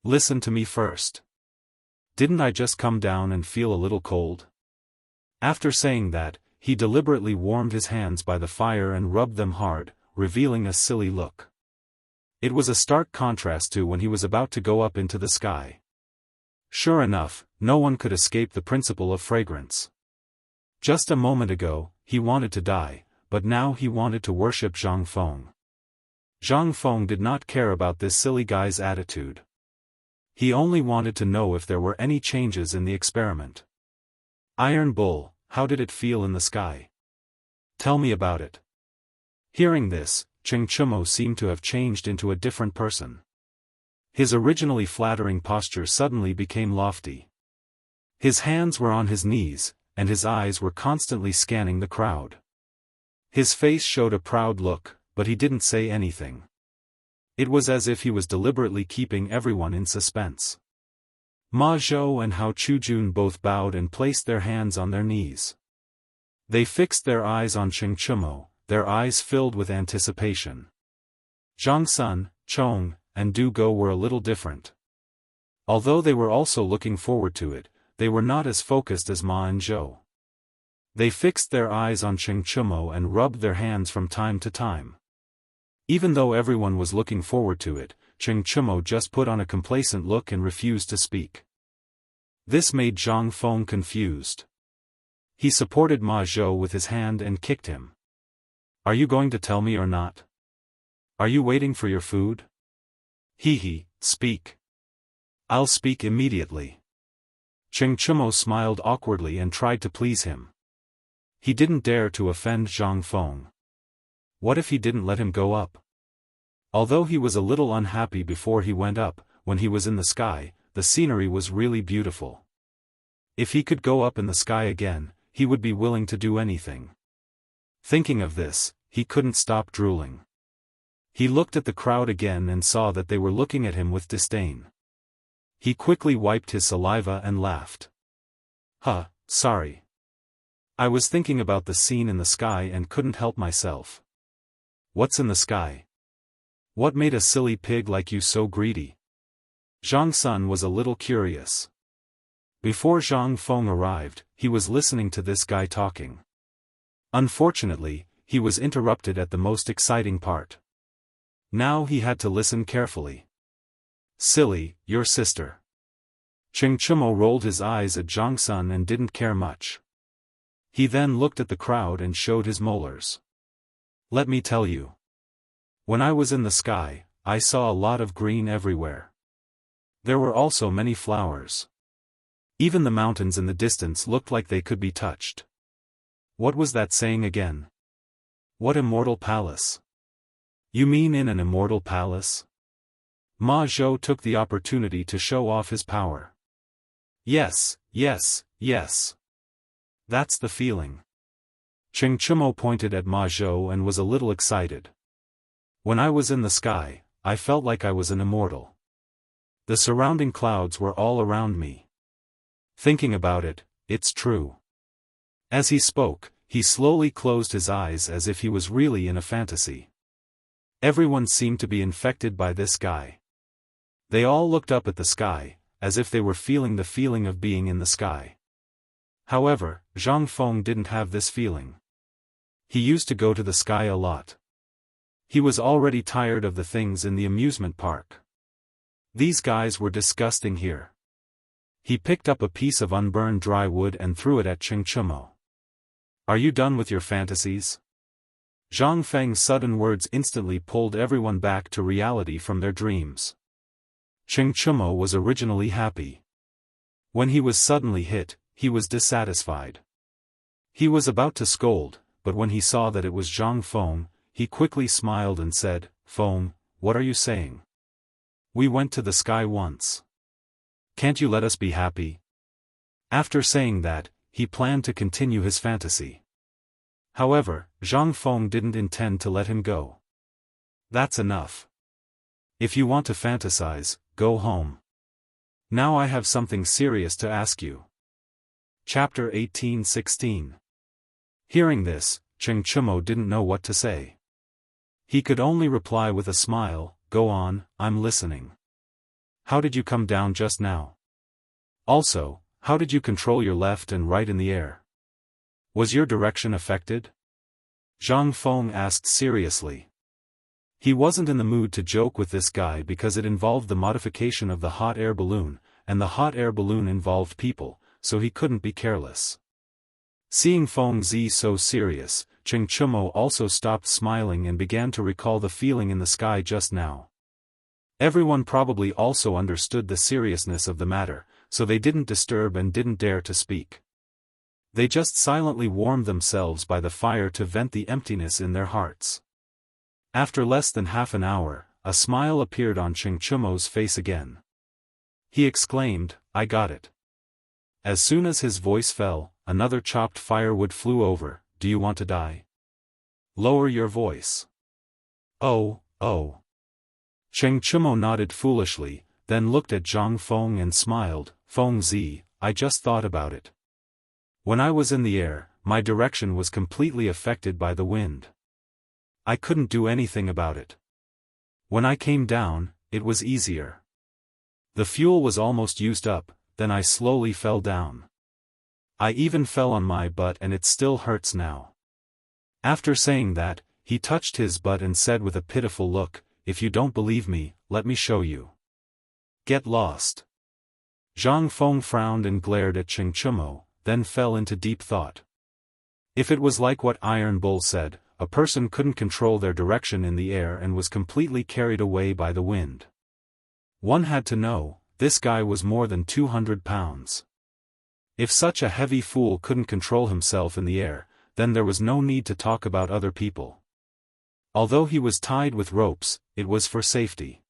Listen to me first. Didn't I just come down and feel a little cold?" After saying that, he deliberately warmed his hands by the fire and rubbed them hard, revealing a silly look. It was a stark contrast to when he was about to go up into the sky. Sure enough, no one could escape the principle of fragrance. Just a moment ago, he wanted to die, but now he wanted to worship Zhang Feng. Zhang Feng did not care about this silly guy's attitude. He only wanted to know if there were any changes in the experiment. "Iron Bull, how did it feel in the sky? Tell me about it." Hearing this, Cheng Chumo seemed to have changed into a different person. His originally flattering posture suddenly became lofty. His hands were on his knees, and his eyes were constantly scanning the crowd. His face showed a proud look, but he didn't say anything. It was as if he was deliberately keeping everyone in suspense. Ma Zhou and Hao Chujun both bowed and placed their hands on their knees. They fixed their eyes on Cheng Chumo, their eyes filled with anticipation. Zhang Sun, Chong, and Du Go were a little different. Although they were also looking forward to it, they were not as focused as Ma and Zhou. They fixed their eyes on Cheng Chumo and rubbed their hands from time to time. Even though everyone was looking forward to it, Cheng Chumo just put on a complacent look and refused to speak. This made Zhang Feng confused. He supported Ma Zhou with his hand and kicked him. "Are you going to tell me or not? Are you waiting for your food? He, speak. I'll speak immediately. Chengchumo smiled awkwardly and tried to please him. He didn't dare to offend Zhang Feng. What if he didn't let him go up? Although he was a little unhappy before he went up, when he was in the sky, the scenery was really beautiful. If he could go up in the sky again, he would be willing to do anything. Thinking of this, he couldn't stop drooling. He looked at the crowd again and saw that they were looking at him with disdain. He quickly wiped his saliva and laughed. Sorry. I was thinking about the scene in the sky and couldn't help myself. What's in the sky? What made a silly pig like you so greedy? Zhang Sun was a little curious. Before Zhang Feng arrived, he was listening to this guy talking. Unfortunately, he was interrupted at the most exciting part. Now he had to listen carefully. Silly, your sister. Chengchumo rolled his eyes at Zhang Sun and didn't care much. He then looked at the crowd and showed his molars. Let me tell you. When I was in the sky, I saw a lot of green everywhere. There were also many flowers. Even the mountains in the distance looked like they could be touched. What was that saying again? What immortal palace? You mean in an immortal palace? Ma Zhou took the opportunity to show off his power. Yes. That's the feeling. Chengchumo pointed at Ma Zhou and was a little excited. When I was in the sky, I felt like I was an immortal. The surrounding clouds were all around me. Thinking about it, it's true. As he spoke, he slowly closed his eyes as if he was really in a fantasy. Everyone seemed to be infected by this guy. They all looked up at the sky, as if they were feeling the feeling of being in the sky. However, Zhang Feng didn't have this feeling. He used to go to the sky a lot. He was already tired of the things in the amusement park. These guys were disgusting here. He picked up a piece of unburned dry wood and threw it at Chengchumo. Are you done with your fantasies? Zhang Feng's sudden words instantly pulled everyone back to reality from their dreams. Chengchumo was originally happy. When he was suddenly hit, he was dissatisfied. He was about to scold, but when he saw that it was Zhang Feng, he quickly smiled and said, Feng, what are you saying? We went to the sky once. Can't you let us be happy? After saying that, he planned to continue his fantasy. However, Zhang Feng didn't intend to let him go. That's enough. If you want to fantasize, go home. Now I have something serious to ask you. Chapter 18:16. Hearing this, Chengchumo didn't know what to say. He could only reply with a smile, go on, I'm listening. How did you come down just now? Also, how did you control your left and right in the air? Was your direction affected? Zhang Feng asked seriously. He wasn't in the mood to joke with this guy because it involved the modification of the hot air balloon, and the hot air balloon involved people, so he couldn't be careless. Seeing Feng Zi so serious, Chengchumo also stopped smiling and began to recall the feeling in the sky just now. Everyone probably also understood the seriousness of the matter, so they didn't disturb and didn't dare to speak. They just silently warmed themselves by the fire to vent the emptiness in their hearts. After less than half an hour, a smile appeared on Chengchumo's face again. He exclaimed, I got it. As soon as his voice fell, another chopped firewood flew over. Do you want to die? Lower your voice. Oh. Chengchumo nodded foolishly, then looked at Zhang Feng and smiled. Feng Zi, I just thought about it. When I was in the air, my direction was completely affected by the wind. I couldn't do anything about it. When I came down, it was easier. The fuel was almost used up, then I slowly fell down. I even fell on my butt and it still hurts now. After saying that, he touched his butt and said with a pitiful look, if you don't believe me, let me show you. Get lost. Zhang Feng frowned and glared at Chengchumo, then fell into deep thought. If it was like what Iron Bull said, a person couldn't control their direction in the air and was completely carried away by the wind. One had to know, this guy was more than 200 pounds. If such a heavy fool couldn't control himself in the air, then there was no need to talk about other people. Although he was tied with ropes, it was for safety.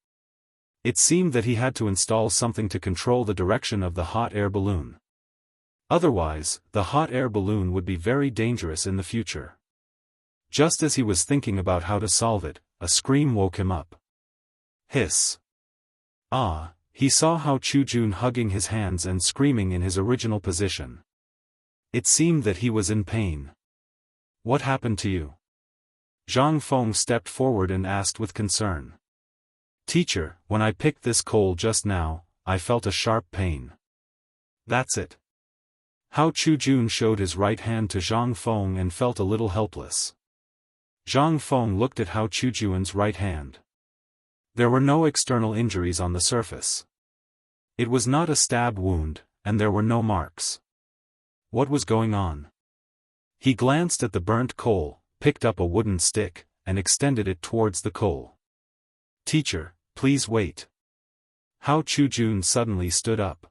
It seemed that he had to install something to control the direction of the hot air balloon. Otherwise, the hot air balloon would be very dangerous in the future. Just as he was thinking about how to solve it, a scream woke him up. Hiss. Ah, he saw Hao Chujun hugging his hands and screaming in his original position. It seemed that he was in pain. What happened to you? Zhang Feng stepped forward and asked with concern. Teacher, when I picked this coal just now, I felt a sharp pain. That's it. Hao Chujun showed his right hand to Zhang Feng and felt a little helpless. Zhang Feng looked at Hao Chujun's right hand. There were no external injuries on the surface. It was not a stab wound, and there were no marks. What was going on? He glanced at the burnt coal, picked up a wooden stick, and extended it towards the coal. Teacher, please wait. Hao Chujun suddenly stood up.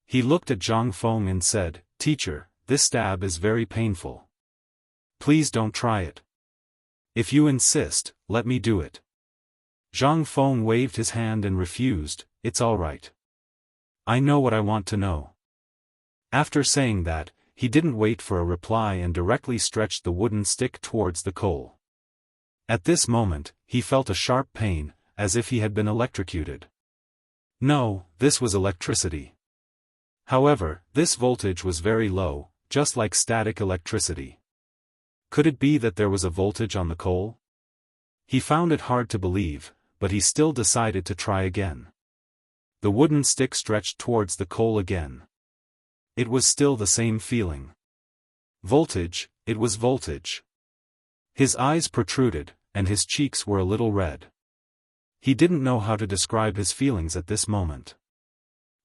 He looked at Zhang Feng and said, Teacher, this stab is very painful. Please don't try it. If you insist, let me do it. Zhang Feng waved his hand and refused, It's all right. I know what I want to know. After saying that, he didn't wait for a reply and directly stretched the wooden stick towards the coal. At this moment, he felt a sharp pain, as if he had been electrocuted. No, this was electricity. However, this voltage was very low, just like static electricity. Could it be that there was a voltage on the coal? He found it hard to believe, but he still decided to try again. The wooden stick stretched towards the coal again. It was still the same feeling. Voltage, it was voltage. His eyes protruded, and his cheeks were a little red. He didn't know how to describe his feelings at this moment.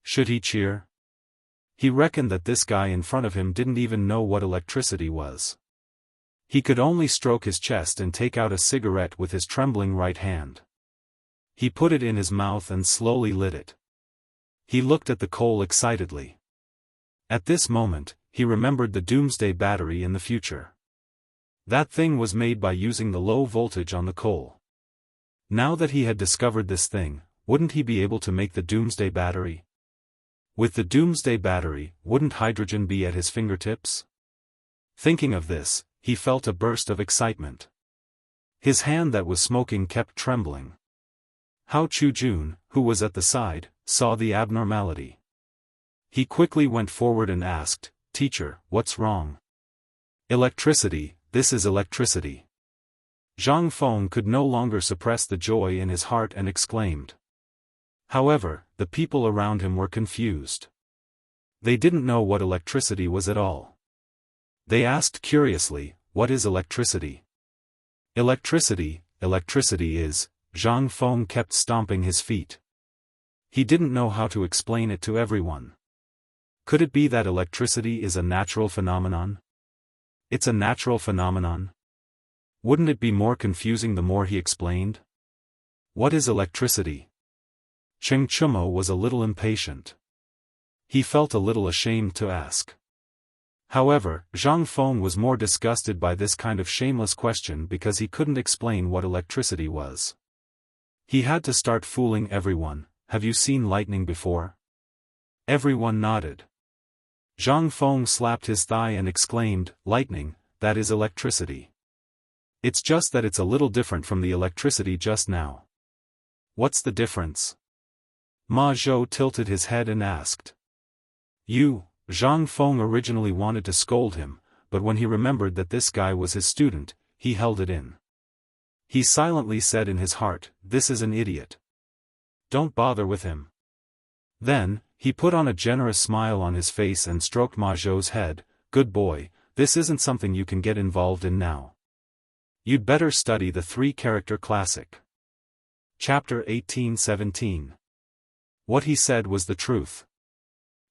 Should he cheer? He reckoned that this guy in front of him didn't even know what electricity was. He could only stroke his chest and take out a cigarette with his trembling right hand. He put it in his mouth and slowly lit it. He looked at the coal excitedly. At this moment, he remembered the doomsday battery in the future. That thing was made by using the low voltage on the coal. Now that he had discovered this thing, wouldn't he be able to make the doomsday battery? With the doomsday battery, wouldn't hydrogen be at his fingertips? Thinking of this, he felt a burst of excitement. His hand that was smoking kept trembling. Hao Chujun, who was at the side, saw the abnormality. He quickly went forward and asked, Teacher, what's wrong? Electricity, this is electricity. Zhang Feng could no longer suppress the joy in his heart and exclaimed. However, the people around him were confused. They didn't know what electricity was at all. They asked curiously, What is electricity? Electricity is, Zhang Feng kept stomping his feet. He didn't know how to explain it to everyone. Could it be that electricity is a natural phenomenon? It's a natural phenomenon? Wouldn't it be more confusing the more he explained? What is electricity? Cheng Chumo was a little impatient. He felt a little ashamed to ask. However, Zhang Feng was more disgusted by this kind of shameless question because he couldn't explain what electricity was. He had to start fooling everyone. Have you seen lightning before? Everyone nodded. Zhang Feng slapped his thigh and exclaimed, Lightning, that is electricity. It's just that it's a little different from the electricity just now. What's the difference? Ma Zhou tilted his head and asked. Zhang Feng originally wanted to scold him, but when he remembered that this guy was his student, he held it in. He silently said in his heart, This is an idiot. Don't bother with him. Then, he put on a generous smile on his face and stroked Ma Zhou's head. Good boy, this isn't something you can get involved in now. You'd better study the 3-character classic. Chapter 18-17. What he said was the truth.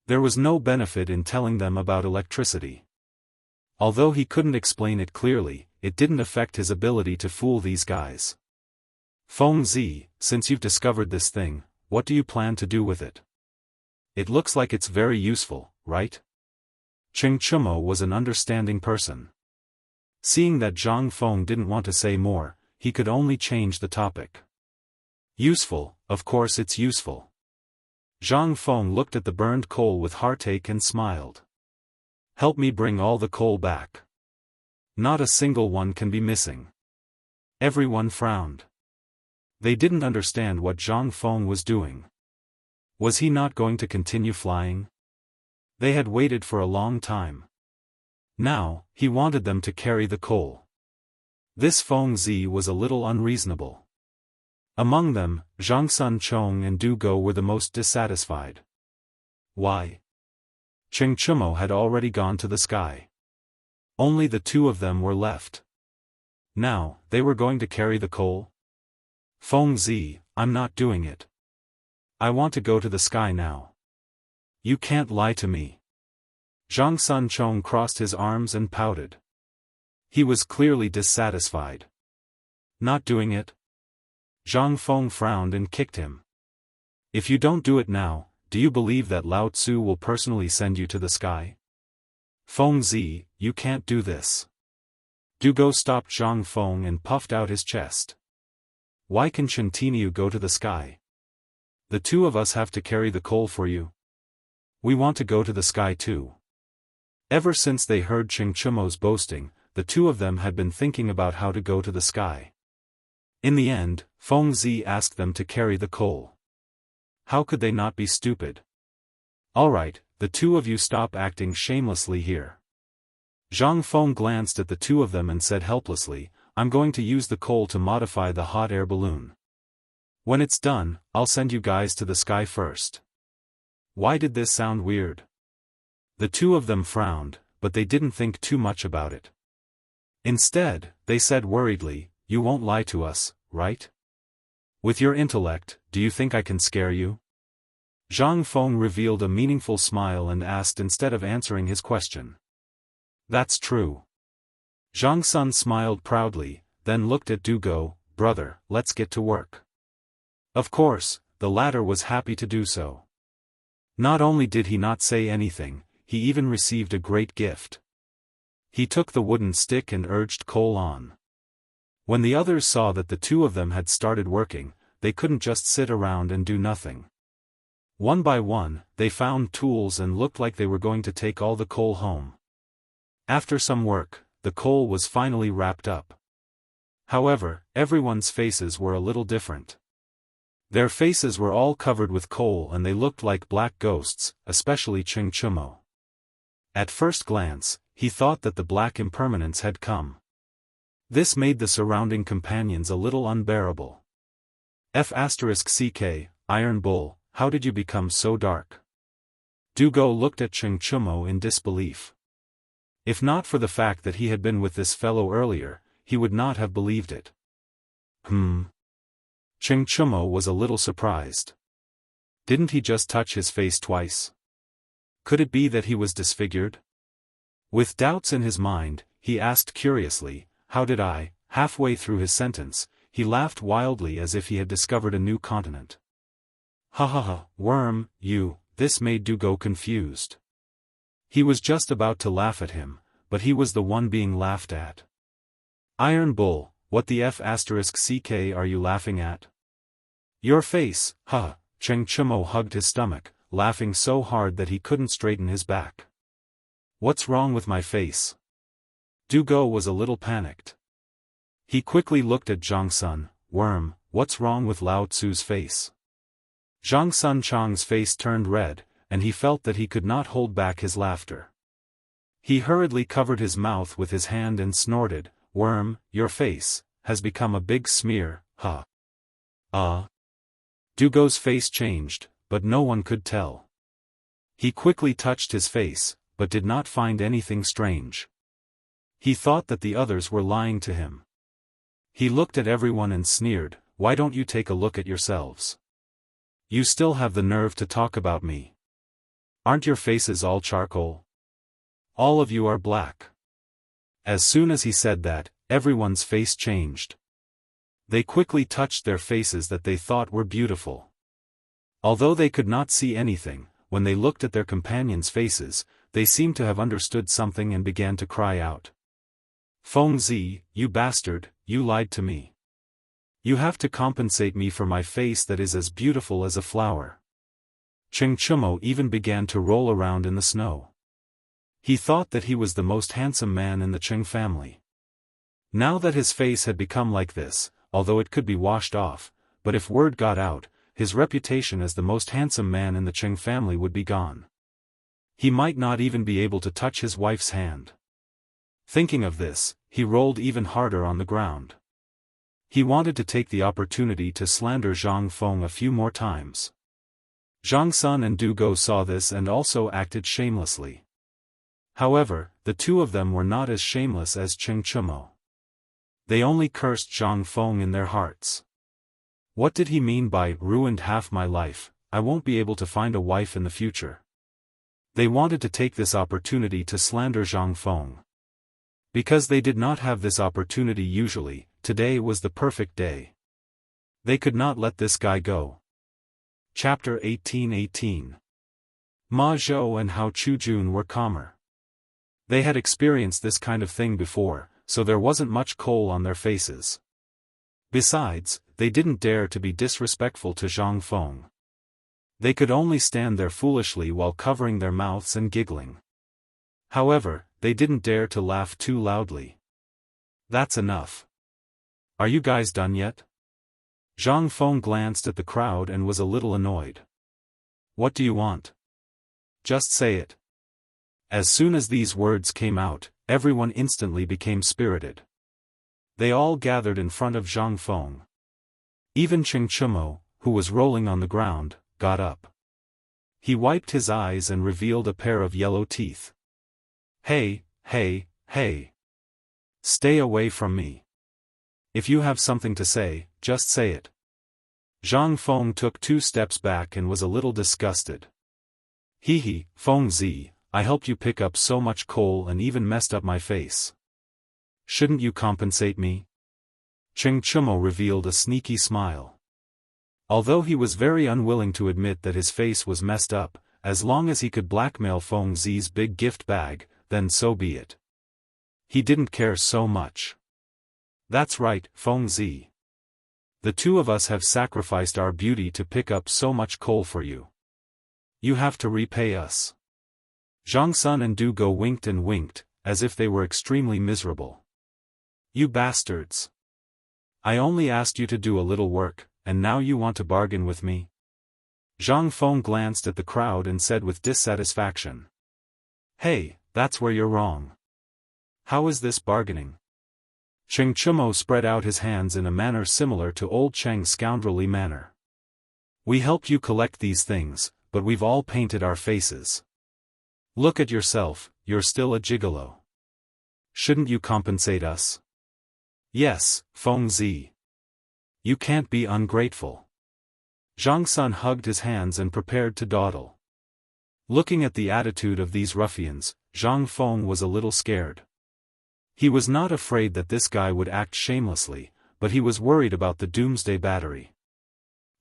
There was no benefit in telling them about electricity. Although he couldn't explain it clearly, it didn't affect his ability to fool these guys. Feng Zi, since you've discovered this thing, what do you plan to do with it? It looks like it's very useful, right? Cheng Chumo was an understanding person. Seeing that Zhang Feng didn't want to say more, he could only change the topic. Useful, of course it's useful. Zhang Feng looked at the burned coal with heartache and smiled. Help me bring all the coal back. Not a single one can be missing. Everyone frowned. They didn't understand what Zhang Feng was doing. Was he not going to continue flying? They had waited for a long time. Now, he wanted them to carry the coal. This Feng Zi was a little unreasonable. Among them, Zhang Sun Chong and Du Go were the most dissatisfied. Why? Cheng Chumo had already gone to the sky. Only the two of them were left. Now, they were going to carry the coal? Feng Zi, I'm not doing it. I want to go to the sky now. You can't lie to me. Zhang Sun Chong crossed his arms and pouted. He was clearly dissatisfied. Not doing it? Zhang Feng frowned and kicked him. If you don't do it now, do you believe that Lao Tzu will personally send you to the sky? Feng Zi, you can't do this. Du Go stopped Zhang Feng and puffed out his chest. Why can Chen Tiniu go to the sky? The two of us have to carry the coal for you. We want to go to the sky too. Ever since they heard Cheng Chumo's boasting, the two of them had been thinking about how to go to the sky. In the end, Feng Zi asked them to carry the coal. How could they not be stupid? Alright, the two of you stop acting shamelessly here. Zhang Feng glanced at the two of them and said helplessly, I'm going to use the coal to modify the hot air balloon. When it's done, I'll send you guys to the sky first. Why did this sound weird? The two of them frowned, but they didn't think too much about it. Instead, they said worriedly, you won't lie to us, right? With your intellect, do you think I can scare you? Zhang Feng revealed a meaningful smile and asked instead of answering his question. That's true. Zhang Sun smiled proudly, then looked at Du Go, brother, let's get to work. Of course, the latter was happy to do so. Not only did he not say anything, he even received a great gift. He took the wooden stick and urged coal on. When the others saw that the two of them had started working, they couldn't just sit around and do nothing. One by one, they found tools and looked like they were going to take all the coal home. After some work, the coal was finally wrapped up. However, everyone's faces were a little different. Their faces were all covered with coal and they looked like black ghosts, especially Cheng Chumo. At first glance, he thought that the black impermanence had come. This made the surrounding companions a little unbearable. F***ck, Iron Bull, how did you become so dark? Du Go looked at Cheng Chumo in disbelief. If not for the fact that he had been with this fellow earlier, he would not have believed it. Cheng Chumo was a little surprised. Didn't he just touch his face twice? Could it be that he was disfigured? With doubts in his mind, he asked curiously, how did I? Halfway through his sentence, he laughed wildly as if he had discovered a new continent. Ha ha ha, worm, you, this made Du Go confused. He was just about to laugh at him, but he was the one being laughed at. Iron Bull, what the F***ck are you laughing at? Your face, huh? Cheng Chumo hugged his stomach, laughing so hard that he couldn't straighten his back. What's wrong with my face? Du Go was a little panicked. He quickly looked at Zhang Sun, worm, what's wrong with Lao Tzu's face? Zhang Sun Chang's face turned red, and he felt that he could not hold back his laughter. He hurriedly covered his mouth with his hand and snorted, worm, your face has become a big smear, huh? Du Go's face changed, but no one could tell. He quickly touched his face, but did not find anything strange. He thought that the others were lying to him. He looked at everyone and sneered, why don't you take a look at yourselves? You still have the nerve to talk about me. Aren't your faces all charcoal? All of you are black. As soon as he said that, everyone's face changed. They quickly touched their faces that they thought were beautiful. Although they could not see anything, when they looked at their companions' faces, they seemed to have understood something and began to cry out. Feng Zi, you bastard, you lied to me. You have to compensate me for my face that is as beautiful as a flower. Cheng Chumo even began to roll around in the snow. He thought that he was the most handsome man in the Cheng family. Now that his face had become like this, although it could be washed off, but if word got out, his reputation as the most handsome man in the Cheng family would be gone. He might not even be able to touch his wife's hand. Thinking of this, he rolled even harder on the ground. He wanted to take the opportunity to slander Zhang Feng a few more times. Zhang Sun and Du Go saw this and also acted shamelessly. However, the two of them were not as shameless as Cheng Chumo. They only cursed Zhang Feng in their hearts. What did he mean by ruined half my life? I won't be able to find a wife in the future. They wanted to take this opportunity to slander Zhang Feng. Because they did not have this opportunity usually, today was the perfect day. They could not let this guy go. Chapter 1818. Ma Zhou and Hao Chujun were calmer. They had experienced this kind of thing before, so there wasn't much coal on their faces. Besides, they didn't dare to be disrespectful to Zhang Feng. They could only stand there foolishly while covering their mouths and giggling. However, they didn't dare to laugh too loudly. That's enough. Are you guys done yet? Zhang Feng glanced at the crowd and was a little annoyed. What do you want? Just say it. As soon as these words came out, everyone instantly became spirited. They all gathered in front of Zhang Feng. Even Cheng Chumo, who was rolling on the ground, got up. He wiped his eyes and revealed a pair of yellow teeth. Hey, hey, hey. Stay away from me. If you have something to say, just say it. Zhang Feng took 2 steps back and was a little disgusted. Hee, Feng Zi, I helped you pick up so much coal and even messed up my face. Shouldn't you compensate me? Cheng Chumo revealed a sneaky smile. Although he was very unwilling to admit that his face was messed up, as long as he could blackmail Feng Zi's big gift bag, then so be it. He didn't care so much. That's right, Feng Zi. The two of us have sacrificed our beauty to pick up so much coal for you. You have to repay us. Zhang Sun and Du Go winked and winked, as if they were extremely miserable. You bastards. I only asked you to do a little work, and now you want to bargain with me? Zhang Feng glanced at the crowd and said with dissatisfaction. Hey, that's where you're wrong. How is this bargaining? Cheng Chumo spread out his hands in a manner similar to old Cheng's scoundrelly manner. We helped you collect these things, but we've all painted our faces. Look at yourself, you're still a gigolo. Shouldn't you compensate us? Yes, Feng Zi. You can't be ungrateful. Zhang Sun hugged his hands and prepared to dawdle. Looking at the attitude of these ruffians, Zhang Feng was a little scared. He was not afraid that this guy would act shamelessly, but he was worried about the doomsday battery.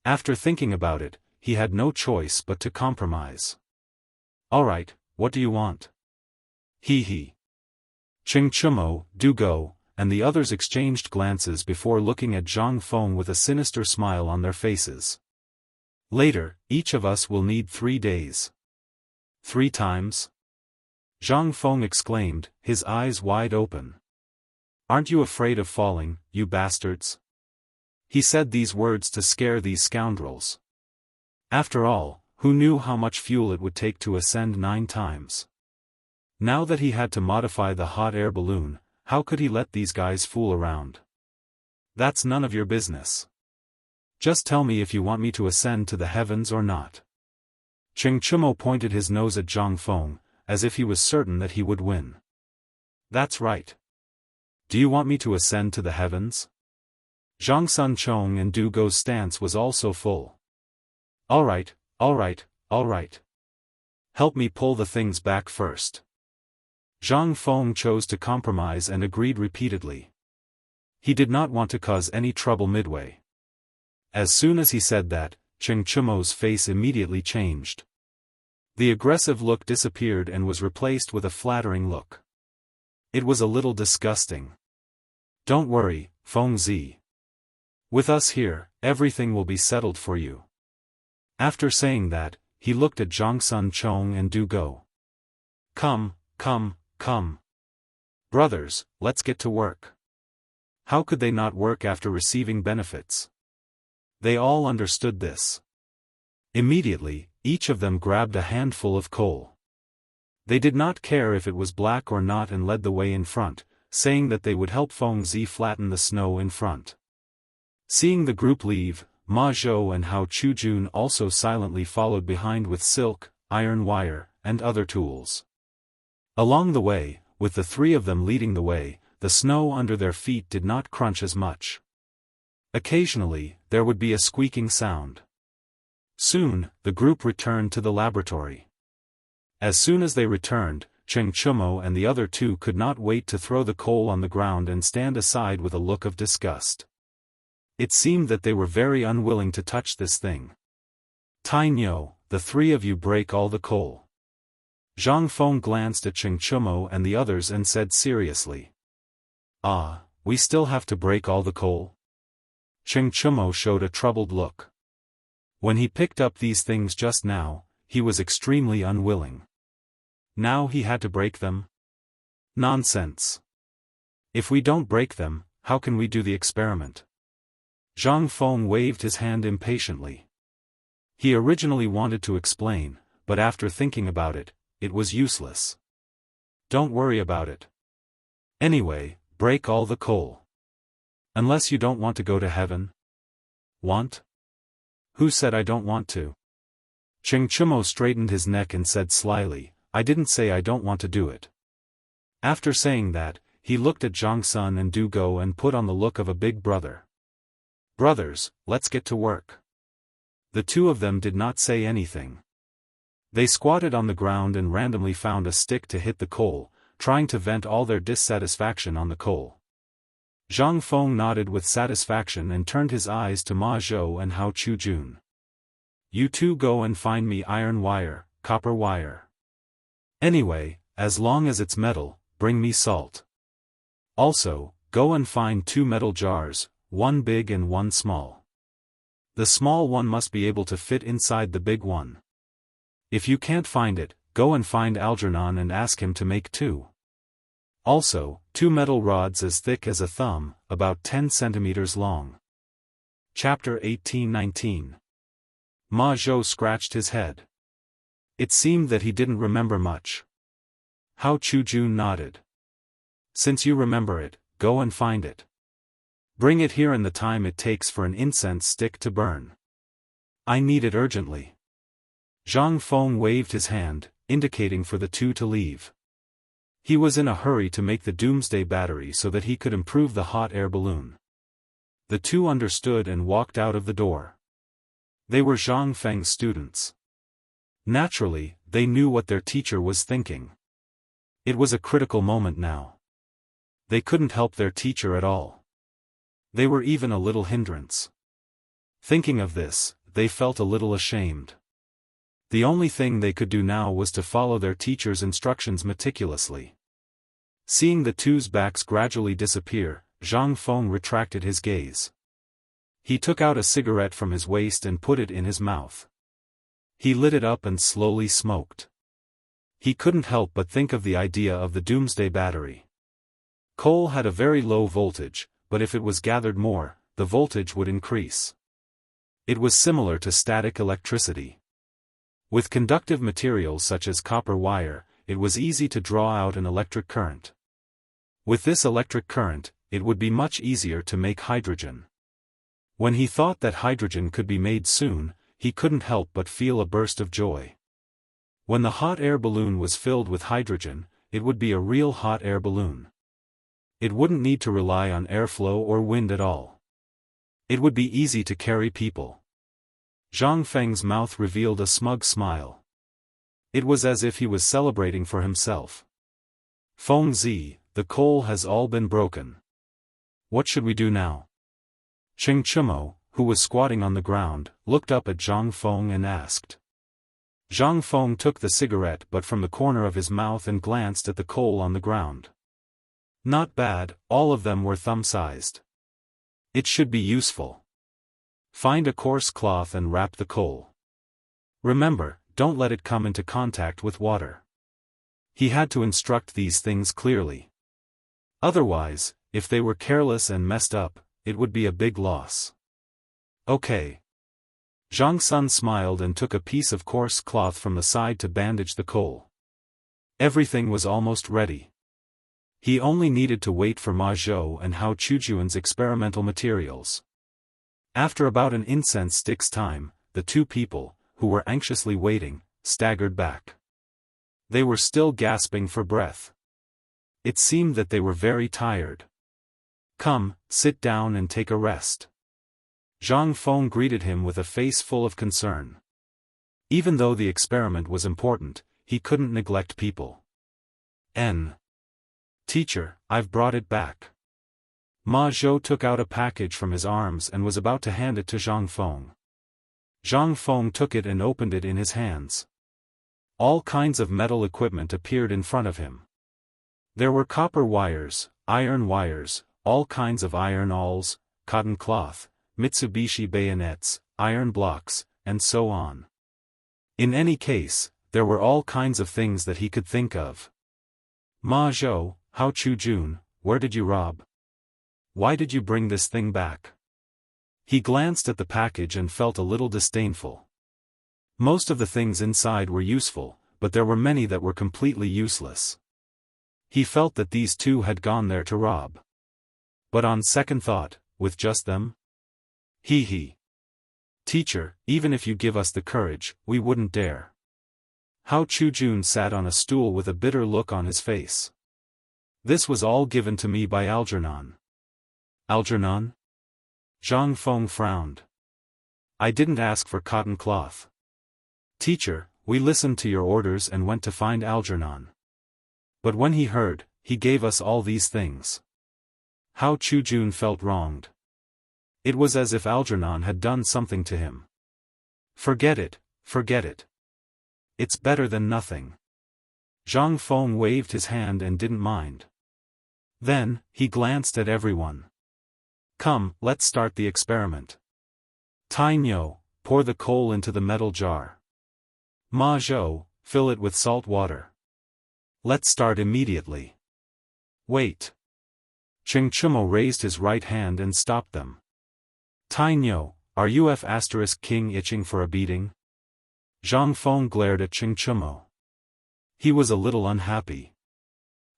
After thinking about it, he had no choice but to compromise. Alright, what do you want? Hee. Cheng Chumo, Du Go, and the others exchanged glances before looking at Zhang Feng with a sinister smile on their faces. Later, each of us will need 3 days. 3 times? Zhang Feng exclaimed, his eyes wide open. Aren't you afraid of falling, you bastards? He said these words to scare these scoundrels. After all, who knew how much fuel it would take to ascend 9 times? Now that he had to modify the hot air balloon, how could he let these guys fool around? That's none of your business. Just tell me if you want me to ascend to the heavens or not. Cheng Chumo pointed his nose at Zhang Feng, as if he was certain that he would win. That's right. Do you want me to ascend to the heavens? Zhang Sun Chong and Du Go's stance was also full. Alright. Help me pull the things back first. Zhang Feng chose to compromise and agreed repeatedly. He did not want to cause any trouble midway. As soon as he said that, Cheng Chumo's face immediately changed. The aggressive look disappeared and was replaced with a flattering look. It was a little disgusting. Don't worry, Feng Zi. With us here, everything will be settled for you. After saying that, he looked at Zhang Sun Chong and Du Go. Come, come, come. Brothers, let's get to work. How could they not work after receiving benefits? They all understood this. Immediately, each of them grabbed a handful of coal. They did not care if it was black or not and led the way in front, saying that they would help Feng Zi flatten the snow in front. Seeing the group leave, Ma Zhou and Hao Chujun also silently followed behind with silk, iron wire, and other tools. Along the way, with the three of them leading the way, the snow under their feet did not crunch as much. Occasionally, there would be a squeaking sound. Soon, the group returned to the laboratory. As soon as they returned, Cheng Chumo and the other two could not wait to throw the coal on the ground and stand aside with a look of disgust. It seemed that they were very unwilling to touch this thing. Tai Nyo, the three of you break all the coal. Zhang Feng glanced at Cheng Chumo and the others and said seriously. Ah, we still have to break all the coal? Cheng Chumo showed a troubled look. When he picked up these things just now, he was extremely unwilling. Now he had to break them? Nonsense. If we don't break them, how can we do the experiment? Zhang Feng waved his hand impatiently. He originally wanted to explain, but after thinking about it, it was useless. Don't worry about it. Anyway, break all the coal. Unless you don't want to go to heaven? Want? Who said I don't want to? Cheng Chumo straightened his neck and said slyly, I didn't say I don't want to do it. After saying that, he looked at Zhang Sun and Du Go and put on the look of a big brother. Brothers, let's get to work. The two of them did not say anything. They squatted on the ground and randomly found a stick to hit the coal, trying to vent all their dissatisfaction on the coal. Zhang Feng nodded with satisfaction and turned his eyes to Ma Zhou and Hao Chujun. You two go and find me iron wire, copper wire. Anyway, as long as it's metal, bring me salt. Also, go and find 2 metal jars, one big and one small. The small one must be able to fit inside the big one. If you can't find it, go and find Algernon and ask him to make 2. Also, 2 metal rods as thick as a thumb, about 10 centimeters long. Chapter 1819. Ma Zhou scratched his head. It seemed that he didn't remember much. Hao Chujun nodded. Since you remember it, go and find it. Bring it here in the time it takes for an incense stick to burn. I need it urgently. Zhang Feng waved his hand, indicating for the two to leave. He was in a hurry to make the doomsday battery so that he could improve the hot air balloon. The two understood and walked out of the door. They were Zhang Feng's students. Naturally, they knew what their teacher was thinking. It was a critical moment now. They couldn't help their teacher at all. They were even a little hindrance. Thinking of this, they felt a little ashamed. The only thing they could do now was to follow their teacher's instructions meticulously. Seeing the two's backs gradually disappear, Zhang Feng retracted his gaze. He took out a cigarette from his waist and put it in his mouth. He lit it up and slowly smoked. He couldn't help but think of the idea of the doomsday battery. Coal had a very low voltage, but if it was gathered more, the voltage would increase. It was similar to static electricity. With conductive materials such as copper wire, it was easy to draw out an electric current. With this electric current, it would be much easier to make hydrogen. When he thought that hydrogen could be made soon, he couldn't help but feel a burst of joy. When the hot air balloon was filled with hydrogen, it would be a real hot air balloon. It wouldn't need to rely on airflow or wind at all. It would be easy to carry people. Zhang Feng's mouth revealed a smug smile. It was as if he was celebrating for himself. Feng Zi, the coal has all been broken. What should we do now? Xianxia, who was squatting on the ground, looked up at Zhang Feng and asked. Zhang Feng took the cigarette but from the corner of his mouth and glanced at the coal on the ground. Not bad, all of them were thumb-sized. It should be useful. Find a coarse cloth and wrap the coal. Remember, don't let it come into contact with water. He had to instruct these things clearly. Otherwise, if they were careless and messed up, it would be a big loss. Okay. Zhang Sun smiled and took a piece of coarse cloth from the side to bandage the coal. Everything was almost ready. He only needed to wait for Ma Zhou and Hao Chujuan's experimental materials. After about an incense stick's time, the two people, who were anxiously waiting, staggered back. They were still gasping for breath. It seemed that they were very tired. Come, sit down and take a rest. Zhang Feng greeted him with a face full of concern. Even though the experiment was important, he couldn't neglect people. Teacher, I've brought it back. Ma Zhou took out a package from his arms and was about to hand it to Zhang Feng. Zhang Feng took it and opened it in his hands. All kinds of metal equipment appeared in front of him. There were copper wires, iron wires, all kinds of iron awls, cotton cloth, Mitsubishi bayonets, iron blocks, and so on. In any case, there were all kinds of things that he could think of. Ma Zhou, Hao Chujun, where did you rob? Why did you bring this thing back? He glanced at the package and felt a little disdainful. Most of the things inside were useful, but there were many that were completely useless. He felt that these two had gone there to rob. But on second thought, with just them? Teacher, even if you give us the courage, we wouldn't dare. Hao Chujun sat on a stool with a bitter look on his face. This was all given to me by Algernon. Algernon? Zhang Feng frowned. I didn't ask for cotton cloth. Teacher, we listened to your orders and went to find Algernon. But when he heard, he gave us all these things. Hao Chujun felt wronged. It was as if Algernon had done something to him. Forget it, forget it. It's better than nothing. Zhang Feng waved his hand and didn't mind. Then, he glanced at everyone. Come, let's start the experiment. Tainyo, pour the coal into the metal jar. Ma Zhou, fill it with salt water. Let's start immediately. Wait. Xianxia raised his right hand and stopped them. Tainyo, are you F***king itching for a beating? Zhang Feng glared at Xianxia. He was a little unhappy.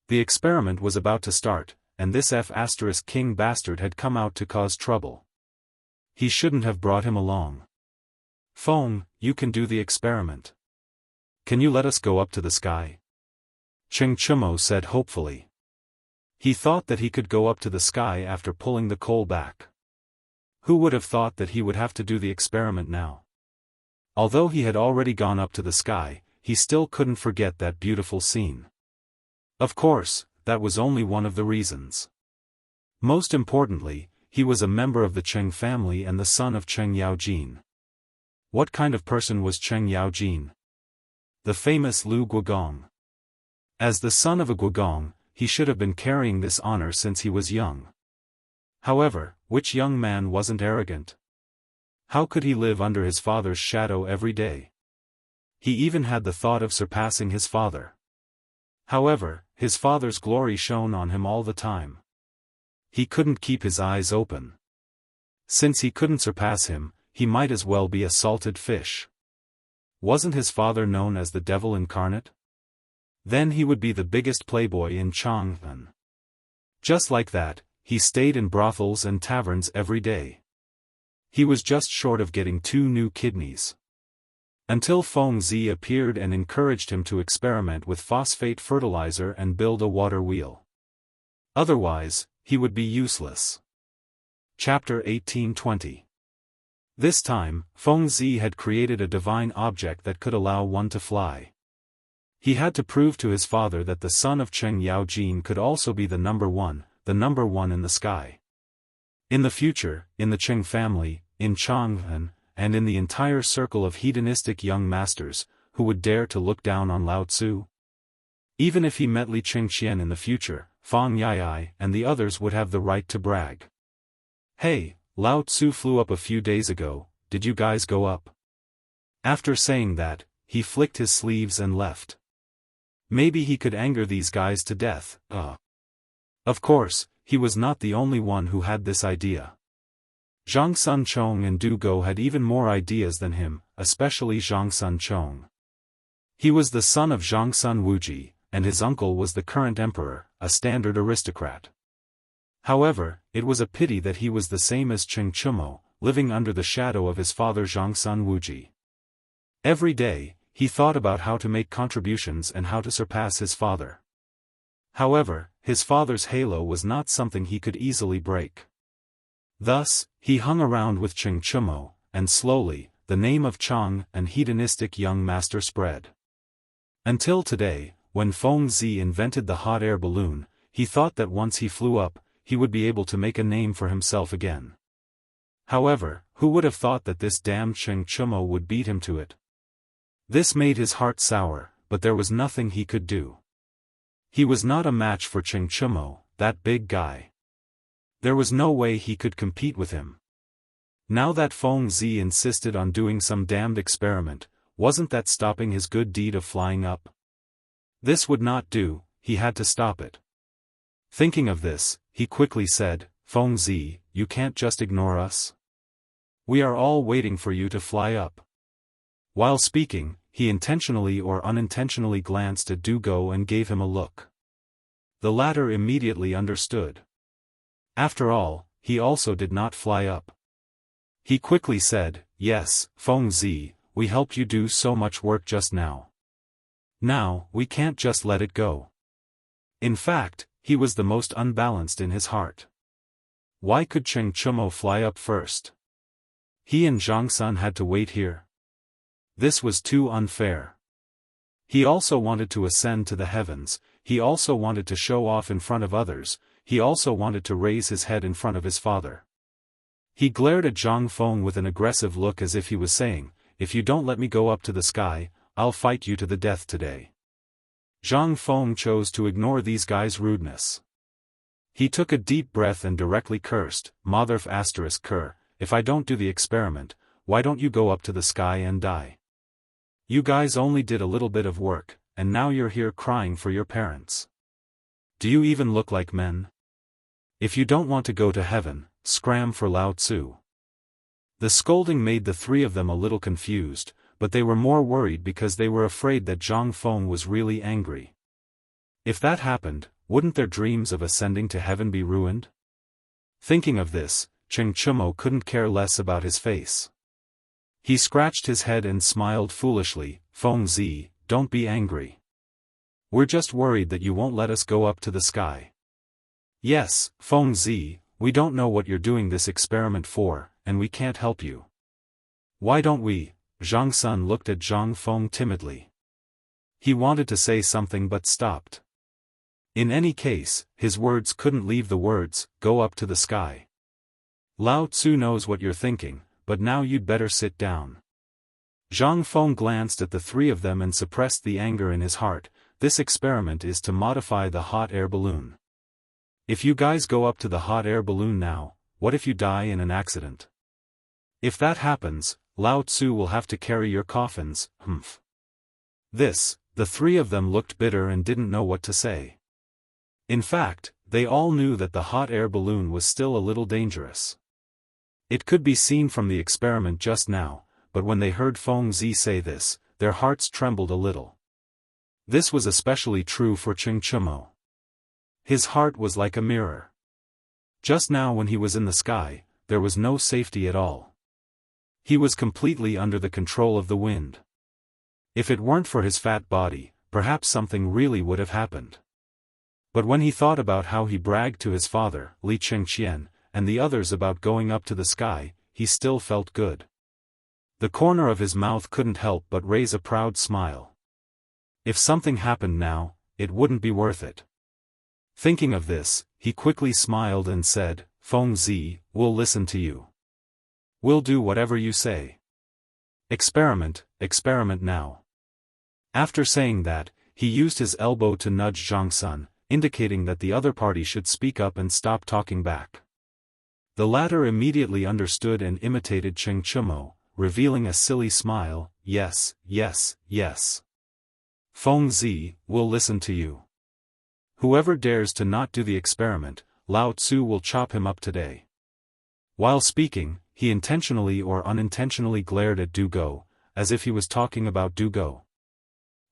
The experiment was about to start, and this F***king bastard had come out to cause trouble. He shouldn't have brought him along. Feng, you can do the experiment. Can you let us go up to the sky? Xianxia said hopefully. He thought that he could go up to the sky after pulling the coal back. Who would have thought that he would have to do the experiment now? Although he had already gone up to the sky, he still couldn't forget that beautiful scene. Of course, that was only one of the reasons. Most importantly, he was a member of the Cheng family and the son of Cheng Yaojin. What kind of person was Cheng Yaojin? The famous Lu Guogong. As the son of a Guogong, he should have been carrying this honor since he was young. However, which young man wasn't arrogant? How could he live under his father's shadow every day? He even had the thought of surpassing his father. However, his father's glory shone on him all the time. He couldn't keep his eyes open. Since he couldn't surpass him, he might as well be a salted fish. Wasn't his father known as the devil incarnate? Then he would be the biggest playboy in Chang'an. Just like that, he stayed in brothels and taverns every day. He was just short of getting 2 new kidneys. Until Feng Zi appeared and encouraged him to experiment with phosphate fertilizer and build a water wheel. Otherwise, he would be useless. Chapter 1820. This time, Feng Zi had created a divine object that could allow one to fly. He had to prove to his father that the son of Cheng Yaojin could also be the number one in the sky. In the future, in the Qing family, in Chang'an, and in the entire circle of hedonistic young masters, who would dare to look down on Lao Tzu? Even if he met Li Qingqian in the future, Fang Yiyai and the others would have the right to brag. Hey, Lao Tzu flew up a few days ago, did you guys go up? After saying that, he flicked his sleeves and left. Maybe he could anger these guys to death. Of course, he was not the only one who had this idea. Zhang Sun Chong and Du Go had even more ideas than him, especially Zhang Sun Chong. He was the son of Zhang Sun Wuji, and his uncle was the current emperor, a standard aristocrat. However, it was a pity that he was the same as Cheng Chumo, living under the shadow of his father Zhang Sun Wuji. Every day, he thought about how to make contributions and how to surpass his father. However, his father's halo was not something he could easily break. Thus, he hung around with Cheng Chumo, and slowly, the name of Chang, an hedonistic young master, spread. Until today, when Feng Zi invented the hot air balloon, he thought that once he flew up, he would be able to make a name for himself again. However, who would have thought that this damned Cheng Chumo would beat him to it? This made his heart sour, but there was nothing he could do. He was not a match for Cheng Chumo, that big guy. There was no way he could compete with him. Now that Feng Zi insisted on doing some damned experiment, wasn't that stopping his good deed of flying up? This would not do, he had to stop it. Thinking of this, he quickly said, Feng Zi, you can't just ignore us. We are all waiting for you to fly up. While speaking, he intentionally or unintentionally glanced at Du Go and gave him a look. The latter immediately understood. After all, he also did not fly up. He quickly said, yes, Feng Zi, we helped you do so much work just now. Now, we can't just let it go. In fact, he was the most unbalanced in his heart. Why could Cheng Chumo fly up first? He and Zhang Sun had to wait here. This was too unfair. He also wanted to ascend to the heavens, he also wanted to show off in front of others, he also wanted to raise his head in front of his father. He glared at Zhang Feng with an aggressive look as if he was saying, if you don't let me go up to the sky, I'll fight you to the death today. Zhang Feng chose to ignore these guys' rudeness. He took a deep breath and directly cursed, Motherf ***, if I don't do the experiment, why don't you go up to the sky and die? You guys only did a little bit of work, and now you're here crying for your parents. Do you even look like men? If you don't want to go to heaven, scram for Lao Tzu. The scolding made the three of them a little confused, but they were more worried because they were afraid that Zhang Feng was really angry. If that happened, wouldn't their dreams of ascending to heaven be ruined? Thinking of this, Cheng Chumo couldn't care less about his face. He scratched his head and smiled foolishly, Feng Zi, don't be angry. We're just worried that you won't let us go up to the sky. Yes, Feng Zi, we don't know what you're doing this experiment for, and we can't help you. Why don't we? Zhang Sun looked at Zhang Feng timidly. He wanted to say something but stopped. In any case, his words couldn't leave the words, go up to the sky. Lao Tzu knows what you're thinking, but now you'd better sit down. Zhang Feng glanced at the three of them and suppressed the anger in his heart. This experiment is to modify the hot air balloon. If you guys go up to the hot air balloon now, what if you die in an accident? If that happens, Lao Tzu will have to carry your coffins, This, the three of them looked bitter and didn't know what to say. In fact, they all knew that the hot air balloon was still a little dangerous. It could be seen from the experiment just now, but when they heard Feng Zi say this, their hearts trembled a little. This was especially true for Cheng Chumo. His heart was like a mirror. Just now when he was in the sky, there was no safety at all. He was completely under the control of the wind. If it weren't for his fat body, perhaps something really would have happened. But when he thought about how he bragged to his father, Li Qingqian, and the others about going up to the sky, he still felt good. The corner of his mouth couldn't help but raise a proud smile. If something happened now, it wouldn't be worth it. Thinking of this, he quickly smiled and said, Feng Zi, we'll listen to you. We'll do whatever you say. Experiment now. After saying that, he used his elbow to nudge Zhang Sun, indicating that the other party should speak up and stop talking back. The latter immediately understood and imitated Cheng Chumo, revealing a silly smile, yes. Feng Zi, we'll listen to you. Whoever dares to not do the experiment, Lao Tzu will chop him up today. While speaking, he intentionally or unintentionally glared at Du Go, as if he was talking about Du Go.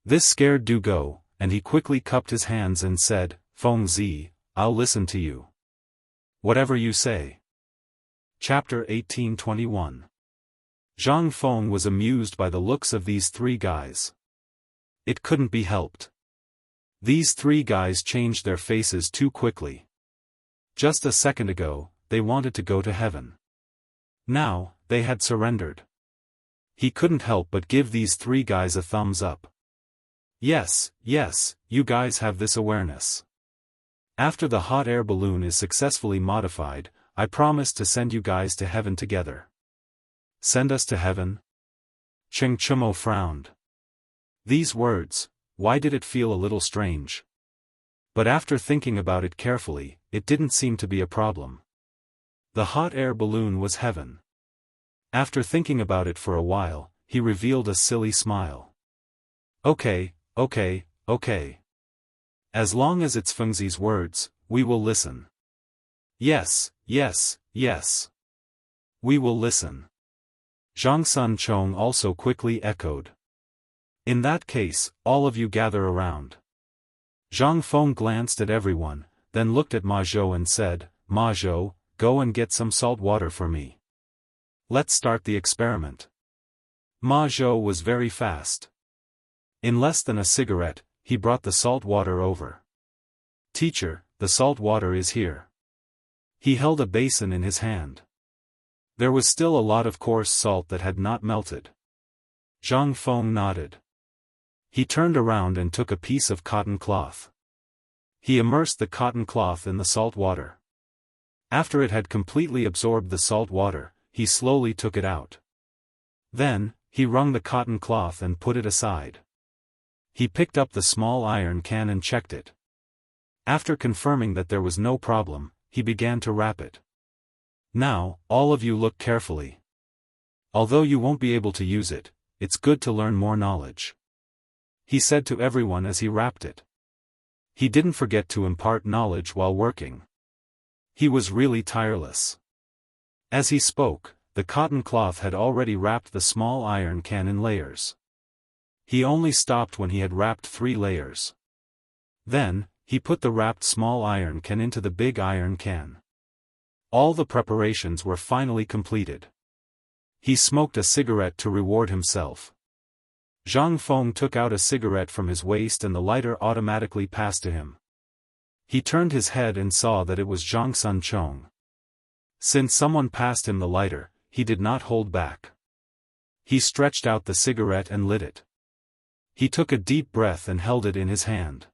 This scared Du Go, and he quickly cupped his hands and said, Feng Zi, I'll listen to you. Whatever you say. Chapter 1821. Zhang Feng was amused by the looks of these three guys. It couldn't be helped. These three guys changed their faces too quickly. Just a second ago, they wanted to go to heaven. Now, they had surrendered. He couldn't help but give these three guys a thumbs up. Yes, you guys have this awareness. After the hot air balloon is successfully modified, I promise to send you guys to heaven together. Send us to heaven? Cheng Chumo frowned. These words, why did it feel a little strange? But after thinking about it carefully, it didn't seem to be a problem. The hot air balloon was heaven. After thinking about it for a while, he revealed a silly smile. Okay. As long as it's Feng Zi's words, we will listen. Yes. We will listen. Zhang Sun Chong also quickly echoed. In that case, all of you gather around. Zhang Feng glanced at everyone, then looked at Ma Zhou and said, Ma Zhou, go and get some salt water for me. Let's start the experiment. Ma Zhou was very fast. In less than a cigarette, he brought the salt water over. Teacher, the salt water is here. He held a basin in his hand. There was still a lot of coarse salt that had not melted. Zhang Feng nodded. He turned around and took a piece of cotton cloth. He immersed the cotton cloth in the salt water. After it had completely absorbed the salt water, he slowly took it out. Then, he wrung the cotton cloth and put it aside. He picked up the small iron can and checked it. After confirming that there was no problem, he began to wrap it. Now, all of you look carefully. Although you won't be able to use it, it's good to learn more knowledge. He said to everyone as he wrapped it. He didn't forget to impart knowledge while working. He was really tireless. As he spoke, the cotton cloth had already wrapped the small iron can in layers. He only stopped when he had wrapped 3 layers. Then, he put the wrapped small iron can into the big iron can. All the preparations were finally completed. He smoked a cigarette to reward himself. Zhang Feng took out a cigarette from his waist and the lighter automatically passed to him. He turned his head and saw that it was Zhang Sun Chong. Since someone passed him the lighter, he did not hold back. He stretched out the cigarette and lit it. He took a deep breath and held it in his hand.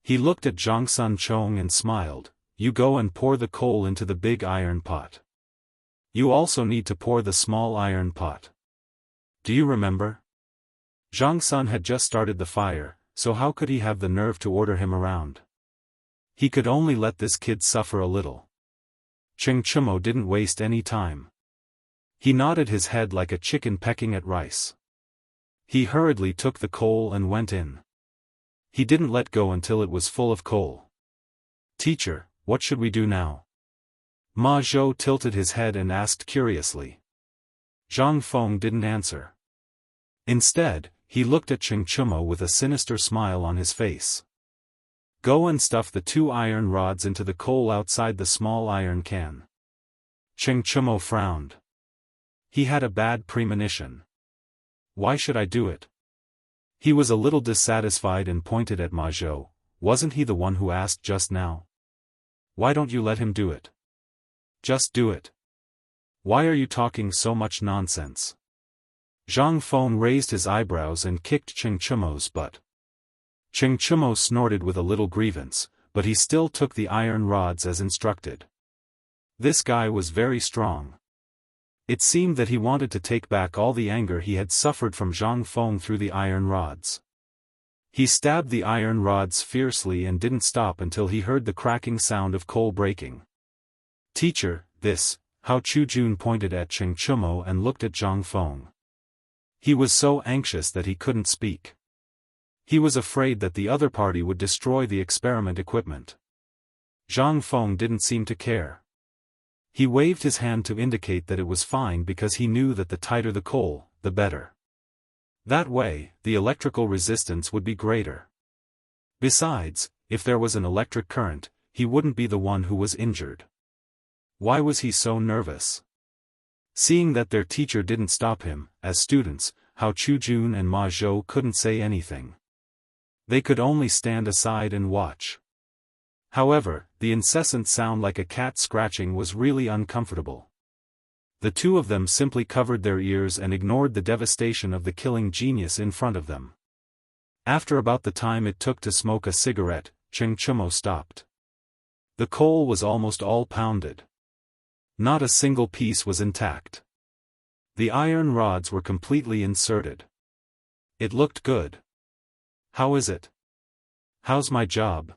He looked at Zhang Sun Chong and smiled. You go and pour the coal into the big iron pot. You also need to pour the small iron pot. Do you remember? Zhang Sun had just started the fire, so how could he have the nerve to order him around? He could only let this kid suffer a little. Cheng Chumo didn't waste any time. He nodded his head like a chicken pecking at rice. He hurriedly took the coal and went in. He didn't let go until it was full of coal. Teacher, what should we do now? Ma Zhou tilted his head and asked curiously. Zhang Feng didn't answer. Instead, he looked at Cheng Chumo with a sinister smile on his face. Go and stuff the 2 iron rods into the coal outside the small iron can. Cheng Chumo frowned. He had a bad premonition. Why should I do it? He was a little dissatisfied and pointed at Ma Zhou. Wasn't he the one who asked just now? Why don't you let him do it? Just do it. Why are you talking so much nonsense? Zhang Feng raised his eyebrows and kicked Cheng Chumo's butt. Cheng Chumo snorted with a little grievance, but he still took the iron rods as instructed. This guy was very strong. It seemed that he wanted to take back all the anger he had suffered from Zhang Feng through the iron rods. He stabbed the iron rods fiercely and didn't stop until he heard the cracking sound of coal breaking. "Teacher, this," Hao Chujun pointed at Cheng Chumo and looked at Zhang Feng. He was so anxious that he couldn't speak. He was afraid that the other party would destroy the experiment equipment. Zhang Feng didn't seem to care. He waved his hand to indicate that it was fine because he knew that the tighter the coal, the better. That way, the electrical resistance would be greater. Besides, if there was an electric current, he wouldn't be the one who was injured. Why was he so nervous? Seeing that their teacher didn't stop him, as students, Hao Chujun and Ma Zhou couldn't say anything. They could only stand aside and watch. However, the incessant sound like a cat scratching was really uncomfortable. The two of them simply covered their ears and ignored the devastation of the killing genius in front of them. After about the time it took to smoke a cigarette, Cheng Chumo stopped. The coal was almost all pounded. Not a single piece was intact. The iron rods were completely inserted. It looked good. "How is it? How's my job?"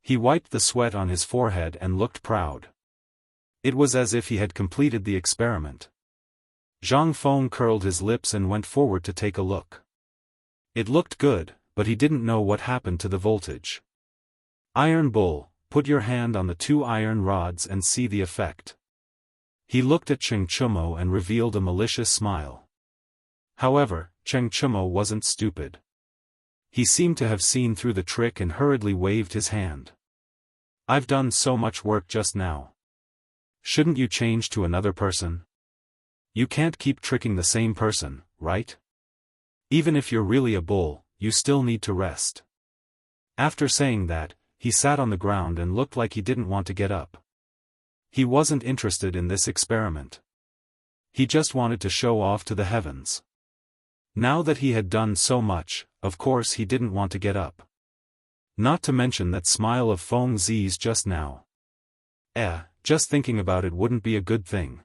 He wiped the sweat on his forehead and looked proud. It was as if he had completed the experiment. Zhang Feng curled his lips and went forward to take a look. It looked good, but he didn't know what happened to the voltage. "Iron Bull, put your hand on the two iron rods and see the effect." He looked at Cheng Chumo and revealed a malicious smile. However, Cheng Chumo wasn't stupid. He seemed to have seen through the trick and hurriedly waved his hand. "I've done so much work just now. Shouldn't you change to another person? You can't keep tricking the same person, right? Even if you're really a bull, you still need to rest." After saying that, he sat on the ground and looked like he didn't want to get up. He wasn't interested in this experiment. He just wanted to show off to the heavens. Now that he had done so much, of course he didn't want to get up. Not to mention that smile of Feng Zi's just now. Just thinking about it wouldn't be a good thing.